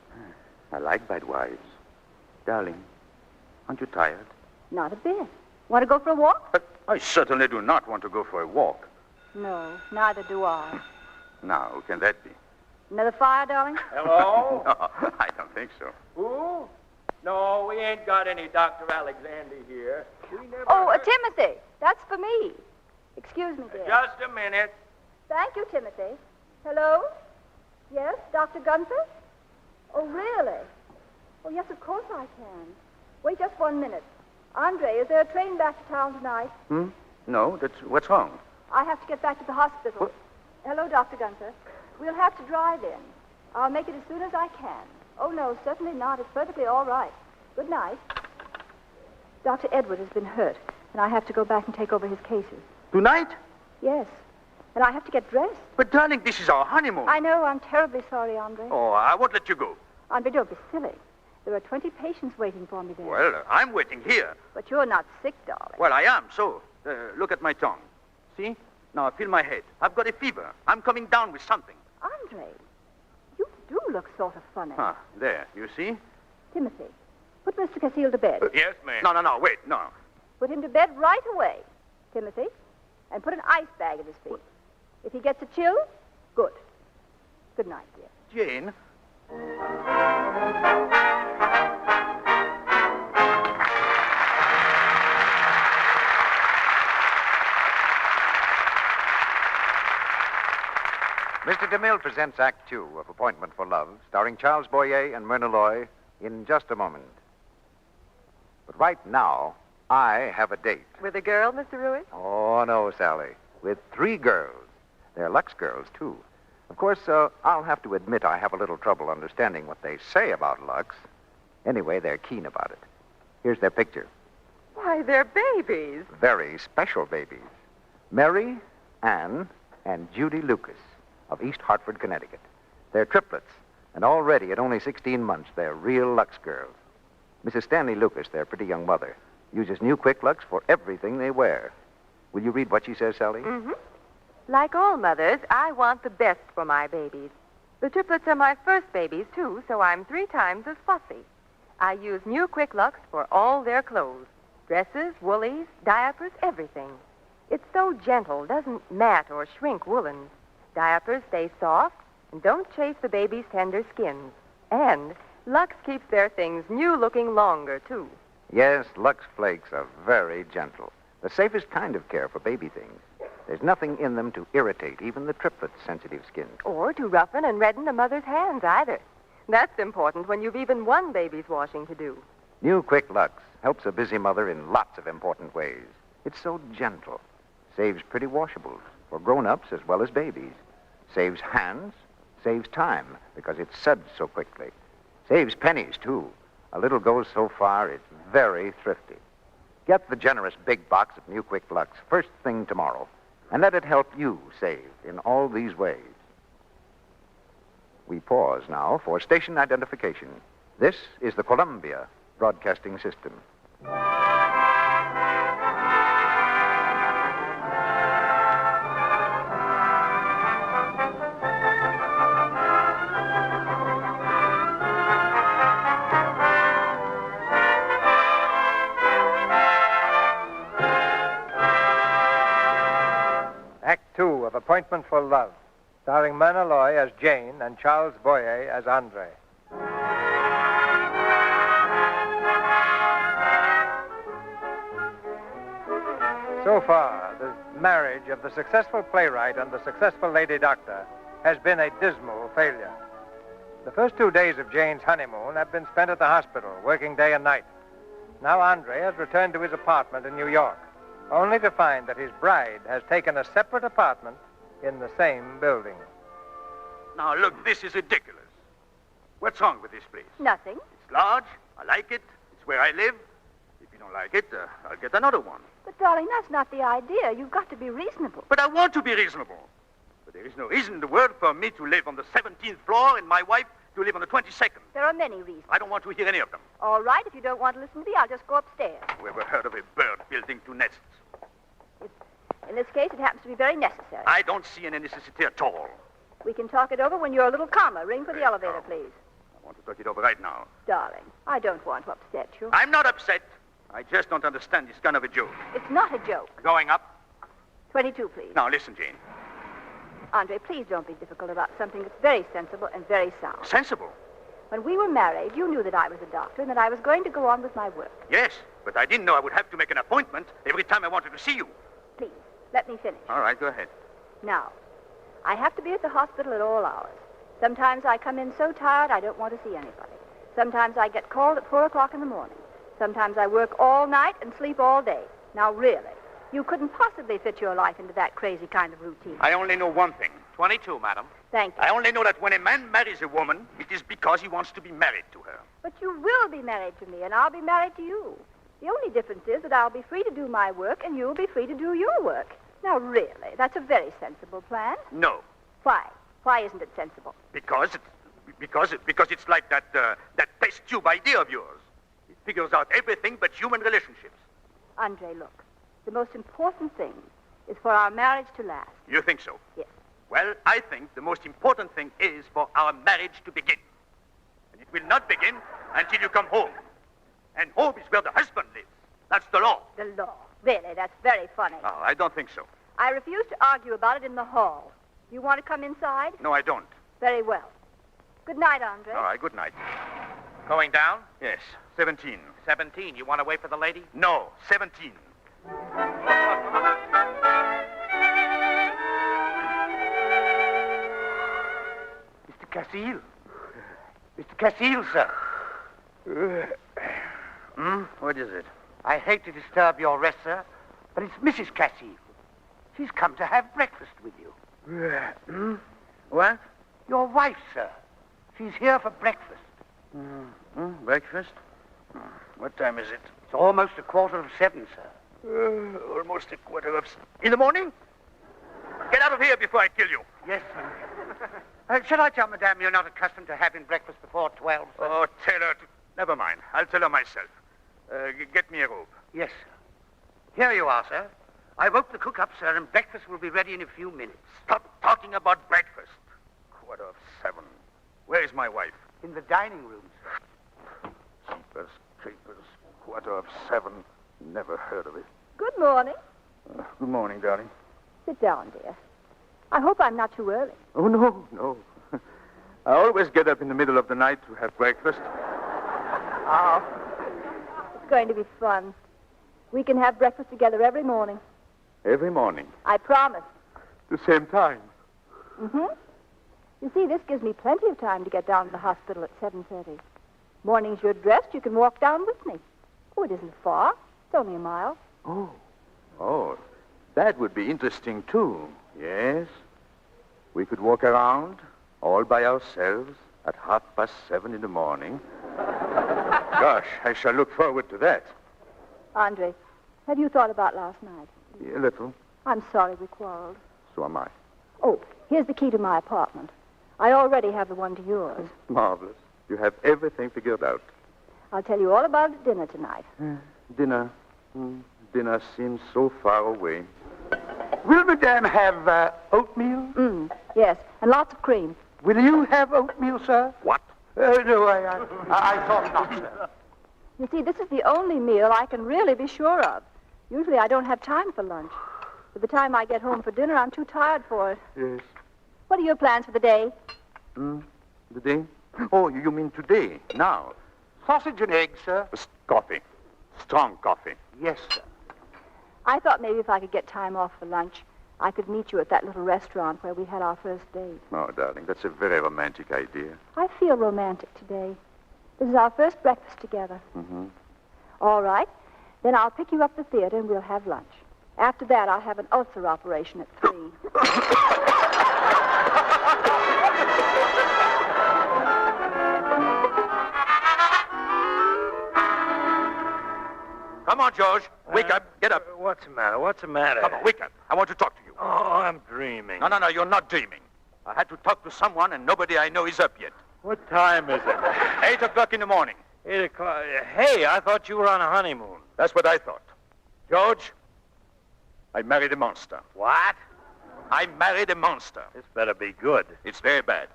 I like bad wives. Darling, aren't you tired? Not a bit. Want to go for a walk? I certainly do not want to go for a walk. No, neither do I. Now, who can that be? Another fire, darling? Hello? No, I don't think so. Who? No, we ain't got any Dr. Alexander here. Timothy. That's for me. Excuse me, dear. Just a minute. Thank you, Timothy. Hello? Yes, Dr. Gunther? Oh, really? Oh, yes, of course I can. Wait just 1 minute. Andre, is there a train back to town tonight? No, what's wrong? I have to get back to the hospital. What? Hello, Dr. Gunther. We'll have to drive in. I'll make it as soon as I can. Oh, no, certainly not. It's perfectly all right. Good night. Dr. Edward has been hurt, and I have to go back and take over his cases. Tonight? Yes. And I have to get dressed. But, darling, this is our honeymoon. I know. I'm terribly sorry, Andre. Oh, I won't let you go. Andre, don't be silly. There are 20 patients waiting for me there. Well, I'm waiting here. But you're not sick, darling. Well, I am, so. Look at my tongue. See? Now, feel my head. I've got a fever. I'm coming down with something. Andre, you do look sort of funny. There. You see? Timothy, put Mr. Cecile to bed. Yes, ma'am. No, wait, no. Put him to bed right away, Timothy. And put an ice bag at his feet. If he gets a chill, good. Good night, dear. Jane? Mr. DeMille presents Act Two of Appointment for Love, starring Charles Boyer and Myrna Loy, in just a moment. But right now, I have a date. With a girl, Mr. Ruiz? Oh, no, Sally. With 3 girls. They're Lux girls, too. Of course, I'll have to admit I have a little trouble understanding what they say about Lux. Anyway, they're keen about it. Here's their picture. Why, they're babies. Very special babies. Mary, Ann, and Judy Lucas of East Hartford, Connecticut. They're triplets, and already at only 16 months, they're real Lux girls. Mrs. Stanley Lucas, their pretty young mother, uses new Quick Lux for everything they wear. Will you read what she says, Sally? Mm-hmm. Like all mothers, I want the best for my babies. The triplets are my first babies, too, so I'm 3 times as fussy. I use new Quick Lux for all their clothes. Dresses, woolies, diapers, everything. It's so gentle, doesn't mat or shrink woolens. Diapers stay soft and don't chafe the baby's tender skins. And Lux keeps their things new-looking longer, too. Yes, Lux Flakes are very gentle. The safest kind of care for baby things. There's nothing in them to irritate even the triplets' sensitive skin. Or to roughen and redden a mother's hands, either. That's important when you've even one baby's washing to do. New Quick Lux helps a busy mother in lots of important ways. It's so gentle. Saves pretty washables for grown-ups as well as babies. Saves hands, saves time because it suds so quickly. Saves pennies, too. A little goes so far, it's very thrifty. Get the generous big box of New Quick Lux first thing tomorrow, and let it help you save in all these ways. We pause now for station identification. This is the Columbia Broadcasting System. Act Two of Appointment for Love, starring Myrna Loy as Jane and Charles Boyer as Andre. So far, the marriage of the successful playwright and the successful lady doctor has been a dismal failure. The first 2 days of Jane's honeymoon have been spent at the hospital, working day and night. Now Andre has returned to his apartment in New York, only to find that his bride has taken a separate apartment in the same building. Now, look, this is ridiculous. What's wrong with this place? Nothing. It's large. I like it. It's where I live. If you don't like it, I'll get another one. But, darling, that's not the idea. You've got to be reasonable. But I want to be reasonable. But there is no reason in the world for me to live on the 17th floor and my wife to live on the 22nd. There are many reasons. I don't want to hear any of them. All right, if you don't want to listen to me, I'll just go upstairs. Whoever heard of a bird building two nests? In this case, it happens to be very necessary. I don't see any necessity at all. We can talk it over when you're a little calmer. Ring for the elevator, please. I want to talk it over right now. Darling, I don't want to upset you. I'm not upset. I just don't understand this kind of a joke. It's not a joke. Going up? 22, please. Now, listen, Jane. Andre, please don't be difficult about something that's very sensible and very sound. Sensible? When we were married, you knew that I was a doctor and that I was going to go on with my work. Yes, but I didn't know I would have to make an appointment every time I wanted to see you. Please, let me finish. All right, go ahead. Now, I have to be at the hospital at all hours. Sometimes I come in so tired I don't want to see anybody. Sometimes I get called at 4 o'clock in the morning. Sometimes I work all night and sleep all day. Now, really, you couldn't possibly fit your life into that crazy kind of routine. I only know one thing. 22, madam. Thank you. I only know that when a man marries a woman, it is because he wants to be married to her. But you will be married to me, and I'll be married to you. The only difference is that I'll be free to do my work, and you'll be free to do your work. Now, really, that's a very sensible plan. No. Why? Why isn't it sensible? Because it's like that test tube idea of yours. It figures out everything but human relationships. Andre, look, the most important thing is for our marriage to last. You think so? Yes. Well, I think the most important thing is for our marriage to begin. And it will not begin until you come home. And home is where the husband lives. That's the law. The law. Really, that's very funny. Oh, I don't think so. I refuse to argue about it in the hall. You want to come inside? No, I don't. Very well. Good night, Andre. All right, good night. Going down? Yes, 17. 17. You want to wait for the lady? No, 17. Mr. Cassile. Mr. Cassile, sir. What is it? I hate to disturb your rest, sir, but it's Mrs. Cassile. She's come to have breakfast with you. What? Your wife, sir. She's here for breakfast. Breakfast? What time is it? It's almost 7:15, sir. Almost 7:15. In the morning? Get out of here before I kill you. Yes, sir. Shall I tell Madame you're not accustomed to having breakfast before 12, sir? Oh, tell her to... Never mind. I'll tell her myself. Get me a robe. Yes, sir. Here you are, sir. I woke the cook up, sir, and breakfast will be ready in a few minutes. Stop talking about breakfast. 7:15. Where is my wife? In the dining room, sir. Jeepers, creepers. 7:15. Never heard of it. Good morning. Good morning, darling. Sit down, dear. I hope I'm not too early. Oh, no. I always get up in the middle of the night to have breakfast. Oh, it's going to be fun. We can have breakfast together every morning. Every morning? I promise. The same time? Mm-hmm. You see, this gives me plenty of time to get down to the hospital at 7:30. Mornings you're dressed, you can walk down with me. Oh, it isn't far. It's only a mile. Oh, that would be interesting, too. Yes. We could walk around all by ourselves at 7:30 in the morning. Gosh, I shall look forward to that. Andre, have you thought about last night? A little. I'm sorry we quarreled. So am I. Oh, here's the key to my apartment. I already have the one to yours. Marvelous. You have everything figured out. I'll tell you all about it at dinner tonight. Dinner. Dinner seems so far away. Will Madame have oatmeal? Yes, and lots of cream. Will you have oatmeal, sir? What? No, I thought not, sir. You see, this is the only meal I can really be sure of. Usually I don't have time for lunch. By the time I get home for dinner, I'm too tired for it. Yes. What are your plans for the day? The day? Oh, you mean today, now. Sausage and eggs, sir. Coffee. Strong coffee. Yes, sir. I thought maybe if I could get time off for lunch, I could meet you at that little restaurant where we had our first date. Oh, darling, that's a very romantic idea. I feel romantic today. This is our first breakfast together. All right. Then I'll pick you up at the theater and we'll have lunch. After that, I'll have an ulcer operation at 3. on, George. Wake up. Get up. What's the matter? What's the matter? Come on, wake up. I want to talk to you. Oh, I'm dreaming. No, you're not dreaming. I had to talk to someone, and nobody I know is up yet. What time is it? 8 o'clock in the morning. 8 o'clock. Hey, I thought you were on a honeymoon. That's what I thought. George, I married a monster. What? I married a monster. This better be good. It's very bad.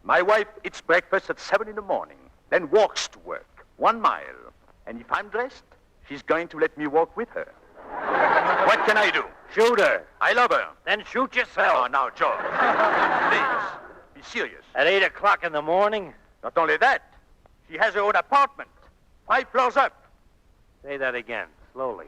My wife eats breakfast at 7 in the morning, then walks to work 1 mile. And if I'm dressed, she's going to let me walk with her. What can I do? Shoot her. I love her. Then shoot yourself. Oh, now, George. Please, be serious. At 8 o'clock in the morning? Not only that, she has her own apartment, 5 floors up. Say that again, slowly.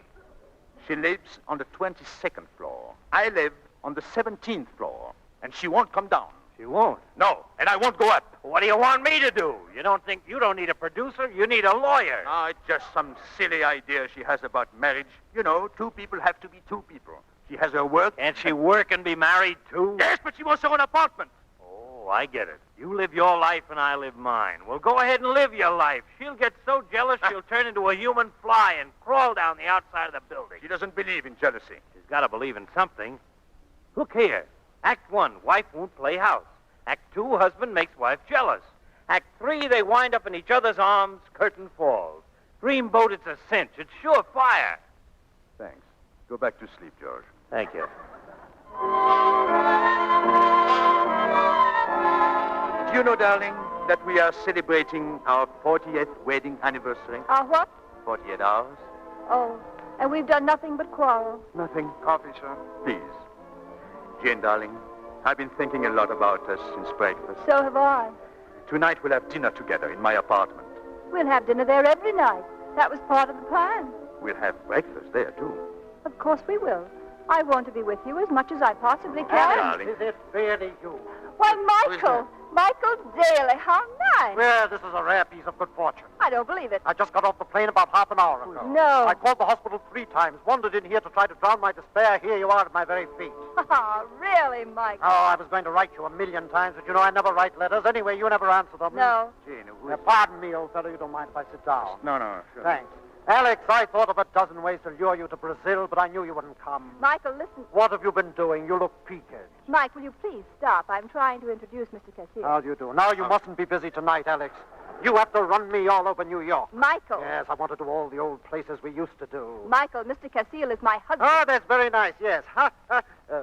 She lives on the 22nd floor. I live on the 17th floor, and she won't come down. She won't? No, and I won't go up. What do you want me to do? You don't need a producer? You need a lawyer. No, it's just some silly idea she has about marriage. You know, 2 people have to be 2 people. She has her work. Can't she work and be married, too? Yes, but she wants her own apartment. Oh, I get it. You live your life and I live mine. Well, go ahead and live your life. She'll get so jealous she'll turn into a human fly and crawl down the outside of the building. She doesn't believe in jealousy. She's got to believe in something. Look here. Act 1, wife won't play house. Act 2, husband makes wife jealous. Act 3, they wind up in each other's arms, curtain falls. Dreamboat, it's a cinch. It's sure fire. Thanks. Go back to sleep, George. Thank you. Do you know, darling, that we are celebrating our 40th wedding anniversary? Our what? 48 hours. Oh, and we've done nothing but quarrel. Nothing. Coffee, sir. Please. Jane, darling, I've been thinking a lot about us since breakfast. So have I. Tonight we'll have dinner together in my apartment. We'll have dinner there every night. That was part of the plan. We'll have breakfast there, too. Of course we will. I want to be with you as much as I possibly can. Darling. Is it really you? Why, Michael! Michael Daly, how nice! Well, this is a rare piece of good fortune. I don't believe it. I just got off the plane about half an hour ago. No. I called the hospital 3 times, wandered in here to try to drown my despair. Here you are at my very feet. Oh, really, Michael? Oh, I was going to write you 1,000,000 times, but you know I never write letters. Anyway, you never answer them. No. Jane, pardon me, old fellow. You don't mind if I sit down? No, sure. Thanks. Alex, I thought of a dozen ways to lure you to Brazil, but I knew you wouldn't come. Michael, listen. What have you been doing? You look peaked. Mike, will you please stop? I'm trying to introduce Mr. Castillo. How do you do? Now, you mustn't be busy tonight, Alex. You have to run me all over New York. Michael. Yes, I want to do all the old places we used to do. Michael, Mr. Castillo is my husband. Oh, that's very nice, yes.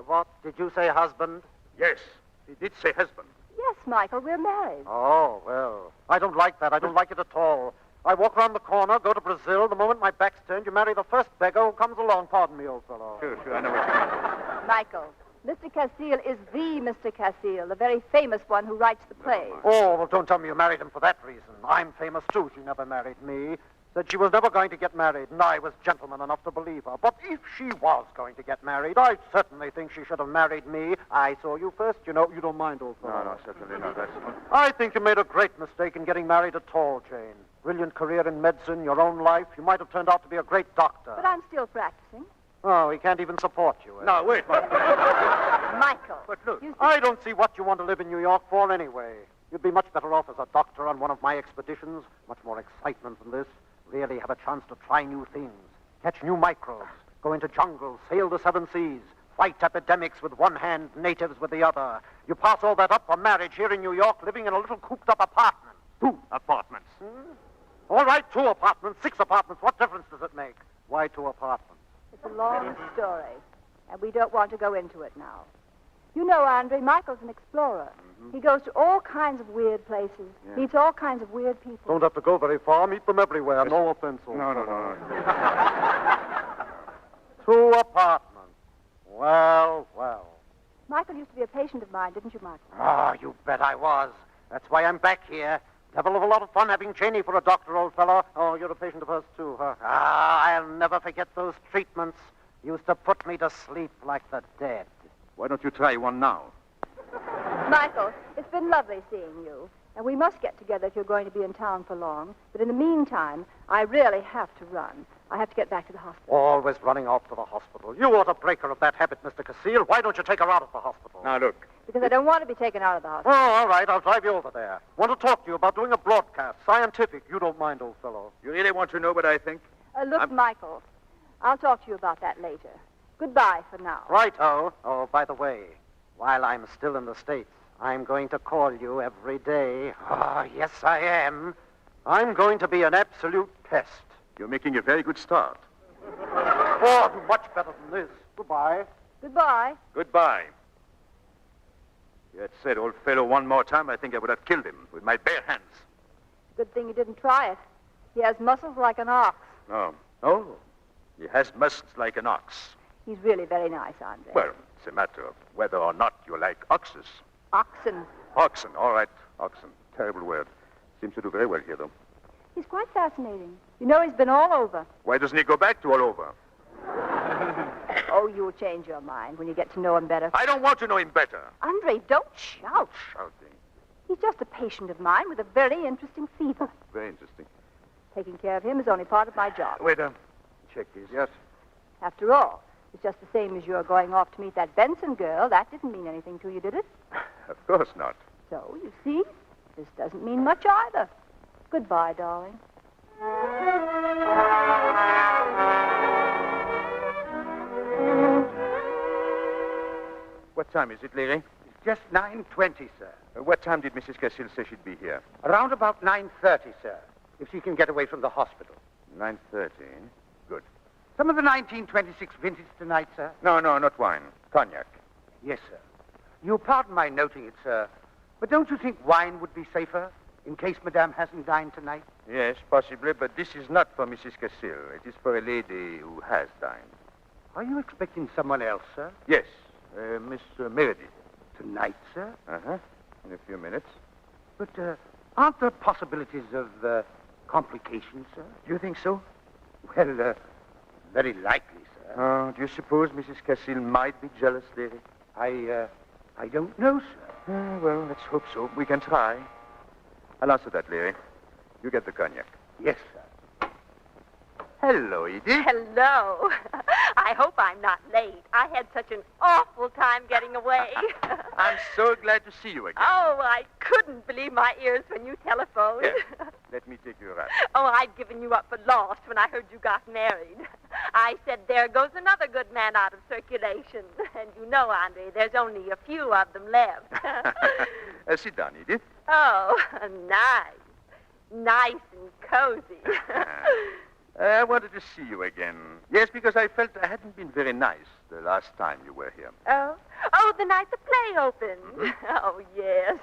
What? Did you say husband? Yes, he did say husband. Yes, Michael, we're married. Oh, well, I don't like that. I don't like it at all. I walk around the corner, go to Brazil. The moment my back's turned, you marry the first beggar who comes along. Pardon me, old fellow. Sure, I know what you mean. Michael, Mr. Castillo is the Mr. Castillo, the very famous one who writes the plays. Oh, well, don't tell me you married him for that reason. I'm famous, too. She never married me. Said she was never going to get married, and I was gentleman enough to believe her. But if she was going to get married, I certainly think she should have married me. I saw you first, you know. You don't mind, old fellow. No, certainly not. I think you made a great mistake in getting married at all, Jane. Brilliant career in medicine, your own life. You might have turned out to be a great doctor. But I'm still practicing. Oh, he can't even support you. No, wait, Michael. But look, I don't see what you want to live in New York for anyway. You'd be much better off as a doctor on one of my expeditions. Much more excitement than this. Really have a chance to try new things. Catch new microbes. Go into jungles. Sail the 7 seas. Fight epidemics with one hand, natives with the other. You pass all that up for marriage here in New York, living in a little cooped-up apartment. 2 apartments. All right, 2 apartments, 6 apartments. What difference does it make? Why 2 apartments? It's a long story, and we don't want to go into it now. You know, Andre, Michael's an explorer. He goes to all kinds of weird places, meets all kinds of weird people. Don't have to go very far. Meet them everywhere. No offense. No. 2 apartments. Well. Michael used to be a patient of mine, didn't you, Michael? Oh, you bet I was. That's why I'm back here. Devil of a lot of fun having Cheney for a doctor, old fellow. Oh, you're a patient of hers, too, huh? I'll never forget those treatments. Used to put me to sleep like the dead. Why don't you try one now? Michael, it's been lovely seeing you. And we must get together if you're going to be in town for long. But in the meantime, I really have to run. I have to get back to the hospital. Always running off to the hospital. You ought to break her of that habit, Mr. Casile. Why don't you take her out of the hospital? Now, look. Because I don't want to be taken out of the hospital. Oh, all right. I'll drive you over there. Want to talk to you about doing a broadcast. Scientific. You don't mind, old fellow. You really want to know what I think? Look, Michael, I'll talk to you about that later. Goodbye for now. Right-o. Oh, by the way, while I'm still in the States, I'm going to call you every day. Oh, yes, I am. I'm going to be an absolute pest. You're making a very good start. Oh, much better than this. Goodbye. Goodbye. Goodbye. If you had said old fellow one more time, I think I would have killed him with my bare hands. Good thing you didn't try it. He has muscles like an ox. No. Oh, he has muscles like an ox. He's really very nice, Andre. Well, it's a matter of whether or not you like oxes. Oxen. Oxen, all right. Oxen. Terrible word. Seems to do very well here, though. He's quite fascinating. You know, he's been all over. Why doesn't he go back to all over? Oh, you'll change your mind when you get to know him better. I don't want to know him better. Andre, don't shout. Shouting. He's just a patient of mine with a very interesting fever. Very interesting. Taking care of him is only part of my job. Wait, check this. Yes. After all, it's just the same as your going off to meet that Benson girl. That didn't mean anything to you, did it? Of course not. So, you see, this doesn't mean much either. Goodbye, darling. What time is it, Leary? It's just 9:20, sir. What time did Mrs. Cassil say she'd be here? Around about 9:30, sir, if she can get away from the hospital. 9:30. Good. Some of the 1926 vintage tonight, sir? No, not wine. Cognac. Yes, sir. You'll pardon my noting it, sir, but don't you think wine would be safer in case Madame hasn't dined tonight? Yes, possibly, but this is not for Mrs. Cassil. It is for a lady who has dined. Are you expecting someone else, sir? Yes, Miss Meredith. Tonight, sir? Uh-huh. In a few minutes. But aren't there possibilities of complications, sir? Do you think so? Well, very likely, sir. Oh, do you suppose Mrs. Cassil might be jealous, Leary? I don't know, sir. Well, let's hope so. We can try. I'll answer that, Leary. You get the cognac. Yes, sir. Hello, Edie. Hello. I hope I'm not late. I had such an awful time getting away. I'm so glad to see you again. Oh, I couldn't believe my ears when you telephoned. Yes. Let me take you around. Oh, I'd given you up for lost when I heard you got married. I said, there goes another good man out of circulation. And you know, Andre, there's only a few of them left. Sit down, Edith. Oh, nice. Nice and cozy. I wanted to see you again. Yes, because I felt I hadn't been very nice the last time you were here. Oh, the night the play opened. Mm-hmm. Oh, yes.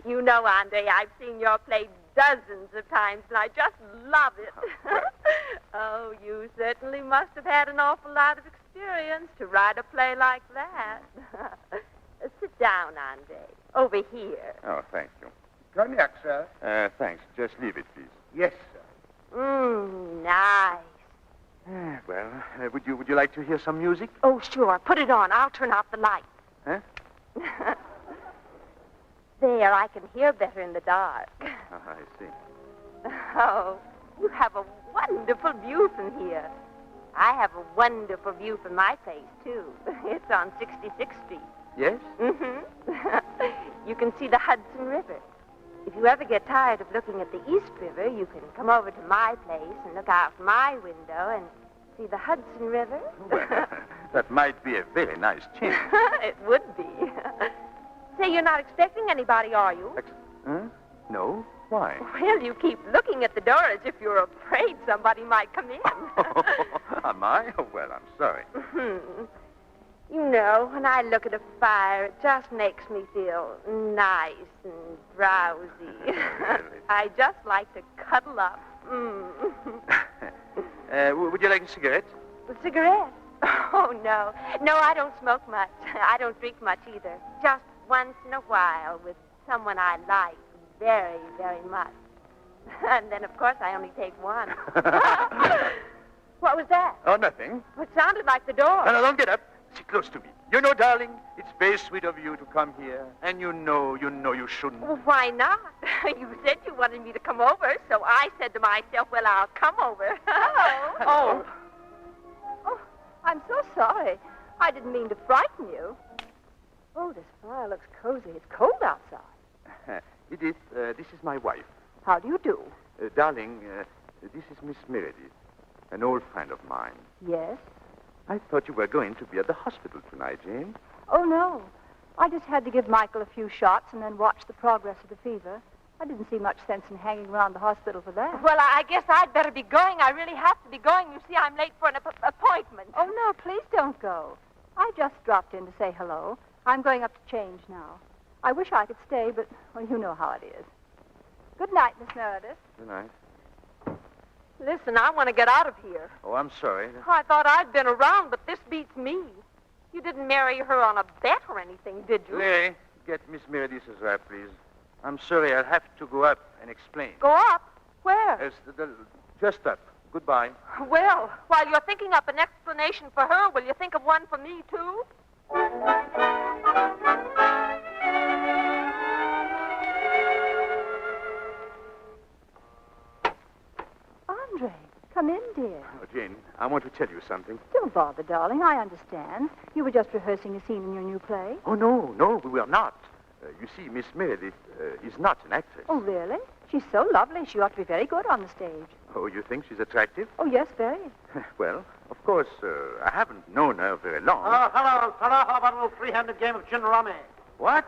You know, Andre, I've seen your play dozens of times, and I just love it. Oh, you certainly must have had an awful lot of experience to write a play like that. Sit down, Andre. Over here. Oh, thank you. Cognac, sir. Thanks. Just leave it, please. Yes, sir. Nice. Well, would you like to hear some music? Oh, sure. Put it on. I'll turn out the light. Huh? There, I can hear better in the dark. I see. Oh, you have a wonderful view from here. I have a wonderful view from my place, too. It's on 66th Street. Yes? Mm-hmm. You can see the Hudson River. If you ever get tired of looking at the East River, you can come over to my place and look out my window and see the Hudson River. Well, that might be a very nice change. It would be. Say, you're not expecting anybody, are you? Huh? No? Why? Well, you keep looking at the door as if you're afraid somebody might come in. Am I? Oh, well, I'm sorry. You know, when I look at a fire, it just makes me feel nice and drowsy. I just like to cuddle up. Would you like a cigarette? A cigarette? Oh, no. No, I don't smoke much. I don't drink much either. Just once in a while with someone I like very, very much. And then, of course, I only take one. What was that? Oh, nothing. It sounded like the door. No, don't get up. Sit close to me. You know, darling, it's very sweet of you to come here. And you know you shouldn't. Well, why not? You said you wanted me to come over, so I said to myself, well, I'll come over. Oh. Oh, I'm so sorry. I didn't mean to frighten you. Oh, this fire looks cozy. It's cold outside. Edith, this is my wife. How do you do? Darling, this is Miss Meredith. an old friend of mine. Yes? I thought you were going to be at the hospital tonight, Jane. Oh, no. I just had to give Michael a few shots and then watch the progress of the fever. I didn't see much sense in hanging around the hospital for that. Well, I guess I'd better be going. I really have to be going. You see, I'm late for an appointment. Oh, no, please don't go. I just dropped in to say hello. I'm going up to change now. I wish I could stay, but, well, you know how it is. Good night, Miss Meredith. Good night. Listen, I want to get out of here. Oh, I'm sorry. Oh, I thought I'd been around, but this beats me. You didn't marry her on a bet or anything, did you? Larry, get Miss Meredith's wrap, please. I'm sorry, I'll have to go up and explain. Go up? Where? Just up. Goodbye. Well, while you're thinking up an explanation for her, will you think of one for me, too? Andre, come in, dear. Oh, Jane, I want to tell you something. Don't bother, darling. I understand. You were just rehearsing a scene in your new play. Oh, no, we were not. You see, Miss Meredith is not an actress. Oh, really? She's so lovely. She ought to be very good on the stage. Oh, you think she's attractive? Oh, yes, very. Well, of course, I haven't known her very long. Hello, fella. How about a little three-handed game of gin rummy? What?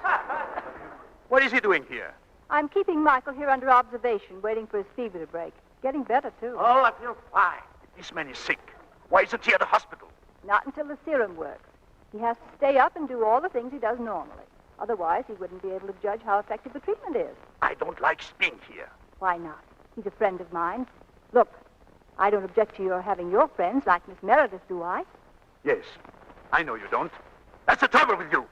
What is he doing here? I'm keeping Michael here under observation, waiting for his fever to break. Getting better, too. Oh, I feel fine. This man is sick. Why isn't he at the hospital? Not until the serum works. He has to stay up and do all the things he does normally. Otherwise, he wouldn't be able to judge how effective the treatment is. I don't like being here. Why not? He's a friend of mine. Look, I don't object to your having your friends like Miss Meredith, do I? Yes, I know you don't. That's the trouble with you.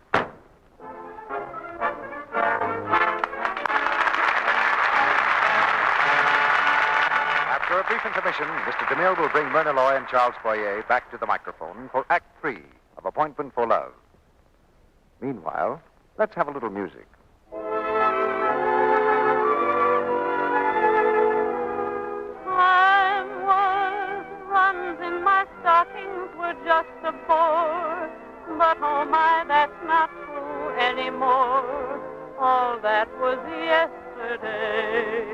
After a brief intermission, Mr. DeMille will bring Myrna Loy and Charles Boyer back to the microphone for Act 3 of Appointment for Love. Meanwhile, let's have a little music. Time was, runs in my stockings were just a bore. But oh my, that's not true anymore. All that was yesterday.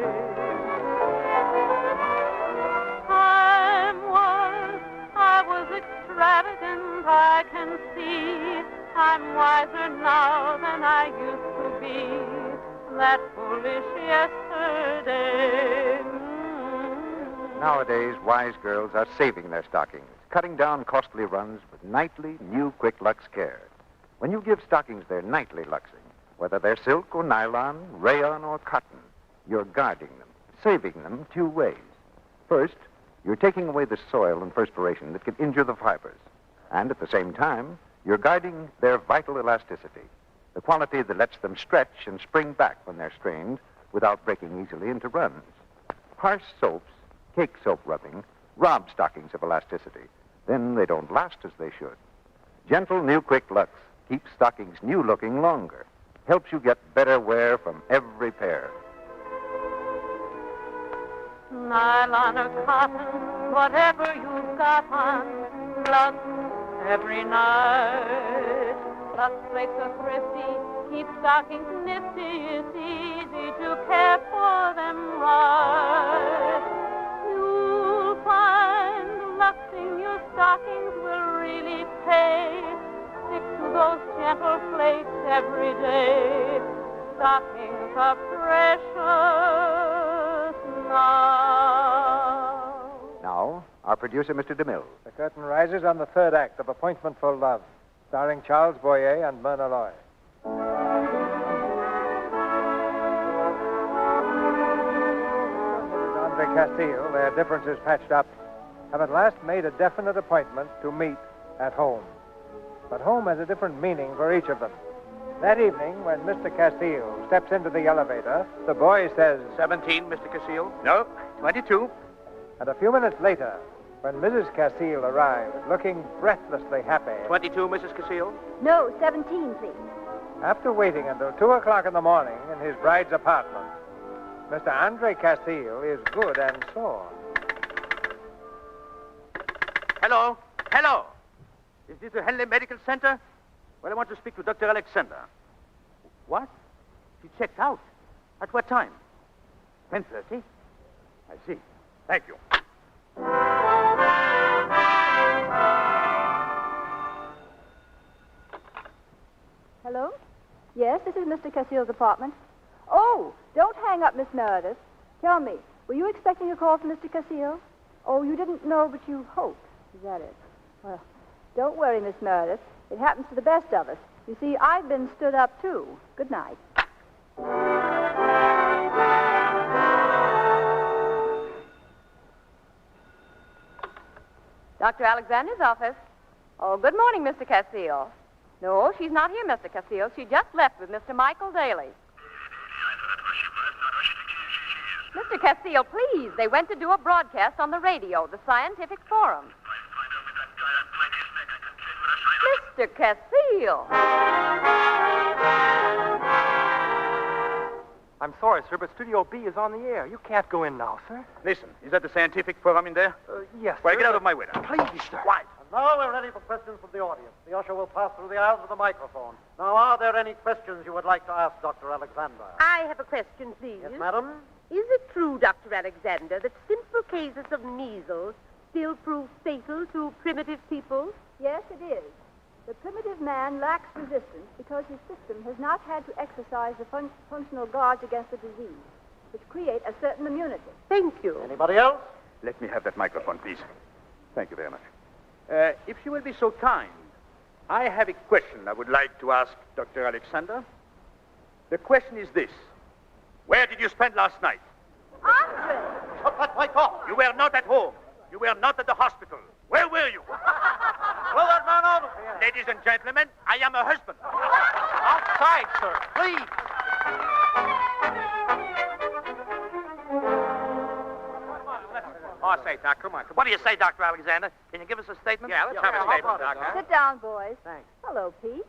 Time was, I was extravagant, I can see. I'm wiser now than I used to be. That foolish yesterday. Nowadays, wise girls are saving their stockings, cutting down costly runs with nightly, new Quick Lux care. When you give stockings their nightly luxing, whether they're silk or nylon, rayon or cotton, you're guarding them, saving them two ways. First, you're taking away the soil and perspiration that can injure the fibers. And at the same time, you're guarding their vital elasticity, the quality that lets them stretch and spring back when they're strained without breaking easily into runs. Harsh soaps, cake soap rubbing, rob stockings of elasticity. Then they don't last as they should. Gentle new Quick Lux keeps stockings new looking longer, helps you get better wear from every pair. Nylon or cotton, whatever you've got on, Lux every night. Lux flakes are thrifty, keep stockings nifty. It's easy to care for them right. You'll find Lux in your stockings will really pay. Stick to those gentle flakes every day. Stockings are precious now. Now, our producer, Mr. DeMille. The curtain rises on the third act of Appointment for Love, starring Charles Boyer and Myrna Loy. Mrs. Andre Castile, their differences patched up, have at last made a definite appointment to meet at home. But home has a different meaning for each of them. That evening, when Mr. Castile steps into the elevator, the boy says, 17, Mr. Castile? No, 22. And a few minutes later, when Mrs. Castile arrives, looking breathlessly happy, 22, Mrs. Castile? No, 17, please. After waiting until 2 o'clock in the morning in his bride's apartment, Mr. Andre Castile is good and sore. Hello? Hello? Is this the Henley Medical Center? Well, I want to speak to Dr. Alexander. What? She checked out. At what time? 10:30? I see. Thank you. Hello? Yes, this is Mr. Cassill's apartment. Oh, don't hang up, Miss Meredith. Tell me, were you expecting a call from Mr. Cassill? Oh, you didn't know, but you hoped. Is that it? Well, don't worry, Miss Meredith. It happens to the best of us. You see, I've been stood up, too. Good night. Dr. Alexander's office. Oh, good morning, Mr. Cassill. No, she's not here, Mr. Cassill. She just left with Mr. Michael Daly. Mr. Cassill, please. They went to do a broadcast on the radio, the Scientific Forum. Mr. Cassill. I'm sorry, sir, but Studio B is on the air. You can't go in now, sir. Listen, is that the Scientific Forum in there? Yes, Well, sir. get out of my way now. Please, sir. Why? And now we're ready for questions from the audience. The usher will pass through the aisles with a microphone. Now, are there any questions you would like to ask Dr. Alexander? I have a question, please. Yes, madam? Is it true, Dr. Alexander, that simple cases of measles still prove fatal to primitive people? Yes, it is. The primitive man lacks resistance because his system has not had to exercise the functional guards against the disease, which create a certain immunity. Thank you. Anybody else? Let me have that microphone, please. Thank you very much. If you will be so kind, I have a question I would like to ask Dr. Alexander. The question is this. Where did you spend last night? Andre! Shut that mic off! You were not at home. You were not at the hospital. Where were you? Throw that man out of here! Ladies and gentlemen, I am a husband. Outside, sir. Please. Oh, say, Doc, come on. What do you say, Dr. Alexander? Can you give us a statement? Yeah, let's have a statement, Doc. Sit down, boys. Thanks. Hello, Pete.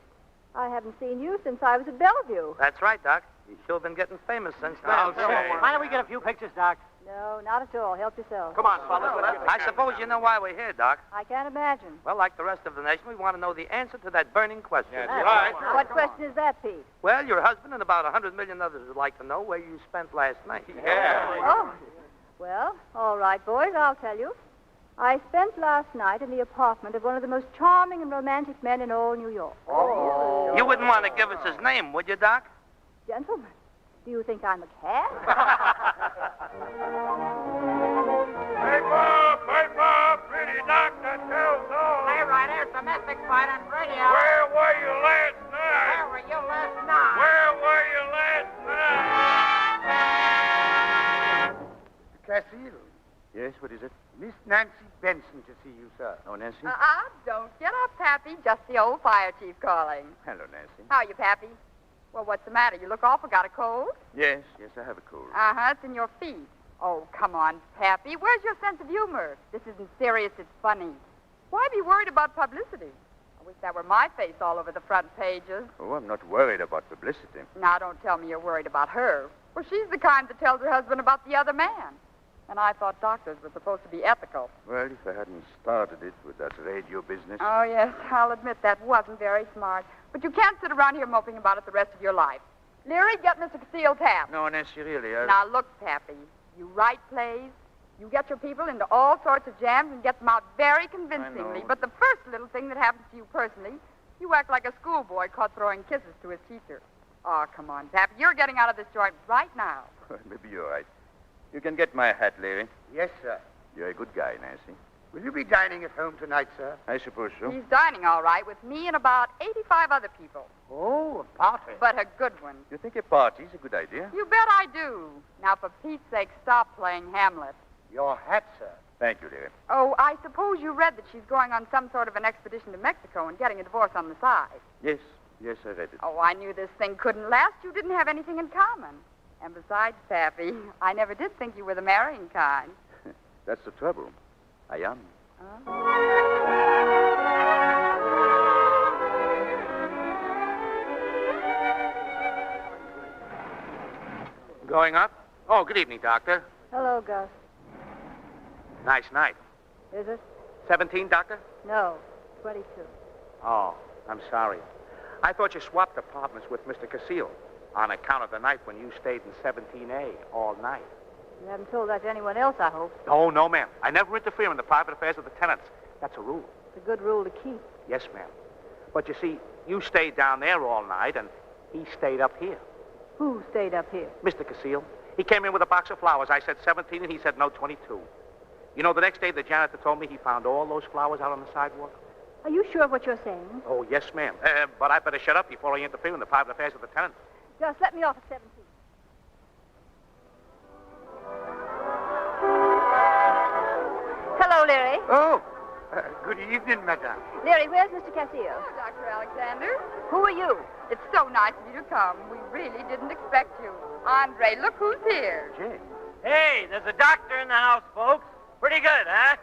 I haven't seen you since I was at Bellevue. That's right, Doc. You've sure been getting famous since then. Why don't we get a few pictures, Doc? No, not at all. Help yourself. Come on, fellas. I suppose you know why we're here, Doc. I can't imagine. Well, like the rest of the nation, we want to know the answer to that burning question. That's right. What question is that, Pete? Well, your husband and about 100 million others would like to know where you spent last night. Oh, well, all right, boys, I'll tell you. I spent last night in the apartment of one of the most charming and romantic men in all New York. Oh. You wouldn't want to give us his name, would you, Doc? Gentlemen, do you think I'm a cat? Paper, pretty doctor tells all. Hey, right, there's domestic fight on radio. Where were you last night? Where were you last night? Where were you last night? Cassill. Yes, what is it? Miss Nancy Benson to see you, sir. Oh, Nancy? Don't get up, Pappy. Just the old fire chief calling. Hello, Nancy. How are you, Pappy? Well, what's the matter? You look awful. Got a cold? Yes, I have a cold. Uh-huh, it's in your feet. Oh, come on, Pappy. Where's your sense of humor? This isn't serious, it's funny. Why be worried about publicity? I wish that were my face all over the front pages. Oh, I'm not worried about publicity. Now, don't tell me you're worried about her. Well, she's the kind that tells her husband about the other man. And I thought doctors were supposed to be ethical. Well, if I hadn't started it with that radio business. Oh, yes, I'll admit that wasn't very smart. But you can't sit around here moping about it the rest of your life. Leary, get Mr. Cassill's hat. No, Nancy, really. Now, look, Pappy. You write plays. You get your people into all sorts of jams and get them out very convincingly. But the first little thing that happens to you personally, you act like a schoolboy caught throwing kisses to his teacher. Oh, come on, Pappy. You're getting out of this joint right now. Maybe you're right. You can get my hat, Leary. Yes, sir. You're a good guy, Nancy. Will you be dining at home tonight, sir? I suppose so. He's dining all right with me and about 85 other people. Oh, a party. But a good one. You think a party's a good idea? You bet I do. Now, for Pete's sake, stop playing Hamlet. Your hat, sir. Thank you, Leary. Oh, I suppose you read that she's going on some sort of an expedition to Mexico and getting a divorce on the side. Yes, I read it. Oh, I knew this thing couldn't last. You didn't have anything in common. And besides, Pappy, I never did think you were the marrying kind. That's the trouble. I am. Going up? Oh, good evening, Doctor. Hello, Gus. Nice night. Is it? 17, Doctor? No, 22. Oh, I'm sorry. I thought you swapped apartments with Mr. Cassill on account of the night when you stayed in 17A all night. You haven't told that to anyone else, I hope. Oh, no, ma'am. I never interfere in the private affairs of the tenants. That's a rule. It's a good rule to keep. Yes, ma'am. But you see, You stayed down there all night, and he stayed up here. Who stayed up here? Mr. Casil. He came in with a box of flowers. I said 17, and he said no, 22. You know, the next day, the janitor told me he found all those flowers out on the sidewalk. Are you sure of what you're saying? Oh, yes, ma'am. But I better shut up before I interfere in the private affairs of the tenant. Just let me off at 17. Hello, Leary. Oh, good evening, madame. Leary, where's Mr. Casil? Dr. Alexander. Who are you? It's so nice of you to come. We really didn't expect you. Andre, look who's here. Jane. Hey, there's a doctor in the house, folks. Pretty good, huh?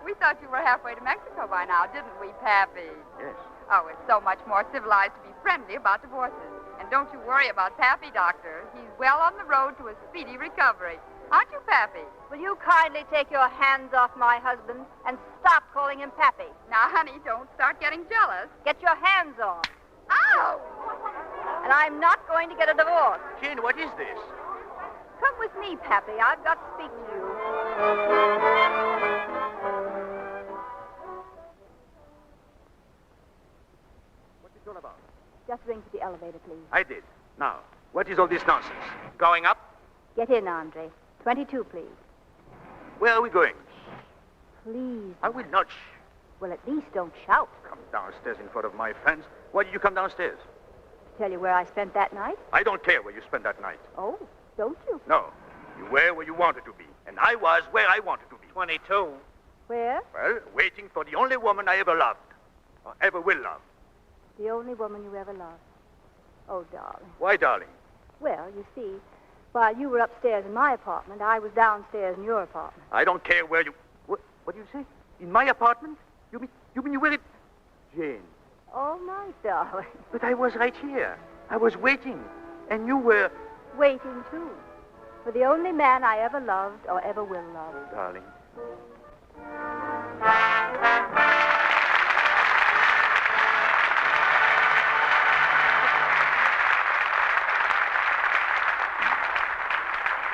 We thought you were halfway to Mexico by now, didn't we, Pappy? Yes. Oh, it's so much more civilized to be friendly about divorces. And don't you worry about Pappy, Doctor. He's well on the road to a speedy recovery. Aren't you, Pappy? Will you kindly take your hands off my husband and stop calling him Pappy? Now, honey, don't start getting jealous. Get your hands off. Ow! And I'm not going to get a divorce. Jane, what is this? Come with me, Pappy. I've got to speak to you. What's it all about? Just ring for the elevator, please. I did. Now, what is all this nonsense? Going up? Get in, Andre. 22, please. Where are we going? Please. I will not. Well, at least don't shout. Come downstairs in front of my friends. Why did you come downstairs? To tell you where I spent that night? I don't care where you spent that night. Oh, don't you? No. You were where you wanted to be. And I was where I wanted to be. 22. Where? Well, waiting for the only woman I ever loved. Or ever will love. The only woman you ever loved. Oh, darling. Why, darling? Well, you see, while you were upstairs in my apartment, I was downstairs in your apartment. I don't care where you... What do you say? In my apartment? You mean you were it... Jane. All night, darling. But I was right here. I was waiting. And you were... Waiting, too. For the only man I ever loved or ever will love. Oh, darling.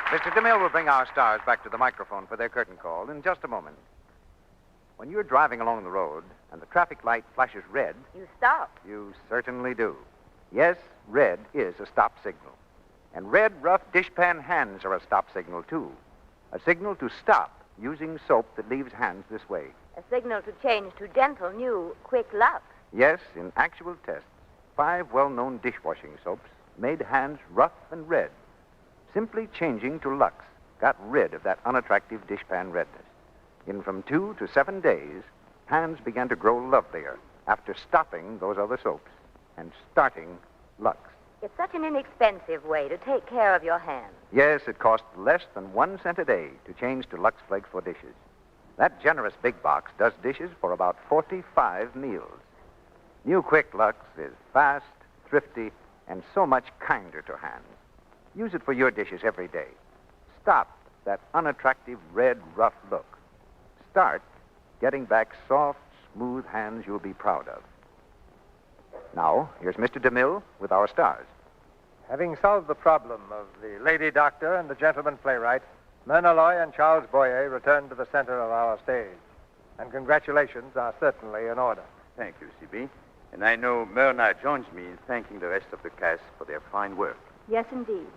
Mr. DeMille will bring our stars back to the microphone for their curtain call in just a moment. When you're driving along the road and the traffic light flashes red... You stop. You certainly do. Yes, red is a stop signal. And red, rough dishpan hands are a stop signal, too. A signal to stop using soap that leaves hands this way. A signal to change to gentle, new, quick Lux. Yes, in actual tests, 5 well-known dishwashing soaps made hands rough and red. Simply changing to Lux got rid of that unattractive dishpan redness. In from 2 to 7 days, hands began to grow lovelier after stopping those other soaps and starting Lux. It's such an inexpensive way to take care of your hands. Yes, it costs less than 1 cent a day to change to Lux Flakes for dishes. That generous big box does dishes for about 45 meals. New Quick Lux is fast, thrifty, and so much kinder to hands. Use it for your dishes every day. Stop that unattractive red, rough look. Start getting back soft, smooth hands you'll be proud of. Now, here's Mr. DeMille with our stars. Having solved the problem of the lady doctor and the gentleman playwright, Myrna Loy and Charles Boyer return to the center of our stage. And congratulations are certainly in order. Thank you, C.B. And I know Myrna joins me in thanking the rest of the cast for their fine work. Yes, indeed.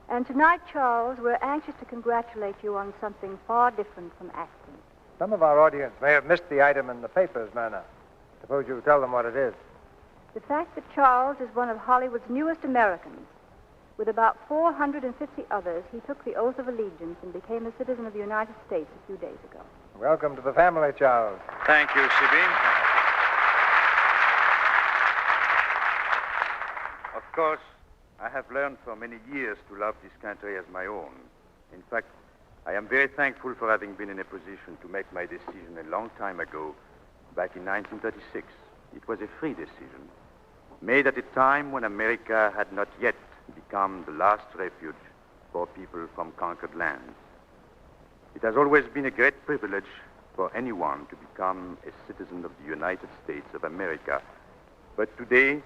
And tonight, Charles, we're anxious to congratulate you on something far different from acting. Some of our audience may have missed the item in the papers, Myrna. Suppose you tell them what it is. The fact that Charles is one of Hollywood's newest Americans. With about 450 others, he took the oath of allegiance and became a citizen of the United States a few days ago. Welcome to the family, Charles. Thank you, C.B. Of course, I have learned for many years to love this country as my own. In fact, I am very thankful for having been in a position to make my decision a long time ago, back in 1936. It was a free decision, made at a time when America had not yet become the last refuge for people from conquered lands. It has always been a great privilege for anyone to become a citizen of the United States of America. But today,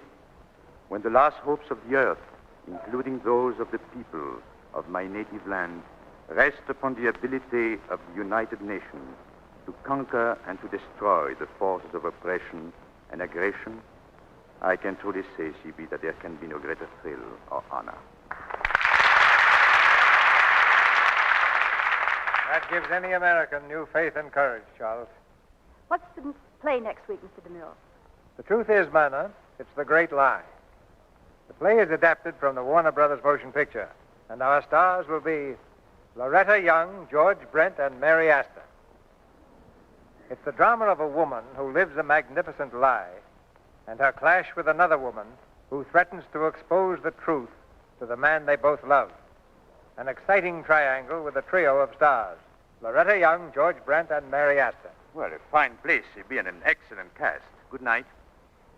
when the last hopes of the earth, including those of the people of my native land, rest upon the ability of the United Nations to conquer and to destroy the forces of oppression and aggression, I can truly say, C.B., that there can be no greater thrill or honor. That gives any American new faith and courage, Charles. What's the play next week, Mr. DeMille? The truth is, Myrna, it's The Great Lie. The play is adapted from the Warner Brothers motion picture, and our stars will be Loretta Young, George Brent, and Mary Astor. It's the drama of a woman who lives a magnificent lie and her clash with another woman who threatens to expose the truth to the man they both love. An exciting triangle with a trio of stars, Loretta Young, George Brent, and Mary Astor. Well, a fine place, C.B., and an excellent cast. Good night.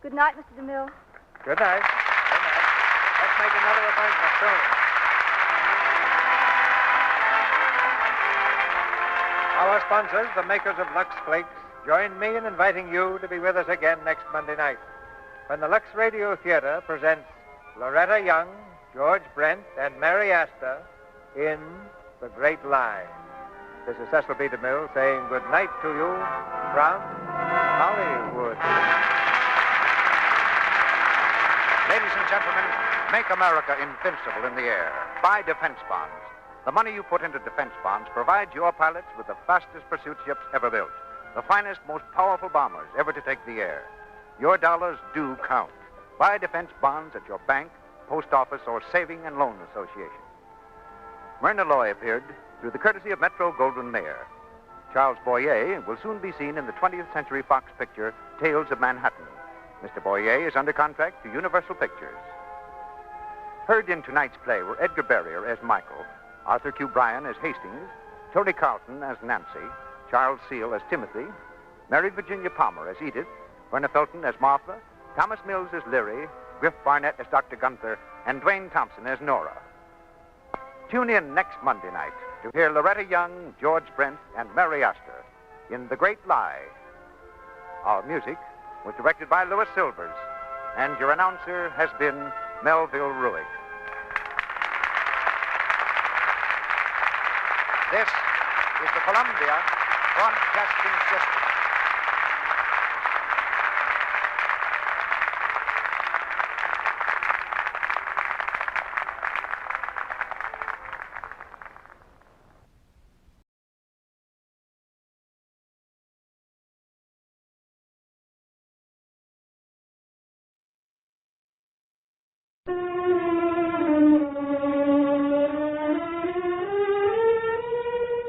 Good night, Mr. DeMille. Good night. Good night. Let's make another appointment soon. Our sponsors, the makers of Lux Flakes, join me in inviting you to be with us again next Monday night when the Lux Radio Theater presents Loretta Young, George Brent, and Mary Astor in The Great Lie. This is Cecil B. DeMille saying good night to you from Hollywood. Ladies and gentlemen, make America invincible in the air. Buy defense bonds. The money you put into defense bonds provides your pilots with the fastest pursuit ships ever built, the finest, most powerful bombers ever to take the air. Your dollars do count. Buy defense bonds at your bank, post office, or saving and loan association. Myrna Loy appeared through the courtesy of Metro-Goldwyn-Mayer. Charles Boyer will soon be seen in the 20th Century Fox picture, Tales of Manhattan. Mr. Boyer is under contract to Universal Pictures. Heard in tonight's play were Edgar Barrier as Michael, Arthur Q. Bryan as Hastings, Tony Carlton as Nancy, Charles Seal as Timothy, Mary Virginia Palmer as Edith, Verna Felton as Martha, Thomas Mills as Leary, Griff Barnett as Dr. Gunther, and Dwayne Thompson as Nora. Tune in next Monday night to hear Loretta Young, George Brent, and Mary Astor in The Great Lie. Our music was directed by Louis Silvers, and your announcer has been Melville Ruick. This is the Columbia Broadcasting System.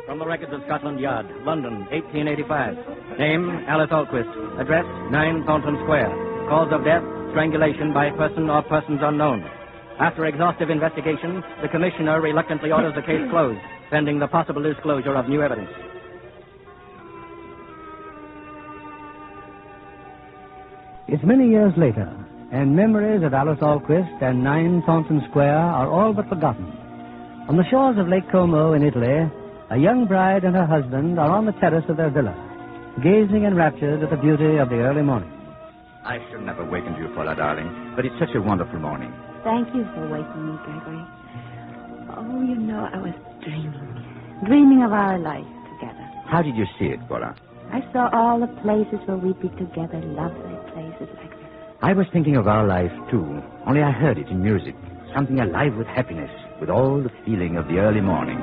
From the records of Scotland Yard, London, 1885. Name, Alice Alquist. Address, 9 Thornton Square. Cause of death, strangulation by person or persons unknown. After exhaustive investigation, the commissioner reluctantly orders the case closed, pending the possible disclosure of new evidence. It's many years later, and memories of Alice Alquist and 9 Thornton Square are all but forgotten. On the shores of Lake Como in Italy, a young bride and her husband are on the terrace of their villa, gazing enraptured at the beauty of the early morning. I shouldn't have awakened you, Paula, darling, but it's such a wonderful morning. Thank you for waking me, Gregory. Oh, you know, I was dreaming of our life together. How did you see it, Paula? I saw all the places where we'd be together, lovely places like this. I was thinking of our life, too, only I heard it in music, something alive with happiness, with all the feeling of the early morning.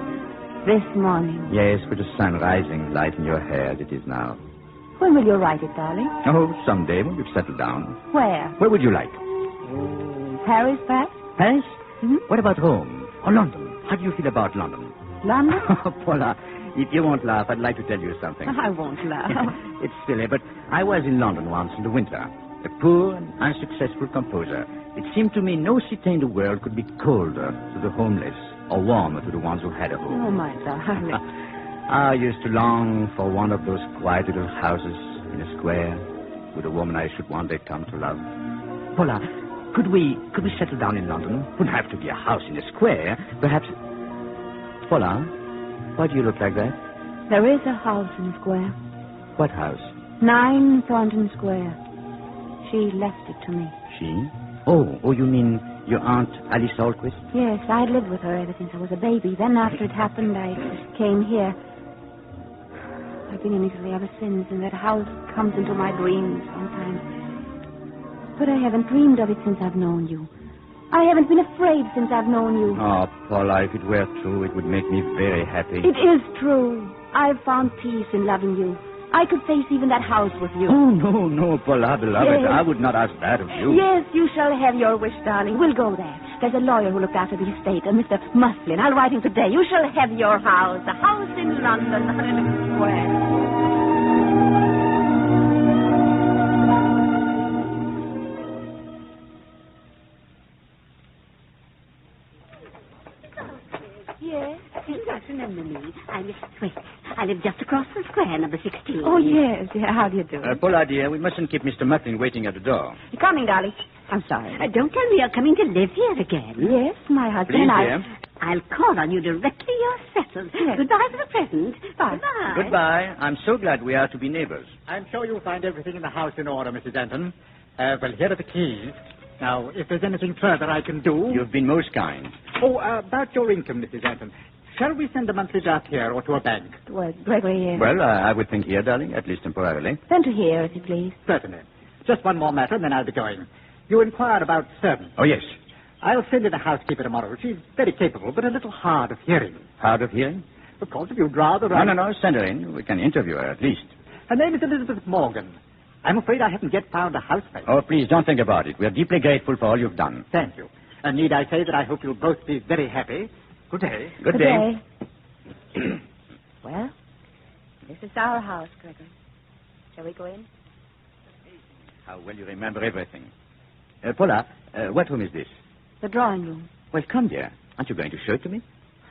This morning? Yes, with the sun rising light in your hair as it is now. When will you write it, darling? Oh, someday when we've settled down. Where? Where would you like? Paris, perhaps? Paris? Mm-hmm. What about Rome? Or London? How do you feel about London? London? Oh, Paula, if you won't laugh, I'd like to tell you something. I won't laugh. It's silly, but I was in London once in the winter. A poor and unsuccessful composer. It seemed to me no city in the world could be colder to the homeless or warmer to the ones who had a home. Oh, my darling. I used to long for one of those quiet little houses in a square with a woman I should one day come to love. Paula, could we settle down in London? Wouldn't have to be a house in a square. Perhaps... Paula, why do you look like that? There is a house in the square. What house? 9 Thornton Square. She left it to me. She? Oh, you mean your Aunt Alice Alquist? Yes, I lived with her ever since I was a baby. Then after it happened, I came here. I've been in Italy ever since, and that house comes into my dreams sometimes. But I haven't dreamed of it since I've known you. I haven't been afraid since I've known you. Oh, Paula, if it were true, it would make me very happy. It is true. I've found peace in loving you. I could face even that house with you. Oh, no, Paula, beloved. Yes. I would not ask that of you. Yes, you shall have your wish, darling. We'll go there. There's a lawyer who looked after the estate, Mr. Muslin. I'll write him today. You shall have your house. A house in London, Hollywood Square. Yes, you must remember me. I'm Miss Twist. I live just across the square, number 16. Oh, yes. Yeah, how do you do? Paula, dear, we mustn't keep Mr. Muslin waiting at the door. You're coming, darling. I'm sorry. Don't tell me you're coming to live here again. Yes, my husband Please, and I... dear. I'll call on you directly you're settled. Yes. Goodbye for the present. Bye. Goodbye. Goodbye. I'm so glad we are to be neighbors. I'm sure you'll find everything in the house in order, Mrs. Denton. Well, here are the keys. Now, if there's anything further I can do... You've been most kind. Oh, about your income, Mrs. Denton. Shall we send a monthly draft here or to a bank? Well, Gregory... Well, I would think here, darling, at least temporarily. Send to here, if you please. Certainly. Just one more matter, and then I'll be going. You inquired about servants. Oh, yes. I'll send in a housekeeper tomorrow. She's very capable, but a little hard of hearing. Hard of hearing? Of course, if you'd rather... No, send her in. We can interview her, at least. Her name is Elizabeth Morgan. I'm afraid I haven't yet found a housemaid. Oh, please, don't think about it. We're deeply grateful for all you've done. Thank you. And need I say that I hope you'll both be very happy. Good day. Good day. Well, this is our house, Gregory. Shall we go in? How well you remember everything. Paula, what room is this? The drawing room. Well, come, dear. Aren't you going to show it to me?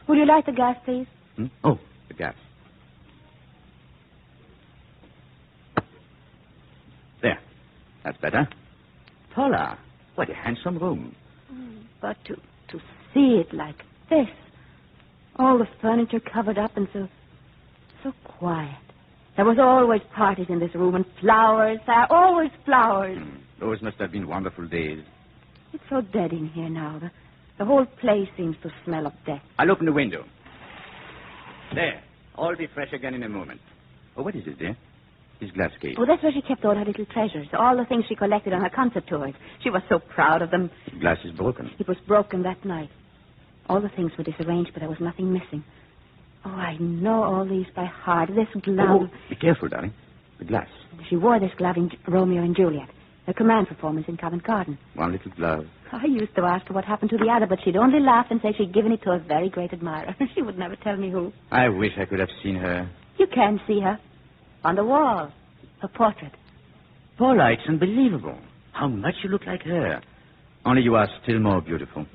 Will you light the gas, please? Oh, the gas. There. That's better. Paula, what a handsome room. But to see it like this, all the furniture covered up and so quiet. There was always parties in this room and flowers. There are always flowers. Those must have been wonderful days. It's so dead in here now. The whole place seems to smell of death. I'll open the window. There. All be fresh again in a moment. Oh, what is it, dear? His glass case. Oh, that's where she kept all her little treasures, all the things she collected on her concert tours. She was so proud of them. The glass is broken. It was broken that night. All the things were disarranged, but there was nothing missing. Oh, I know all these by heart. This glove... Oh, be careful, darling. The glass. She wore this glove in Romeo and Juliet, the command performance in Covent Garden. One little glove. I used to ask her what happened to the other, but she'd only laugh and say she'd given it to a very great admirer. She would never tell me who. I wish I could have seen her. You can see her. On the wall. Her portrait. Paula, it's unbelievable. How much you look like her. Only you are still more beautiful.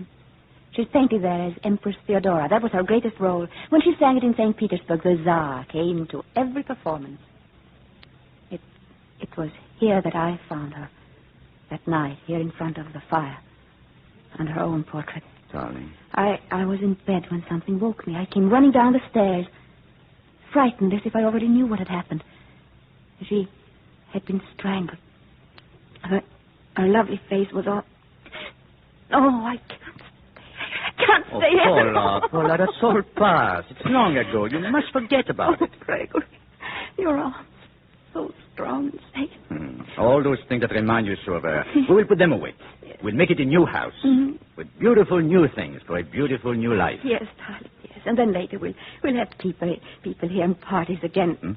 She's painted there as Empress Theodora. That was her greatest role. When she sang it in St. Petersburg, the Tsar came to every performance. It was here that I found her. That night, here in front of the fire. And her own portrait. Darling. I was in bed when something woke me. I came running down the stairs, frightened as if I already knew what had happened. She had been strangled. Her lovely face was all... Oh, I can't stay here. Paula, that's all past. It's long ago. You must forget about it. Gregory, your arms so strong and safe. All those things that remind you so of her, we will put them away. Yes. We'll make it a new house with beautiful new things for a beautiful new life. Yes, darling, yes. And then later we'll have people here and parties again.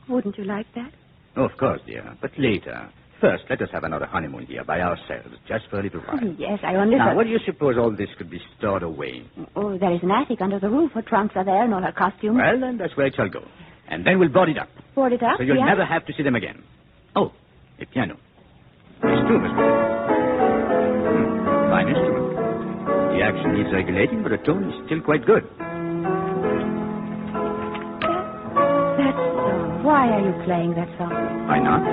Wouldn't you like that? Oh, of course, dear. But later. First, let us have another honeymoon here by ourselves, just for a little while. Yes, I understand. Now, where do you suppose all this could be stored away? Oh, there is an attic under the roof. Her trunks are there and all her costumes. Well, then that's where it shall go. And then we'll board it up. Board it up? So you'll never have to see them again. Oh, a piano. This too must be. Fine instrument. The action needs regulating, but the tone is still quite good. That song. Why are you playing that song? Why not?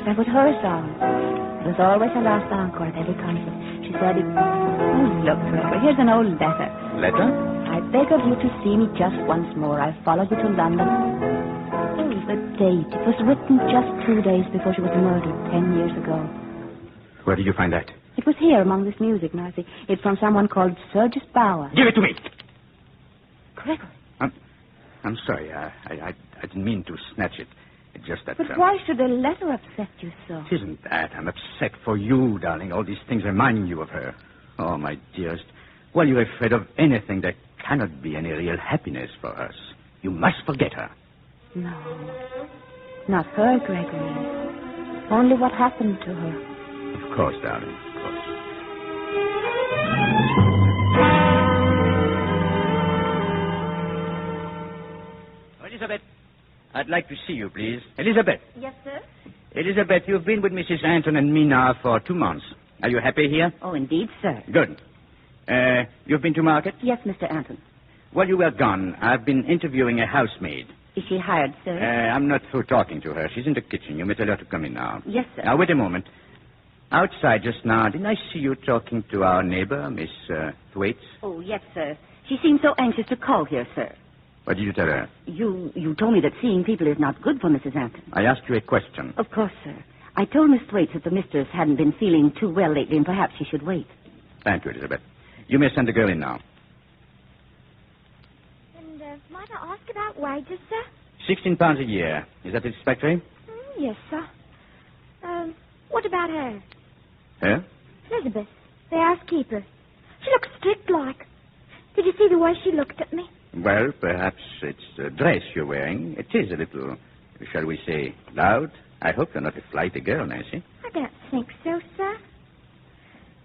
That was her song. It was always her last encore at every concert. She said it... Oh, look, Gregory, here's an old letter. Letter? I beg of you to see me just once more. I followed you to London. Oh, the date. It was written just 2 days before she was murdered 10 years ago. Where did you find that? It was here among this music, now. See, it's from someone called Sergius Bauer. Give it to me. Gregory. I'm sorry. I didn't mean to snatch it. Just that. But why should a letter upset you so? It isn't that. I'm upset for you, darling. All these things reminding you of her. Oh, my dearest. While you're afraid of anything, there cannot be any real happiness for us. You must forget her. No. Not her, Gregory. Only what happened to her. Of course, darling. Of course. Elizabeth, I'd like to see you, please. Elizabeth. Yes, sir? Elizabeth, you've been with Mrs. Anton and me now for 2 months. Are you happy here? Oh, indeed, sir. Good. You've been to market? Yes, Mr. Anton. While you were gone, I've been interviewing a housemaid. Is she hired, sir? I'm not through talking to her. She's in the kitchen. You may tell her to come in now. Yes, sir. Now, wait a moment. Outside just now, didn't I see you talking to our neighbor, Miss Thwaites? Oh, yes, sir. She seemed so anxious to call here, sir. What did you tell her? You told me that seeing people is not good for Mrs. Anton. I asked you a question. Of course, sir. I told Miss Thwaites that the mistress hadn't been feeling too well lately and perhaps she should wait. Thank you, Elizabeth. You may send the girl in now. And might I ask about wages, sir? £16 a year. Is that satisfactory? Yes, sir. What about her? Her? Elizabeth, the housekeeper. She looks strict-like. Did you see the way she looked at me? Well, perhaps it's the dress you're wearing. It is a little, shall we say, loud. I hope you're not a flighty girl, Nancy. I don't think so, sir.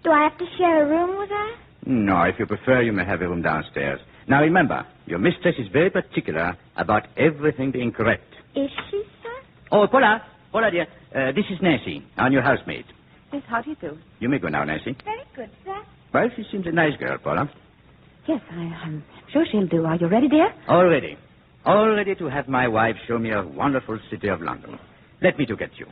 Do I have to share a room with her? No, if you prefer, you may have a room downstairs. Now, remember, your mistress is very particular about everything being correct. Is she, sir? Oh, Paula, dear, this is Nancy, our new housemaid. Yes, how do you do? You may go now, Nancy. Very good, sir. Well, she seems a nice girl, Paula. Yes, I'm sure she'll do. Are you ready, dear? All ready. All ready to have my wife show me a wonderful city of London. Let me to get you.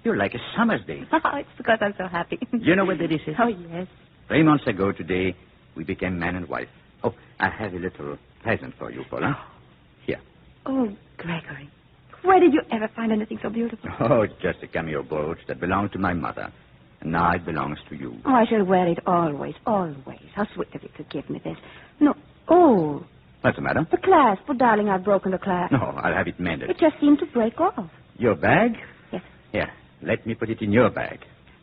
You're like a summer's day. Oh, it's because I'm so happy. You know what this is? Oh, yes. 3 months ago today, we became man and wife. Oh, I have a little present for you, Paula. Here. Oh, Gregory. Where did you ever find anything so beautiful? Oh, it's just a cameo brooch that belonged to my mother. And now it belongs to you. Oh, I shall wear it always, always. How sweet of you to give me this. No. Oh. What's the matter? The clasp. Oh, darling, I've broken the clasp. No, I'll have it mended. It just seemed to break off. Your bag? Yes. Here, let me put it in your bag.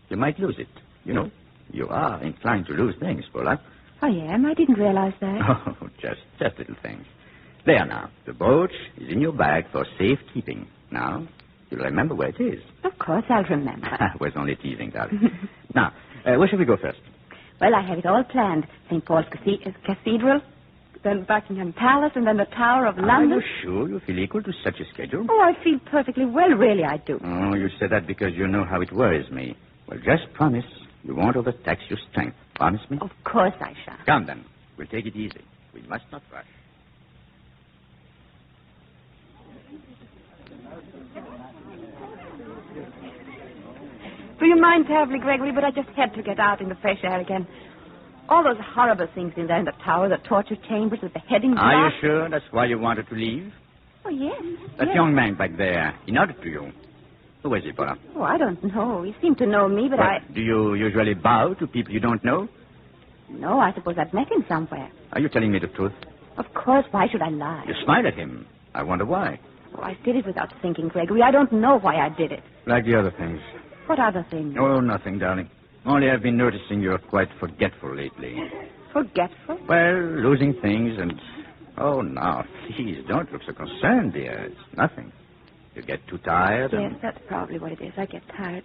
You might lose it. You know, you are inclined to lose things, Paula. I am. I didn't realize that. Oh, just little things. There now. The brooch is in your bag for safekeeping. Now, you'll remember where it is. Of course, I'll remember. I was only teasing, darling. Now, where shall we go first? Well, I have it all planned. St. Paul's Cathedral, then Buckingham Palace, and then the Tower of London. Are you sure you feel equal to such a schedule? Oh, I feel perfectly well, really, I do. Oh, you say that because you know how it worries me. Well, just promise you won't overtax your strength. Promise me? Of course I shall. Come, then. We'll take it easy. We must not rush. Do you mind terribly, Gregory, but I just had to get out in the fresh air again. All those horrible things in there in the tower, the torture chambers, the beheadings. Are you sure that's why you wanted to leave? Oh, yes. That young man back there, he nodded to you. Who is he, Paula? Oh, I don't know. He seemed to know me, but Do you usually bow to people you don't know? No, I suppose I've met him somewhere. Are you telling me the truth? Of course. Why should I lie? You smiled at him. I wonder why. Oh, I did it without thinking, Gregory. I don't know why I did it. Like the other things. What other things? Oh, nothing, darling. Only I've been noticing you're quite forgetful lately. Forgetful? Well, losing things and... Oh, now, please, don't look so concerned, dear. It's nothing. You get too tired Yes, that's probably what it is. I get tired.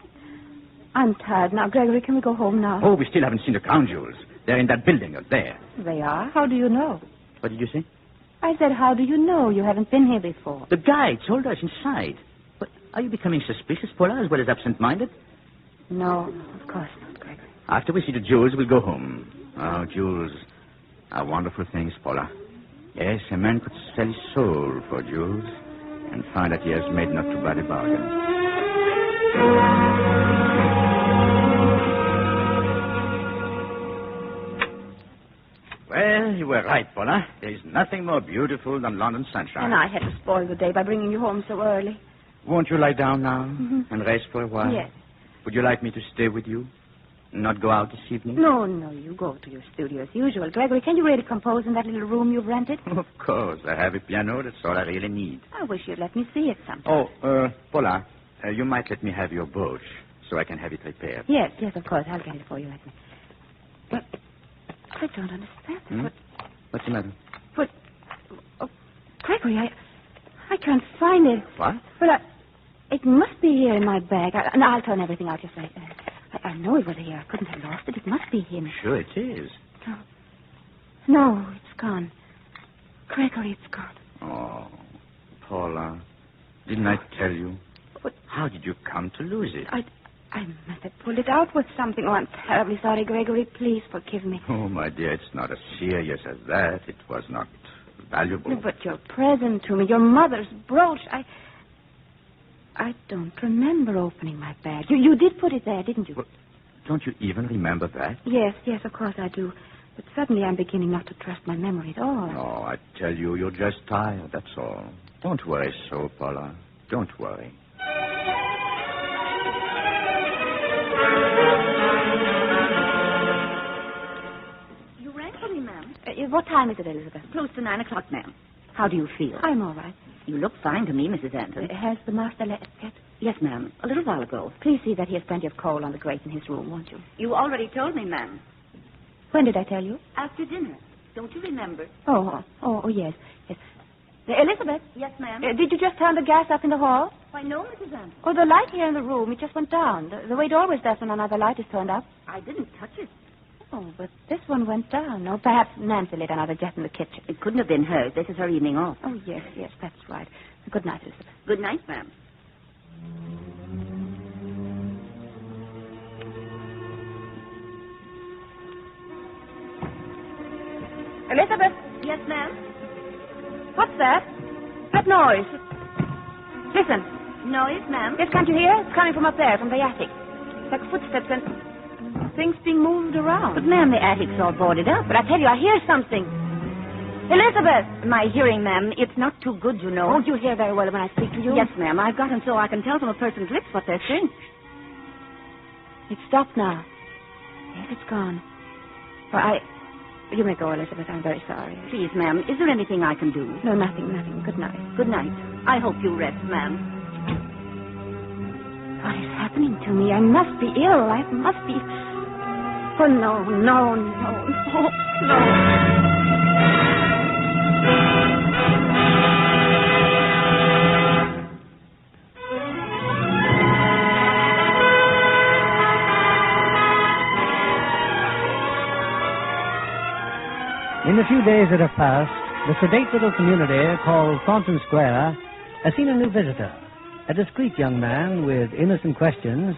I'm tired now. Gregory, can we go home now? Oh, we still haven't seen the crown jewels. They're in that building up there. They are? How do you know? What did you say? I said, how do you know? You haven't been here before. The guide told us inside. But are you becoming suspicious, Paula, as well as absent-minded? No, of course not, Gregory. After we see the jewels, we'll go home. Oh, jewels are wonderful things, Paula. Yes, a man could sell his soul for jewels and find that he has made not too bad a bargain. Well, you were right, Paula. There's nothing more beautiful than London sunshine. And I had to spoil the day by bringing you home so early. Won't you lie down now and rest for a while? Yes. Would you like me to stay with you? Not go out this evening? No, you go to your studio as usual. Gregory, can you really compose in that little room you've rented? Of course. I have a piano. That's all I really need. I wish you'd let me see it sometime. Oh, Paula, you might let me have your brooch so I can have it repaired. Yes, of course. I'll get it for you. But I don't understand. What's the matter? Gregory, I can't find it. What? Well, it must be here in my bag. I'll turn everything out just right. I know it was here. I couldn't have lost it. It must be him. Sure it is. No, it's gone. Gregory, it's gone. Oh, Paula, didn't I tell you? But how did you come to lose it? I must have pulled it out with something. Oh, I'm terribly sorry, Gregory. Please forgive me. Oh, my dear, it's not as serious as that. It was not valuable. But your present to me, your mother's brooch, I don't remember opening my bag. You did put it there, didn't you? Well, don't you even remember that? Yes, of course I do. But suddenly I'm beginning not to trust my memory at all. No, I tell you, you're just tired, that's all. Don't worry so, Paula. Don't worry. You rang for me, ma'am. What time is it, Elizabeth? Close to 9 o'clock, ma'am. How do you feel? I'm all right. You look fine to me, Mrs. Anton. Has the master left yet? Yes, ma'am. A little while ago. Please see that he has plenty of coal on the grate in his room, won't you? You already told me, ma'am. When did I tell you? After dinner. Don't you remember? Oh, yes. Elizabeth? Yes, ma'am. Did you just turn the gas up in the hall? Why, no, Mrs. Anton. Oh, the light here in the room, it just went down. The way it always does when another light is turned up. I didn't touch it. Oh, but this one went down. Oh, perhaps Nancy lit another jet in the kitchen. It couldn't have been hers. This is her evening off. Oh, yes, that's right. Good night, Elizabeth. Good night, ma'am. Elizabeth? Yes, ma'am? What's that? That noise. Listen. Noise, ma'am? Yes, can't you hear? It's coming from up there, from the attic. It's like footsteps and things being moved around. But, ma'am, the attic's all boarded up. But I tell you, I hear something. Elizabeth! My hearing, ma'am, it's not too good, you know. Won't you hear very well when I speak to you? Yes, ma'am. I've got them so I can tell from a person's lips what they're saying. It's stopped now. Yes, it's gone. Well, you may go, Elizabeth. I'm very sorry. Please, ma'am, is there anything I can do? No, nothing. Good night. Good night. I hope you rest, ma'am. What is happening to me? I must be ill. I must be... Oh, no. In the few days that have passed, the sedate little community called Thornton Square has seen a new visitor, a discreet young man with innocent questions,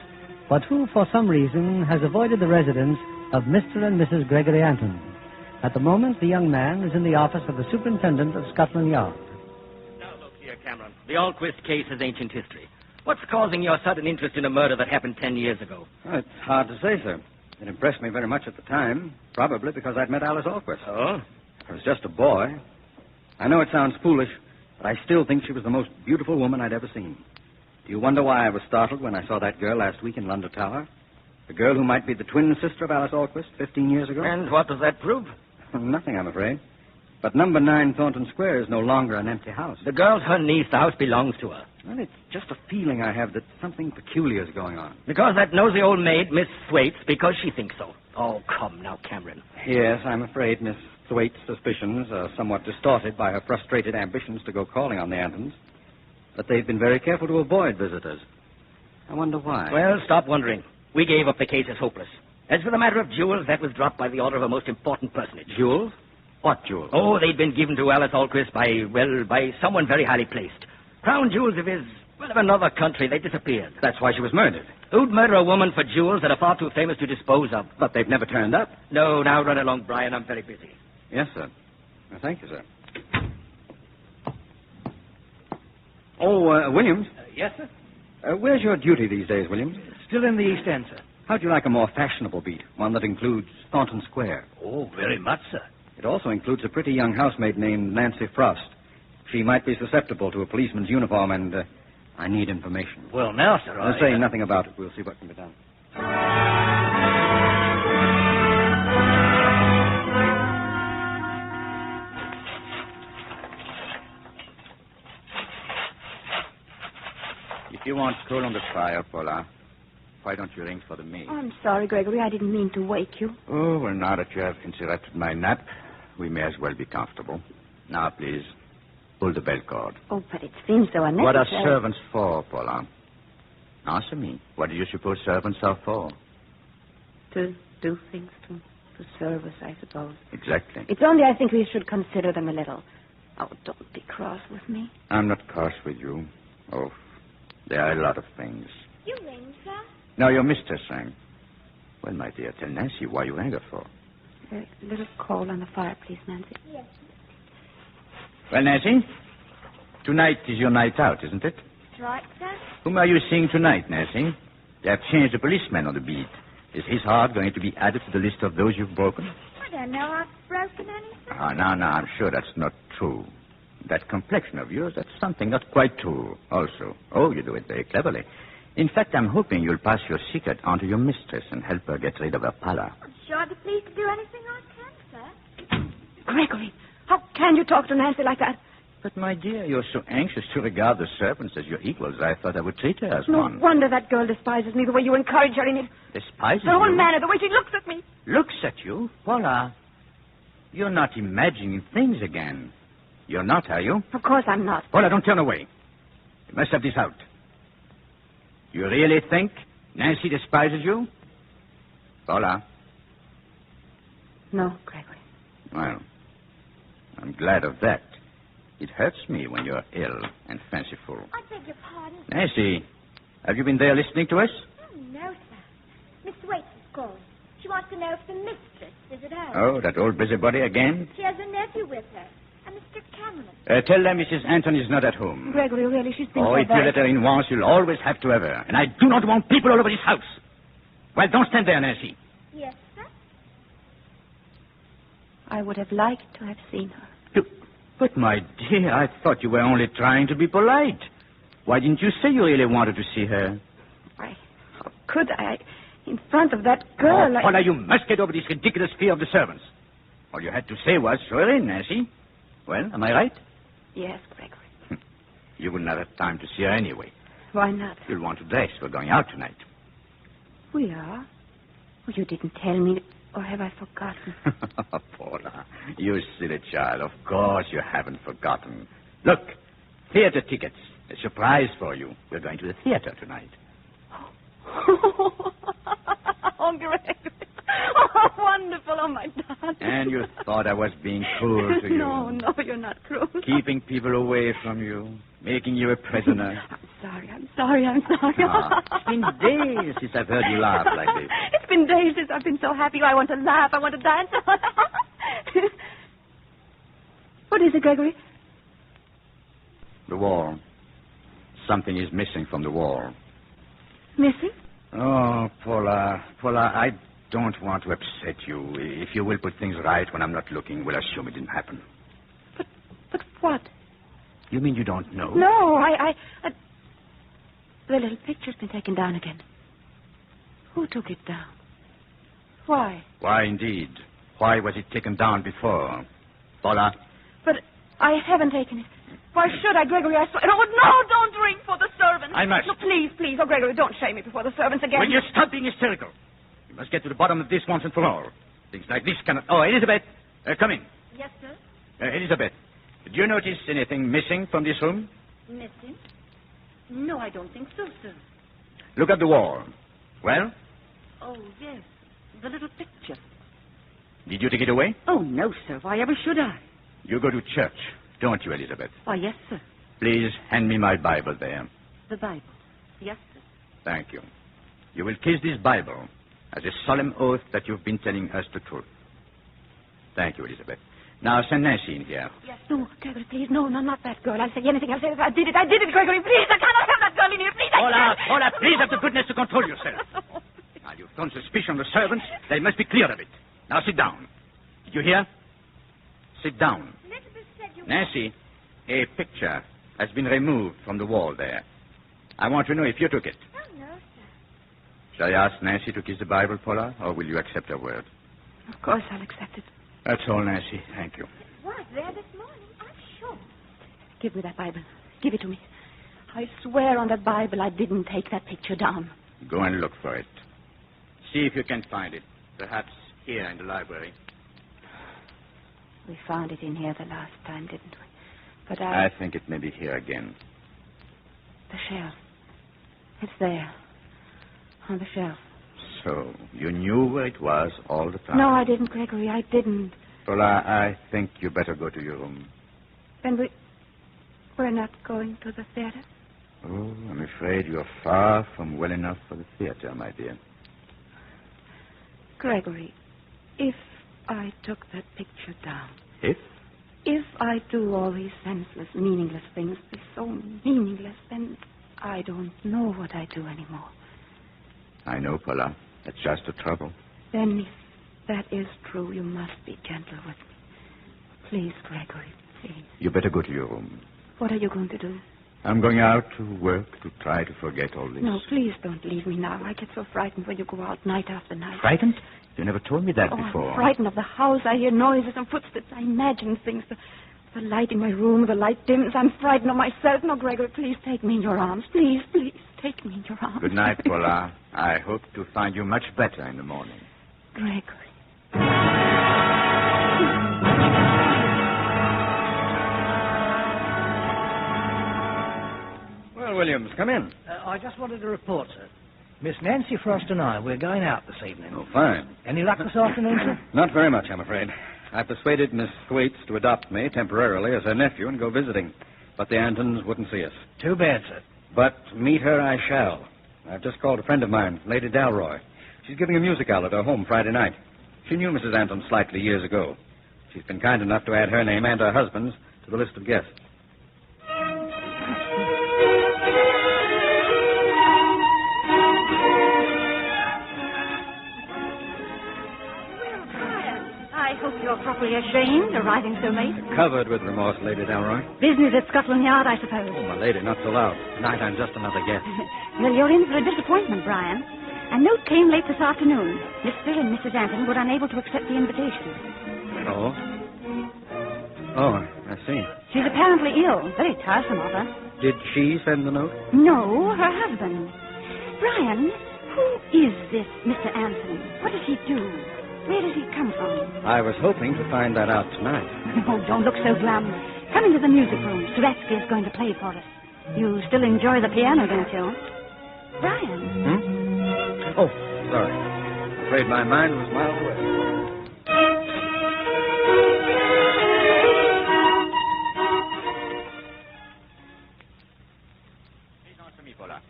but who, for some reason, has avoided the residence of Mr. and Mrs. Gregory Anton. At the moment, the young man is in the office of the superintendent of Scotland Yard. Now, look here, Cameron. The Alquist case is ancient history. What's causing your sudden interest in a murder that happened 10 years ago? Well, it's hard to say, sir. It impressed me very much at the time, probably because I'd met Alice Alquist. Oh? I was just a boy. I know it sounds foolish, but I still think she was the most beautiful woman I'd ever seen. Do you wonder why I was startled when I saw that girl last week in London Tower? The girl who might be the twin sister of Alice Alquist 15 years ago? And what does that prove? Nothing, I'm afraid. But number 9 Thornton Square is no longer an empty house. The girl's her niece. The house belongs to her. Well, it's just a feeling I have that something peculiar is going on. Because that nosy old maid, Miss Thwaites, because she thinks so. Oh, come now, Cameron. Yes, I'm afraid Miss Thwaites' suspicions are somewhat distorted by her frustrated ambitions to go calling on the Antons. But they've been very careful to avoid visitors. I wonder why. Well, stop wondering. We gave up the case as hopeless. As for the matter of jewels, that was dropped by the order of a most important personage. Jewels? What jewels? Oh, they'd been given to Alice Alquist by someone very highly placed. Crown jewels of another country. They disappeared. That's why she was murdered. Who'd murder a woman for jewels that are far too famous to dispose of? But they've never turned up. No, now run along, Brian. I'm very busy. Yes, sir. Well, thank you, sir. Williams? Yes, sir? Where's your duty these days, Williams? Still in the East End, sir. How'd you like a more fashionable beat? One that includes Thornton Square. Oh, very much, sir. It also includes a pretty young housemaid named Nancy Frost. She might be susceptible to a policeman's uniform, and I need information. Well, now, sir, Say nothing about it. We'll see what can be done. If you want coal on the fire, Paula, why don't you ring for the maid? Oh, I'm sorry, Gregory. I didn't mean to wake you. Oh, well, now that you have interrupted my nap, we may as well be comfortable. Now, please, pull the bell cord. Oh, but it seems so unnecessary. What are servants for, Paula? Answer me. What do you suppose servants are for? To do things, to serve us, I suppose. Exactly. It's only I think we should consider them a little. Oh, don't be cross with me. I'm not cross with you. Oh, there are a lot of things. You ring, sir? No, your mistress rang. Well, my dear, tell Nancy why you rang her for. A little coal on the fire, please, Nancy. Yes. Well, Nancy, tonight is your night out, isn't it? That's right, sir. Whom are you seeing tonight, Nancy? They have changed the policeman on the beat. Is his heart going to be added to the list of those you've broken? I don't know I've broken anything. Now, I'm sure that's not true. That complexion of yours, that's something not quite true also. Oh, you do it very cleverly. In fact, I'm hoping you'll pass your secret on to your mistress and help her get rid of her pallor. I'm sure I'd be pleased to do anything I can, sir. Gregory, how can you talk to Nancy like that? But, my dear, you're so anxious to regard the servants as your equals, I thought I would treat her as No one. wonder that girl despises me the way you encourage her in it. Despises Her whole you? manner, the way she looks at me. Looks at you? Paula, you're not imagining things again. You're not, are you? Of course I'm not. Paula, don't turn away. You must have this out. You really think Nancy despises you? Paula? No, Gregory. Well, I'm glad of that. It hurts me when you're ill and fanciful. I beg your pardon. Nancy, have you been there listening to us? Oh, no, sir. Miss Waits is calling. She wants to know if the mistress is at home. Oh, that old busybody again? She has a nephew with her, a Mr. Cameron. Tell them Mrs. Anton is not at home. Gregory, really, she's been Oh, so if you bad. let her in once, you'll always have to have her. And I do not want people all over this house. Well, don't stand there, Nancy. Yes, sir? I would have liked to have seen her. But, my dear, I thought you were only trying to be polite. Why didn't you say you really wanted to see her? How could I? In front of that girl, Paula, you must get over this ridiculous fear of the servants. All you had to say was, show her in, Nancy. Well, am I right? Yes, Gregory. You wouldn't have had time to see her anyway. Why not? You'll want to dress. We're going out tonight. We are? Oh, you didn't tell me, or have I forgotten? Paula, you silly child. Of course you haven't forgotten. Look, theater tickets. A surprise for you. We're going to the theater tonight. Oh, Gregory. Oh, wonderful. Oh, my darling. And you thought I was being cruel to you. No, you're not cruel. Keeping people away from you. Making you a prisoner. I'm sorry. It's been days since I've heard you laugh like this. It's been days since I've been so happy. I want to laugh. I want to dance. What is it, Gregory? The wall. Something is missing from the wall. Missing? Oh, Paula, I don't want to upset you. If you will put things right when I'm not looking, we'll assume it didn't happen. But what? You mean you don't know? No, I... The little picture's been taken down again. Who took it down? Why? Why, indeed. Why was it taken down before? Paula? But I haven't taken it. Why should I, Gregory? I swear... Oh, no, don't ring for the servants. I must. No, please. Oh, Gregory, don't shame me before the servants again. Will you stop being hysterical? You must get to the bottom of this once and for all. Things like this cannot... Oh, Elizabeth, come in. Yes, sir? Elizabeth, did you notice anything missing from this room? Missing? No, I don't think so, sir. Look at the wall. Well? Oh, yes. The little picture. Did you take it away? Oh, no, sir. Why ever should I? You go to church, don't you, Elizabeth? Why, yes, sir. Please hand me my Bible there. The Bible. Yes, sir. Thank you. You will kiss this Bible as a solemn oath that you've been telling us the truth. Thank you, Elizabeth. Now, send Nancy in here. Yes. No, Gregory, please. No, not that girl. I'll say anything. I'll say that I did it, Gregory. Please, I cannot have that girl in here. Please, Paula, please have the goodness to control yourself. Now, you've thrown suspicion on the servants. They must be clear of it. Now, sit down. Did you hear? Sit down. Elizabeth said you... Nancy, a picture has been removed from the wall there. I want to know if you took it. Oh, no, sir. Shall I ask Nancy to kiss the Bible, Paula, or will you accept her word? Of course I'll accept it. That's all, Nancy. Thank you. It was there this morning, I'm sure. Give me that Bible. Give it to me. I swear on the Bible I didn't take that picture down. Go and look for it. See if you can find it. Perhaps here in the library. We found it in here the last time, didn't we? But I think it may be here again. The shelf. It's there. On the shelf. So, you knew where it was all the time? No, I didn't, Gregory. I didn't. Paula, I think you better go to your room. Then we're not going to the theater? Oh, I'm afraid you're far from well enough for the theater, my dear. Gregory, if I took that picture down... If? If I do all these senseless, meaningless things, they're so meaningless, then I don't know what I do anymore. I know, Paula. That's just the trouble. Then if that is true, you must be gentle with me. Please, Gregory, please. You better go to your room. What are you going to do? I'm going out to work to try to forget all this. No, please don't leave me now. I get so frightened when you go out night after night. Frightened? You never told me that before. I'm frightened of the house. I hear noises and footsteps. I imagine things. The light in my room, the light dims. I'm frightened of myself. No, Gregory, please take me in your arms. Please, please, take me in your arms. Good night, Paula. I hope to find you much better in the morning. Gregory. Well, Williams, come in. I just wanted to report, sir. Miss Nancy Frost and I, we're going out this evening. Oh, fine. Any luck this afternoon, sir? Not very much, I'm afraid. I persuaded Miss Thwaites to adopt me temporarily as her nephew and go visiting. But the Antons wouldn't see us. Too bad, sir. But meet her I shall. I've just called a friend of mine, Lady Dalroy. She's giving a music out at her home Friday night. She knew Mrs. Anton slightly years ago. She's been kind enough to add her name and her husband's to the list of guests. I hope you're properly ashamed, arriving so late. Covered with remorse, Lady Dalroy. Business at Scotland Yard, I suppose. Oh, my lady, not so loud. Tonight I'm just another guest. Well, you're in for a disappointment, Brian. A note came late this afternoon. Mr. and Mrs. Anton were unable to accept the invitation. Oh? Oh, I see. She's apparently ill. Very tiresome of her. Did she send the note? No, her husband. Brian, who is this Mr. Anton? What does he do? Where does he come from? I was hoping to find that out tonight. Oh, don't look so glum. Come into the music room. Suretsky is going to play for us. You still enjoy the piano, don't you? Brian. Oh, sorry. Afraid my mind was miles away. Please answer me, Paula.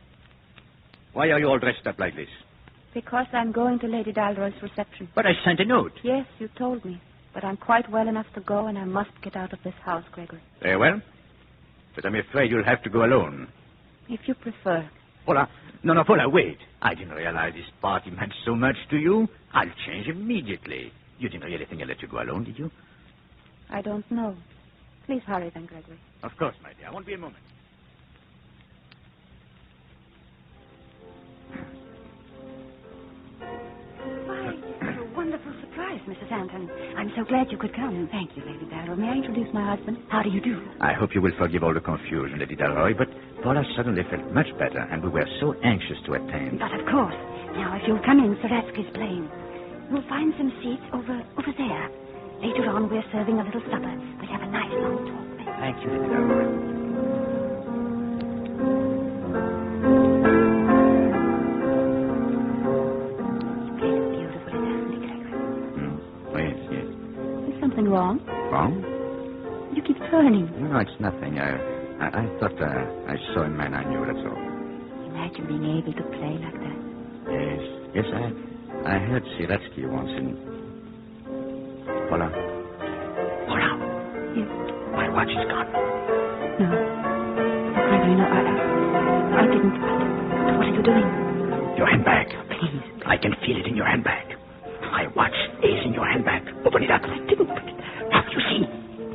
Why are you all dressed up like this? Because I'm going to Lady Dalroy's reception. But I sent a note. Yes, you told me. But I'm quite well enough to go, and I must get out of this house, Gregory. Very well. But I'm afraid you'll have to go alone. If you prefer. Paula, no, Paula, wait. I didn't realize this party meant so much to you. I'll change immediately. You didn't really think I'd let you go alone, did you? I don't know. Please hurry then, Gregory. Of course, my dear. I won't be a moment. Why, it's a wonderful surprise, Mrs. Anton. I'm so glad you could come. Thank you, Lady Dalroy. May I introduce my husband? How do you do? I hope you will forgive all the confusion, Lady Dalroy, but Paula suddenly felt much better, and we were so anxious to attend. But of course. Now, if you'll come in, Suretsky's playing. You'll find some seats over there. Later on, we're serving a little supper. We'll have a nice long talk. Thank you, Lady Dalroy. Something wrong? Wrong? You keep turning. No, it's nothing. I thought I saw a man I knew, that's all. Imagine being able to play like that. Yes, I heard Suretsky once in... Paula. Yes? My watch is gone. No. Gregory, no, I didn't. What are you doing? Your handbag. Please. I can feel it in your handbag. My watch is in your handbag. Open it up. I didn't put it there. Have you seen?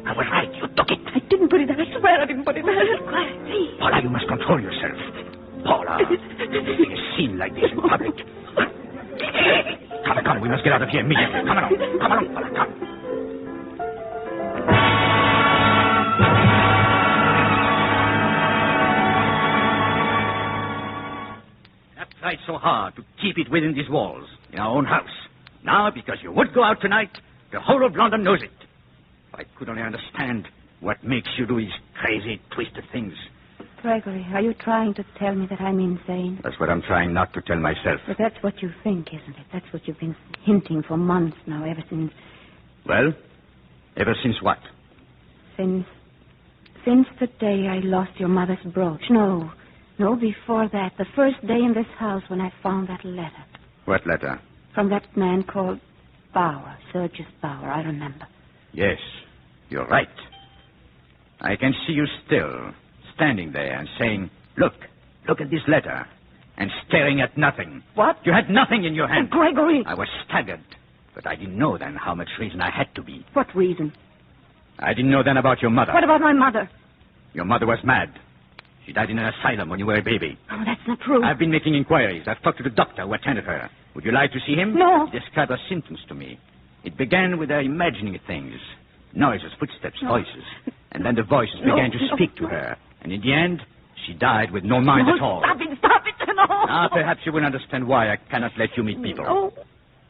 I was right. You took it. I didn't put it there. I swear I didn't put it there. Quiet, please. Paula, you must control yourself. Paula, making a scene like this in public. Come. We must get out of here immediately. Come along, Paula, come. so hard to keep it within these walls, in our own house. Now, because you would go out tonight, the whole of London knows it. If I could only understand what makes you do these crazy, twisted things. Gregory, are you trying to tell me that I'm insane? That's what I'm trying not to tell myself. But that's what you think, isn't it? That's what you've been hinting for months now, ever since... Well, ever since what? Since the day I lost your mother's brooch. No, before that. The first day in this house when I found that letter. What letter? From that man called Bauer, Sergius Bauer, I remember. Yes, you're right. I can see you still, standing there and saying, look at this letter, and staring at nothing. What? You had nothing in your hand. Oh, Gregory! I was staggered, but I didn't know then how much reason I had to be. What reason? I didn't know then about your mother. What about my mother? Your mother was mad. She died in an asylum when you were a baby. Oh, that's not true. I've been making inquiries. I've talked to the doctor who attended her. Would you like to see him? No. He described her symptoms to me. It began with her imagining things. Noises, footsteps, voices. And then the voices began to speak to her. And in the end, she died with no mind at all. Stop it, no. Now, perhaps you will understand why I cannot let you meet people. No.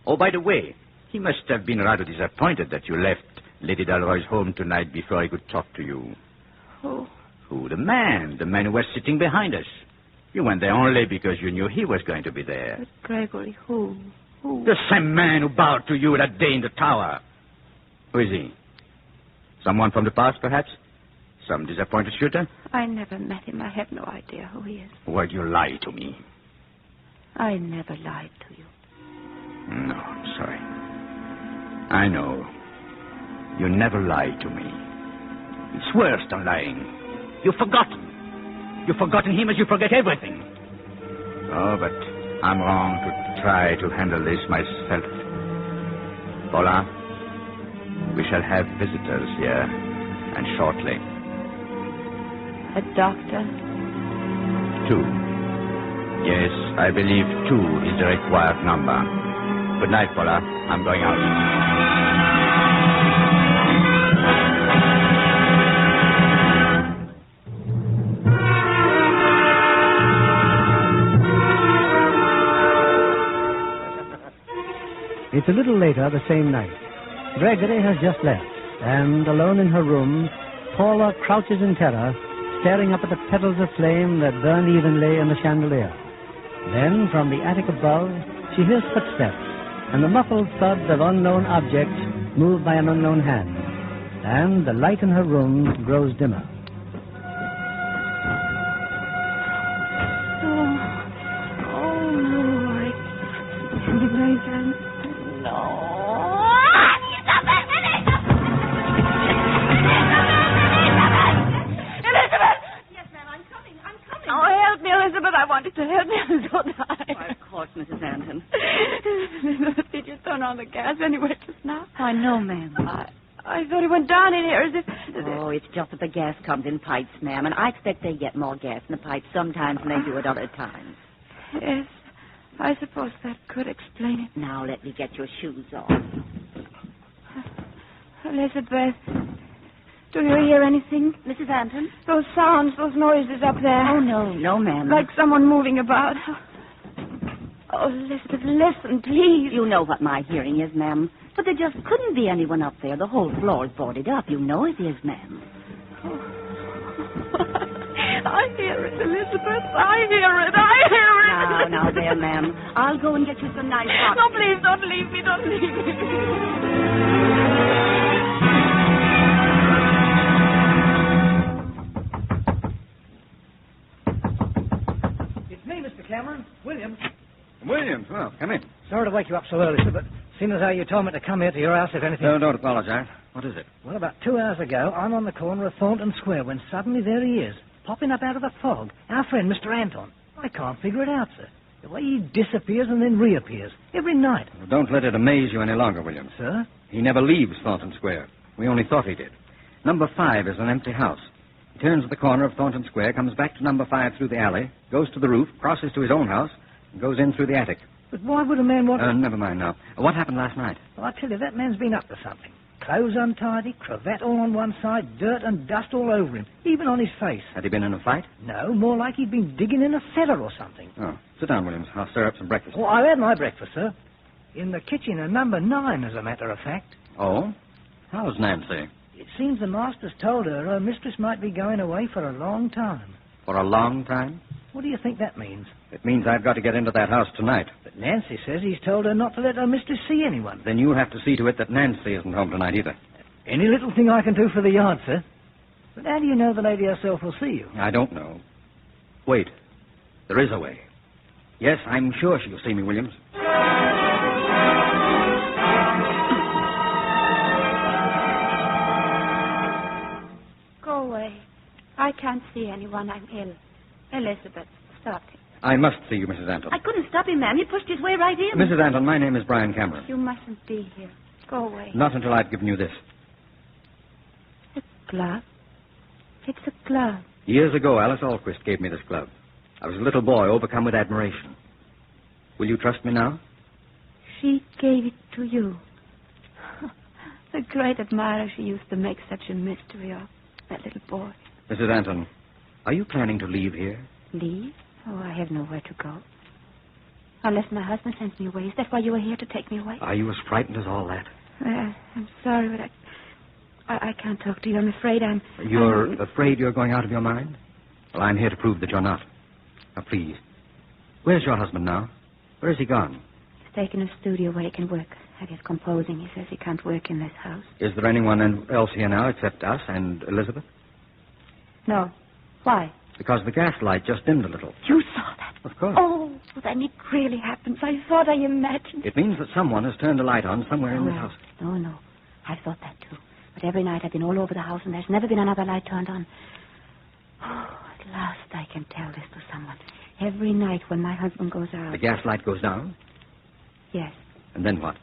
Oh, by the way, he must have been rather disappointed that you left Lady Dalroy's home tonight before he could talk to you. Who? Who? The man who was sitting behind us. You went there only because you knew he was going to be there. But Gregory, who? The same man who bowed to you that day in the tower. Who is he? Someone from the past, perhaps? Some disappointed shooter? I never met him. I have no idea who he is. Why'd you lie to me? I never lied to you. No, I'm sorry. I know. You never lied to me. It's worse than lying. You've forgotten. You've forgotten him as you forget everything. Oh, but I'm wrong to try to handle this myself. Paula, we shall have visitors here, and shortly. A doctor? 2. Yes, I believe 2 is the required number. Good night, Paula. I'm going out. It's a little later the same night. Gregory has just left, and alone in her room, Paula crouches in terror, staring up at the petals of flame that burn evenly in the chandelier. Then, from the attic above, she hears footsteps and the muffled thud of unknown objects moved by an unknown hand. And the light in her room grows dimmer. To help me, I'm so tired. Why, of course, Mrs. Anton. Did you turn on the gas anywhere just now? Why, no, ma'am. I thought it went down in here as if... Oh, it's just that the gas comes in pipes, ma'am, and I expect they get more gas in the pipes sometimes than they do at other times. Yes, I suppose that could explain it. Now let me get your shoes off. Elizabeth, do you hear anything? Mrs. Anton? Those sounds, those noises up there. Oh, no, ma'am. Like someone moving about. Oh, Elizabeth, listen, please. You know what my hearing is, ma'am. But there just couldn't be anyone up there. The whole floor is boarded up. You know it is, ma'am. Oh. I hear it, Elizabeth. I hear it. Now, there, ma'am. I'll go and get you some nice hot... No, please, don't leave me. Don't leave me. Cameron? Williams? Williams, well, come in. Sorry to wake you up so early, sir, but seeing as how you told me to come here to your house if anything... No, don't apologize. What is it? Well, about 2 hours ago, I'm on the corner of Thornton Square when suddenly there he is, popping up out of the fog. Our friend, Mr. Anton. I can't figure it out, sir. The way he disappears and then reappears every night. Well, don't let it amaze you any longer, Williams. Sir? He never leaves Thornton Square. We only thought he did. Number 5 is an empty house. He turns at the corner of Thornton Square, comes back to number 5 through the alley, goes to the roof, crosses to his own house, and goes in through the attic. But why would a man want... Never mind now. What happened last night? Well, I tell you, that man's been up to something. Clothes untidy, cravat all on one side, dirt and dust all over him, even on his face. Had he been in a fight? No, more like he'd been digging in a cellar or something. Oh, sit down, Williams. I'll stir up some breakfast. Oh, I had my breakfast, sir. In the kitchen at number 9, as a matter of fact. Oh? How's Nancy? It seems the master's told her mistress might be going away for a long time. For a long time? What do you think that means? It means I've got to get into that house tonight. But Nancy says he's told her not to let her mistress see anyone. Then you'll have to see to it that Nancy isn't home tonight either. Any little thing I can do for the yard, sir. But how do you know the lady herself will see you? I don't know. Wait. There is a way. Yes, I'm sure she'll see me, Williams. Go away. I can't see anyone. I'm ill. Elizabeth, stop him. I must see you, Mrs. Anton. I couldn't stop him, ma'am. He pushed his way right in. Mrs. Anton, my name is Brian Cameron. You mustn't be here. Go away. Not until I've given you this. A glove? It's a glove. Years ago, Alice Alquist gave me this glove. I was a little boy overcome with admiration. Will you trust me now? She gave it to you. The great admirer she used to make such a mystery of. That little boy. Mrs. Anton, are you planning to leave here? Leave? Oh, I have nowhere to go. Unless my husband sends me away. Is that why you were here to take me away? Are you as frightened as all that? I'm sorry, but I can't talk to you. I'm afraid You're afraid you're going out of your mind? Well, I'm here to prove that you're not. Now, please. Where's your husband now? Where has he gone? He's taken a studio where he can work. I guess composing. He says he can't work in this house. Is there anyone else here now except us and Elizabeth? No. Why? Because the gaslight just dimmed a little. You saw that? Of course. Oh, then it really happens. I thought I imagined. It means that someone has turned a light on somewhere in this house. No. I thought that too. But every night I've been all over the house and there's never been another light turned on. Oh, at last I can tell this to someone. Every night when my husband goes out. The gaslight goes down? Yes. And then what?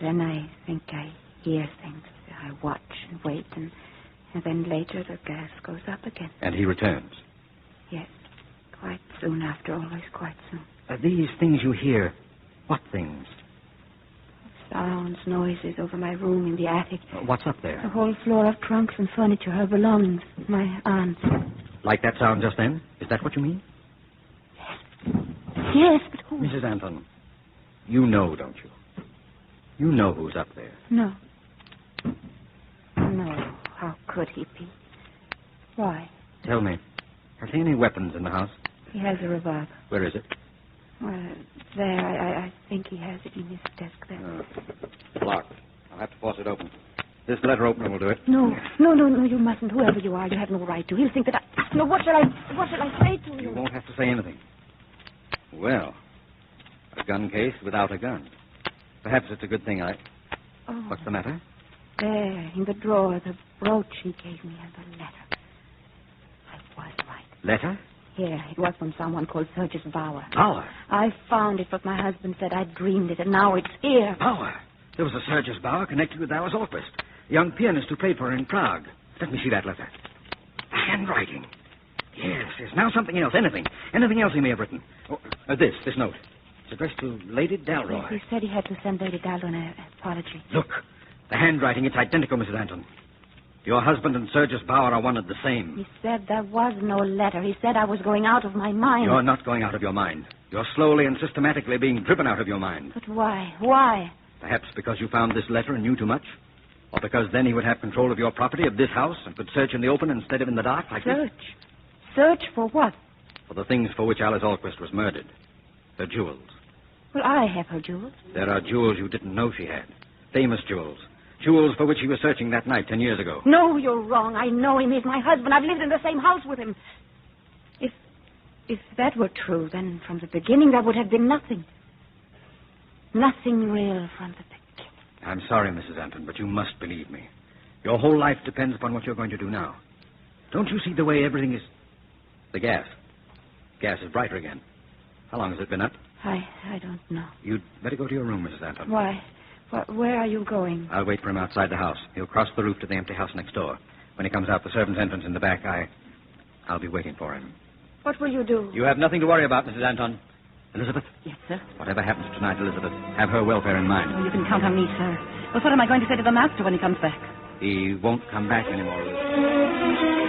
Then I think I hear things. I watch and wait, and then later the gas goes up again. And he returns? Yes. Quite soon after, always quite soon. These things you hear, what things? Sounds, noises over my room in the attic. What's up there? The whole floor of trunks and furniture, her belongings, my aunt's. Like that sound just then? Is that what you mean? Yes, but who? Mrs. Anton, you know, don't you? You know who's up there. No. No. How could he be? Why? Tell me, has he any weapons in the house? He has a revolver. Where is it? Well, there. I think he has it in his desk there. Locked. I'll have to force it open. This letter opener will do it. No, you mustn't. Whoever you are, you have no right to. He'll think that I... No, what shall I say to you? You won't have to say anything. Well, a gun case without a gun. Perhaps it's a good thing Oh. What's the matter? There, in the drawer, the brooch he gave me and the letter. I was right. Letter? Here, it was from someone called Sergius Bauer. Bauer? I found it, but my husband said I dreamed it, and now it's here. Bauer? There was a Sergius Bauer connected with Alice Alquist, a young pianist who played for her in Prague. Let me see that letter. Handwriting. Yes, now something else, anything else he may have written. Oh, this note. It's addressed to Lady Dalroy. He said he had to send Lady Dalroy an apology. Look, the handwriting, it's identical, Mrs. Anton. Your husband and Sergius Bauer are one and the same. He said there was no letter. He said I was going out of my mind. You're not going out of your mind. You're slowly and systematically being driven out of your mind. But why? Why? Perhaps because you found this letter and knew too much. Or because then he would have control of your property, of this house, and could search in the open instead of in the dark like this. Search for what? For the things for which Alice Alquist was murdered. Her jewels. Well, I have her jewels. There are jewels you didn't know she had. Famous jewels. Jewels for which he was searching that night 10 years ago. No, you're wrong. I know him. He's my husband. I've lived in the same house with him. If that were true, then from the beginning there would have been nothing. Nothing real from the beginning. I'm sorry, Mrs. Anton, but you must believe me. Your whole life depends upon what you're going to do now. Don't you see the way everything is... The gas. Gas is brighter again. How long has it been up? I don't know. You'd better go to your room, Mrs. Anton. Why? Where are you going? I'll wait for him outside the house. He'll cross the roof to the empty house next door. When he comes out the servant's entrance in the back, I'll be waiting for him. What will you do? You have nothing to worry about, Mrs. Anton. Elizabeth? Yes, sir? Whatever happens tonight, Elizabeth, have her welfare in mind. Oh, you can count on me, sir. Well, what am I going to say to the master when he comes back? He won't come back anymore, Liz.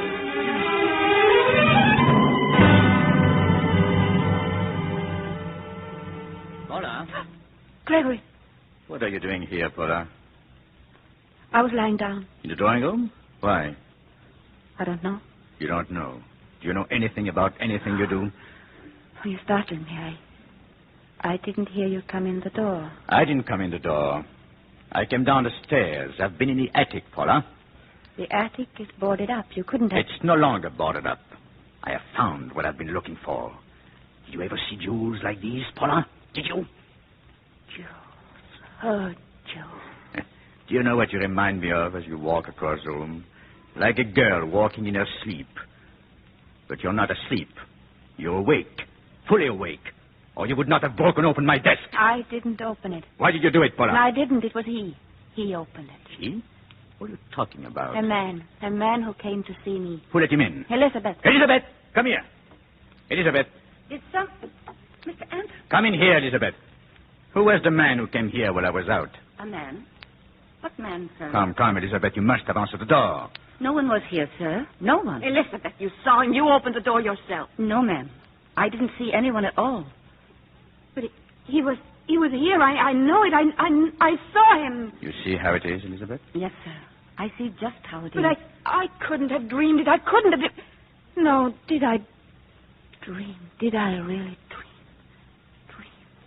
Paula? Gregory, What are you doing here, Paula? I was lying down. In the drawing room? Why? I don't know. You don't know. Do you know anything about anything you do? Oh, you startled me. I didn't hear you come in the door. I didn't come in the door. I came down the stairs. I've been in the attic, Paula. The attic is boarded up. You couldn't have... It's no longer boarded up. I have found what I've been looking for. Did you ever see jewels like these, Paula? Did you? Oh, Joe. Do you know what you remind me of as you walk across the room? Like a girl walking in her sleep. But you're not asleep. You're awake. Fully awake. Or you would not have broken open my desk. I didn't open it. Why did you do it, Paula? No, I didn't. It was he. He opened it. He? What are you talking about? A man who came to see me. Who let him in? Elizabeth. Elizabeth, come here. Elizabeth, Did some... Mr. Ant? come in here, Elizabeth. Who was the man who came here while I was out? A man? What man, sir? Come, Elizabeth. You must have answered the door. No one was here, sir. No one. Elizabeth, you saw him. You opened the door yourself. No, ma'am. I didn't see anyone at all. But he was here. I know it. I saw him. You see how it is, Elizabeth? Yes, sir. I see just how it is. But I couldn't have dreamed it. I couldn't have... No, did I dream? Did I really dream?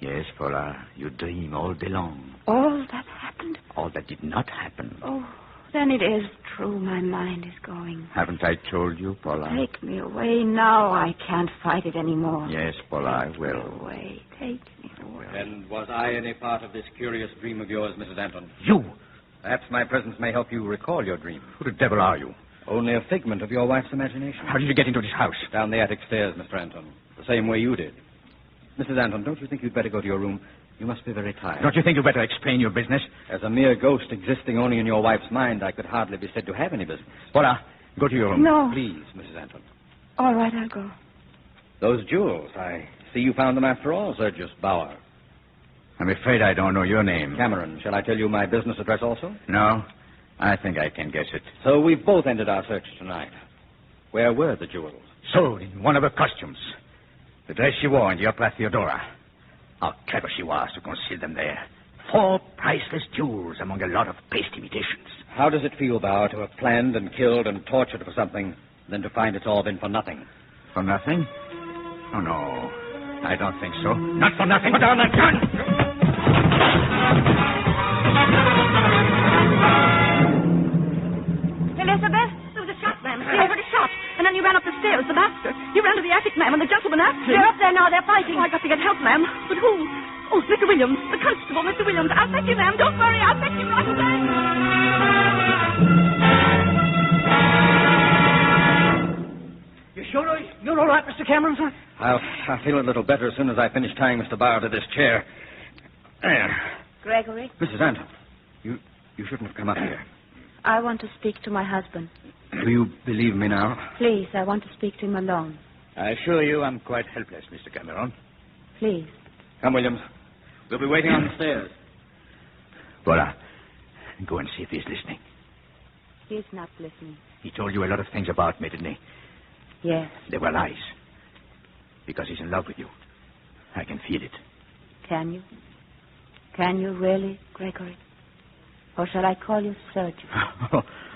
Yes, Paula. You dream all day long. All that happened? All that did not happen. Oh, then it is true. My mind is going. Haven't I told you, Paula? Take me away now. I can't fight it anymore. Yes, Paula, I will. Take me away. Take me away. And was I any part of this curious dream of yours, Mrs. Anton? You? Perhaps my presence may help you recall your dream. Who the devil are you? Only a figment of your wife's imagination. How did you get into this house? Down the attic stairs, Mr. Anton. The same way you did. Mrs. Anton, don't you think you'd better go to your room? You must be very tired. Don't you think you'd better explain your business? As a mere ghost existing only in your wife's mind, I could hardly be said to have any business. Paula, go to your room. No. Please, Mrs. Anton. All right, I'll go. Those jewels, I see you found them after all, Sergius Bauer. I'm afraid I don't know your name. Cameron, shall I tell you my business address also? No, I think I can guess it. So we've both ended our search tonight. Where were the jewels? Sold in one of her costumes. The dress she wore in the Opera Theodora. How clever she was to conceal them there. 4 priceless jewels among a lot of paste imitations. How does it feel, Bauer, to have planned and killed and tortured for something, then to find it's all been for nothing? For nothing? Oh, no. I don't think so. Not for nothing. Put down that gun! Elizabeth, there was a shot, ma'am. I heard a shot. And then you ran up the stairs, the master. You ran to the attic, ma'am, and the gentleman after him. They're up there now. They're fighting. Oh, I got to get help, ma'am. But who? Oh, Mr. Williams. The constable, Mr. Williams. I'll fetch you, ma'am. Don't worry. I'll fetch you right away. You're all right, Mr. Cameron, sir? I'll feel a little better as soon as I finish tying Mr. Bauer to this chair. There. Gregory, Mrs. Anton, you shouldn't have come up here. I want to speak to my husband. Do you believe me now? Please, I want to speak to him alone. I assure you I'm quite helpless, Mr. Cameron. Please. Come, Williams. We'll be waiting on the stairs. Paula, go and see if he's listening. He's not listening. He told you a lot of things about me, didn't he? Yes. They were lies. Because he's in love with you. I can feel it. Can you? Can you really, Gregory? Or shall I call you Sergius?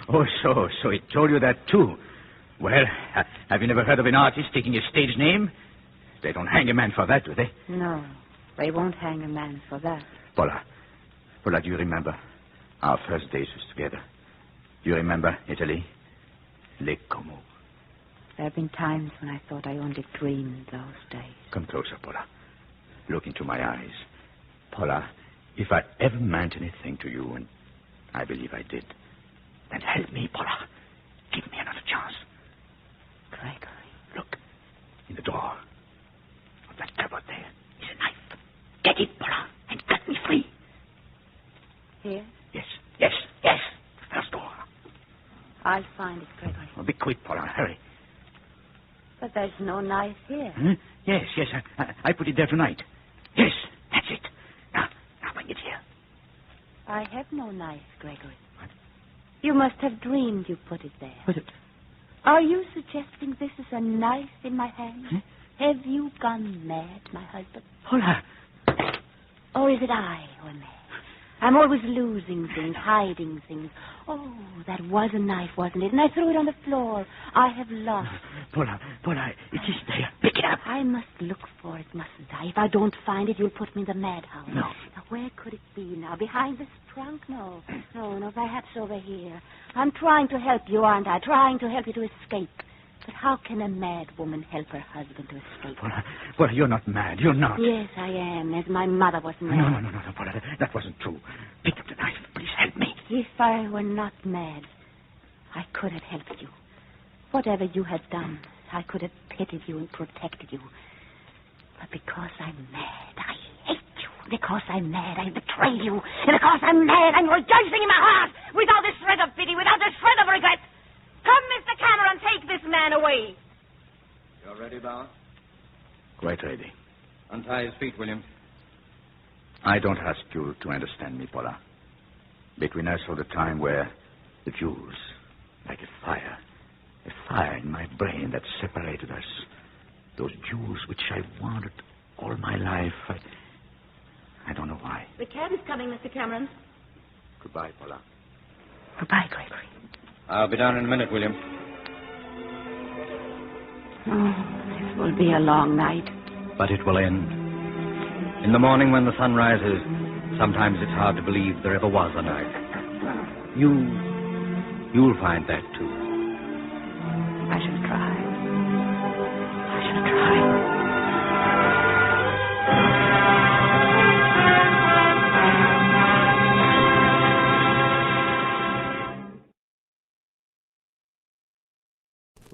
So he told you that too. Well, have you never heard of an artist taking a stage name? They don't hang a man for that, do they? No, they won't hang a man for that. Paula, do you remember our first days together? Do you remember Italy? Lake Como. There have been times when I thought I only dreamed those days. Come closer, Paula. Look into my eyes. Paula, if I ever meant anything to you, and I believe I did, then help me, Paula. Give me another chance. Gregory. Look, in the door of that cupboard there is a knife. Get it, Paula, and cut me free. Here? Yes. The first door. I'll find it, Gregory. Oh, be quick, Paula. Hurry. But there's no knife here. Huh? Yes. I put it there tonight. Yes, that's it. Now bring it here. I have no knife, Gregory. What? You must have dreamed you put it there. Was it? Are you suggesting this is a knife in my hand? Huh? Have you gone mad, my husband? Paula. Or is it I who am mad? I'm always losing things, hiding things. Oh, that was a knife, wasn't it? And I threw it on the floor. I have lost. Paula, it is there. Pick it up. I must look for it, mustn't I? If I don't find it, you'll put me in the madhouse. No. Now, where could it be now? Behind this trunk? No, perhaps over here. I'm trying to help you, aren't I? Trying to help you to escape. But how can a mad woman help her husband to escape? Paula, you're not mad. You're not. Yes, I am, as my mother was mad. No, Paula, that wasn't true. Pick up the knife. Please help me. If I were not mad, I could have helped you. Whatever you had done, I could have pitied you and protected you. But because I'm mad, I hate you. Because I'm mad, I betray you. And because I'm mad, I'm rejoicing in my heart without a shred of pity, without a shred of regret. Come, Mr. Cameron, take this man away. You're ready, Bower? Quite ready. Untie his feet, William. I don't ask you to understand me, Paula. Between us was a time where the fuse, like a fire in my brain that separated us. Those jewels which I wanted all my life. I don't know why. The cab is coming, Mr. Cameron. Goodbye, Paula. Goodbye, Gregory. I'll be down in a minute, William. Oh, this will be a long night. But it will end. In the morning when the sun rises, sometimes it's hard to believe there ever was a night. You'll find that, too. I shall try. I shall try.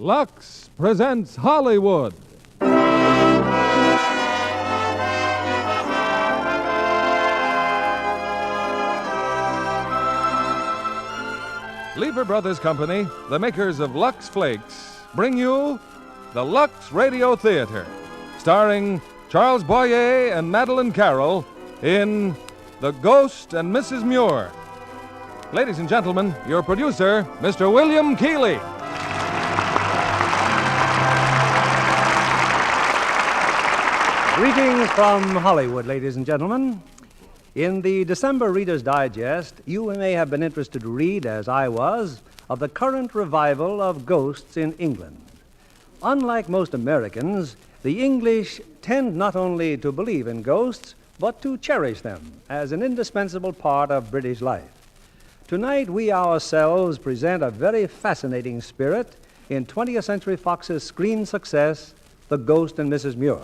Lux presents Hollywood. Lever Brothers Company, the makers of Lux Flakes, bring you the Lux Radio Theater, starring Charles Boyer and Madeleine Carroll in The Ghost and Mrs. Muir. Ladies and gentlemen, your producer, Mr. William Keighley. Greetings from Hollywood, ladies and gentlemen. In the December Reader's Digest, you may have been interested to read, as I was, of the current revival of ghosts in England. Unlike most Americans, the English tend not only to believe in ghosts, but to cherish them as an indispensable part of British life. Tonight, we ourselves present a very fascinating spirit in 20th Century Fox's screen success, The Ghost and Mrs. Muir.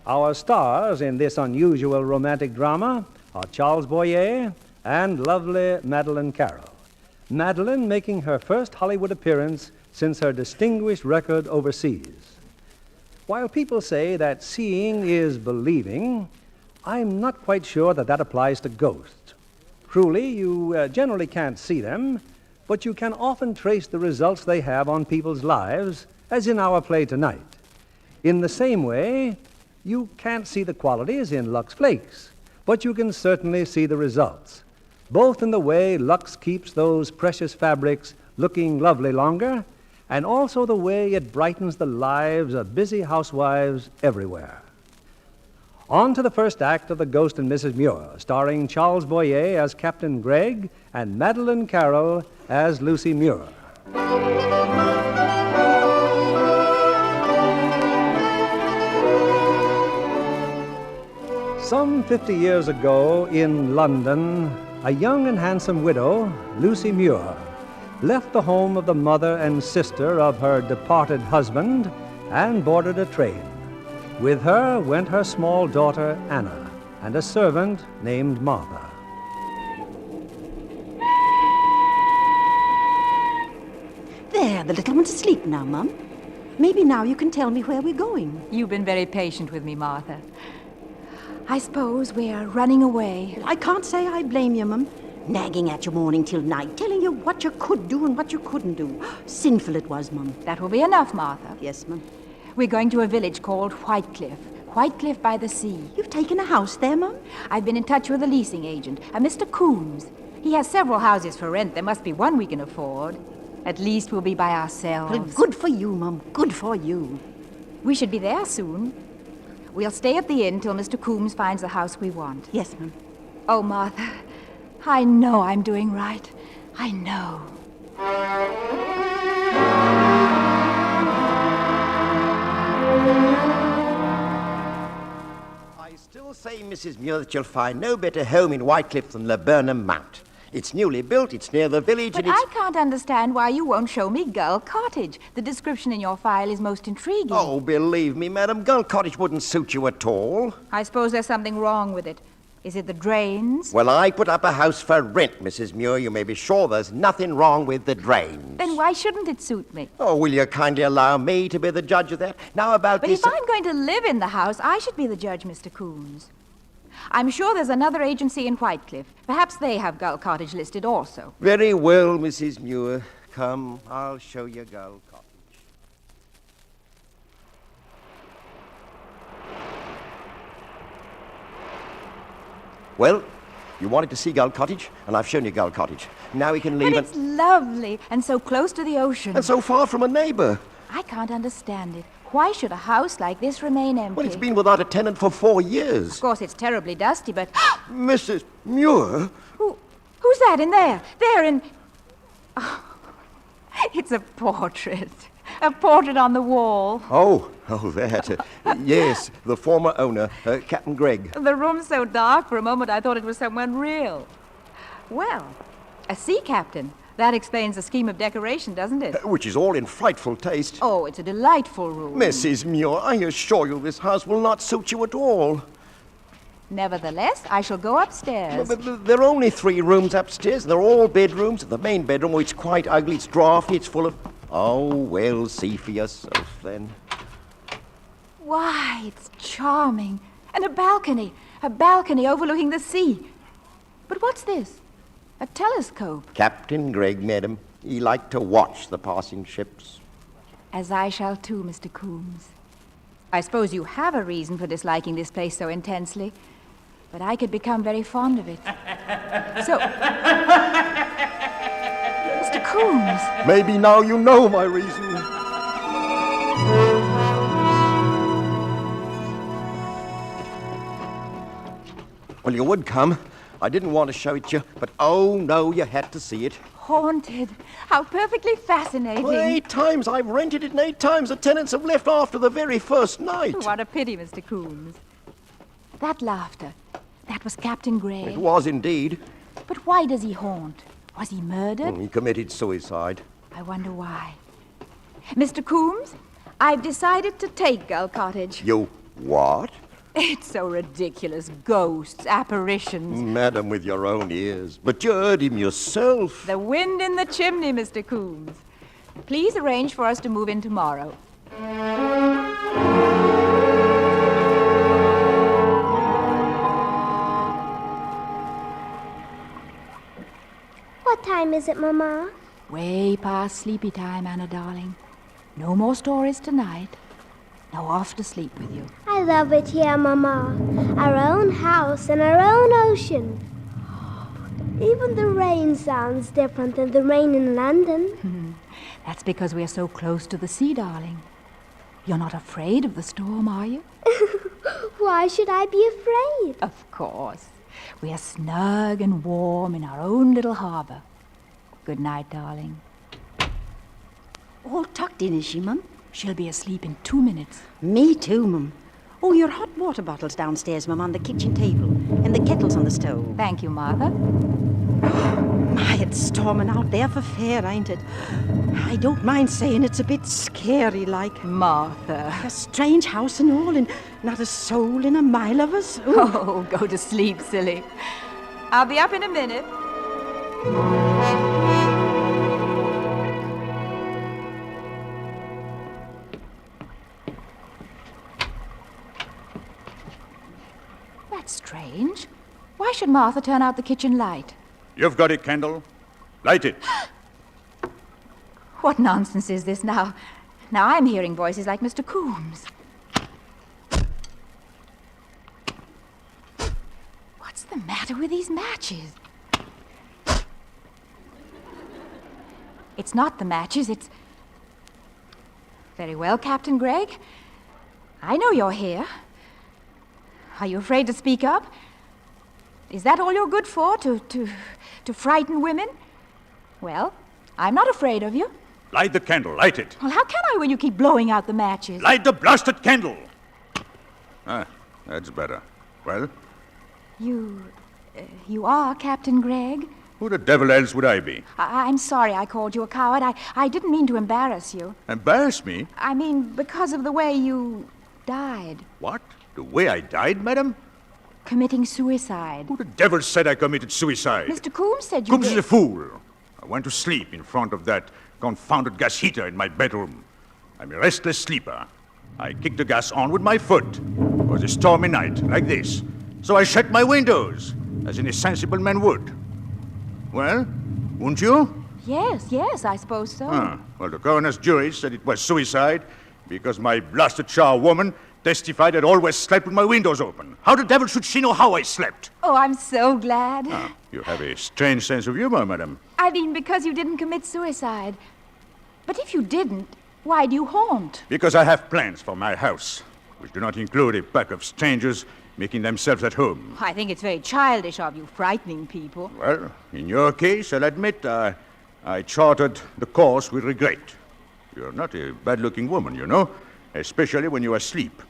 Our stars in this unusual romantic drama are Charles Boyer and lovely Madeleine Carroll. Madeleine making her first Hollywood appearance since her distinguished record overseas. While people say that seeing is believing, I'm not quite sure that applies to ghosts. Truly, you generally can't see them, but you can often trace the results they have on people's lives, as in our play tonight. In the same way, you can't see the qualities in Lux Flakes, but you can certainly see the results, both in the way Lux keeps those precious fabrics looking lovely longer, and also the way it brightens the lives of busy housewives everywhere. On to the first act of The Ghost and Mrs. Muir, starring Charles Boyer as Captain Gregg and Madeleine Carroll as Lucy Muir. Some 50 years ago in London, a young and handsome widow, Lucy Muir, left the home of the mother and sister of her departed husband and boarded a train. With her went her small daughter, Anna, and a servant named Martha. There, the little one's asleep now, Mum. Maybe now you can tell me where we're going. You've been very patient with me, Martha. I suppose we're running away. I can't say I blame you, Mum. Nagging at you morning till night, telling you what you could do and what you couldn't do. Sinful it was, Mum. That will be enough, Martha. Yes, Mum. We're going to a village called Whitecliff, Whitecliff by the sea. You've taken a house there, Mum? I've been in touch with a leasing agent, a Mr. Coombs. He has several houses for rent. There must be one we can afford. At least we'll be by ourselves. Well, good for you, Mum. Good for you. We should be there soon. We'll stay at the inn till Mr. Coombs finds the house we want. Yes, Mum. Oh, Martha, I know I'm doing right. I know. I still say, Mrs. Muir, that you'll find no better home in Whitecliff than Laburnum Mount. It's newly built, it's near the village, But and it's... I can't understand why you won't show me Gull Cottage. The description in your file is most intriguing. Oh, believe me, madam, Gull Cottage wouldn't suit you at all. I suppose there's something wrong with it. Is it the drains? Well, I put up a house for rent, Mrs. Muir. You may be sure there's nothing wrong with the drains. Then why shouldn't it suit me? Oh, will you kindly allow me to be the judge of that? Now about But this... if I'm going to live in the house, I should be the judge, Mr. Coombs. I'm sure there's another agency in Whitecliff. Perhaps they have Gull Cottage listed also. Very well, Mrs. Muir. Come, I'll show you Gull Cottage. Well, you wanted to see Gull Cottage, and I've shown you Gull Cottage. Now we can leave But it's lovely, and so close to the ocean. and so far from a neighbor. I can't understand it. Why should a house like this remain empty? Well, it's been without a tenant for 4 years. Of course, it's terribly dusty, but... Mrs. Muir? Who's that in there? There in... Oh, it's a portrait. A portrait on the wall. Oh, that. Yes, the former owner, Captain Gregg. The room's so dark, for a moment I thought it was someone real. Well, a sea captain. That explains the scheme of decoration, doesn't it? Which is all in frightful taste. Oh, it's a delightful room. Mrs. Muir, I assure you this house will not suit you at all. Nevertheless, I shall go upstairs. But there are only 3 rooms upstairs. They're all bedrooms. The main bedroom, it's quite ugly. It's draughty. It's full of... Oh, well, see for yourself, then. Why, it's charming. And a balcony overlooking the sea. But what's this? A telescope. Captain Gregg, madam. He liked to watch the passing ships. As I shall too, Mr. Coombs. I suppose you have a reason for disliking this place so intensely, but I could become very fond of it. So... Mr. Coombs. Maybe now you know my reason. Well, you would come. I didn't want to show it you, but oh no, you had to see it. Haunted. How perfectly fascinating. Well, 8 times I've rented it, and 8 times the tenants have left after the very first night. What a pity, Mr. Coombs. That laughter, that was Captain Gregg. It was indeed. But why does he haunt? Was he murdered? He committed suicide. I wonder why. Mr. Coombs, I've decided to take Gull Cottage. You what? It's so ridiculous. Ghosts, apparitions. Madam, with your own ears. But you heard him yourself. The wind in the chimney, Mr. Coombs. Please arrange for us to move in tomorrow. What time is it, Mama? Way past sleepy time, Anna, darling. No more stories tonight. Now off to sleep with you. I love it here, Mama. Our own house and our own ocean. Even the rain sounds different than the rain in London. That's because we're so close to the sea, darling. You're not afraid of the storm, are you? Why should I be afraid? Of course. We're snug and warm in our own little harbor. Good night, darling. All tucked in, is she, Mum? She'll be asleep in 2 minutes. Me too, Mum. Oh, your hot water bottle's downstairs, Mum, on the kitchen table. And the kettle's on the stove. Thank you, Martha. My, it's storming out there for fair, ain't it? I don't mind saying it's a bit scary, like. Martha. A strange house and all, and not a soul in a mile of us. Ooh. Oh, go to sleep, silly. I'll be up in a minute. That's strange. Why should Martha turn out the kitchen light? You've got it, Kendall. Light it. What nonsense is this now? Now I'm hearing voices like Mr. Coombs. matter with these matches? It's not the matches, it's... Very well, Captain Gregg. I know you're here. Are you afraid to speak up? Is that all you're good for, to frighten women? Well, I'm not afraid of you. Light the candle, light it. Well, how can I when you keep blowing out the matches? Light the blasted candle! Ah, that's better. Well? You are Captain Gregg? Who the devil else would I be? I'm sorry I called you a coward. I didn't mean to embarrass you. Embarrass me? I mean, because of the way you died. What? The way I died, madam? Committing suicide. Who the devil said I committed suicide? Mr. Coombs said you Coombs did. is a fool. I went to sleep in front of that confounded gas heater in my bedroom. I'm a restless sleeper. I kicked the gas on with my foot. It was a stormy night, like this. So I shut my windows, as any sensible man would. Well, wouldn't you? Yes, I suppose so. Well, the coroner's jury said it was suicide because my blasted charwoman testified I'd always slept with my windows open. How the devil should she know how I slept? Oh, I'm so glad. You have a strange sense of humor, madam. I mean, because you didn't commit suicide. But if you didn't, why do you haunt? Because I have plans for my house, which do not include a pack of strangers making themselves at home. I think it's very childish of you, frightening people. Well, in your case, I'll admit I charted the course with regret. You're not a bad-looking woman, you know, especially when you're asleep.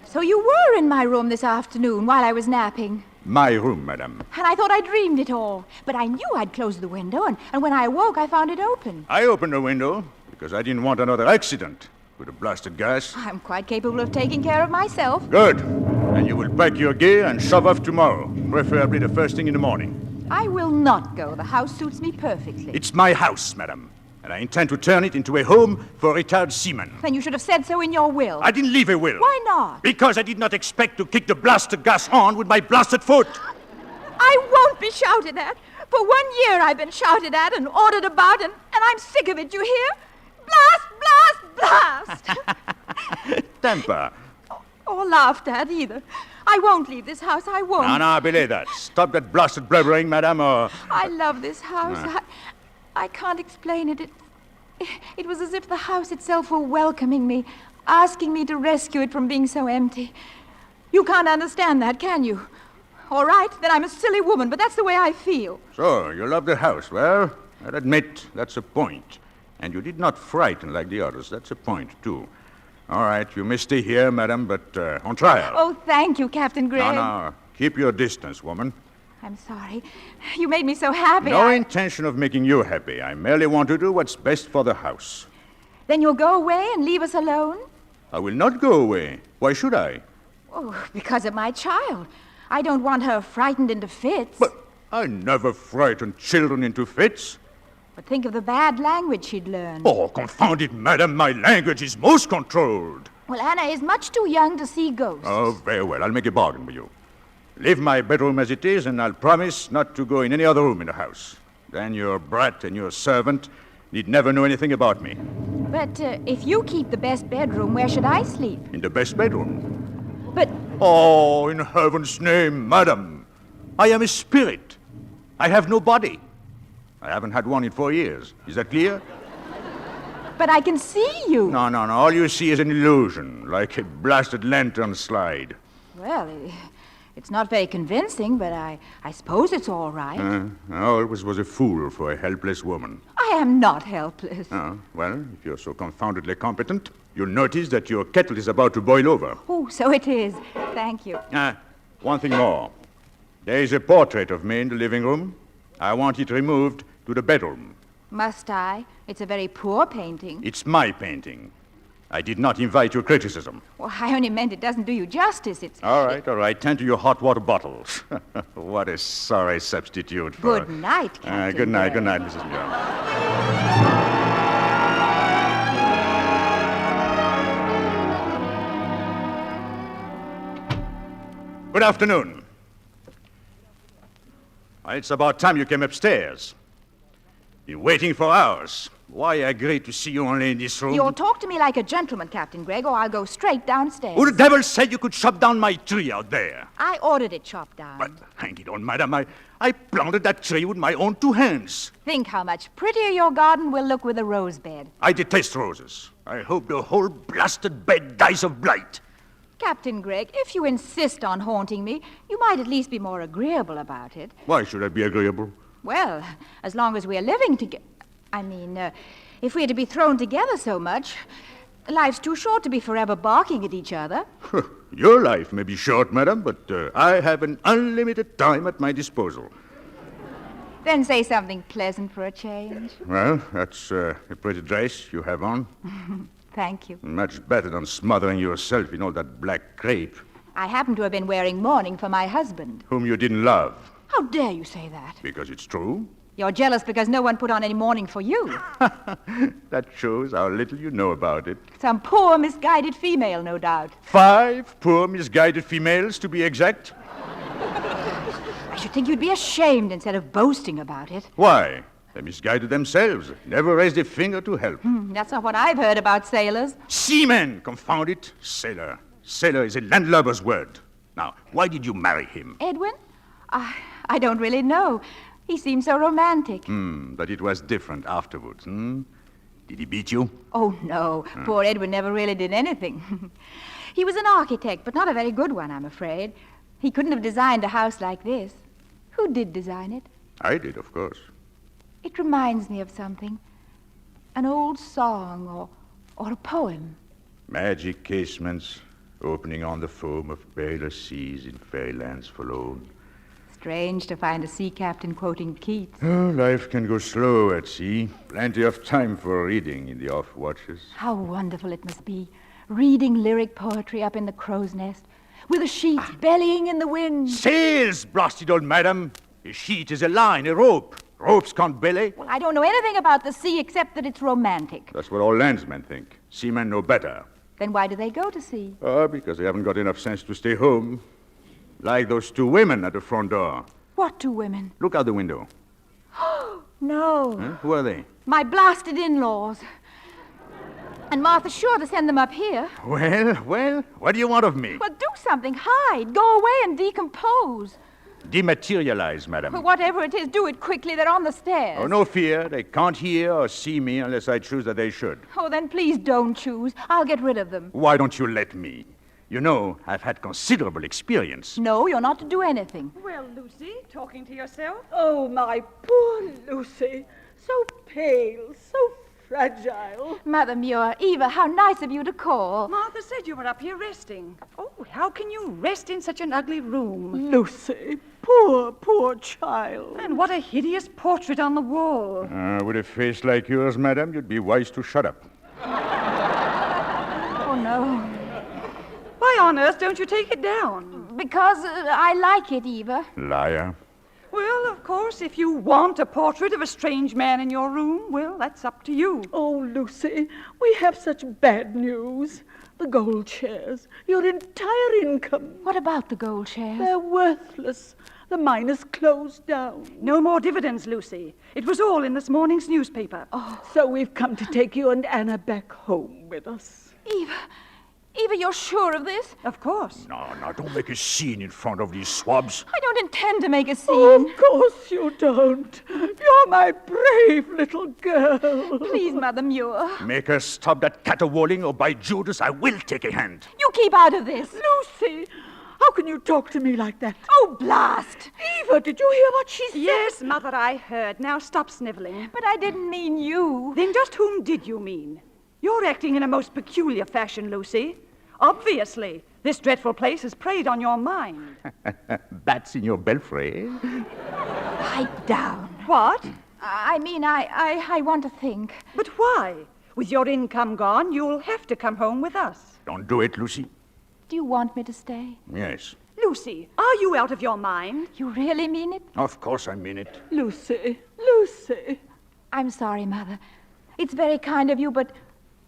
So you were in my room this afternoon while I was napping. My room, madam. And I thought I dreamed it all. But I knew I'd closed the window, and when I awoke, I found it open. I opened the window because I didn't want another accident with the blasted gas. I'm quite capable of taking care of myself. Good. And you will pack your gear and shove off tomorrow, preferably the first thing in the morning. I will not go. The house suits me perfectly. It's my house, madam. And I intend to turn it into a home for retired seamen. Then you should have said so in your will. I didn't leave a will. Why not? Because I did not expect to kick the blasted gas on with my blasted foot. I won't be shouted at. For 1 year I've been shouted at and ordered about, and I'm sick of it, you hear? Blast, blast, blast! Temper. Or laughed at, either. I won't leave this house, I won't. No, I believe that. Stop that blasted blubbering, madam, or... I love this house. I can't explain it. It was as if the house itself were welcoming me, asking me to rescue it from being so empty. You can't understand that, can you? All right, then I'm a silly woman, but that's the way I feel. So, you love the house. Well, I'll admit that's a point. And you did not frighten like the others. That's a point, too. All right, you may stay here, madam, but on trial. Oh, thank you, Captain Gregg. No. Keep your distance, woman. I'm sorry. You made me so happy. No intention of making you happy. I merely want to do what's best for the house. Then you'll go away and leave us alone? I will not go away. Why should I? Oh, because of my child. I don't want her frightened into fits. But I never frighten children into fits. But think of the bad language she'd learn. Oh, confound it, madam. My language is most controlled. Well, Anna is much too young to see ghosts. Oh, very well. I'll make a bargain with you. Leave my bedroom as it is, and I'll promise not to go in any other room in the house. Then your brat and your servant need never know anything about me. But if you keep the best bedroom, where should I sleep? In the best bedroom. But... Oh, in heaven's name, madam. I am a spirit. I have no body. I haven't had one in 4 years. Is that clear? But I can see you. No. All you see is an illusion, like a blasted lantern slide. Well, it's not very convincing, but I suppose it's all right. I always was a fool for a helpless woman. I am not helpless. Oh, well, if you're so confoundedly competent, you'll notice that your kettle is about to boil over. Oh, so it is. Thank you. One thing more. There is a portrait of me in the living room. I want it removed to the bedroom. Must I? It's a very poor painting. It's my painting. I did not invite your criticism. Well, I only meant it doesn't do you justice. It's... All right. Tend to your hot water bottles. What a sorry substitute for... Good night, Captain. Good night, Mrs. Muir. Good afternoon. It's about time you came upstairs. Been waiting for hours. Why agree to see you only in this room? You'll talk to me like a gentleman, Captain Gregg, or I'll go straight downstairs. Who the devil said you could chop down my tree out there? I ordered it chopped down. But hang it on, madam, I planted that tree with my own 2 hands. Think how much prettier your garden will look with a rose bed. I detest roses. I hope the whole blasted bed dies of blight. Captain Gregg, if you insist on haunting me, you might at least be more agreeable about it. Why should I be agreeable? Well, as long as we're living together... if we're to be thrown together so much, life's too short to be forever barking at each other. Your life may be short, madam, but I have an unlimited time at my disposal. Then say something pleasant for a change. Well, that's a pretty dress you have on. Thank you. Much better than smothering yourself in all that black crepe. I happen to have been wearing mourning for my husband. Whom you didn't love. How dare you say that? Because it's true. You're jealous because no one put on any mourning for you. That shows how little you know about it. Some poor, misguided female, no doubt. 5 poor, misguided females, to be exact. I should think you'd be ashamed instead of boasting about it. Why? They misguided themselves. Never raised a finger to help. That's not what I've heard about sailors. Seamen, confound it. Sailor. Sailor is a landlubber's word. Now, why did you marry him? Edwin? I don't really know. He seemed so romantic. But it was different afterwards, Did he beat you? Oh, no. Poor Edwin never really did anything. He was an architect, but not a very good one, I'm afraid. He couldn't have designed a house like this. Who did design it? I did, of course. It reminds me of something. An old song or a poem. Magic casements opening on the foam of paler seas in fairylands forlorn. Strange to find a sea captain quoting Keats. Oh, life can go slow at sea. Plenty of time for reading in the off watches. How wonderful it must be, reading lyric poetry up in the crow's nest, with a sheet bellying in the wind. Sails, blasted old madam! A sheet is a line, a rope. Ropes can't belly. Well, I don't know anything about the sea except that it's romantic. That's what all landsmen think. Seamen know better. Then why do they go to sea? Because they haven't got enough sense to stay home. Like those 2 women at the front door. What 2 women? Look out the window. No. Huh? Who are they? My blasted in-laws. And Martha's sure to send them up here. Well, what do you want of me? Well, do something. Hide. Go away and decompose. Dematerialize, madam. Well, whatever it is, do it quickly. They're on the stairs. Oh, no fear. They can't hear or see me unless I choose that they should. Oh, then please don't choose. I'll get rid of them. Why don't you let me? You know, I've had considerable experience. No, you're not to do anything. Well, Lucy, talking to yourself? Oh, my poor Lucy. So pale, so fragile. Mother Muir, Eva, how nice of you to call. Martha said you were up here resting. Oh, how can you rest in such an ugly room? Lucy, poor child. And what a hideous portrait on the wall. With a face like yours, madam, you'd be wise to shut up. Oh, no. Why on earth don't you take it down? Because I like it, Eva. Liar. Well, of course, if you want a portrait of a strange man in your room, well, that's up to you. Oh, Lucy, we have such bad news. The gold shares, your entire income. What about the gold shares? They're worthless. The mine is closed down. No more dividends, Lucy. It was all in this morning's newspaper. Oh, so we've come to take you and Anna back home with us. Eva, you're sure of this? Of course. No, don't make a scene in front of these swabs. I don't intend to make a scene. Oh, of course you don't. You're my brave little girl. Please, Mother Muir. Make her stop that caterwauling, or by Judas, I will take a hand. You keep out of this. Lucy, how can you talk to me like that? Oh, blast. Eva, did you hear what she said? Yes, Mother, I heard. Now stop sniveling. But I didn't mean you. Then just whom did you mean? You're acting in a most peculiar fashion, Lucy. Obviously, this dreadful place has preyed on your mind. Bats in your belfry. Pipe down. What? I mean, I want to think. But why? With your income gone, you'll have to come home with us. Don't do it, Lucy. Do you want me to stay? Yes. Lucy, are you out of your mind? You really mean it? Of course I mean it. Lucy. I'm sorry, Mother. It's very kind of you, but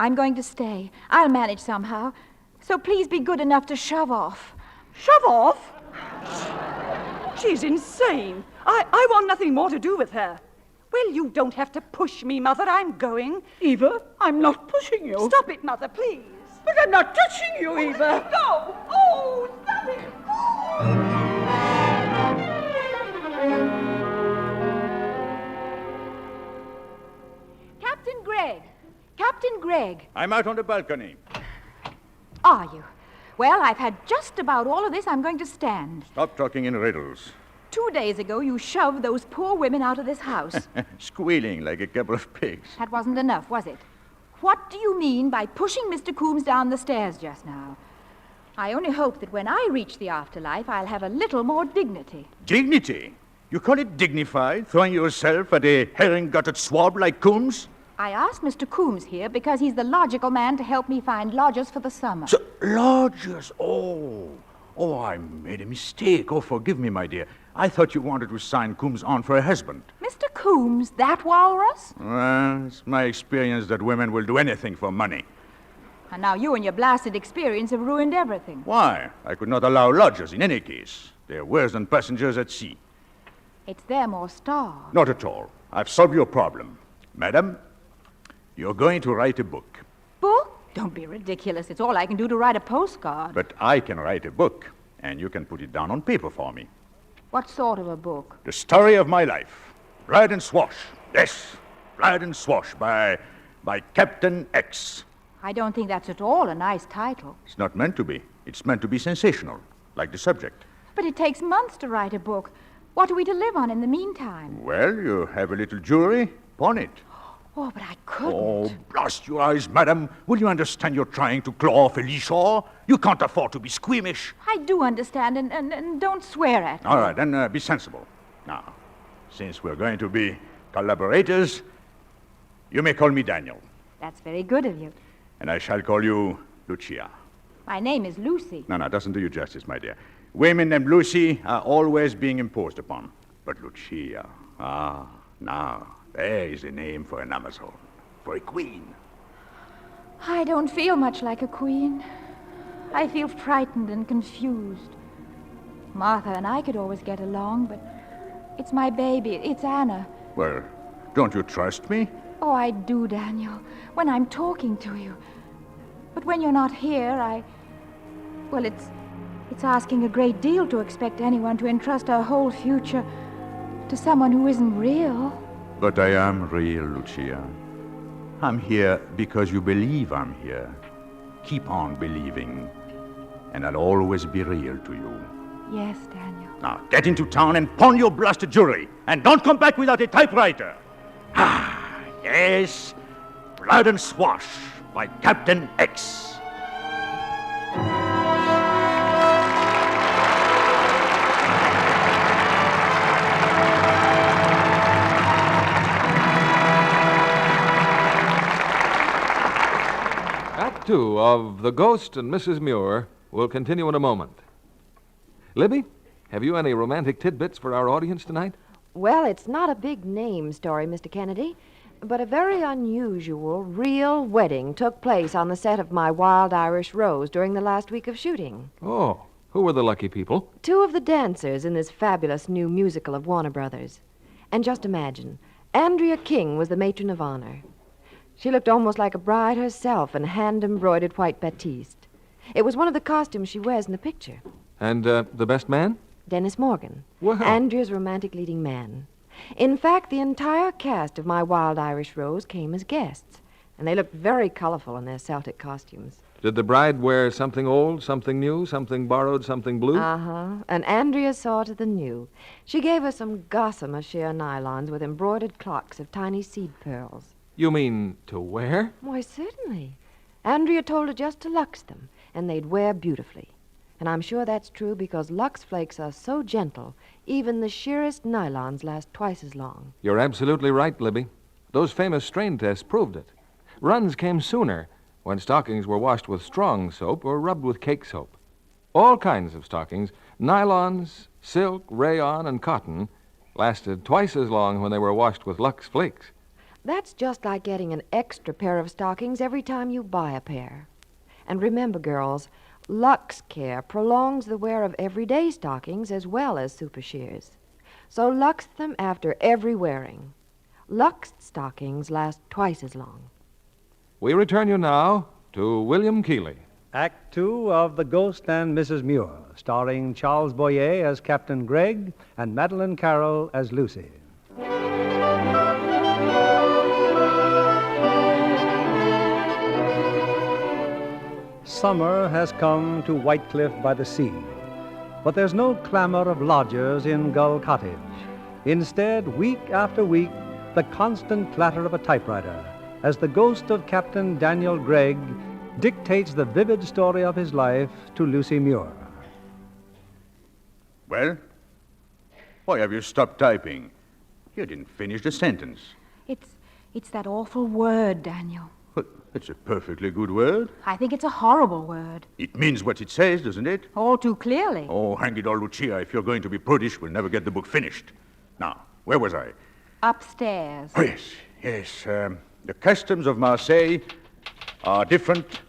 I'm going to stay. I'll manage somehow. So please be good enough to shove off. Shove off? She's insane. I want nothing more to do with her. Well, you don't have to push me, Mother. I'm going. Eva, I'm not pushing you. Stop it, Mother, please. But I'm not touching you, Eva. Let me go. Oh, stop it. Captain Gregg. Captain Gregg. I'm out on the balcony. Are you? Well, I've had just about all of this I'm going to stand. Stop talking in riddles. 2 days ago, you shoved those poor women out of this house. Squealing like a couple of pigs. That wasn't enough, was it? What do you mean by pushing Mr. Coombs down the stairs just now? I only hope that when I reach the afterlife, I'll have a little more dignity. Dignity? You call it dignified, throwing yourself at a herring-gutted swab like Coombs? I asked Mr. Coombs here because he's the logical man to help me find lodgers for the summer. So, lodgers? Oh, I made a mistake. Oh, forgive me, my dear. I thought you wanted to sign Coombs on for a husband. Mr. Coombs, that walrus? Well, it's my experience that women will do anything for money. And now you and your blasted experience have ruined everything. Why? I could not allow lodgers in any case. They're worse than passengers at sea. It's them or starve. Not at all. I've solved your problem. Madam, you're going to write a book. Book? Don't be ridiculous. It's all I can do to write a postcard. But I can write a book, and you can put it down on paper for me. What sort of a book? The story of my life. Blood and Swash. Yes, Blood and Swash by Captain X. I don't think that's at all a nice title. It's not meant to be. It's meant to be sensational, like the subject. But it takes months to write a book. What are we to live on in the meantime? Well, you have a little jewelry. Pawn it. Oh, but I couldn't. Oh, blast your eyes, madam. Will you understand you're trying to claw off a leash oar? You can't afford to be squeamish. I do understand, and don't swear at me. All right, then be sensible. Now, since we're going to be collaborators, you may call me Daniel. That's very good of you. And I shall call you Lucia. My name is Lucy. No, doesn't do you justice, my dear. Women named Lucy are always being imposed upon. But Lucia, now, there is a name for an Amazon, for a queen. I don't feel much like a queen. I feel frightened and confused. Martha and I could always get along, but it's my baby. It's Anna. Well, don't you trust me? Oh, I do, Daniel, when I'm talking to you. But when you're not here, well, it's asking a great deal to expect anyone to entrust our whole future to someone who isn't real. But I am real, Lucia. I'm here because you believe I'm here. Keep on believing, and I'll always be real to you. Yes, Daniel. Now, get into town and pawn your blasted jewelry, and don't come back without a typewriter. Yes, Blood and Swash by Captain X. Act 2 of The Ghost and Mrs. Muir will continue in a moment. Libby, have you any romantic tidbits for our audience tonight? Well, it's not a big name story, Mr. Kennedy, but a very unusual, real wedding took place on the set of My Wild Irish Rose during the last week of shooting. Oh, who were the lucky people? 2 of the dancers in this fabulous new musical of Warner Brothers. And just imagine, Andrea King was the matron of honor. She looked almost like a bride herself in hand-embroidered white batiste. It was one of the costumes she wears in the picture. And the best man? Dennis Morgan, Wow. Andrea's romantic leading man. In fact, the entire cast of My Wild Irish Rose came as guests, and they looked very colorful in their Celtic costumes. Did the bride wear something old, something new, something borrowed, something blue? Uh-huh. And Andrea saw to the new. She gave her some gossamer sheer nylons with embroidered clocks of tiny seed pearls. You mean to wear? Why, certainly. Andrea told her just to lux them, and they'd wear beautifully. And I'm sure that's true because Lux Flakes are so gentle, even the sheerest nylons last twice as long. You're absolutely right, Libby. Those famous strain tests proved it. Runs came sooner when stockings were washed with strong soap or rubbed with cake soap. All kinds of stockings, nylons, silk, rayon, and cotton, lasted twice as long when they were washed with Lux Flakes. That's just like getting an extra pair of stockings every time you buy a pair. And remember, girls, Lux Care prolongs the wear of everyday stockings as well as super shears. So lux them after every wearing. Luxed stockings last twice as long. We return you now to William Keighley. Act 2 of The Ghost and Mrs. Muir, starring Charles Boyer as Captain Gregg and Madeleine Carroll as Lucy. Summer has come to Whitecliff by the sea, but there's no clamor of lodgers in Gull Cottage. Instead, week after week, the constant clatter of a typewriter as the ghost of Captain Daniel Gregg dictates the vivid story of his life to Lucy Muir. Well? Why have you stopped typing? You didn't finish the sentence. It's that awful word, Daniel. But it's a perfectly good word. I think it's a horrible word. It means what it says, doesn't it? All too clearly. Oh, hang it all, Lucia. If you're going to be prudish, we'll never get the book finished. Now, where was I? Upstairs. Oh, yes. The customs of Marseille are different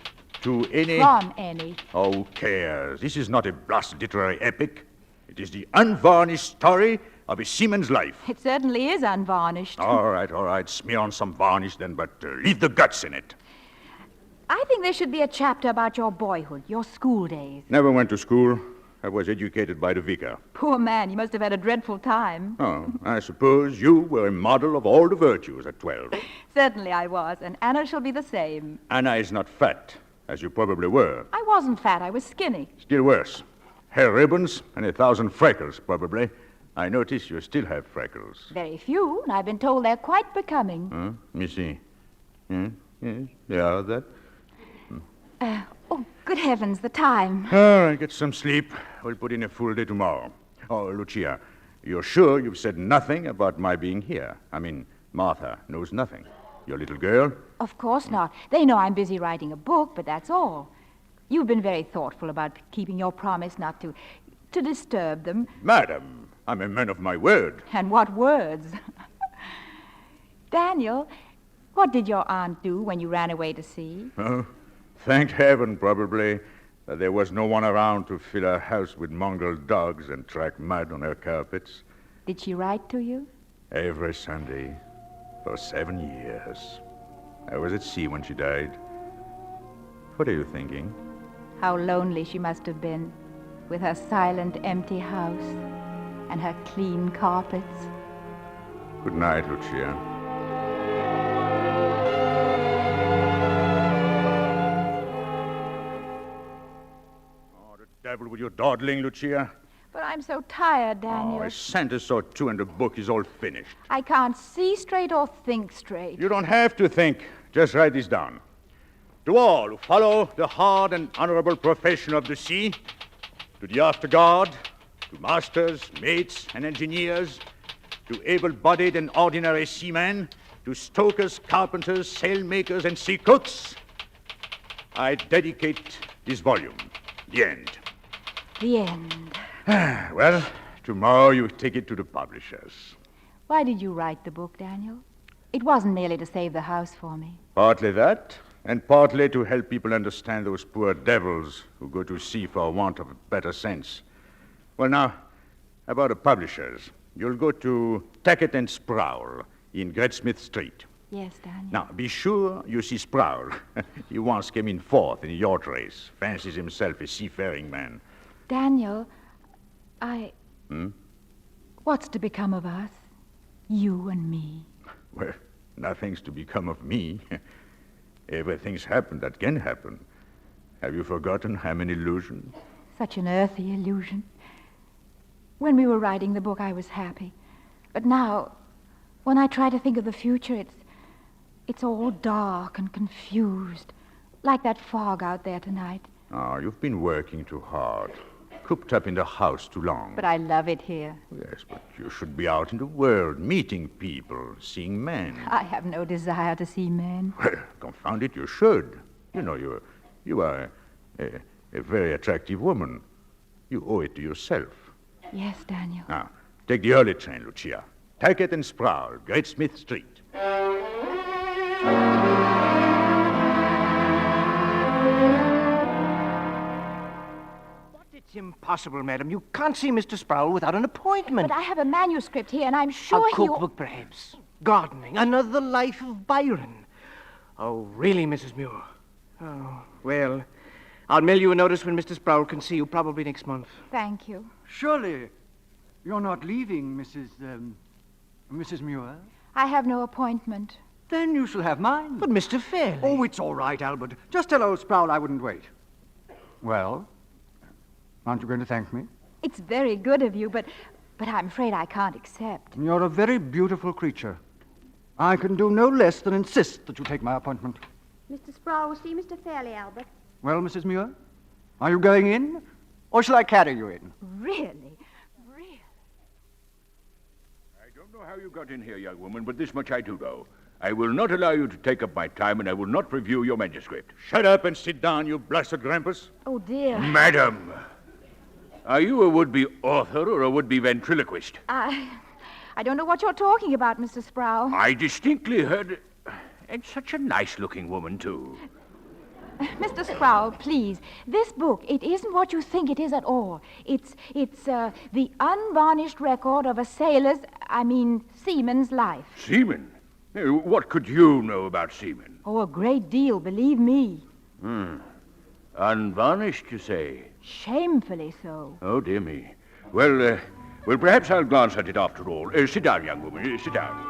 to any... From any. Oh, who cares? This is not a blasted literary epic. It is the unvarnished story of a seaman's life. It certainly is unvarnished. All right. Smear on some varnish then, but leave the guts in it. I think there should be a chapter about your boyhood, your school days. Never went to school. I was educated by the vicar. Poor man, he must have had a dreadful time. Oh, I suppose you were a model of all the virtues at 12. Certainly I was, and Anna shall be the same. Anna is not fat, as you probably were. I wasn't fat, I was skinny. Still worse. Hair ribbons and 1,000 freckles, probably. I notice you still have freckles. Very few, and I've been told they're quite becoming. Huh? Let me see. Yes, they are that. Oh, good heavens, the time. All right, get some sleep. We'll put in a full day tomorrow. Oh, Lucia, you're sure you've said nothing about my being here? I mean, Martha knows nothing. Your little girl? Of course not. They know I'm busy writing a book, but that's all. You've been very thoughtful about keeping your promise not to disturb them. Madam, I'm a man of my word. And what words? Daniel, what did your aunt do when you ran away to sea? Oh, thank heaven, probably, that there was no one around to fill her house with mongrel dogs and track mud on her carpets. Did she write to you? Every Sunday for 7 years. I was at sea when she died. What are you thinking? How lonely she must have been, with her silent, empty house and her clean carpets. Good night, Lucia. Oh, the devil with your dawdling, Lucia. But I'm so tired, Daniel. Oh, a sentence or two and the book is all finished. I can't see straight or think straight. You don't have to think. Just write this down. To all who follow the hard and honorable profession of the sea, to the afterguard, to masters, mates, and engineers, to able-bodied and ordinary seamen, to stokers, carpenters, sailmakers, and sea cooks, I dedicate this volume. The end. The end. Well, tomorrow you take it to the publishers. Why did you write the book, Daniel? It wasn't merely to save the house for me. Partly that, and partly to help people understand those poor devils who go to sea for want of better sense. Well, now, about the publishers. You'll go to Tackett and Sproul in Great Smith Street. Yes, Daniel. Now, be sure you see Sproul. He once came in fourth in a yacht race, fancies himself a seafaring man. Daniel, Hmm? What's to become of us? You and me. Well, nothing's to become of me. Everything's happened that can happen. Have you forgotten I'm an illusion? Such an earthy illusion. When we were writing the book, I was happy. But now, when I try to think of the future, it's all dark and confused, like that fog out there tonight. Oh, you've been working too hard. Cooped up in the house too long. But I love it here. Yes, but you should be out in the world, meeting people, seeing men. I have no desire to see men. Well, confound it, you should. You know, you are a very attractive woman. You owe it to yourself. Yes, Daniel. Now, take the early train, Lucia. Tackett and Sproul, Great Smith Street. It's impossible, madam. You can't see Mr. Sproul without an appointment. But I have a manuscript here, and I'm sure a cookbook, perhaps. gardening, another life of Byron. Oh, really, Mrs. Muir? Oh, well, I'll mail you a notice when Mr. Sproul can see you, probably next month. Thank you. Surely you're not leaving, Mrs. Muir? I have no appointment. Then you shall have mine. But Mr. Fairley... Oh, it's all right, Albert. Just tell old Sproul I wouldn't wait. Well, aren't you going to thank me? It's very good of you, but I'm afraid I can't accept. You're a very beautiful creature. I can do no less than insist that you take my appointment. Mr. Sproul will see Mr. Fairley, Albert. Well, Mrs. Muir, are you going in, or shall I carry you in? Really? I don't know how you got in here, young woman, but this much I do know. I will not allow you to take up my time, and I will not review your manuscript. Shut up and sit down, you blasted grampus. Oh, dear. Madam, are you a would-be author or a would-be ventriloquist? I don't know what you're talking about, Mr. Sproul. I distinctly heard... And such a nice-looking woman, too. Mr. Sproul, please. This book, it isn't what you think it is at all. It's the unvarnished record of a seaman's life. Seaman? What could you know about seamen? Oh, a great deal, believe me. Unvarnished, you say? Shamefully so. Oh, dear me. Well, perhaps I'll glance at it after all. Sit down, young woman. Sit down.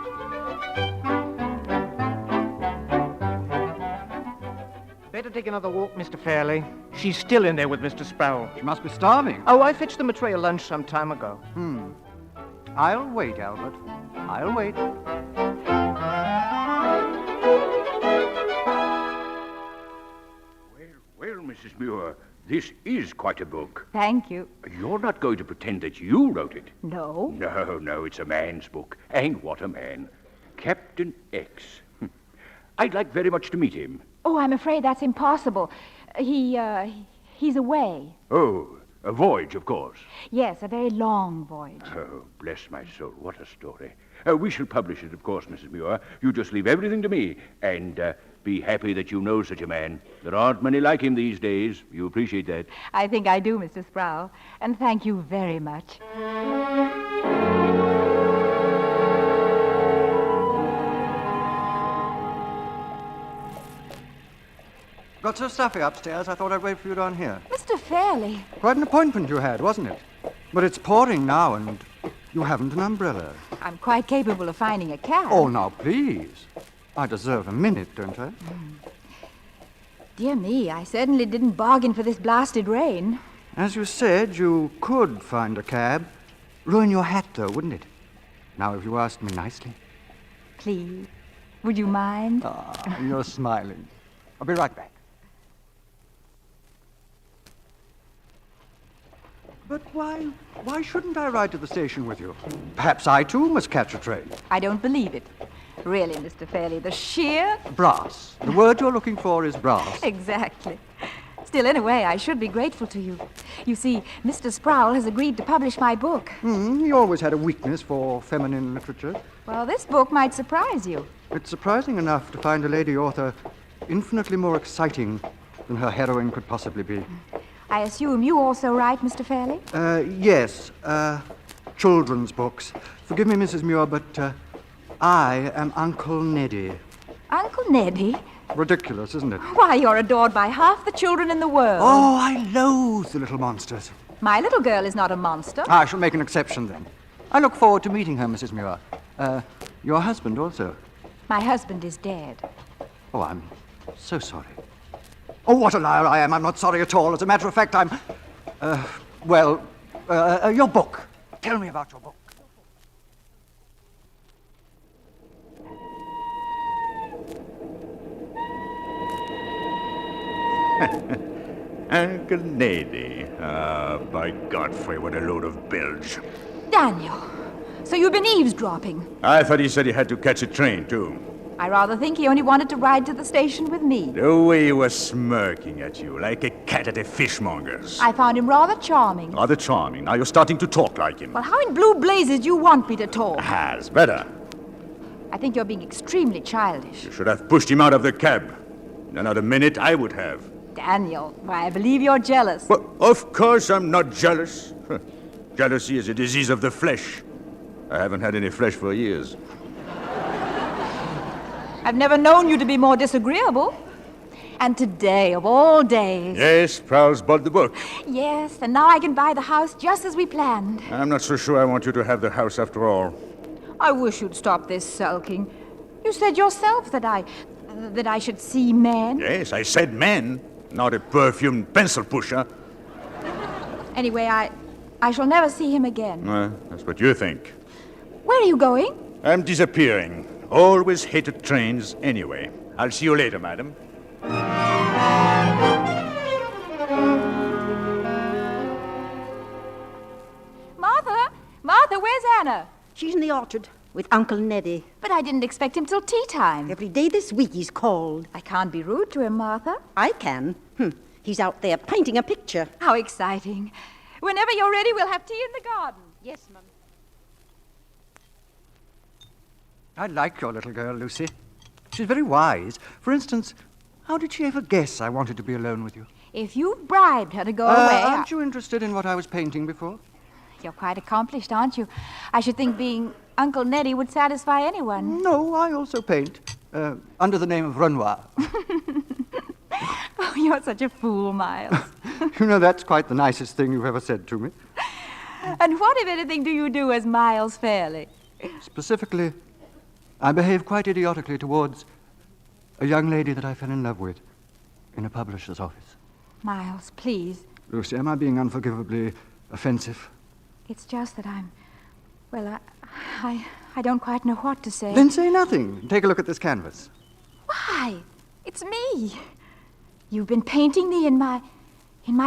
Better take another walk, Mr. Fairley. She's still in there with Mr. Sproul. She must be starving. Oh, I fetched them a tray of lunch some time ago. I'll wait, Albert. I'll wait. Well, Mrs. Muir, this is quite a book. Thank you. You're not going to pretend that you wrote it. No. No, it's a man's book. And what a man. Captain X. I'd like very much to meet him. Oh, I'm afraid that's impossible. He's away. Oh, a voyage, of course. Yes, a very long voyage. Oh, bless my soul, what a story. We shall publish it, of course, Mrs. Muir. You just leave everything to me, and be happy that you know such a man. There aren't many like him these days. You appreciate that? I think I do, Mr. Sproul, and thank you very much. Got so stuffy upstairs, I thought I'd wait for you down here. Mr. Fairley. Quite an appointment you had, wasn't it? But it's pouring now, and you haven't an umbrella. I'm quite capable of finding a cab. Oh, now, please. I deserve a minute, don't I? Dear me, I certainly didn't bargain for this blasted rain. As you said, you could find a cab. Ruin your hat, though, wouldn't it? Now, if you asked me nicely. Please. Would you mind? Ah, you're smiling. I'll be right back. But why shouldn't I ride to the station with you? Perhaps I, too, must catch a train. I don't believe it. Really, Mr. Fairley, the sheer... Brass. The word you're looking for is brass. Exactly. Still, in a way, I should be grateful to you. You see, Mr. Sproul has agreed to publish my book. He always had a weakness for feminine literature. Well, this book might surprise you. It's surprising enough to find a lady author infinitely more exciting than her heroine could possibly be. I assume you also write, Mr. Fairley? Yes. Children's books. Forgive me, Mrs. Muir, but I am Uncle Neddy. Uncle Neddy? Ridiculous, isn't it? Why, you're adored by half the children in the world. Oh, I loathe the little monsters. My little girl is not a monster. I shall make an exception, then. I look forward to meeting her, Mrs. Muir. Your husband also. My husband is dead. Oh, I'm so sorry. Oh, what a liar I am. I'm not sorry at all. As a matter of fact, I'm... your book. Tell me about your book. Uncle Neddy. By Godfrey, what a load of bilge. Daniel, so you've been eavesdropping. I thought he said he had to catch a train, too. I rather think he only wanted to ride to the station with me. The way he was smirking at you, like a cat at a fishmonger's. I found him rather charming. Rather charming. Now you're starting to talk like him. Well, how in blue blazes do you want me to talk? Has better. I think you're being extremely childish. You should have pushed him out of the cab. In another minute, I would have. Daniel, why, I believe you're jealous. Well, of course I'm not jealous. Jealousy is a disease of the flesh. I haven't had any flesh for years. I've never known you to be more disagreeable. And today, of all days... Yes, Prowse bought the book. Yes, and now I can buy the house just as we planned. I'm not so sure I want you to have the house after all. I wish you'd stop this sulking. You said yourself that I should see men. Yes, I said men, not a perfumed pencil pusher. Anyway, I shall never see him again. That's what you think. Where are you going? I'm disappearing. Always hated trains anyway. I'll see you later, madam. Martha, where's Anna? She's in the orchard with Uncle Neddy. But I didn't expect him till tea time. Every day this week he's called. I can't be rude to him, Martha. I can. He's out there painting a picture. How exciting. Whenever you're ready, we'll have tea in the garden. Yes, Mum. I like your little girl, Lucy. She's very wise. For instance, how did she ever guess I wanted to be alone with you? If you bribed her to go away... Aren't you interested in what I was painting before? You're quite accomplished, aren't you? I should think being Uncle Neddy would satisfy anyone. No, I also paint. Under the name of Renoir. Oh, you're such a fool, Miles. You know, that's quite the nicest thing you've ever said to me. And what, if anything, do you do as Miles Fairley? Specifically, I behave quite idiotically towards a young lady that I fell in love with in a publisher's office. Miles, please. Lucy, am I being unforgivably offensive? It's just that I don't quite know what to say. Then say nothing. Take a look at this canvas. Why? It's me. You've been painting me in my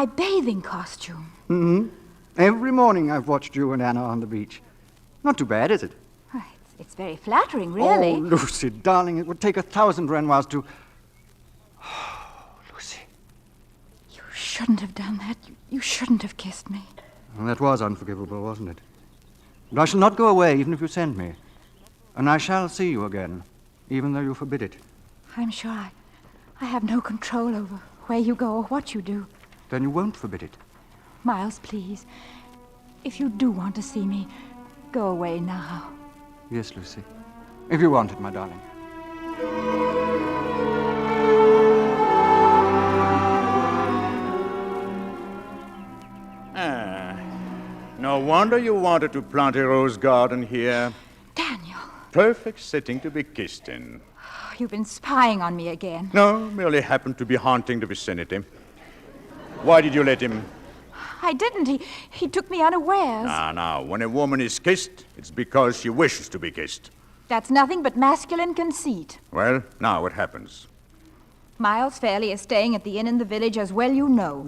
bathing costume. Mm-hmm. Every morning I've watched you and Anna on the beach. Not too bad, is it? It's very flattering, really. Oh, Lucy, darling, it would take 1,000 Renoirs to... Oh, Lucy. You shouldn't have done that. You shouldn't have kissed me. Well, that was unforgivable, wasn't it? But I shall not go away, even if you send me. And I shall see you again, even though you forbid it. I'm sure I have no control over where you go or what you do. Then you won't forbid it. Miles, please. If you do want to see me, go away now. Yes, Lucy. If you want it, my darling. No wonder you wanted to plant a rose garden here. Daniel. Perfect setting to be kissed in. You've been spying on me again. No, merely happened to be haunting the vicinity. Why did you let him? I didn't. He took me unawares. Now, when a woman is kissed, it's because she wishes to be kissed. That's nothing but masculine conceit. Well, now what happens? Miles Fairley is staying at the inn in the village, as well you know.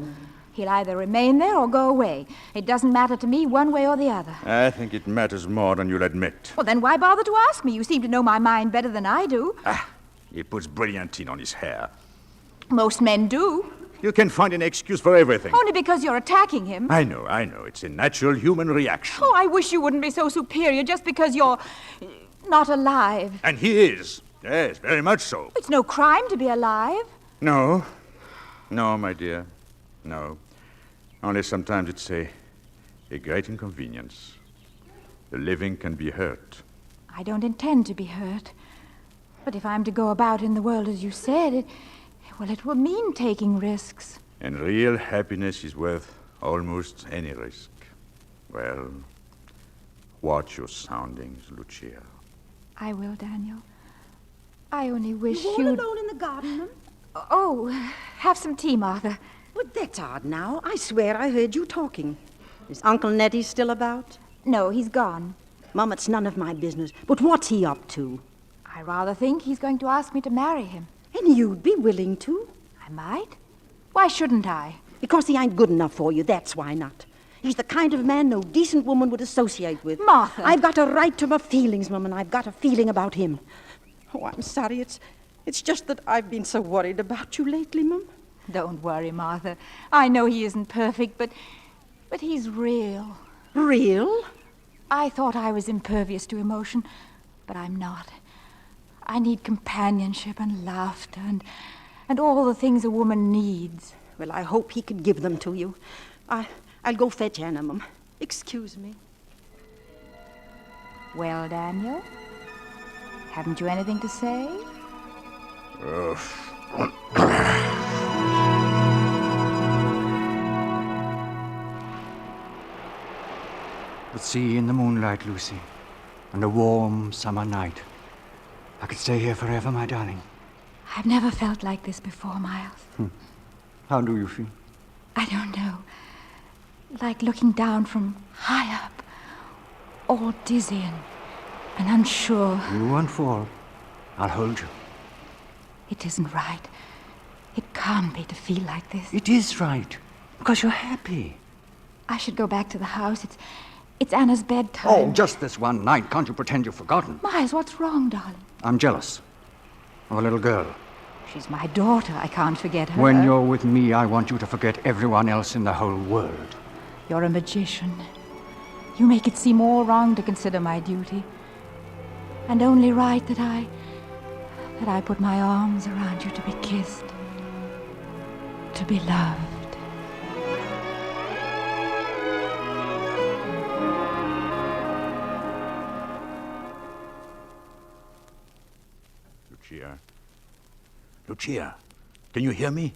He'll either remain there or go away. It doesn't matter to me one way or the other. I think it matters more than you'll admit. Well, then why bother to ask me? You seem to know my mind better than I do. He puts brilliantine on his hair. Most men do. You can find an excuse for everything. Only because you're attacking him. I know. It's a natural human reaction. Oh, I wish you wouldn't be so superior just because you're not alive. And he is. Yes, very much so. It's no crime to be alive. No, my dear. No. Only sometimes it's a great inconvenience. The living can be hurt. I don't intend to be hurt. But if I'm to go about in the world as you said, it will mean taking risks. And real happiness is worth almost any risk. Well, watch your soundings, Lucia. I will, Daniel. I only wish you... you'd... alone in the garden, Mum? Oh, have some tea, Martha. Well, that's odd now. I swear I heard you talking. Is Uncle Neddy still about? No, he's gone. Mum, it's none of my business. But what's he up to? I rather think he's going to ask me to marry him. And you'd be willing to? I might. Why shouldn't I? Because he ain't good enough for you, that's why not. He's the kind of man no decent woman would associate with. Martha! I've got a right to my feelings, Mum, and I've got a feeling about him. Oh, I'm sorry. It's just that I've been so worried about you lately, Mum. Don't worry, Martha. I know he isn't perfect, but he's real. Real? I thought I was impervious to emotion, but I'm not. I need companionship and laughter and all the things a woman needs. Well, I hope he can give them to you. I'll go fetch Anna, Mum. Excuse me. Well, Daniel, haven't you anything to say? The sea in the moonlight, Lucy, and a warm summer night. I could stay here forever, my darling. I've never felt like this before, Miles. How do you feel? I don't know. Like looking down from high up, all dizzy and unsure. You won't fall. I'll hold you. It isn't right. It can't be to feel like this. It is right, because you're happy. I should go back to the house. It's Anna's bedtime. Oh, just this one night. Can't you pretend you've forgotten? Miles, what's wrong, darling? I'm jealous of a little girl. She's my daughter. I can't forget her. When you're with me, I want you to forget everyone else in the whole world. You're a magician. You make it seem all wrong to consider my duty. And only right that I put my arms around you to be kissed. To be loved. Lucia, can you hear me?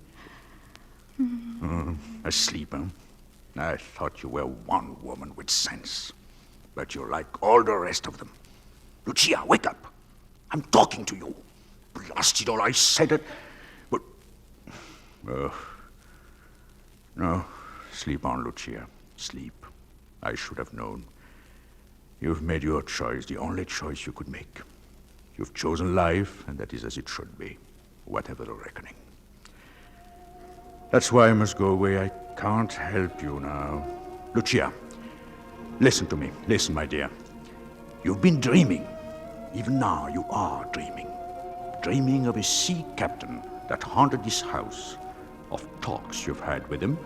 Asleep, huh? I thought you were one woman with sense. But you're like all the rest of them. Lucia, wake up. I'm talking to you. Blast it all, I said it. But... no, sleep on, Lucia. Sleep. I should have known. You've made your choice, the only choice you could make. You've chosen life, and that is as it should be. Whatever the reckoning. That's why I must go away. I can't help you now. Lucia, listen to me. Listen, my dear. You've been dreaming. Even now, you are dreaming. Dreaming of a sea captain that haunted this house, of talks you've had with him,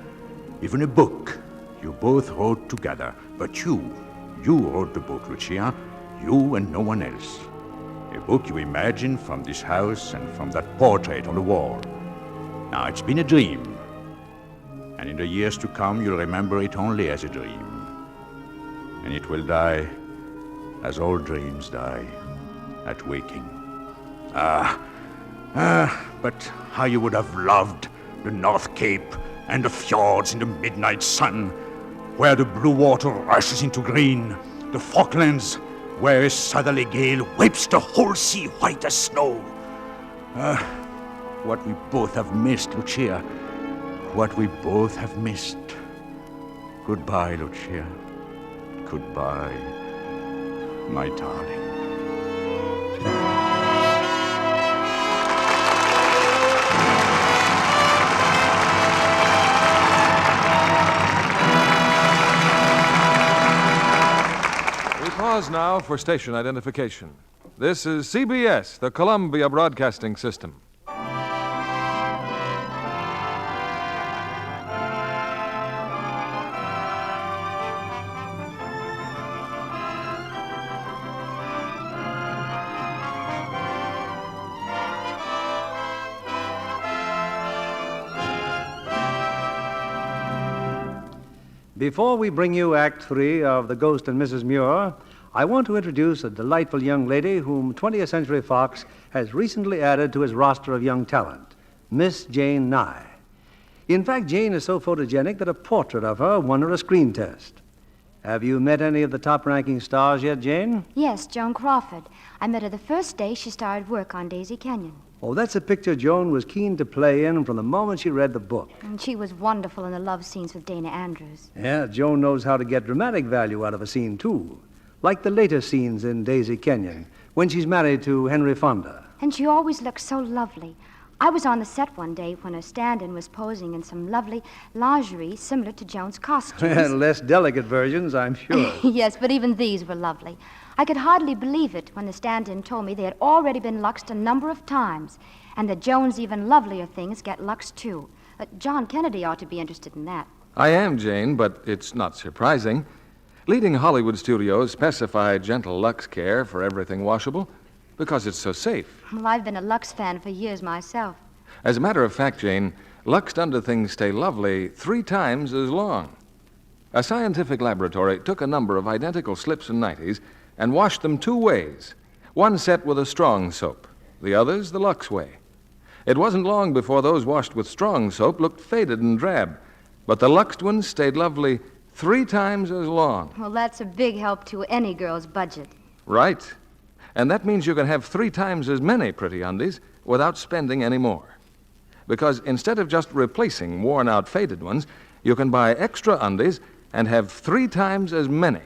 even a book you both wrote together. But you wrote the book, Lucia. You and no one else. A book you imagined from this house and from that portrait on the wall. Now, it's been a dream. And in the years to come, you'll remember it only as a dream. And it will die as all dreams die, at waking. But how you would have loved the North Cape and the fjords in the midnight sun, where the blue water rushes into green, the Falklands, where a southerly gale whips the whole sea white as snow. What we both have missed, Lucia. What we both have missed. Goodbye, Lucia. Goodbye, my darling. Pause now for station identification. This is CBS, the Columbia Broadcasting System. Before we bring you Act 3 of The Ghost and Mrs. Muir, I want to introduce a delightful young lady whom 20th Century Fox has recently added to his roster of young talent, Miss Jane Nye. In fact, Jane is so photogenic that a portrait of her won her a screen test. Have you met any of the top-ranking stars yet, Jane? Yes, Joan Crawford. I met her the first day she started work on Daisy Kenyon. Oh, that's a picture Joan was keen to play in from the moment she read the book. And she was wonderful in the love scenes with Dana Andrews. Yeah, Joan knows how to get dramatic value out of a scene, too. Like the later scenes in Daisy Kenyon, when she's married to Henry Fonda. And she always looks so lovely. I was on the set one day when her stand-in was posing in some lovely lingerie similar to Joan's costumes. Less delicate versions, I'm sure. Yes, but even these were lovely. I could hardly believe it when the stand-in told me they had already been luxed a number of times, and that Joan's even lovelier things get luxed, too. John Kennedy ought to be interested in that. I am, Jane, but it's not surprising. Leading Hollywood studios specify gentle Lux care for everything washable because it's so safe. Well, I've been a Lux fan for years myself. As a matter of fact, Jane, Luxed underthings stay lovely 3 times as long. A scientific laboratory took a number of identical slips and nighties and washed them 2 ways. One set with a strong soap, the others the Lux way. It wasn't long before those washed with strong soap looked faded and drab, but the Luxed ones stayed lovely 3 times as long. Well, that's a big help to any girl's budget. Right. And that means you can have 3 times as many pretty undies without spending any more. Because instead of just replacing worn-out, faded ones, you can buy extra undies and have 3 times as many.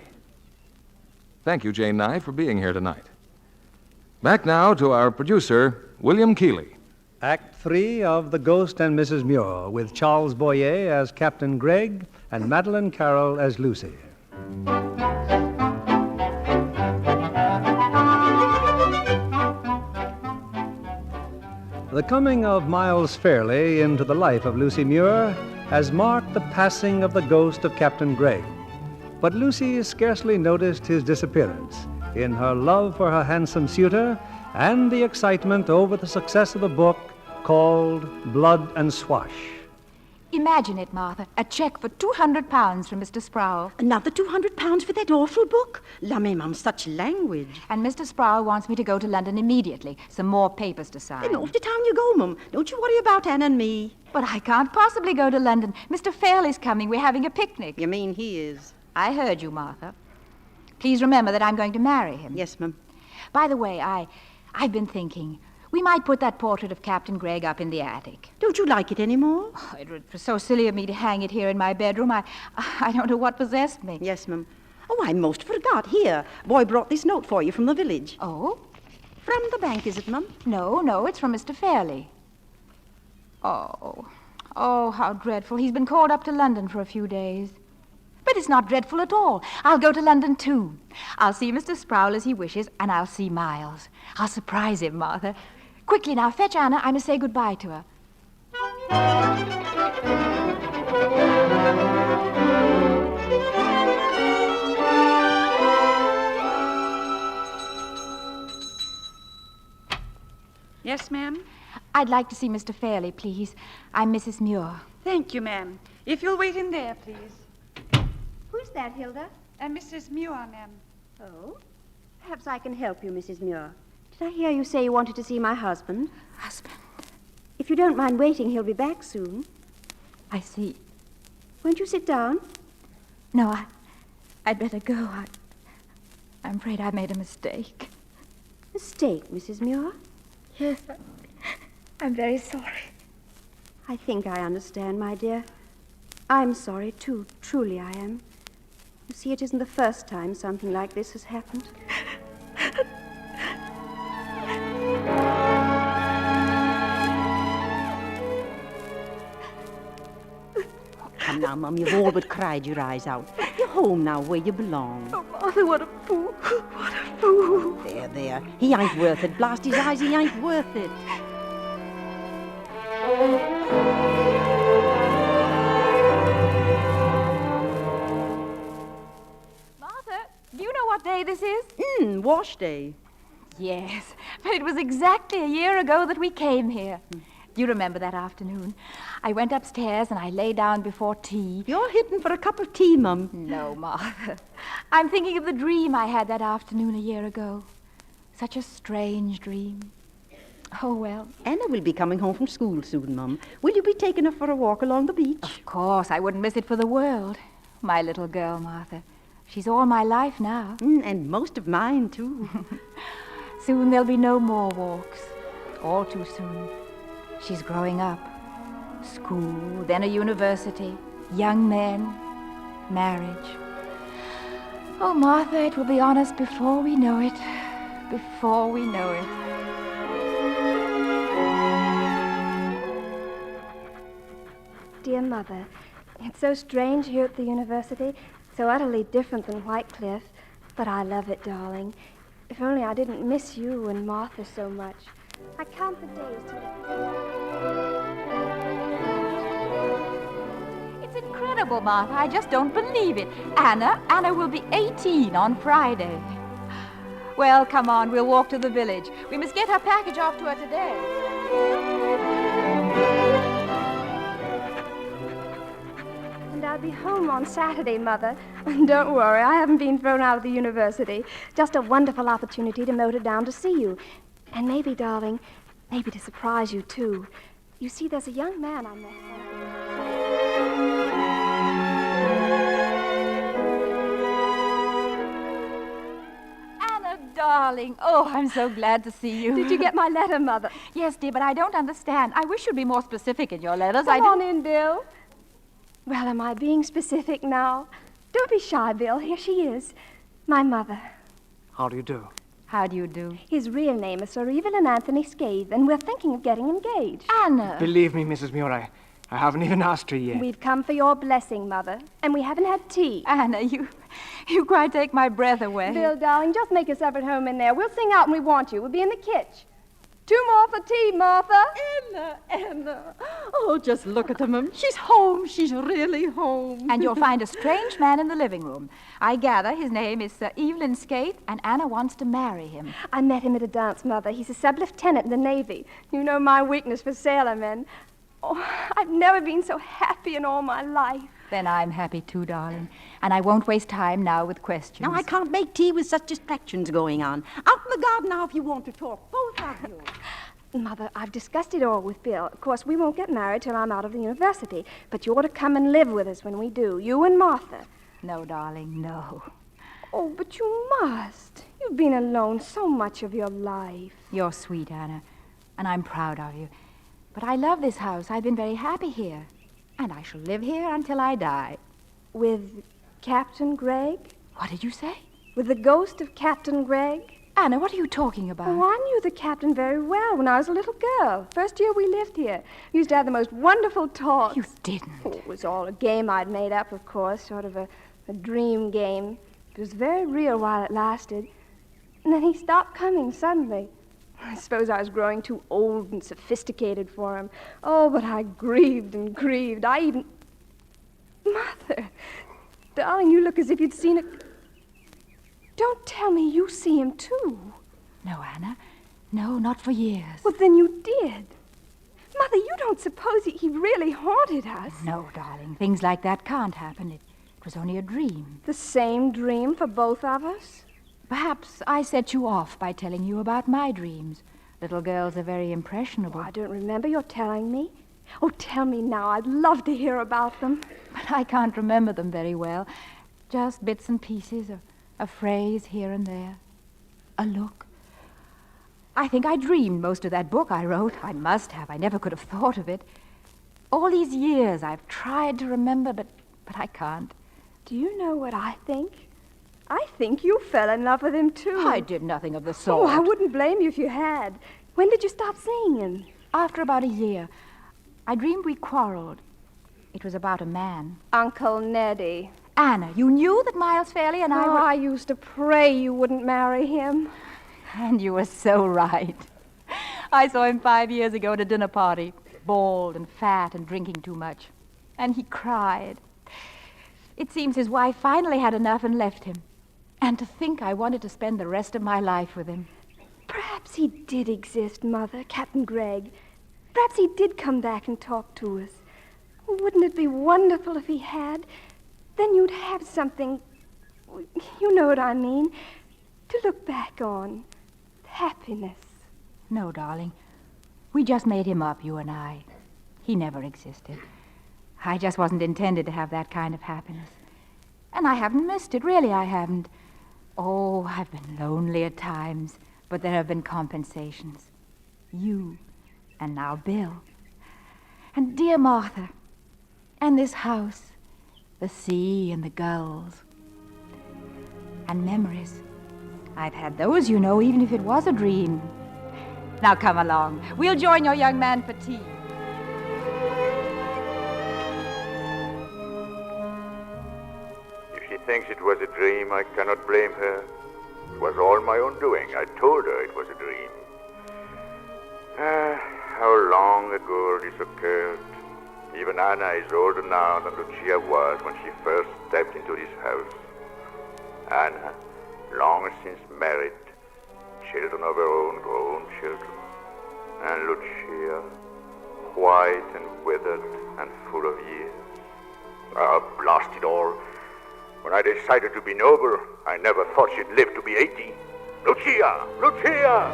Thank you, Jane Nye, for being here tonight. Back now to our producer, William Keeley. Act 3 of The Ghost and Mrs. Muir, with Charles Boyer as Captain Gregg and Madeleine Carroll as Lucy. The coming of Miles Fairley into the life of Lucy Muir has marked the passing of the ghost of Captain Gregg. But Lucy scarcely noticed his disappearance in her love for her handsome suitor and the excitement over the success of the book called Blood and Swash. Imagine it, Martha. A cheque for £200 from Mr. Sproul. Another £200 for that awful book? La, Mum, such language. And Mr. Sproul wants me to go to London immediately. Some more papers to sign. Then off to town you go, Mum. Don't you worry about Anne and me. But I can't possibly go to London. Mr. Fairley's coming. We're having a picnic. You mean he is? I heard you, Martha. Please remember that I'm going to marry him. Yes, Mum. By the way, I've been thinking... we might put that portrait of Captain Gregg up in the attic. Don't you like it anymore? Oh, it was so silly of me to hang it here in my bedroom. I don't know what possessed me. Yes, Mum. Oh, I most forgot. Here, boy brought this note for you from the village. Oh? From the bank, is it, Mum? No, it's from Mr. Fairley. Oh, how dreadful. He's been called up to London for a few days. But it's not dreadful at all. I'll go to London, too. I'll see Mr. Sproul as he wishes, and I'll see Miles. I'll surprise him, Martha. Quickly now, fetch Anna. I must say goodbye to her. Yes, ma'am? I'd like to see Mr. Fairley, please. I'm Mrs. Muir. Thank you, ma'am. If you'll wait in there, please. Who's that, Hilda? Mrs. Muir, ma'am. Oh? Perhaps I can help you, Mrs. Muir. Did I hear you say you wanted to see my husband? Husband? If you don't mind waiting, he'll be back soon. I see. Won't you sit down? No, I'd better go. I'm afraid I made a mistake. Mistake, Mrs. Muir? Yes, I'm very sorry. I think I understand, my dear. I'm sorry, too. Truly I am. You see, it isn't the first time something like this has happened. Come now, Mum, you've all but cried your eyes out. You're home now, where you belong. Oh, Martha, what a fool. What a fool. There. He ain't worth it. Blast his eyes, he ain't worth it. Martha, do you know what day this is? Wash day. Yes, but it was exactly a year ago that we came here. Do you remember that afternoon? I went upstairs and I lay down before tea. You're hitting for a cup of tea, Mum. No, Martha. I'm thinking of the dream I had that afternoon a year ago. Such a strange dream. Oh, well. Anna will be coming home from school soon, Mum. Will you be taking her for a walk along the beach? Of course. I wouldn't miss it for the world. My little girl, Martha. She's all my life now. And most of mine, too. Soon there'll be no more walks. All too soon. She's growing up. School, then a university, young men, marriage. Oh, Martha, it will be on us before we know it. Before we know it. Dear Mother, it's so strange here at the university, so utterly different than Whitecliff. But I love it, darling. If only I didn't miss you and Martha so much. I count the days It's incredible, Martha. I just don't believe it. Anna will be 18 on Friday. Well, come on, we'll walk to the village. We must get her package off to her today. And I'll be home on Saturday, Mother. Don't worry, I haven't been thrown out of the university. Just a wonderful opportunity to motor down to see you. And maybe, darling, Maybe to surprise you, too. You see, there's a young man I met. Anna, darling. Oh, I'm so glad to see you. Did you get my letter, Mother? Yes, dear, but I don't understand. I wish you'd be more specific in your letters. Come on in, Bill. Well, am I being specific now? Don't be shy, Bill. Here she is. My mother. How do you do? How do you do? His real name is Sir Evelyn Anthony Scathe, and we're thinking of getting engaged. Anna! Believe me, Mrs. Muir, I haven't even asked her yet. We've come for your blessing, Mother, and we haven't had tea. Anna, you quite take my breath away. Bill, darling, just make yourself at home in there. We'll sing out when we want you. We'll be in the kitchen. 2 more for tea, Martha. Anna. Oh, just look at her, Mum. She's home. She's really home. And you'll find a strange man in the living room. I gather his name is Sir Evelyn Scathe, and Anna wants to marry him. I met him at a dance, Mother. He's a sub-lieutenant in the Navy. You know my weakness for sailormen. Oh, I've never been so happy in all my life. Then I'm happy too, darling. And I won't waste time now with questions. Now, I can't make tea with such distractions going on. Out in the garden now if you want to talk, both of you. Mother, I've discussed it all with Bill. Of course, we won't get married till I'm out of the university. But you ought to come and live with us when we do, you and Martha. No, darling, no. Oh, but you must. You've been alone so much of your life. You're sweet, Anna, and I'm proud of you. But I love this house. I've been very happy here. And I shall live here until I die. With Captain Gregg? What did you say? With the ghost of Captain Gregg? Anna, what are you talking about? Oh, I knew the captain very well when I was a little girl. First year we lived here. We used to have the most wonderful talks. You didn't. Oh, it was all a game I'd made up, of course, sort of a dream game. It was very real while it lasted. And then he stopped coming suddenly. I suppose I was growing too old and sophisticated for him. Oh, but I grieved and grieved. I even... Mother, darling, you look as if you'd seen a... Don't tell me you see him, too. No, Anna. No, not for years. Well, then you did. Mother, you don't suppose he really haunted us? No, darling. Things like that can't happen. It was only a dream. The same dream for both of us? Perhaps I set you off by telling you about my dreams. Little girls are very impressionable. Oh, I don't remember your telling me. Oh, tell me now. I'd love to hear about them. But I can't remember them very well. Just bits and pieces, a phrase here and there. A look. I think I dreamed most of that book I wrote. I must have. I never could have thought of it. All these years I've tried to remember, but I can't. Do you know what I think? I think you fell in love with him, too. I did nothing of the sort. Oh, I wouldn't blame you if you had. When did you stop seeing him? After about a year. I dreamed we quarreled. It was about a man. Uncle Neddy. Anna, you knew that Miles Fairley and I were... I used to pray you wouldn't marry him. And you were so right. I saw him 5 years ago at a dinner party, bald and fat and drinking too much. And he cried. It seems his wife finally had enough and left him. And to think I wanted to spend the rest of my life with him. Perhaps he did exist, Mother, Captain Gregg. Perhaps he did come back and talk to us. Wouldn't it be wonderful if he had? Then you'd have something, you know what I mean, to look back on. Happiness. No, darling. We just made him up, you and I. He never existed. I just wasn't intended to have that kind of happiness. And I haven't missed it, really I haven't. Oh, I've been lonely at times, but there have been compensations. You, and now Bill. And dear Martha. And this house, the sea and the gulls. And memories. I've had those, you know, even if it was a dream. Now come along. We'll join your young man for tea. If she thinks it was a dream, I cannot blame her. It was all my own doing. I told her it was a dream. How long ago this occurred. Even Anna is older now than Lucia was when she first stepped into this house. Anna, long since married, children of her own, grown children. And Lucia, white and withered and full of years. Blast it all. When I decided to be noble, I never thought she'd live to be 80. Lucia! Lucia!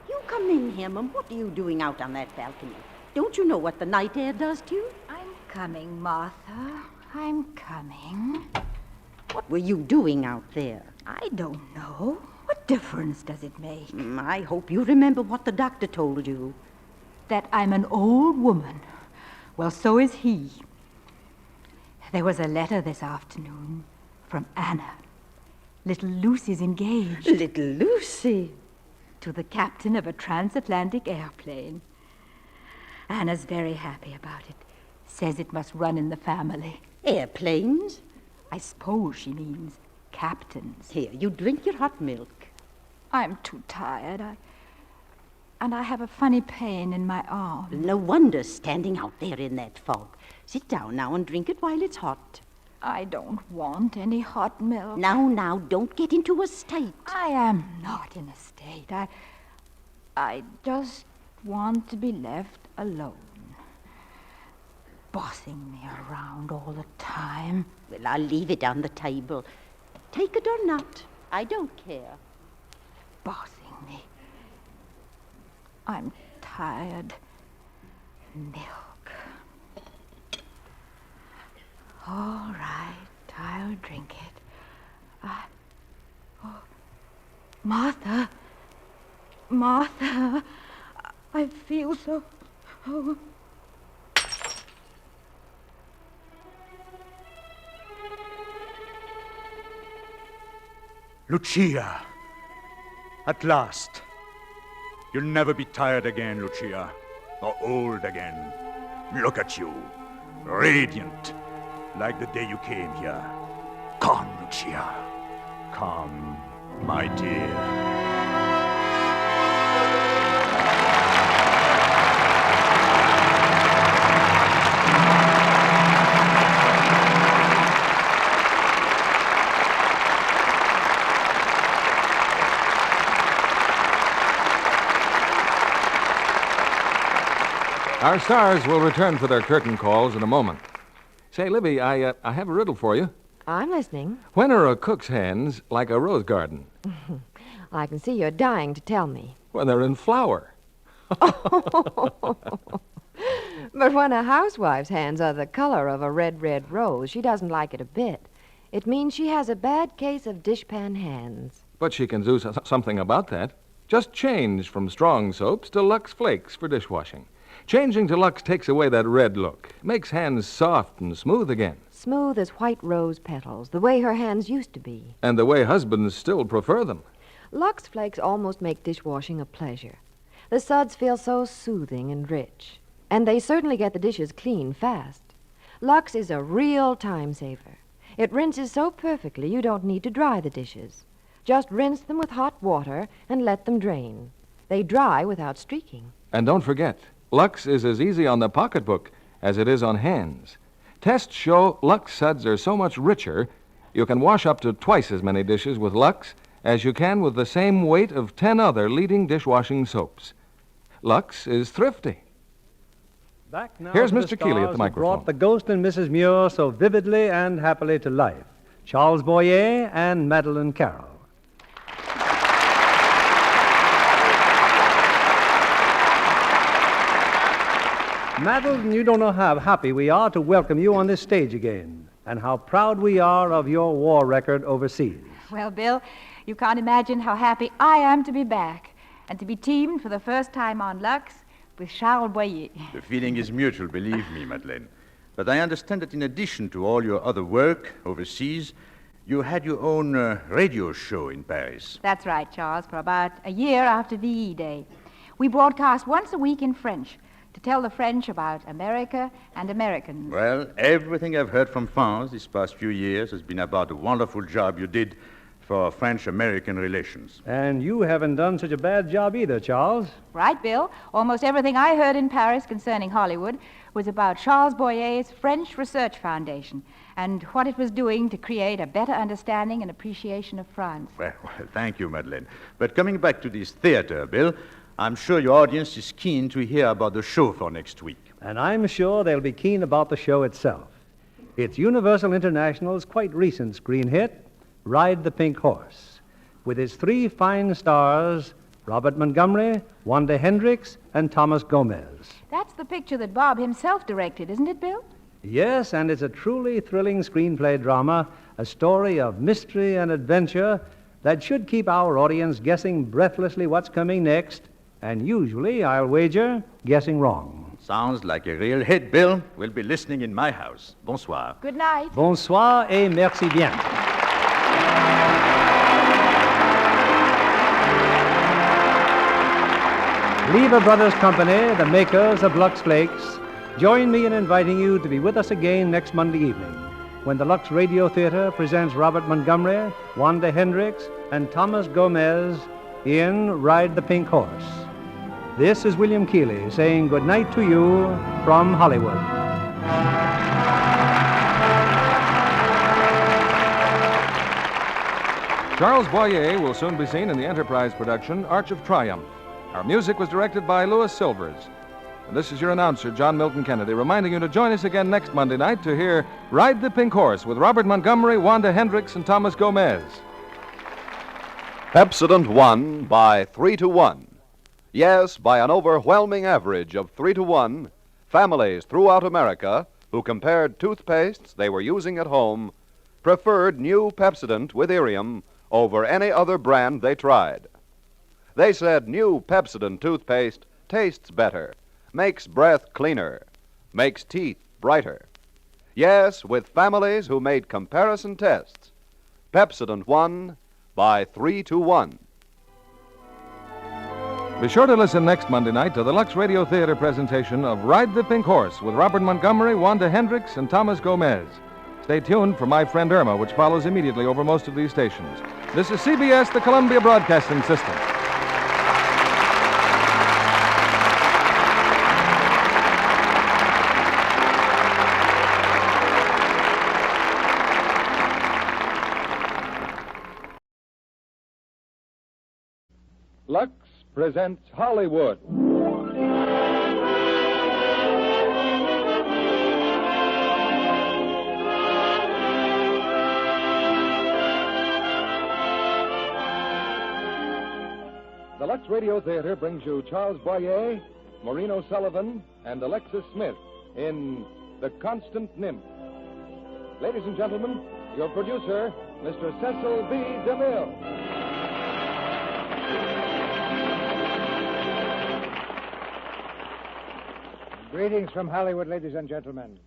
You come in here, Mum. What are you doing out on that balcony? Don't you know what the night air does to you? I'm coming, Martha. I'm coming. What were you doing out there? I don't know. What difference does it make? I hope you remember what the doctor told you. That I'm an old woman. Well, so is he. There was a letter this afternoon from Anna. Little Lucy's engaged. Little Lucy? To the captain of a transatlantic airplane. Anna's very happy about it. Says it must run in the family. Airplanes? I suppose she means captains. Here, you drink your hot milk. I'm too tired. And I have a funny pain in my arm. No wonder standing out there in that fog. Sit down now and drink it while it's hot. I don't want any hot milk. Now, don't get into a state. I am not in a state. I just want to be left alone. Bossing me around all the time. Well, I'll leave it on the table. Take it or not, I don't care. Bossing me. I'm tired. Milk. All right, I'll drink it. Martha. Martha. I feel so... Oh. Lucia! At last. You'll never be tired again, Lucia, or old again. Look at you, radiant, like the day you came here. Come, Lucia. Come, my dear. Our stars will return for their curtain calls in a moment. Say, Libby, I have a riddle for you. I'm listening. When are a cook's hands like a rose garden? I can see you're dying to tell me. When they're in flower. But when a housewife's hands are the color of a red, red rose, she doesn't like it a bit. It means she has a bad case of dishpan hands. But she can do something about that. Just change from strong soaps to Lux Flakes for dishwashing. Changing to Lux takes away that red look, makes hands soft and smooth again. Smooth as white rose petals, the way her hands used to be. And the way husbands still prefer them. Lux Flakes almost make dishwashing a pleasure. The suds feel so soothing and rich. And they certainly get the dishes clean fast. Lux is a real time saver. It rinses so perfectly you don't need to dry the dishes. Just rinse them with hot water and let them drain. They dry without streaking. And don't forget, Lux is as easy on the pocketbook as it is on hands. Tests show Lux suds are so much richer, you can wash up to twice as many dishes with Lux as you can with the same weight of 10 other leading dishwashing soaps. Lux is thrifty. Back now Here's to the Mr. Keeley at the stars who microphone. brought the Ghost and Mrs. Muir so vividly and happily to life. Charles Boyer and Madeleine Carroll. Madeleine, you don't know how happy we are to welcome you on this stage again, and how proud we are of your war record overseas. Well, Bill, you can't imagine how happy I am to be back and to be teamed for the first time on Lux with Charles Boyer. The feeling is mutual, believe me, Madeleine. But I understand that in addition to all your other work overseas, you had your own radio show in Paris. That's right, Charles, for about a year after VE Day. We broadcast once a week in French to tell the French about America and Americans. Well, everything I've heard from France these past few years has been about the wonderful job you did for French-American relations. And you haven't done such a bad job either, Charles. Right, Bill. Almost everything I heard in Paris concerning Hollywood was about Charles Boyer's French Research Foundation and what it was doing to create a better understanding and appreciation of France. Well, thank you, Madeleine. But coming back to this theater, Bill, I'm sure your audience is keen to hear about the show for next week. And I'm sure they'll be keen about the show itself. It's Universal International's quite recent screen hit, Ride the Pink Horse, with its three fine stars, Robert Montgomery, Wanda Hendricks, and Thomas Gomez. That's the picture that Bob himself directed, isn't it, Bill? Yes, and it's a truly thrilling screenplay drama, a story of mystery and adventure that should keep our audience guessing breathlessly what's coming next, and usually, I'll wager, guessing wrong. Sounds like a real hit, Bill. We'll be listening in my house. Bonsoir. Good night. Bonsoir et merci bien. Lever Brothers Company, the makers of Lux Flakes, join me in inviting you to be with us again next Monday evening when the Lux Radio Theater presents Robert Montgomery, Wanda Hendricks, and Thomas Gomez in Ride the Pink Horse. This is William Keeley saying good night to you from Hollywood. Charles Boyer will soon be seen in the Enterprise production Arch of Triumph. Our music was directed by Louis Silvers. And this is your announcer, John Milton Kennedy, reminding you to join us again next Monday night to hear Ride the Pink Horse with Robert Montgomery, Wanda Hendricks, and Thomas Gomez. Pepsodent won by 3-1. Yes, by an overwhelming average of 3-1, families throughout America who compared toothpastes they were using at home preferred new Pepsodent with Irium over any other brand they tried. They said new Pepsodent toothpaste tastes better, makes breath cleaner, makes teeth brighter. Yes, with families who made comparison tests, Pepsodent won by 3-1. Be sure to listen next Monday night to the Lux Radio Theater presentation of Ride the Pink Horse with Robert Montgomery, Wanda Hendricks, and Thomas Gomez. Stay tuned for My Friend Irma, which follows immediately over most of these stations. This is CBS, the Columbia Broadcasting System. Lux presents Hollywood. The Lux Radio Theater brings you Charles Boyer, Maureen O'Sullivan, and Alexis Smith in The Constant Nymph. Ladies and gentlemen, your producer, Mr. Cecil B. DeMille. Greetings from Hollywood, ladies and gentlemen.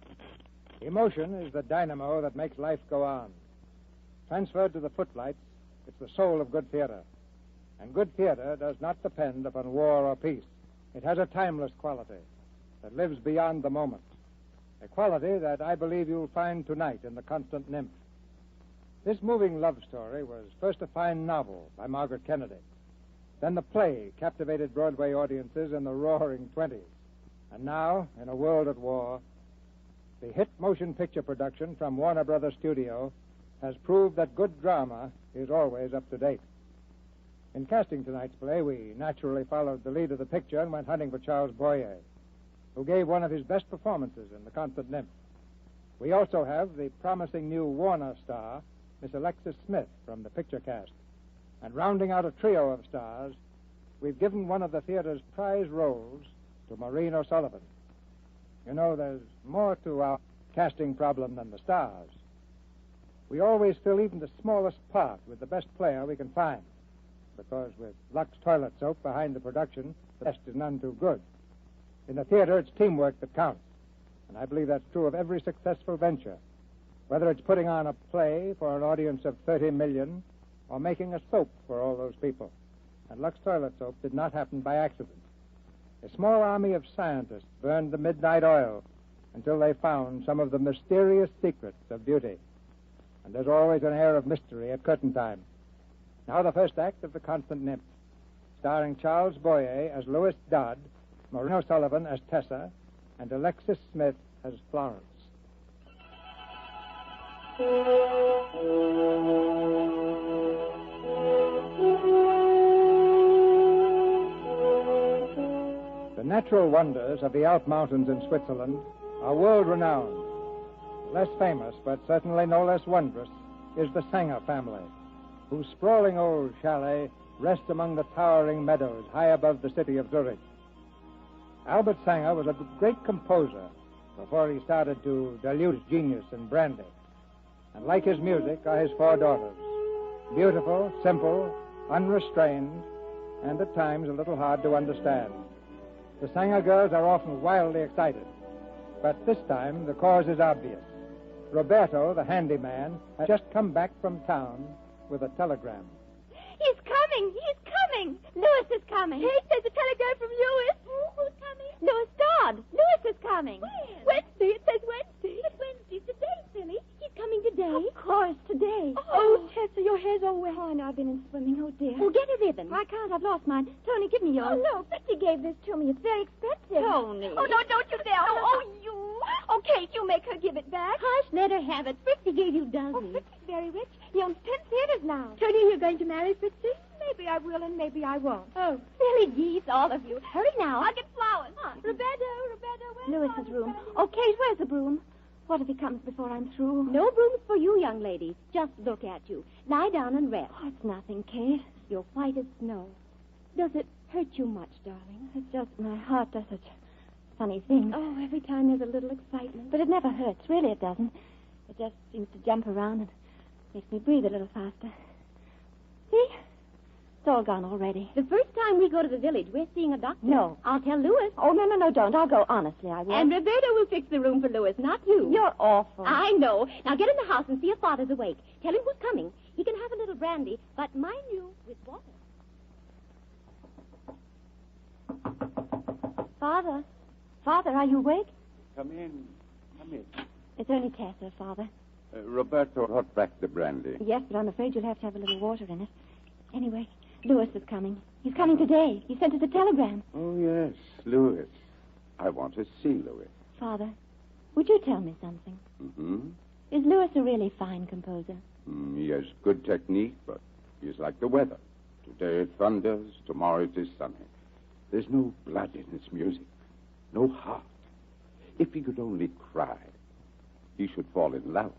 Emotion is the dynamo that makes life go on. Transferred to the footlights, it's the soul of good theater. And good theater does not depend upon war or peace. It has a timeless quality that lives beyond the moment. A quality that I believe you'll find tonight in The Constant Nymph. This moving love story was first a fine novel by Margaret Kennedy. Then the play captivated Broadway audiences in the roaring 20s. And now, in a world at war, the hit motion picture production from Warner Brothers Studio has proved that good drama is always up to date. In casting tonight's play, we naturally followed the lead of the picture and went hunting for Charles Boyer, who gave one of his best performances in The Constant Nymph. We also have the promising new Warner star, Miss Alexis Smith, from the picture cast. And rounding out a trio of stars, we've given one of the theater's prize roles to Maureen O'Sullivan. You know, there's more to our casting problem than the stars. We always fill even the smallest part with the best player we can find, because with Lux Toilet Soap behind the production, the best is none too good. In the theater, it's teamwork that counts, and I believe that's true of every successful venture, whether it's putting on a play for an audience of 30 million or making a soap for all those people. And Lux Toilet Soap did not happen by accident. A small army of scientists burned the midnight oil until they found some of the mysterious secrets of beauty. And there's always an air of mystery at curtain time. Now the first act of The Constant Nymph, starring Charles Boyer as Louis Dodd, Maureen O'Sullivan as Tessa, and Alexis Smith as Florence. The natural wonders of the Alp Mountains in Switzerland are world-renowned. Less famous, but certainly no less wondrous, is the Sanger family, whose sprawling old chalet rests among the towering meadows high above the city of Zurich. Albert Sanger was a great composer before he started to dilute his genius in brandy. And like his music are his 4 daughters. Beautiful, simple, unrestrained, and at times a little hard to understand. The Sanger girls are often wildly excited, but this time the cause is obvious. Roberto, the handyman, has just come back from town with a telegram. He's coming! He's coming! Louis is coming. Hey, there's a telegram from Louis. Who's coming? Louis Dodd. Louis is coming. When? Wednesday. It says Wednesday. But Wednesday's today, silly. He's coming today. Of course, today. Oh, Tessa, your hair's all wet. Oh, I know. I've been in swimming. Oh, dear. Oh, get a ribbon. I can't. I've lost mine. Tony, give me yours. Oh, no. Fritzy gave this to me. It's very expensive. Tony. Oh, no, don't you dare. Oh, you. Oh, Kate, you make her give it back. Hush, let her have it. Fritzy gave you dozens. Oh, Fritzy's very rich. He owns 10 theaters now. Tony, you're going to marry Fritzy? Maybe I will and maybe I won't. Oh, silly geese, all of you. Hurry now. I'll get flowers. Roberto, where's Louis's room? Oh, Kate, where's the broom? What if he comes before I'm through? No brooms for you, young lady. Just look at you. Lie down and rest. Oh, it's nothing, Kate. You're white as snow. Does it hurt you much, darling? It's just my heart does such funny things. Oh, every time there's a little excitement. But it never hurts. Really, it doesn't. It just seems to jump around and makes me breathe a little faster. See? It's all gone already. The first time we go to the village, we're seeing a doctor. No. I'll tell Louis. Oh, no, don't. I'll go. Honestly, I will. And Roberto will fix the room for Louis, not you. You're awful. I know. Now get in the house and see if Father's awake. Tell him who's coming. He can have a little brandy, but mind you, with water. Father, are you awake? Come in. It's only Tessa, Father. Roberto brought back the brandy. Yes, but I'm afraid you'll have to have a little water in it. Anyway, Louis is coming. He's coming today. He sent us a telegram. Oh, yes, Louis. I want to see Louis. Father, would you tell me something? Mm-hmm. Is Louis a really fine composer? He has good technique, but he's like the weather. Today it thunders, tomorrow it is sunny. There's no blood in his music, no heart. If he could only cry, he should fall in love.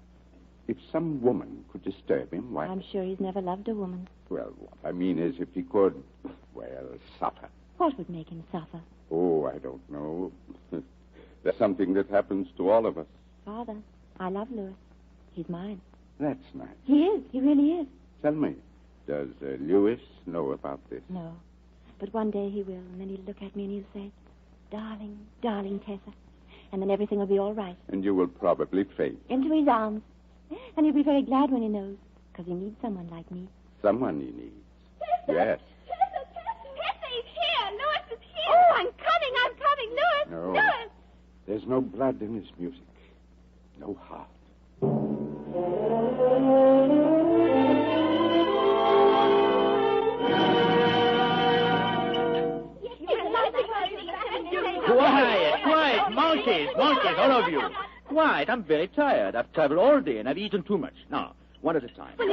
If some woman could disturb him, why... I'm sure he's never loved a woman. Well, what I mean is if he could, suffer. What would make him suffer? Oh, I don't know. That's something that happens to all of us. Father, I love Louis. He's mine. That's nice. He is. He really is. Tell me, does Louis know about this? No. But one day he will, and then he'll look at me and he'll say, darling, darling Tessa. And then everything will be all right. And you will probably faint. Into his arms. And he'll be very glad when he knows, because he needs someone like me. Someone he needs. Yes. Tessa, he's here. Louis is here. Oh, I'm coming, Louis. No. Louis. There's no blood in his music. No heart. Quiet, monkeys, all of you. Quiet, I'm very tired. I've traveled all day and I've eaten too much. Now, one at a time. You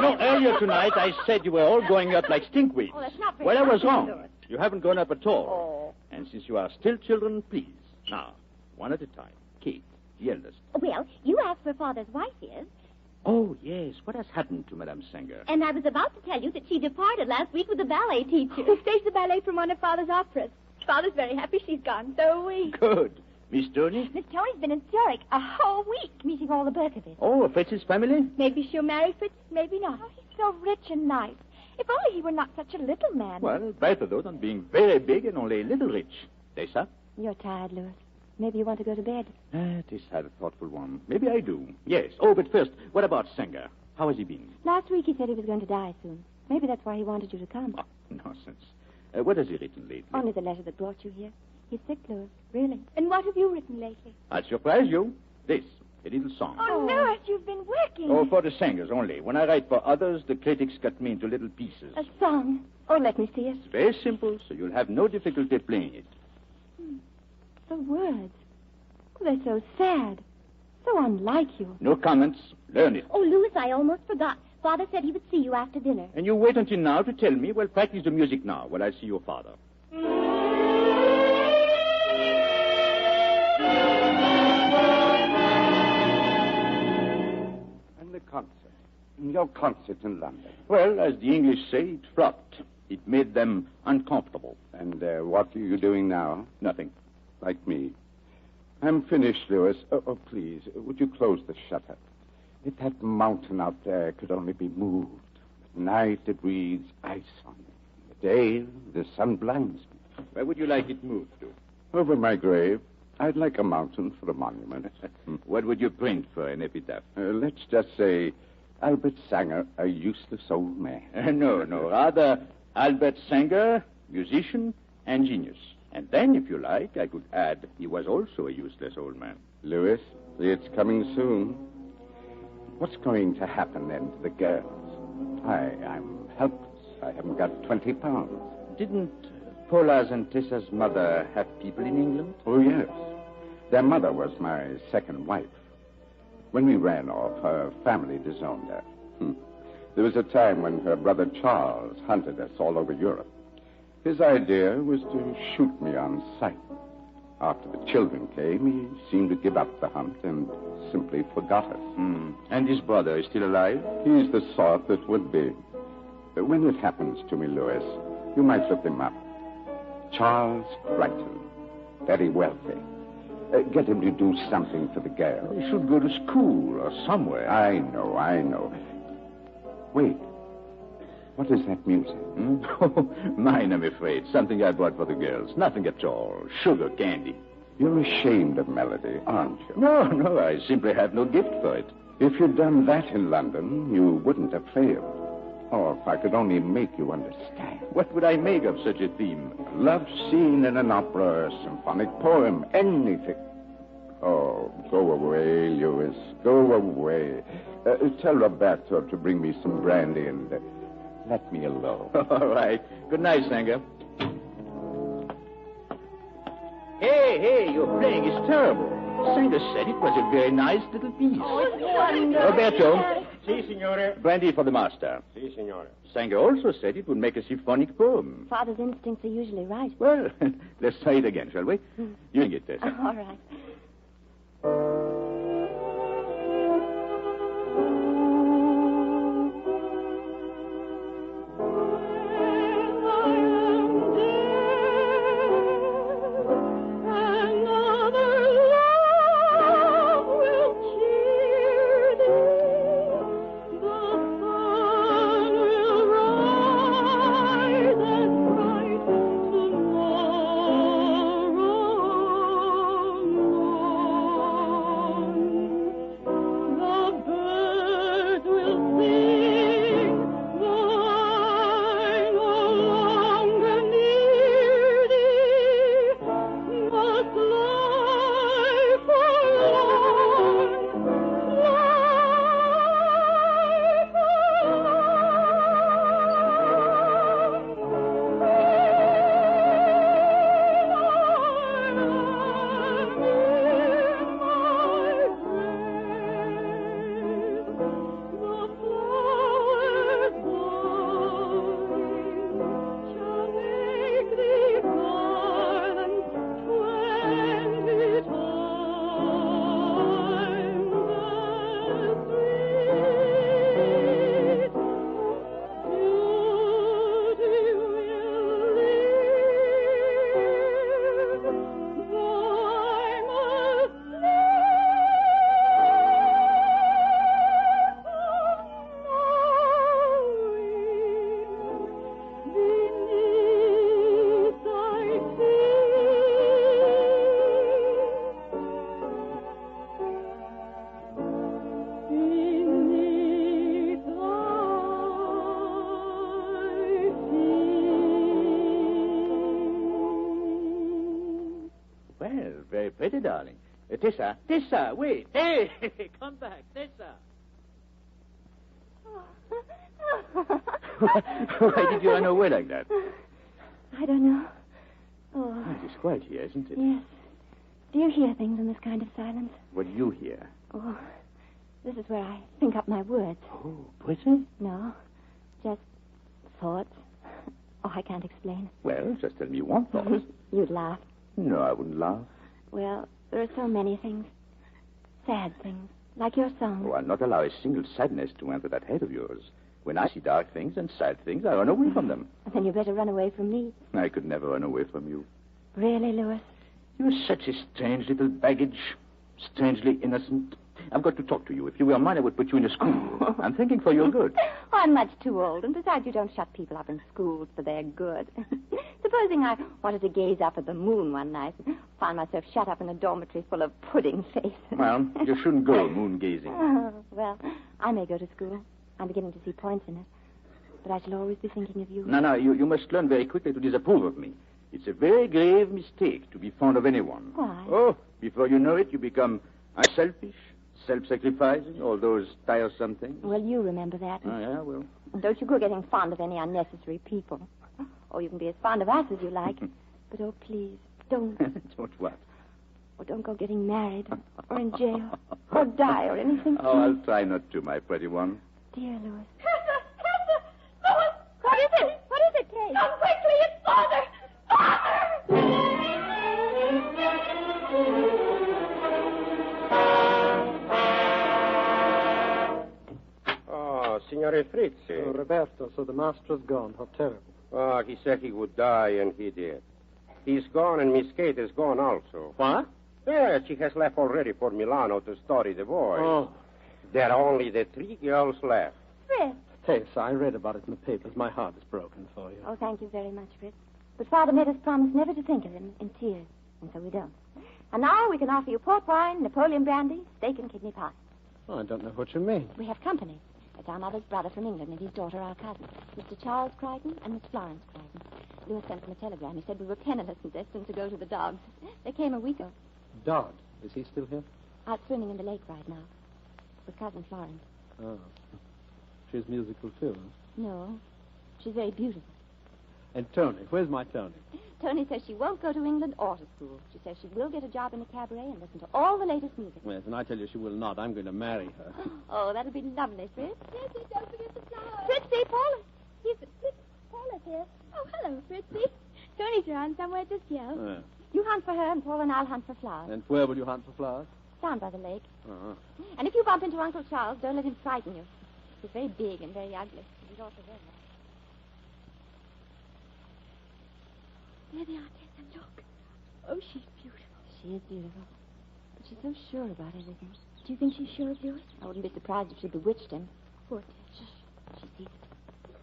know, earlier tonight I said you were all going up like stinkweeds. Oh, that's not very Well, I was nice, wrong. Louis. You haven't gone up at all. Oh. And since you are still children, please. Now, one at a time. Kate, the eldest. Well, you asked where Father's wife is. Oh, yes. What has happened to Madame Sanger? And I was about to tell you that she departed last week with a ballet teacher. Who staged the ballet from one of Father's operas. Father's very happy she's gone. So are we. Good. Miss Tony? Miss Tony's been in Zurich a whole week, meeting all the Berkovics. Oh, Fritz's family? Maybe she'll marry Fritz, maybe not. Oh, he's so rich and nice. If only he were not such a little man. Well, better, though, than being very big and only a little rich. Tessa? You're tired, Louis. Maybe you want to go to bed. It is had a thoughtful one. Maybe I do. Yes. Oh, but first, what about Sanger? How has he been? Last week he said he was going to die soon. Maybe that's why he wanted you to come. Oh, nonsense. What has he written lately? Only the letter that brought you here. He's sick, Louis. Really. And what have you written lately? I'll surprise you. This, a little song. Oh, Louis, you've been working. Oh, for the singers only. When I write for others, the critics cut me into little pieces. A song. Oh, let me see it. It's very simple, so you'll have no difficulty playing it. The words. Oh, they're so sad. So unlike you. No comments. Learn it. Oh, Louis, I almost forgot. Father said he would see you after dinner. And you wait until now to tell me. Well, practice the music now while I see your father. concert. Your concert in London. Well, as the English say, it flopped. It made them uncomfortable. And what are you doing now? Nothing. Like me. I'm finished, Lewis. Oh, please, would you close the shutter? If that mountain out there could only be moved. At night, it reads ice on me. In the day, the sun blinds me. Where would you like it moved to? Over my grave. I'd like a mountain for a monument. What would you print for an epitaph? Let's just say, Albert Sanger, a useless old man. No. Rather, Albert Sanger, musician and genius. And then, if you like, I could add he was also a useless old man. Lewis, it's coming soon. What's going to happen then to the girls? I'm helpless. I haven't got 20 pounds. Didn't Paula's and Tessa's mother have people in England? Oh, yes. Their mother was my second wife. When we ran off, her family disowned her. There was a time when her brother Charles hunted us all over Europe. His idea was to shoot me on sight. After the children came, he seemed to give up the hunt and simply forgot us. And his brother is still alive? He's the sort that would be. When it happens to me, Lewis, you might look him up. Charles Crichton. Very wealthy. Get him to do something for the girl. He should go to school or somewhere. I know. Wait. What is that music? Oh, mine, I'm afraid. Something I bought for the girls. Nothing at all. Sugar candy. You're ashamed of melody, aren't you? No, I simply have no gift for it. If you'd done that in London, you wouldn't have failed. Oh, if I could only make you understand. What would I make of such a theme? Love scene in an opera, a symphonic poem, anything. Oh, go away, Lewis. Go away. Tell Roberto to bring me some brandy and let me alone. All right. Good night, Sanger. Hey, your playing is terrible. Sanger said it was a very nice little piece. Oh, it's wonderful. Roberto. Si, signore. Brandy for the master. Si, signore. Sanger also said it would make a symphonic poem. Father's instincts are usually right. Well, let's try it again, shall we? You sing it, Tessa. All right. Very pretty, darling. Tessa, wait. Hey, come back, Tessa. Why did you run away like that? I don't know. Oh. It is quiet here, isn't it? Yes. Do you hear things in this kind of silence? What do you hear? Oh, this is where I think up my words. Oh, poetry? No, just thoughts. Oh, I can't explain. Well, just tell me one thought. You'd laugh. No, I wouldn't laugh. Well, there are so many things. Sad things. Like your song. Oh, I'll not allow a single sadness to enter that head of yours. When I see dark things and sad things, I run away from them. Then you better run away from me. I could never run away from you. Really, Louis? You're such a strange little baggage. Strangely innocent. I've got to talk to you. If you were mine, I would put you in a school. I'm thinking for your good. Oh, I'm much too old, and besides, you don't shut people up in schools for their good. Supposing I wanted to gaze up at the moon one night and found myself shut up in a dormitory full of pudding faces. Well, you shouldn't go moon gazing. Oh, well, I may go to school. I'm beginning to see points in it. But I shall always be thinking of you. No, you must learn very quickly to disapprove of me. It's a very grave mistake to be fond of anyone. Why? Oh, before you know it, you become unselfish, self-sacrificing, all those tiresome things. Well, you remember that. Oh, yeah, well. Don't you go getting fond of any unnecessary people. Or you can be as fond of us as you like. But, oh, please, don't. Don't what? Or don't go getting married, or in jail, or die, or anything. Oh, I'll try not to, my pretty one. Dear Louis. Hester! Louis! What is it? What is it, Kate? Come quickly, it's Father! Oh, Signore Frizzi. Oh, Roberto, so the master's gone. How terrible. Oh, he said he would die, and he did. He's gone, and Miss Kate is gone also. What? Yes, she has left already for Milano to study the voice. Oh. There are only the 3 girls left. Fritz. Tess, I read about it in the papers. My heart is broken for you. Oh, thank you very much, Fritz. But Father made us promise never to think of him in tears, and so we don't. And now we can offer you port wine, Napoleon brandy, steak and kidney pie. Oh, I don't know what you mean. We have company. It's our mother's brother from England and his daughter, our cousin, Mr. Charles Crichton and Miss Florence Crichton. Louis sent them a telegram. He said we were penniless and destined to go to the dogs. They came a week ago. Dodd, is he still here? Out swimming in the lake right now with Cousin Florence. Oh. She's musical, too, huh? No. She's very beautiful. And Tony. Where's my Tony? Tony says she won't go to England or to school. She says she will get a job in a cabaret and listen to all the latest music. Yes, and I tell you she will not. I'm going to marry her. Oh, that'll be lovely, Fritz. Fritzy, don't forget the flowers. Fritzy, Paula. Paula's here. Oh, hello, Fritzy. Tony's around somewhere just here. You hunt for her, and Paul and I'll hunt for flowers. And where will you hunt for flowers? Down by the lake. Uh-huh. And if you bump into Uncle Charles, don't let him frighten you. He's very big and very ugly. He's also very nice. There they are, Tessa. Look. Oh, she's beautiful. She is beautiful. But she's so sure about everything. Do you think she's sure of Louis? I wouldn't be surprised if she bewitched him. Poor Tess. She sees it.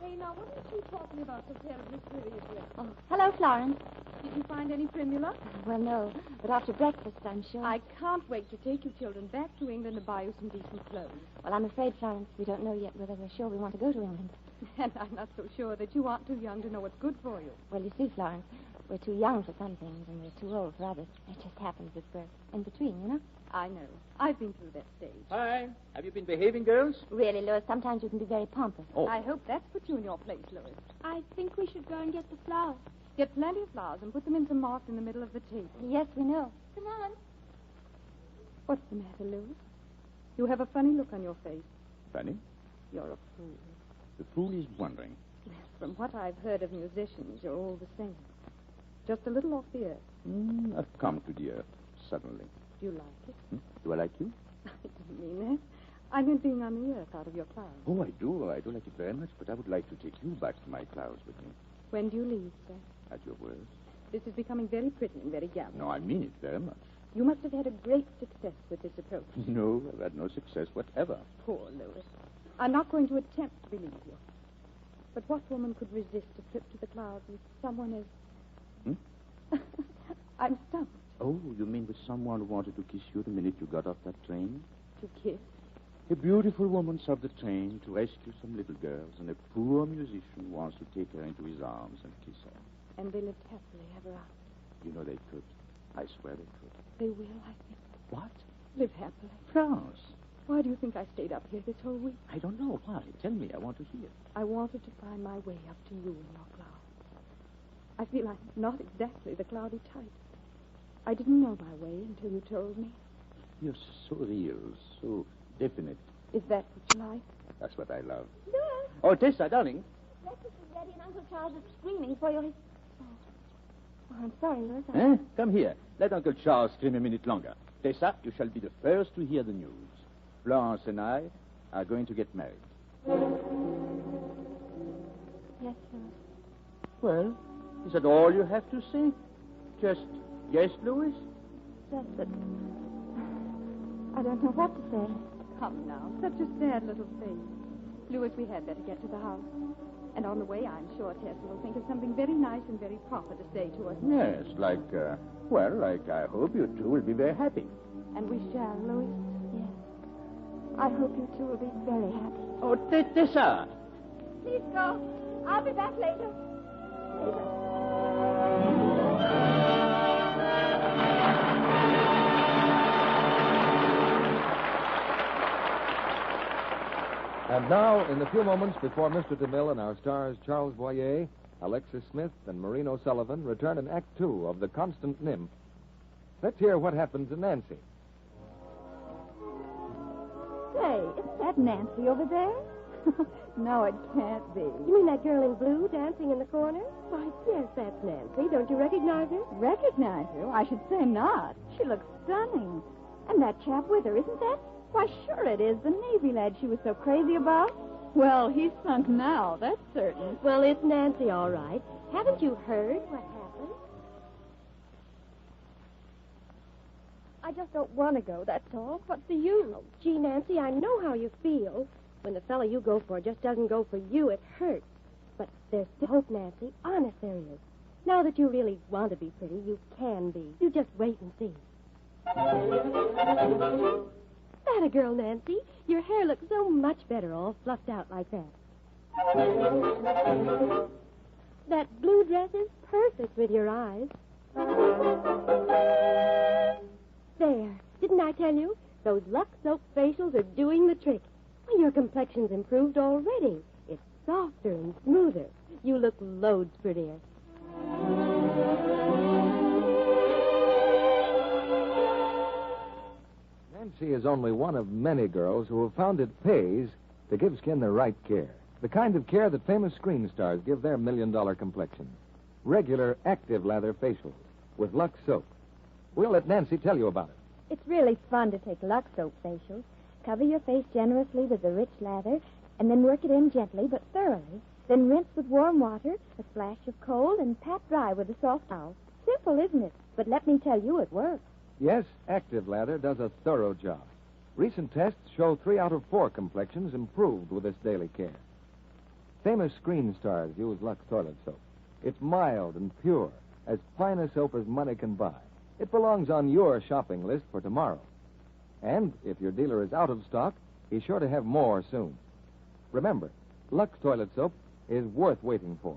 Hey, now, what is she talking about so terribly seriously? Oh, hello, Florence. Did you find any primula? Well, no. But after breakfast, I'm sure. I can't wait to take you children back to England and buy you some decent clothes. Well, I'm afraid, Florence, we don't know yet whether we're sure we want to go to England. And I'm not so sure that you aren't too young to know what's good for you. Well, you see, Florence, we're too young for some things and we're too old for others. It just happens that we're in between, you know? I know. I've been through that stage. Hi. Have you been behaving, girls? Really, Louis, sometimes you can be very pompous. Oh. I hope that's put you in your place, Louis. I think we should go and get the flowers. Get plenty of flowers and put them in some marked in the middle of the table. Yes, we know. Come on. What's the matter, Louis? You have a funny look on your face. Funny? You're a fool. The fool is wondering. From what I've heard of musicians, you're all the same. Just a little off the earth. I've come to the earth, suddenly. Do you like it? Do I like you? I didn't mean that. I meant being on the earth out of your clouds. Oh, I do. I do like it very much, but I would like to take you back to my clouds with me. When do you leave, sir? At your words. This is becoming very pretty and very gallant. No, I mean it very much. You must have had a great success with this approach. No, I've had no success whatever. Poor Louis. I'm not going to attempt to believe you. But what woman could resist a trip to the clouds with someone as... I'm stumped. Oh, you mean with someone who wanted to kiss you the minute you got off that train? To kiss? A beautiful woman stopped the train to rescue some little girls, and a poor musician wants to take her into his arms and kiss her. And they lived happily ever after. You know they could. I swear they could. They will, I think. What? Live happily. France. Why do you think I stayed up here this whole week? I don't know. Why? Tell me. I want to hear. I wanted to find my way up to you in your clouds. I feel I'm not exactly the cloudy type. I didn't know my way until you told me. You're so real, so definite. Is that what you like? That's what I love. Louis! Oh, Tessa, darling. Breakfast is ready and Uncle Charles is screaming for you. Oh, I'm sorry, Louis. Come here. Let Uncle Charles scream a minute longer. Tessa, you shall be the first to hear the news. Florence and I are going to get married. Yes, Louis. Well, is that all you have to say? Just yes, Louis? Just that... I don't know what to say. Come now, such a sad little face. Louis, we had better get to the house. And on the way, I'm sure Tessa will think of something very nice and very proper to say to us. Yes, like I hope you two will be very happy. And we shall, Louis? Yes. I hope you two will be very happy. Oh, Tessa! Please go. I'll be back later. And now, in the few moments before Mr. DeMille and our stars Charles Boyer, Alexis Smith, and Maureen O'Sullivan return in Act 2 of The Constant Nymph, let's hear what happened to Nancy. Say, isn't that Nancy over there? No, it can't be. You mean that girl in blue dancing in the corner? Why, yes, that's Nancy. Don't you recognize her? Recognize her? I should say not. She looks stunning. And that chap with her, isn't that? Why, sure it is. The Navy lad she was so crazy about. Well, he's sunk now, that's certain. Well, it's Nancy, all right. Haven't you heard what happened? I just don't want to go, that's all. What's the use? Oh, gee, Nancy, I know how you feel. When the fellow you go for just doesn't go for you, it hurts. But there's still hope, Nancy. Honest, there is. Now that you really want to be pretty, you can be. You just wait and see. That a girl, Nancy. Your hair looks so much better all fluffed out like that. That blue dress is perfect with your eyes. There. Didn't I tell you? Those Lux Soap facials are doing the trick. Well, your complexion's improved already. It's softer and smoother. You look loads prettier. Nancy is only one of many girls who have found it pays to give skin the right care. The kind of care that famous screen stars give their million-dollar complexions. Regular active lather facials with Lux Soap. We'll let Nancy tell you about it. It's really fun to take Lux Soap facials. Cover your face generously with the rich lather, and then work it in gently but thoroughly. Then rinse with warm water, a splash of cold, and pat dry with a soft towel. Simple, isn't it? But let me tell you, it works. Yes, active lather does a thorough job. Recent tests show 3 out of 4 complexions improved with this daily care. Famous screen stars use Lux toilet soap. It's mild and pure, as fine a soap as money can buy. It belongs on your shopping list for tomorrow. And if your dealer is out of stock, he's sure to have more soon. Remember, Lux toilet soap is worth waiting for.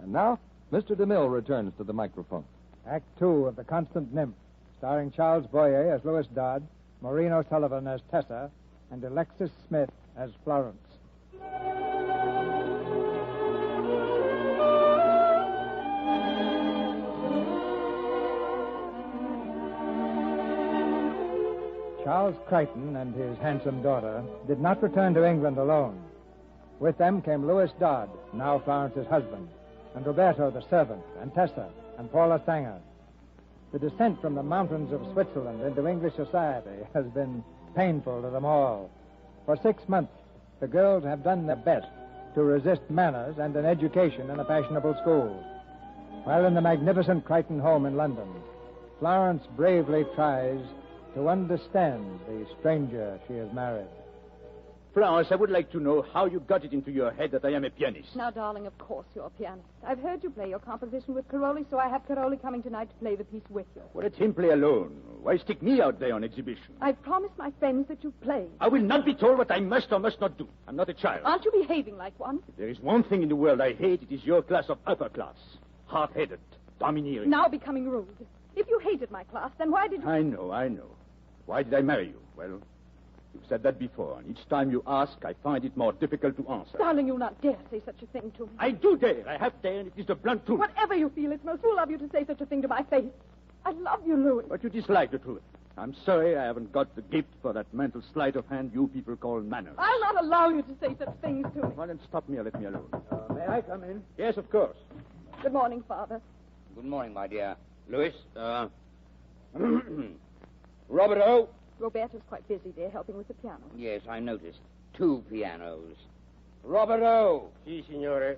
And now, Mr. DeMille returns to the microphone. Act 2 of The Constant Nymph, starring Charles Boyer as Louis Dodd, Maureen O'Sullivan as Tessa, and Alexis Smith as Florence. Charles Crichton and his handsome daughter did not return to England alone. With them came Louis Dodd, now Florence's husband, and Roberto the servant, and Tessa, and Paula Sanger. The descent from the mountains of Switzerland into English society has been painful to them all. For 6 months, the girls have done their best to resist manners and an education in a fashionable school. While in the magnificent Crichton home in London, Florence bravely tries to understand the stranger she has married. Florence, I would like to know how you got it into your head that I am a pianist. Now, darling, of course you're a pianist. I've heard you play your composition with Carroll, so I have Carroll coming tonight to play the piece with you. Well, let him play alone. Why stick me out there on exhibition? I've promised my friends that you play. I will not be told what I must or must not do. I'm not a child. Aren't you behaving like one? If there is one thing in the world I hate, it is your class of upper class. Hard-headed, domineering. Now becoming rude. If you hated my class, then why did you... I know. Why did I marry you? Well, you've said that before, and each time you ask, I find it more difficult to answer. Darling, you'll not dare say such a thing to me. I do dare. I have dared, and it is the blunt truth. Whatever you feel, it's most cruel of you to say such a thing to my face. I love you, Louis. But you dislike the truth. I'm sorry I haven't got the gift for that mental sleight of hand you people call manners. I'll not allow you to say such things to me. Well, then stop me or let me alone. May I come in? Yes, of course. Good morning, Father. Good morning, my dear. Louis, Roberto, Roberta's quite busy, dear, helping with the piano. Yes, I noticed. 2 pianos. Roberto! Si, signore.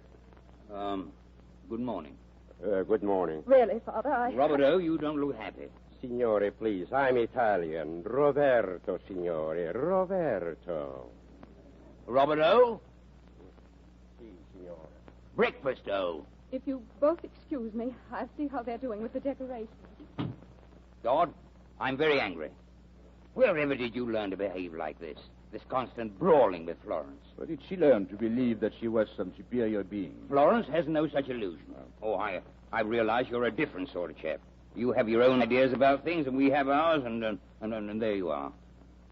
Good morning. Good morning. Really, Father, Roberto, you don't look happy. Signore, please. I'm Italian. Roberto, signore. Roberto. Roberto? Si, signore. Breakfast-o. If you both excuse me, I'll see how they're doing with the decorations. Dodd, I'm very angry. Wherever did you learn to behave like this? This constant brawling with Florence. Where did she learn to believe that she was some superior being? Florence has no such illusion. Oh, I realize you're a different sort of chap. You have your own ideas about things, and we have ours, and there you are.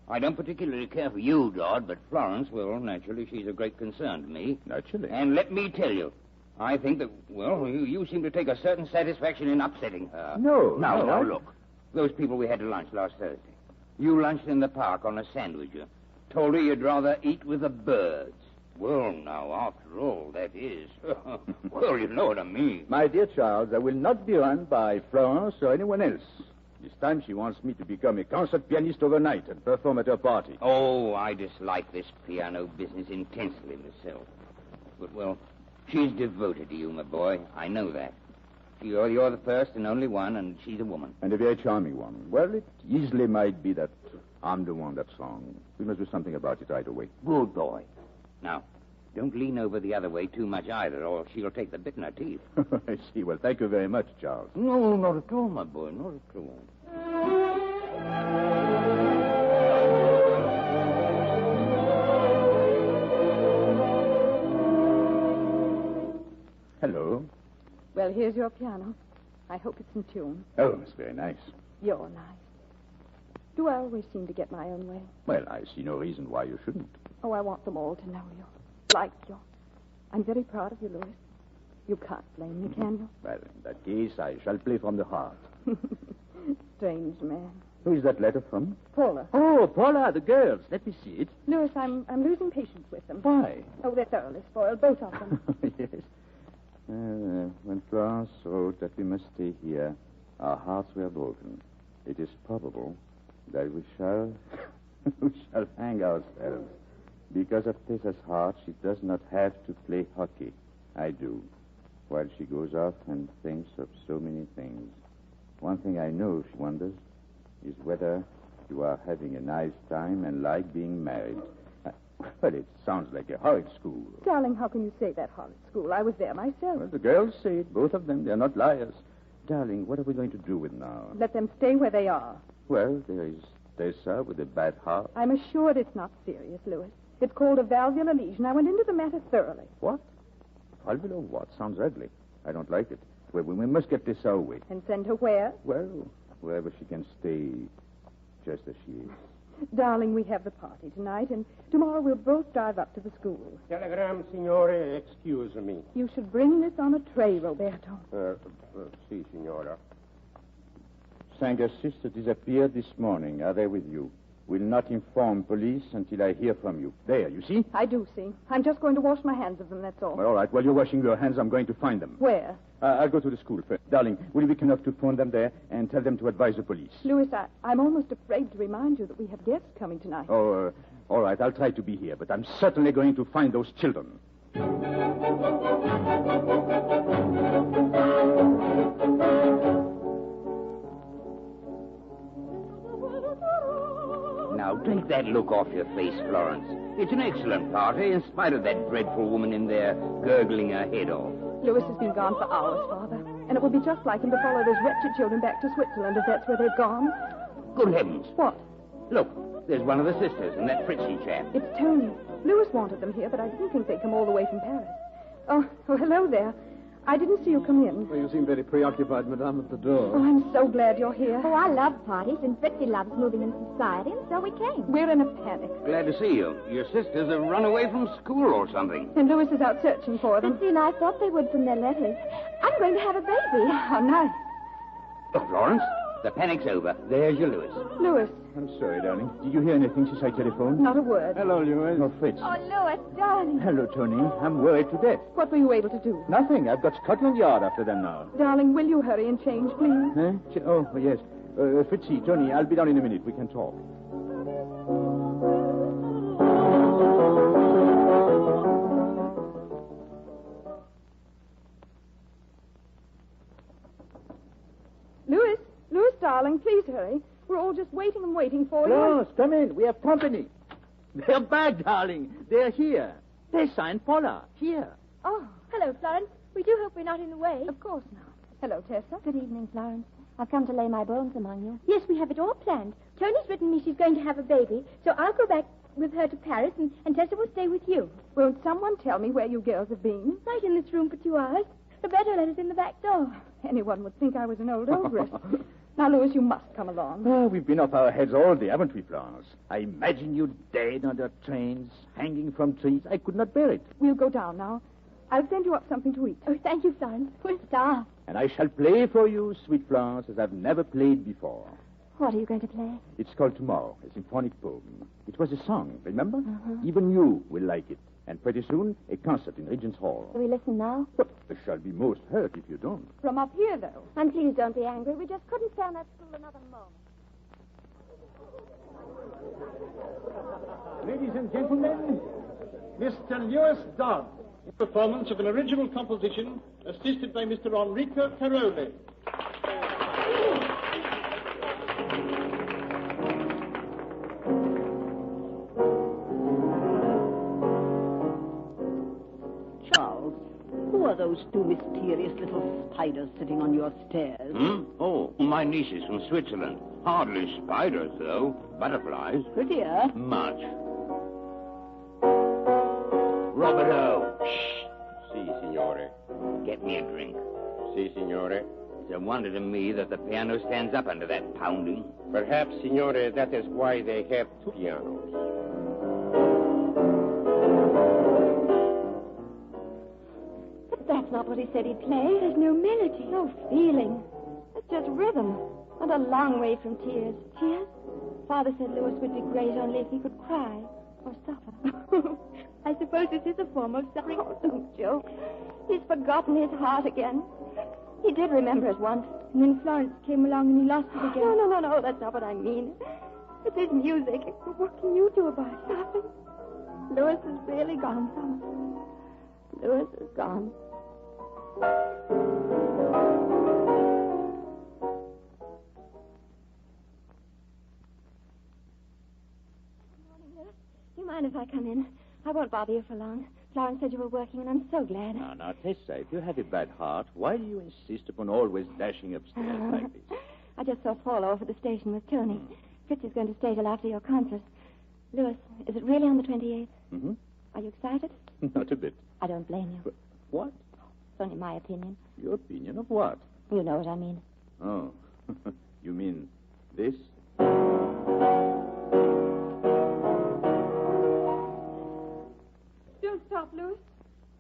I don't particularly care for you, Dodd, but Florence, well, naturally, she's a great concern to me. Naturally. And let me tell you, I think that, well, you seem to take a certain satisfaction in upsetting her. No. Now, look. Those people we had to lunch last Thursday. You lunched in the park on a sandwich. You told her you'd rather eat with the birds. Well, now, after all, that is... well, you know what I mean. My dear Charles, I will not be run by Florence or anyone else. This time she wants me to become a concert pianist overnight and perform at her party. Oh, I dislike this piano business intensely myself. But, well, she's devoted to you, my boy. I know that. You're the first and only one, and she's a woman. And a very charming one. Well, it easily might be that I'm the one that's wrong. We must do something about it right away. Good boy. Now, don't lean over the other way too much either, or she'll take the bit in her teeth. I see. Well, thank you very much, Charles. No, not at all, my boy, not at all. Hello. Well, here's your piano. I hope it's in tune. Oh, it's very nice. You're nice. Do I always seem to get my own way? Well, I see no reason why you shouldn't. Oh, I want them all to know you. Like you. I'm very proud of you, Louis. You can't blame me, can you? Well, in that case, I shall play from the heart. Strange man. Who is that letter from? Paula. Oh, Paula, the girls. Let me see it. Louis, I'm losing patience with them. Why? Oh, they're thoroughly spoiled, both of them. Yes. When Florence wrote that we must stay here, our hearts were broken. It is probable that we shall hang ourselves. Because of Tessa's heart, she does not have to play hockey. I do. While she goes off and thinks of so many things. One thing I know she wonders is whether you are having a nice time and like being married. Well, it sounds like a horrid school. Darling, how can you say that horrid school? I was there myself. Well, the girls say it, both of them. They're not liars. Darling, what are we going to do with now? Let them stay where they are. Well, there is Tessa with a bad heart. I'm assured it's not serious, Louis. It's called a valvular lesion. I went into the matter thoroughly. What? Valvular what? Sounds ugly. I don't like it. Well, we must get Tessa away. And send her where? Well, wherever she can stay, just as she is. Darling, we have the party tonight, and tomorrow we'll both drive up to the school. Telegram, signore. Excuse me. You should bring this on a tray, Roberto. Si, signora. Sanger's sister disappeared this morning. Are they with you? Will not inform police until I hear from you. There, you see? I do see. I'm just going to wash my hands of them, that's all. Well, all right. While you're washing your hands, I'm going to find them. Where? I'll go to the school first. Darling, will you be kind enough to phone them there and tell them to advise the police? Louis, I'm almost afraid to remind you that we have guests coming tonight. Oh, all right. I'll try to be here, but I'm certainly going to find those children. Now, take that look off your face, Florence. It's an excellent party, in spite of that dreadful woman in there gurgling her head off. Louis has been gone for hours, Father. And it would be just like him to follow those wretched children back to Switzerland if that's where they've gone. Good heavens. What? Look, there's one of the sisters and that Fritzy chap. It's Tony. Louis wanted them here, but I didn't think they'd come all the way from Paris. Oh, hello there. I didn't see you come in. Well, you seem very preoccupied, Madame, at the door. Oh, I'm so glad you're here. Oh, I love parties, and Fritzy loves moving in society, and so we came. We're in a panic. Glad to see you. Your sisters have run away from school or something. And Louis is out searching for them. Fritzy and I thought they would from their letters. I'm going to have a baby. How nice. Oh, Florence, the panic's over. There's your Louis. Louis. I'm sorry, darling. Did you hear anything since I telephoned? Not a word. Hello, Louis. Oh, Fritz. Oh, Louis, darling. Hello, Tony. I'm worried to death. What were you able to do? Nothing. I've got Scotland Yard after them now. Darling, will you hurry and change, please? Huh? Oh, yes. Fritzy, Tony, I'll be down in a minute. We can talk. darling. Please hurry. We're all just waiting and waiting for you. Florence, come in. We have company. They're back, darling. They're here. They signed Paula. Here. Oh, hello, Florence. We do hope we're not in the way. Of course not. Hello, Tessa. Good evening, Florence. I've come to lay my bones among you. Yes, we have it all planned. Tony's written me she's going to have a baby, so I'll go back with her to Paris, and Tessa will stay with you. Won't someone tell me where you girls have been? Right in this room for 2 hours. Roberto let us in the back door. Anyone would think I was an old ogress. Now, Louis, you must come along. Oh, we've been off our heads all day, haven't we, Florence? I imagine you dead under trains, hanging from trees. I could not bear it. We'll go down now. I'll send you up something to eat. Oh, thank you, Florence. We're starved. And I shall play for you, sweet Florence, as I've never played before. What are you going to play? It's called Tomorrow, a symphonic poem. It was a song, remember? Even you will like it. And pretty soon, a concert in Regent's Hall. Shall we listen now? But I shall be most hurt if you don't. From up here, though. And please don't be angry. We just couldn't stand that stool another moment. Ladies and gentlemen, Mr. Lewis Dodd, in performance of an original composition assisted by Mr. Enrico Carroll. Charles, who are those two mysterious little spiders sitting on your stairs? Oh, my nieces from Switzerland. Hardly spiders, though. Butterflies. Prettier? Much. Roberto. Shh. Si, signore. Get me a drink. Si, signore. It's a wonder to me that the piano stands up under that pounding. Perhaps, signore, that is why they have two pianos. But that's not what he said he'd play. There's no melody, no feeling. It's just rhythm. And a long way from tears. Tears? Father said Louis would be great only if he could cry or suffer. I suppose this is a form of suffering. Oh, don't joke. He's forgotten his heart again. He did remember us once, and then Florence came along and he lost it again. No, that's not what I mean. It's his music. What can you do about it? Nothing. Louis is really gone, Thomas. Louis is gone. Do you mind if I come in? I won't bother you for long. Florence said you were working, and I'm so glad. Now, Tessa, if you have a bad heart, why do you insist upon always dashing upstairs like this? I just saw Paul over at the station with Tony. Fritz is going to stay till after your concert. Louis, is it really on the 28th? Mm-hmm. Are you excited? Not a bit. I don't blame you. But what? It's only my opinion. Your opinion of what? You know what I mean. Oh, you mean this? Don't stop, Louis.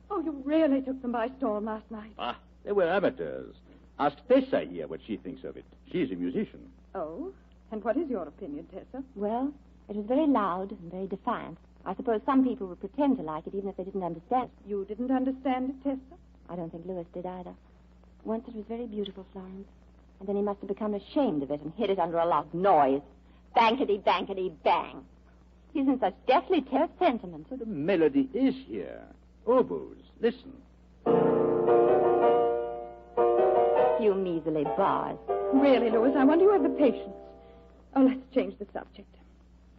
Oh, you really took them by storm last night. Ah, they were amateurs. Ask Tessa here what she thinks of it. She's a musician. Oh? And what is your opinion, Tessa? Well, it was very loud and very defiant. I suppose some people would pretend to like it even if they didn't understand. You didn't understand it, Tessa? I don't think Louis did either. Once it was very beautiful, Florence. And then he must have become ashamed of it and hid it under a lot of noise. Bankety, bankety, bang. He's in such deathly terse sentiment. But the melody is here. Oboes, listen. Few measly bars. Really, Louis, I wonder you have the patience. Oh, let's change the subject.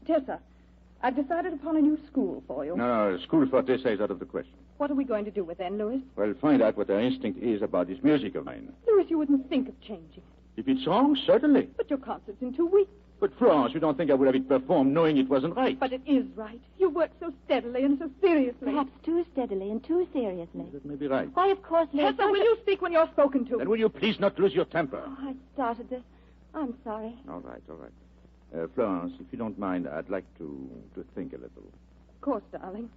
Tessa, I've decided upon a new school for you. No, school for Tessa is out of the question. What are we going to do with then, Louis? Well, find out what her instinct is about this music of mine. Louis, you wouldn't think of changing it. If it's wrong, certainly. But your concert's in 2 weeks. But, Florence, you don't think I would have it performed knowing it wasn't right? But it is right. You worked so steadily and so seriously. Perhaps too steadily and too seriously. That may be right. Why, of course, Louis. Tessa, will you speak when you're spoken to? Then will you please not lose your temper? Oh, I started this. I'm sorry. All right. Florence, if you don't mind, I'd like to think a little. Of course, darling.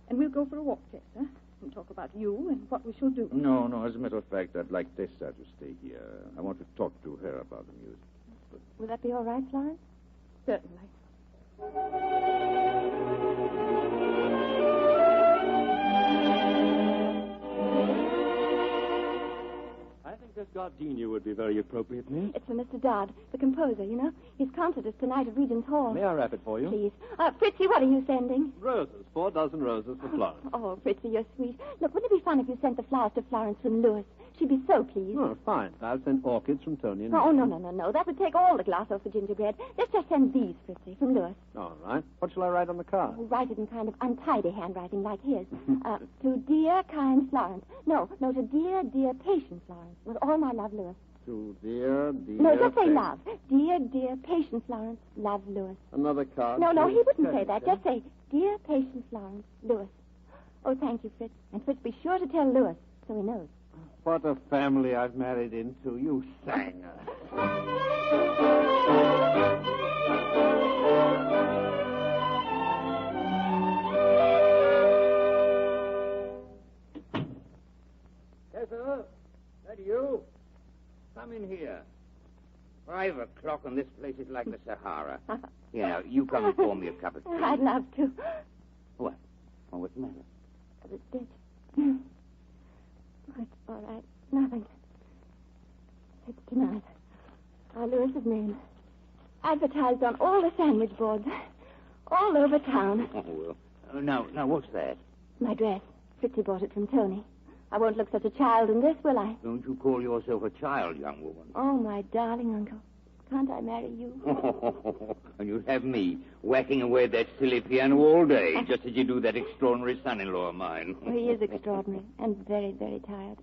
And we'll go for a walk, Tessa, and talk about you and what we shall do. No. As a matter of fact, I'd like Tessa to stay here. I want to talk to her about the music. Will that be all right, Florence? Certainly. I think this gardenia would be very appropriate, Miss. It's for Mr. Dodd, the composer, you know. His concert is tonight at Regent's Hall. May I wrap it for you? Please. Fritzy, what are you sending? Roses. 4 dozen roses for Florence. Oh, Fritzy, you're sweet. Look, wouldn't it be fun if you sent the flowers to Florence from Louis? She'd be so pleased. Oh, fine. I'll send orchids from Tony and... Oh, no. That would take all the gloss off the gingerbread. Let's just send these, Fritzy, from Louis. All right. What shall I write on the card? Oh, write it in kind of untidy handwriting like his. To dear, kind Florence. No, to dear, dear, patient Florence. With all my love, Louis. To dear... No, just say love. Dear, dear, patient Florence. Love, Louis. Another card? No, he wouldn't say that. Just say, dear, patient Florence. Louis. Oh, thank you, Fritz. And Fritz, be sure to tell Louis so he knows. What a family I've married into, you sanger. Ethel, that you? Come in here. 5 o'clock and this place is like the Sahara. Here, now, you come and pour me a cup of tea. I'd love to. What? Oh, what's the matter? The ditch. Oh, it's all right. Nothing. It's tonight. Our Lewis's name. Advertised on all the sandwich boards. All over town. Oh, well. Now, what's that? My dress. Fritzy bought it from Tony. I won't look such a child in this, will I? Don't you call yourself a child, young woman? Oh, my darling uncle. Can't I marry you? And you'd have me whacking away at that silly piano all day, just as you do that extraordinary son-in-law of mine. Oh, he is extraordinary and very, very tired.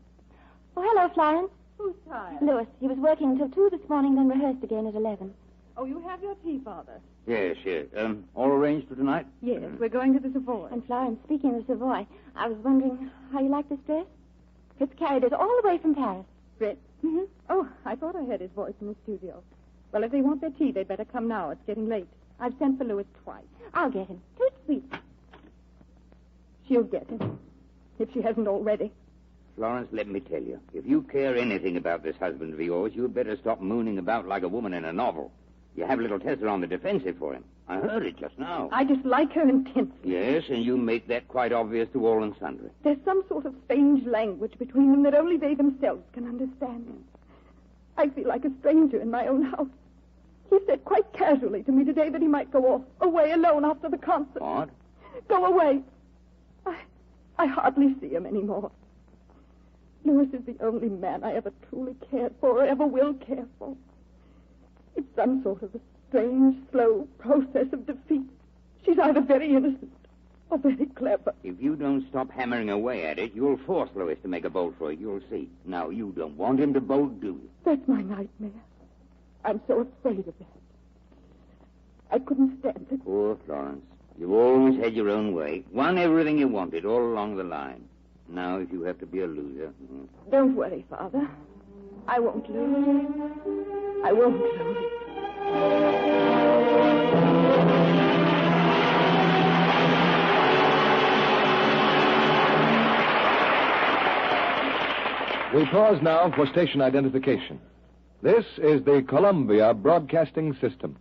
Oh, hello, Florence. Who's tired? Louis. He was working until 2 this morning, then rehearsed again at 11. Oh, you have your tea, Father? Yes. All arranged for tonight? Yes, we're going to the Savoy. And Florence, speaking of Savoy, I was wondering how you like this dress? Fritz carried it all the way from Paris. Fritz? Mm-hmm. Oh, I thought I heard his voice in the studio. Well, if they want their tea, they'd better come now. It's getting late. I've sent for Louis twice. I'll get him. Too sweet. She'll get him, if she hasn't already. Florence, let me tell you, if you care anything about this husband of yours, you'd better stop mooning about like a woman in a novel. You have little Tessa on the defensive for him. I heard it just now. I dislike her intensely. Yes, and you make that quite obvious to all and sundry. There's some sort of strange language between them that only they themselves can understand. I feel like a stranger in my own house. He said quite casually to me today that he might go away alone after the concert. What? Go away. I hardly see him anymore. Louis is the only man I ever truly cared for or ever will care for. It's some sort of a strange, slow process of defeat. She's either very innocent or very clever. If you don't stop hammering away at it, you'll force Louis to make a bolt for it. You'll see. Now, you don't want him to bolt, do you? That's my nightmare. I'm so afraid of that. I couldn't stand it. Poor Florence. You've always had your own way. Won everything you wanted all along the line. Now, if you have to be a loser... Don't worry, Father. I won't lose. I won't lose. We pause now for station identification. This is the Columbia Broadcasting System.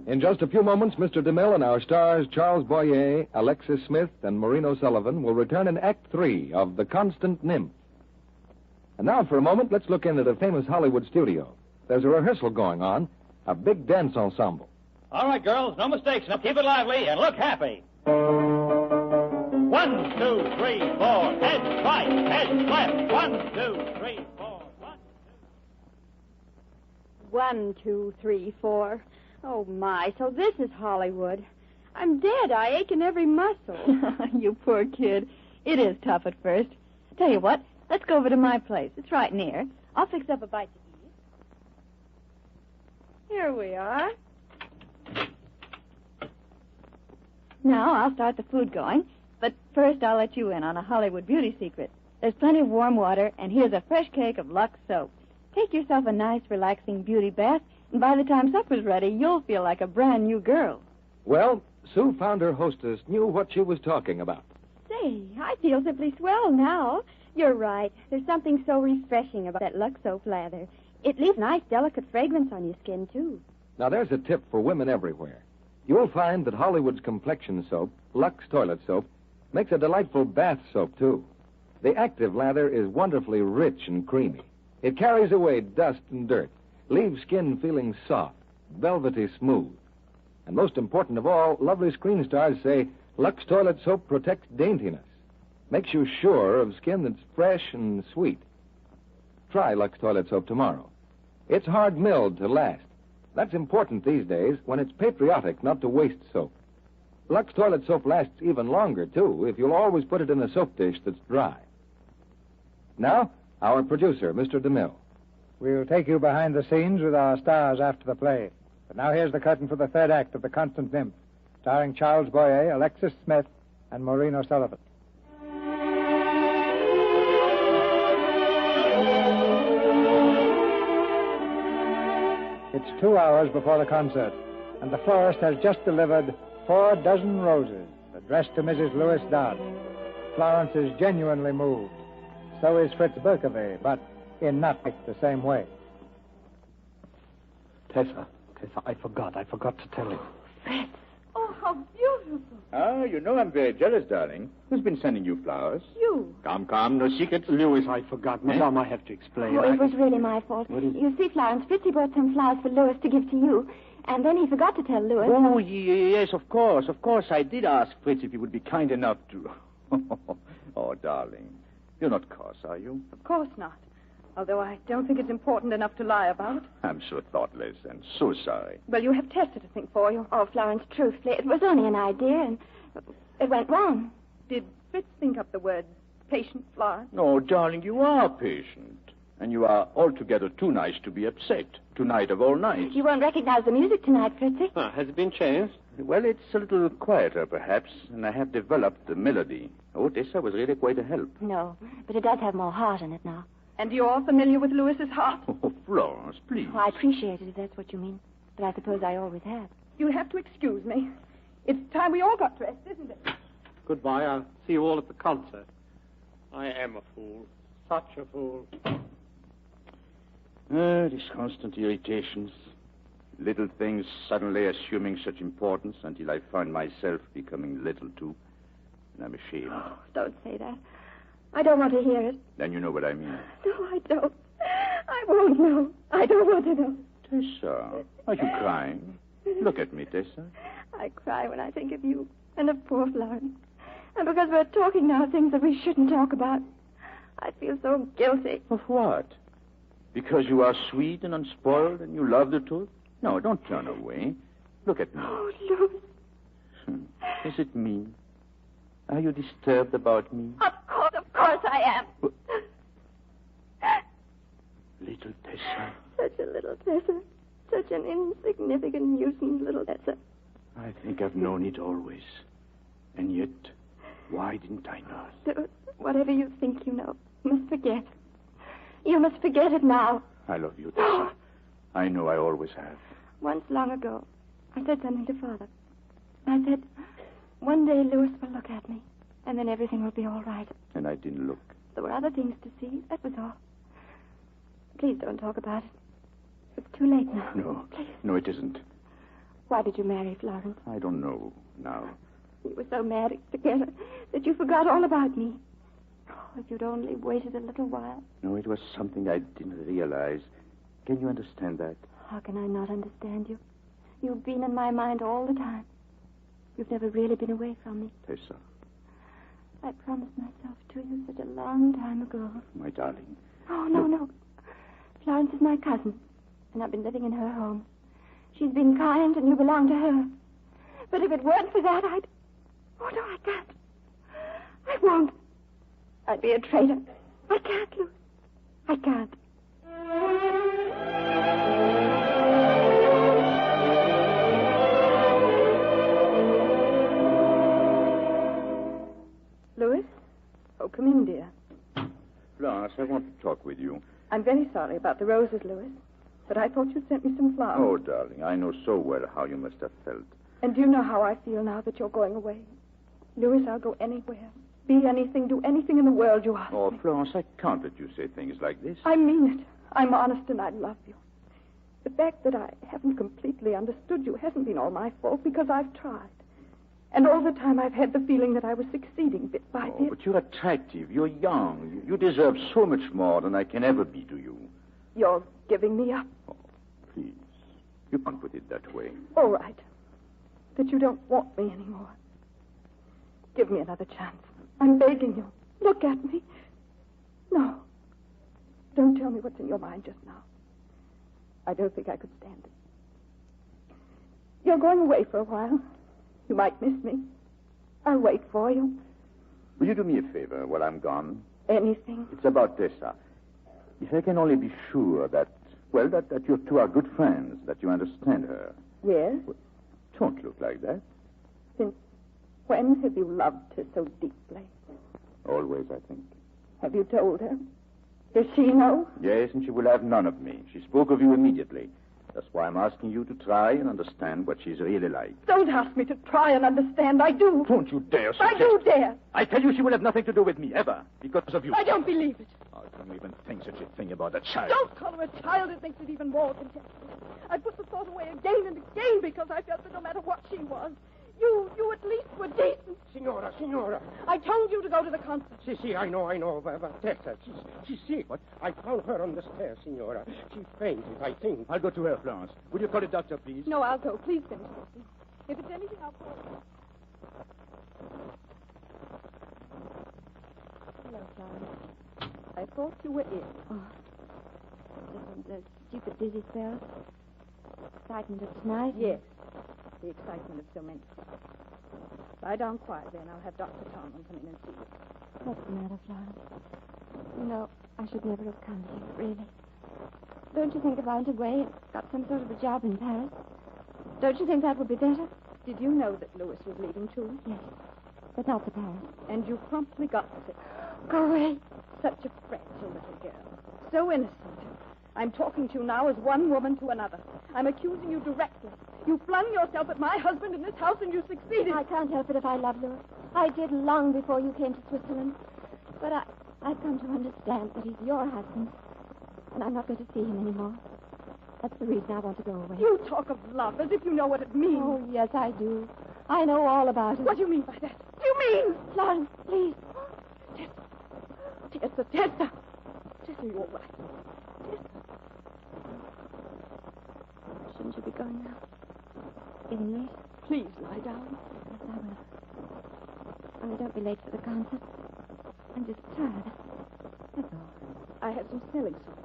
In just a few moments, Mr. DeMille and our stars Charles Boyer, Alexis Smith, and Maureen O'Sullivan will return in Act 3 of The Constant Nymph. And now, for a moment, let's look in at a famous Hollywood studio. There's a rehearsal going on, a big dance ensemble. All right, girls, no mistakes. Now keep it lively and look happy. 1, 2, 3, 4. Head right, head left. 1, 2, 3, 4. 1, 2, 3, 4. Oh, my, so this is Hollywood. I'm dead. I ache in every muscle. You poor kid. It is tough at first. Tell you what, let's go over to my place. It's right near. I'll fix up a bite to eat. Here we are. Now, I'll start the food going. But first, I'll let you in on a Hollywood beauty secret. There's plenty of warm water, and here's a fresh cake of Lux soap. Take yourself a nice, relaxing beauty bath, and by the time supper's ready, you'll feel like a brand new girl. Well, Sue found her hostess knew what she was talking about. Say, I feel simply swell now. You're right. There's something so refreshing about that Lux soap lather. It leaves nice, delicate fragrance on your skin, too. Now, there's a tip for women everywhere. You'll find that Hollywood's complexion soap, Lux toilet soap, Makes a delightful bath soap, too. The active lather is wonderfully rich and creamy. It carries away dust and dirt, leaves skin feeling soft, velvety smooth. And most important of all, lovely screen stars say Lux Toilet Soap protects daintiness. Makes you sure of skin that's fresh and sweet. Try Lux Toilet Soap tomorrow. It's hard milled to last. That's important these days when it's patriotic not to waste soap. Lux Toilet Soap lasts even longer, too, if you'll always put it in a soap dish that's dry. Now, our producer, Mr. DeMille. We'll take you behind the scenes with our stars after the play. But now here's the curtain for the third act of The Constant Nymph, starring Charles Boyer, Alexis Smith, and Maureen O'Sullivan. It's 2 hours before the concert, and the florist has just delivered 4 dozen roses addressed to Mrs. Louis Dodd. Florence is genuinely moved. So is Fritz Berkowitz, but in not quite the same way. Tessa, I forgot to tell you. Fritz. Oh, how beautiful. Ah, you know I'm very jealous, darling. Who's been sending you flowers? You. Come, no secrets. Louis, I forgot. Madame, I have to explain. Oh, it was really my fault. You see, Florence, Fritzy brought some flowers for Louis to give to you, and then he forgot to tell Louis. Oh, yes, of course. Of course, I did ask Fritz if he would be kind enough to... Oh, darling. You're not cross, are you? Of course not. Although I don't think it's important enough to lie about. I'm so thoughtless and so sorry. Well, you have Tessa to think for you. Oh, Florence, truthfully, it was only an idea, and it went wrong. Did Fritz think up the word patient, Florence? No, darling, you are patient. And you are altogether too nice to be upset. Tonight of all nights. You won't recognize the music tonight, Fritzy. Has it been changed? Well, it's a little quieter, perhaps, and I have developed the melody. Oh, Tessa was really quite a help. No, but it does have more heart in it now. And you're all familiar with Louis's heart? Oh, Florence, please. Oh, I appreciate it, if that's what you mean. But I suppose I always have. You'll have to excuse me. It's time we all got dressed, isn't it? Goodbye. I'll see you all at the concert. I am a fool. Such a fool. These constant irritations. Little things suddenly assuming such importance until I find myself becoming little too. And I'm ashamed. Oh, don't say that. I don't want to hear it. Then you know what I mean. No, I don't. I won't know. I don't want to know. Tessa, are you crying? Look at me, Tessa. I cry when I think of you and of poor Florence. And because we're talking now things that we shouldn't talk about, I feel so guilty. Of what? Because you are sweet and unspoiled and you love the truth? No, don't turn away. Look at me. Oh, Louis. Is it me? Are you disturbed about me? Of course I am. Little Tessa. Such a little Tessa. Such an insignificant nuisance, little Tessa. I think I've known it always. And yet, why didn't I know it? Louis, whatever you think you know, you must forget. You must forget it now. I love you, Tessa. I know I always have. Once long ago, I said something to Father. I said, one day Louis will look at me, and then everything will be all right. And I didn't look. There were other things to see, that was all. Please don't talk about it. It's too late now. No. Please. No, it isn't. Why did you marry Florence? I don't know now. You were so mad together that you forgot all about me. Oh, if you'd only waited a little while. No, it was something I didn't realize. Can you understand that? How can I not understand you? You've been in my mind all the time. You've never really been away from me. Tessa. I promised myself to you such a long time ago. My darling. Oh, no. Florence is my cousin, and I've been living in her home. She's been kind, and you belong to her. But if it weren't for that, I'd... Oh, no, I can't. I won't. I'd be a traitor. I can't, Louis. I can't. Louis? Oh, come in, dear. Florence, I want to talk with you. I'm very sorry about the roses, Louis. But I thought you sent me some flowers. Oh, darling, I know so well how you must have felt. And do you know how I feel now that you're going away? Louis, I'll go anywhere. Be anything, do anything in the world you ask Oh, me. Florence, I can't let you say things like this. I mean it. I'm honest and I love you. The fact that I haven't completely understood you hasn't been all my fault because I've tried. And all the time I've had the feeling that I was succeeding bit by bit. But you're attractive. You're young. You deserve so much more than I can ever be to you. You're giving me up. Please. You can't put it that way. All right. That you don't want me anymore. Give me another chance. I'm begging you. Look at me. No. Don't tell me what's in your mind just now. I don't think I could stand it. You're going away for a while. You might miss me. I'll wait for you. Will you do me a favor while I'm gone? Anything. It's about Tessa. If I can only be sure that you two are good friends, that you understand her. Yes? Don't look like that. Since when have you loved her so deeply? Always, I think. Have you told her? Does she know? Yes, and she will have none of me. She spoke of you immediately. That's why I'm asking you to try and understand what she's really like. Don't ask me to try and understand. I do. Don't you dare suggest... I do dare. I tell you she will have nothing to do with me, ever, because of you. I don't believe it. I don't even think such a thing about a child. Don't call her a child. It makes it even more contemptible. I put the thought away again and again because I felt that no matter what she was, you at least were decent. Signora. I told you to go to the concert. Si, I know. But Tessa, she's sick. What? I found her on the stairs, Signora. She fainted, I think. I'll go to her, Florence. Will you call a doctor, please? No, I'll go. Please finish this. If it's anything, I'll call you. Hello, Florence. I thought you were ill. Oh. Just a stupid dizzy spell. Frightened of tonight? Yes. The excitement of so many things. Lie down quietly, and I'll have Dr. Tomlin come in and see you. What's the matter, Florence? You know, I should never have come here, really. Don't you think if I went away and got some sort of a job in Paris? Don't you think that would be better? Did you know that Louis was leaving, too? Yes, but not to Paris. And you promptly got sick. Go away. Such a fragile little girl. So innocent. I'm talking to you now as one woman to another. I'm accusing you directly. You flung yourself at my husband in this house and you succeeded. I can't help it if I love Louis. I did long before you came to Switzerland. But I've come to understand that he's your husband. And I'm not going to see him anymore. That's the reason I want to go away. You talk of love as if you know what it means. Oh, yes, I do. I know all about it. What do you mean by that? Do you mean? Florence, please. Tessa, you're right. Shouldn't you be going now? Getting late? Please lie down. Yes, I will. Only don't be late for the concert. I'm just tired. That's all. I have some smelling salts.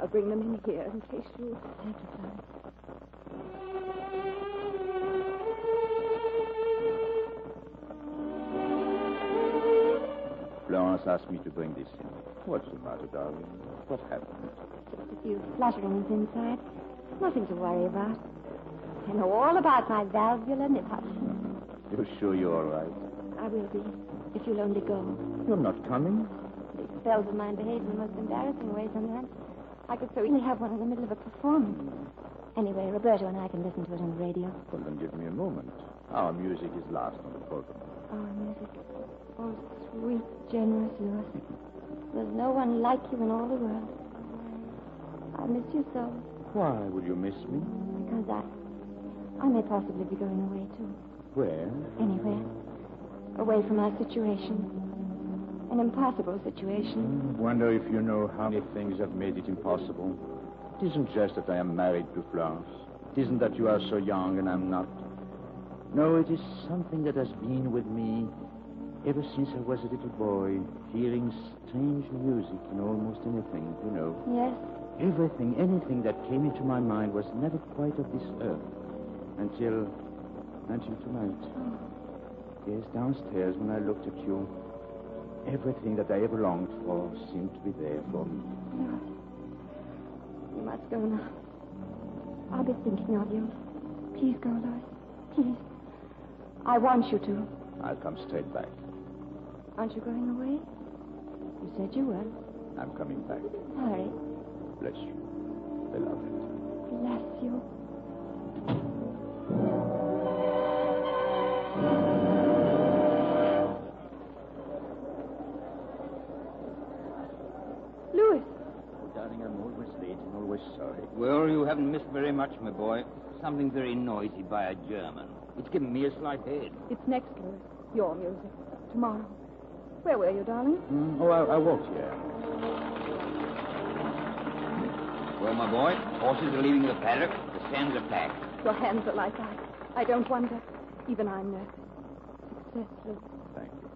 I'll bring them in here in case you... Thank you, Florence. Florence asked me to bring this in. What's the matter, darling? What happened? Just a few flutterings inside. Nothing to worry about. I know all about my valvular nippon. You're sure you're all right? I will be, if you'll only go. You're not coming? The spells of mine behave in the most embarrassing way sometimes. I could so easily have one in the middle of a performance. Anyway, Roberto and I can listen to it on the radio. Well, then give me a moment. Our music is last on the program. Our music. Oh, sweet, generous Louis. There's no one like you in all the world. I miss you so. Why would you miss me? Because I may possibly be going away, too. Where? Anywhere. Away from our situation. An impossible situation. Wonder if you know how many things have made it impossible. It isn't just that I am married to Florence. It isn't that you are so young and I'm not. No, it is something that has been with me ever since I was a little boy, hearing strange music in almost anything, you know. Yes. Everything, anything that came into my mind was never quite of this earth. Until tonight. Oh. Yes, downstairs when I looked at you, everything that I ever longed for seemed to be there for me. No. You must go now. I'll be thinking of you. Please go, Louis. Please. I want you to. I'll come straight back. Aren't you going away? You said you were. I'm coming back. Hurry. Bless you, beloved. Bless you. Louis. Oh, darling, I'm always late and always sorry. Well, you haven't missed very much, my boy. Something very noisy by a German. It's giving me a slight head. It's next, Louis. Your music. Tomorrow. Where were you, darling? I walked here. Well, my boy, horses are leaving the paddock. The stands are packed. Your hands are like ice. I don't wonder. Even I'm nervous. Success, Louis. Thank you.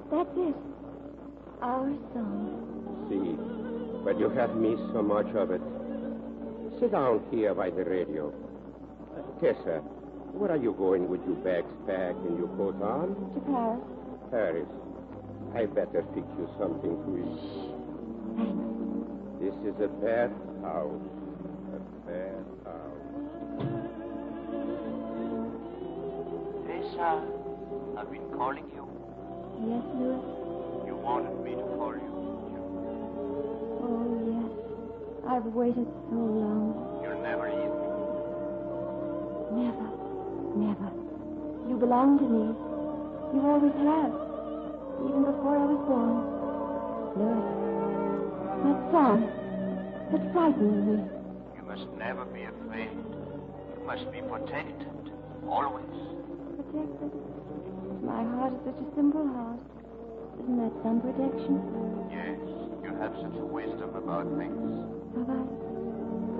That's it. Our song. See, but you have missed so much of it. Sit down here by the radio. Tessa, where are you going with your bags packed and your coat on? To Paris. Paris. I better fix you something to eat. This is a bad house. A bad house. Tessa, I've been calling you. Yes, Louis? You wanted me to call you, didn't you? Oh, yes. I've waited so long. You'll never leave me. Never. Never. You belong to me. You always have. Even before I was born. Louis, that song, it frightened me. You must never be afraid. You must be protected. Always. Protected? My heart is such a simple heart. Isn't that some protection? Yes, you have such a wisdom about things. Have I?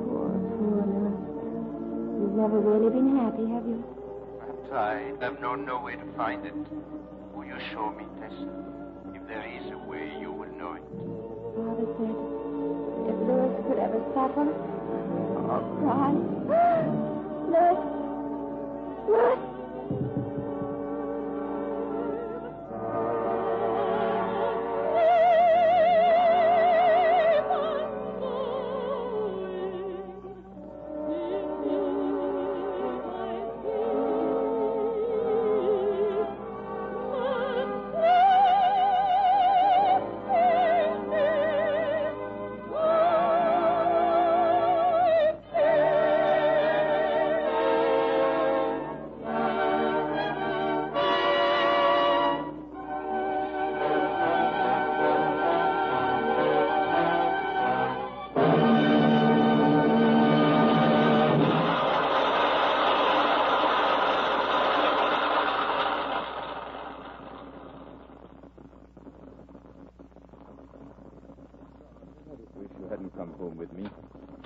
Poor Louis. You've never really been happy, have you? I've tried. I've known no way to find it. Will you show me, Tessa? If there is a way, you will know it. Father said, if Louis could ever suffer or cry. Louis! Louis!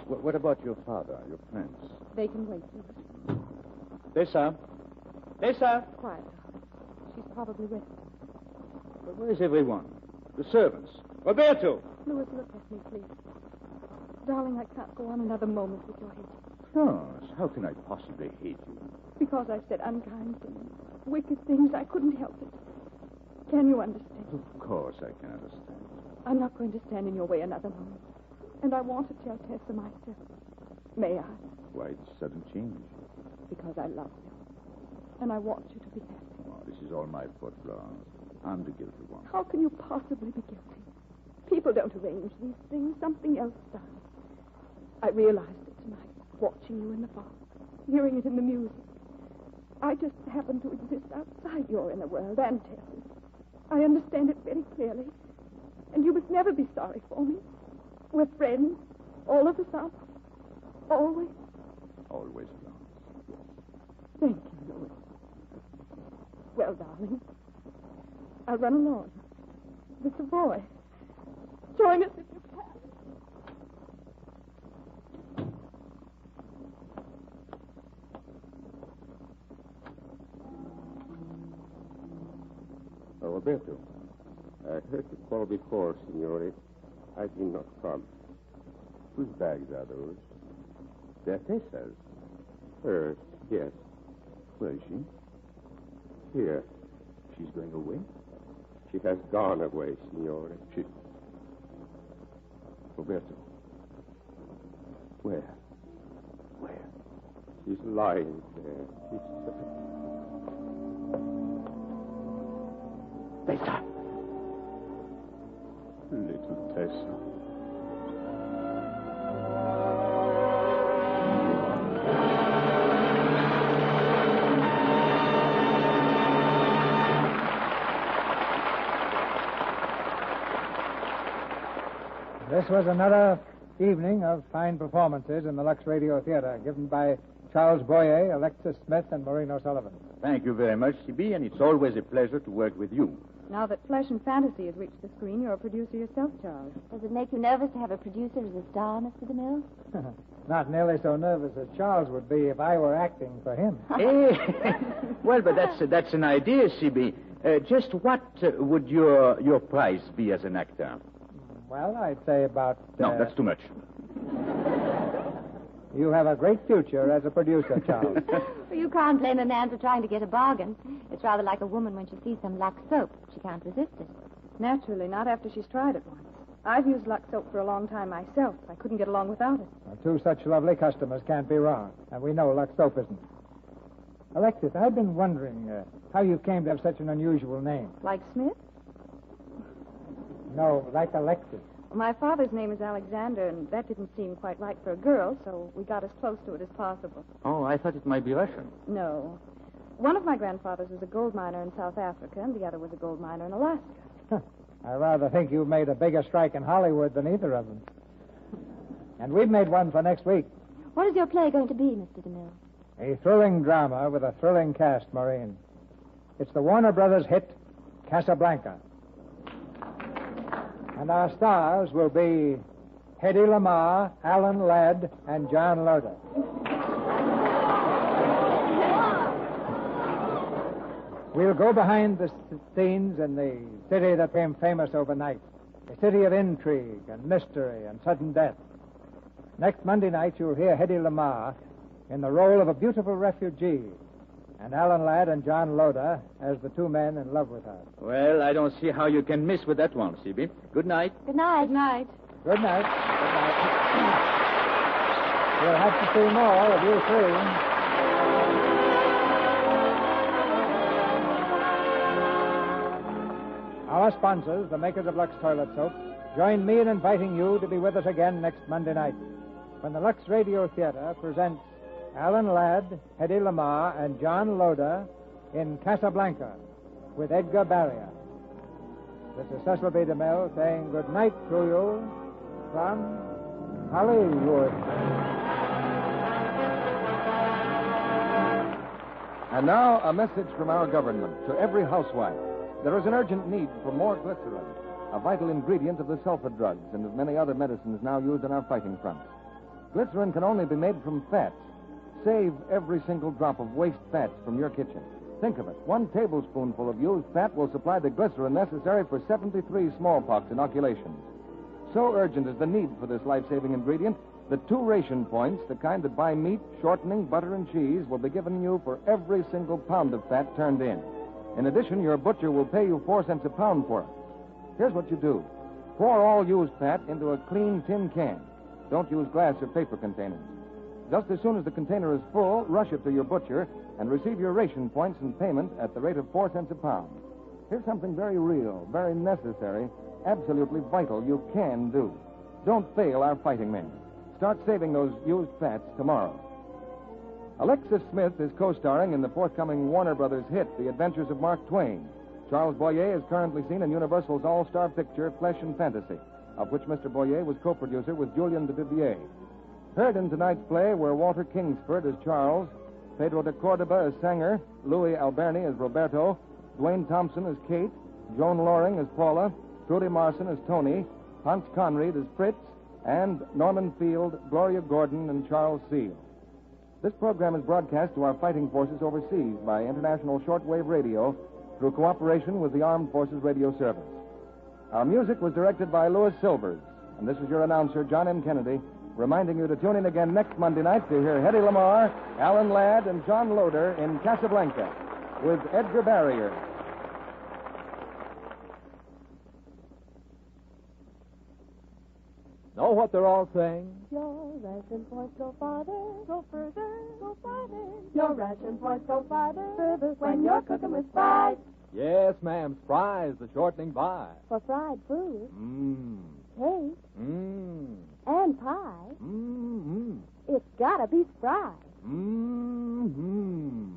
What about your father, your friends? They can wait, Louis. Tessa? Tessa? Quiet, darling. She's probably resting. But where's everyone? The servants. Roberto! Louis, look at me, please. Darling, I can't go on another moment with your hate. Florence, how can I possibly hate you? Because I've said unkind things, wicked things. I couldn't help it. Can you understand? Of course I can understand. I'm not going to stand in your way another moment. And I want to tell Tessa myself. May I? Why this sudden change? Because I love you. And I want you to be happy. Oh, this is all my fault, Florence. I'm the guilty one. How can you possibly be guilty? People don't arrange these things. Something else does. I realized it tonight, watching you in the fog, hearing it in the music. I just happen to exist outside your inner world and Tessa's. I understand it very clearly. And you must never be sorry for me. We're friends. All of us are. Always. Always, Florence. Thank you, Louis. Well, darling, I'll run along. With the boy. Join us if you can. Oh, Roberto, I heard you call before, Signore. I did not come. Whose bags are those? They're Tessa's. Hers, yes. Where is she? Here. She's going away? She has gone away, Signore. Roberto, Where? She's lying there. Tessa. Little Tessa. This was another evening of fine performances in the Lux Radio Theater, given by Charles Boyer, Alexis Smith, and Maureen O'Sullivan. Thank you very much, C.B., and it's always a pleasure to work with you. Now that Flesh and Fantasy has reached the screen, you're a producer yourself, Charles. Does it make you nervous to have a producer as a star, Mr. DeMille? Not nearly so nervous as Charles would be if I were acting for him. Well, but that's an idea, C.B. Just what would your price be as an actor? Well, I'd say about... No, that's too much. You have a great future as a producer, Charles. Well, you can't blame a man for trying to get a bargain. It's rather like a woman when she sees some Lux soap. She can't resist it. Naturally, not after she's tried it once. I've used Lux soap for a long time myself. I couldn't get along without it. Well, two such lovely customers can't be wrong, and we know Lux soap isn't. Alexis, I've been wondering how you came to have such an unusual name. Like Smith? No, like Alexis. Well, my father's name is Alexander, and that didn't seem quite right for a girl, so we got as close to it as possible. Oh, I thought it might be Russian. No. One of my grandfathers was a gold miner in South Africa, and the other was a gold miner in Alaska. I rather think you've made a bigger strike in Hollywood than either of them. And we've made one for next week. What is your play going to be, Mr. DeMille? A thrilling drama with a thrilling cast, Maureen. It's the Warner Brothers hit, Casablanca. And our stars will be Hedy Lamarr, Alan Ladd, and John Loder. We'll go behind the scenes in the city that became famous overnight. A city of intrigue and mystery and sudden death. Next Monday night, you'll hear Hedy Lamarr in the role of a beautiful refugee, and Alan Ladd and John Loder as the two men in love with her. Well, I don't see how you can miss with that one, C.B. Good night. Good night. Good night. Good night. Good night. We'll have to see more of you three. Our sponsors, the makers of Lux Toilet Soap, join me in inviting you to be with us again next Monday night when the Lux Radio Theater presents Alan Ladd, Hedy Lamarr, and John Loder in Casablanca with Edgar Barrier. This is Cecil B. DeMille saying good night to you from Hollywood. And now, a message from our government to every housewife. There is an urgent need for more glycerin, a vital ingredient of the sulfur drugs and of many other medicines now used on our fighting front. Glycerin can only be made from fats. Save every single drop of waste fats from your kitchen. Think of it. 1 tablespoonful of used fat will supply the glycerin necessary for 73 smallpox inoculations. So urgent is the need for this life-saving ingredient that 2 ration points, the kind that buy meat, shortening, butter, and cheese, will be given you for every single pound of fat turned in. In addition, your butcher will pay you 4 cents a pound for it. Here's what you do. Pour all used fat into a clean tin can. Don't use glass or paper containers. Just as soon as the container is full, rush it to your butcher and receive your ration points and payment at the rate of 4 cents a pound. Here's something very real, very necessary, absolutely vital you can do. Don't fail our fighting men. Start saving those used fats tomorrow. Alexis Smith is co-starring in the forthcoming Warner Brothers hit, The Adventures of Mark Twain. Charles Boyer is currently seen in Universal's all-star picture, Flesh and Fantasy, of which Mr. Boyer was co-producer with Julien de Vivier. Heard in tonight's play were Walter Kingsford as Charles, Pedro de Cordoba as Sanger, Louis Alberni as Roberto, Dwayne Thompson as Kate, Joan Loring as Paula, Trudy Marson as Tony, Hans Conried as Fritz, and Norman Field, Gloria Gordon, and Charles Seal. This program is broadcast to our fighting forces overseas by International Shortwave Radio through cooperation with the Armed Forces Radio Service. Our music was directed by Louis Silvers, and this is your announcer, John M. Kennedy, reminding you to tune in again next Monday night to hear Hedy Lamarr, Alan Ladd, and John Loder in Casablanca with Edgar Barrier. Know what they're all saying? your ration points go farther, go further, go farther. Your ration points go farther, further when you're cooking with fries. Yes, ma'am. Fries, the shortening by. For fried food, Mmm. cake, Mmm. and pie, Mmm. it's gotta be fried. Mmm.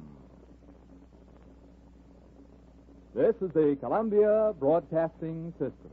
This is the Columbia Broadcasting System.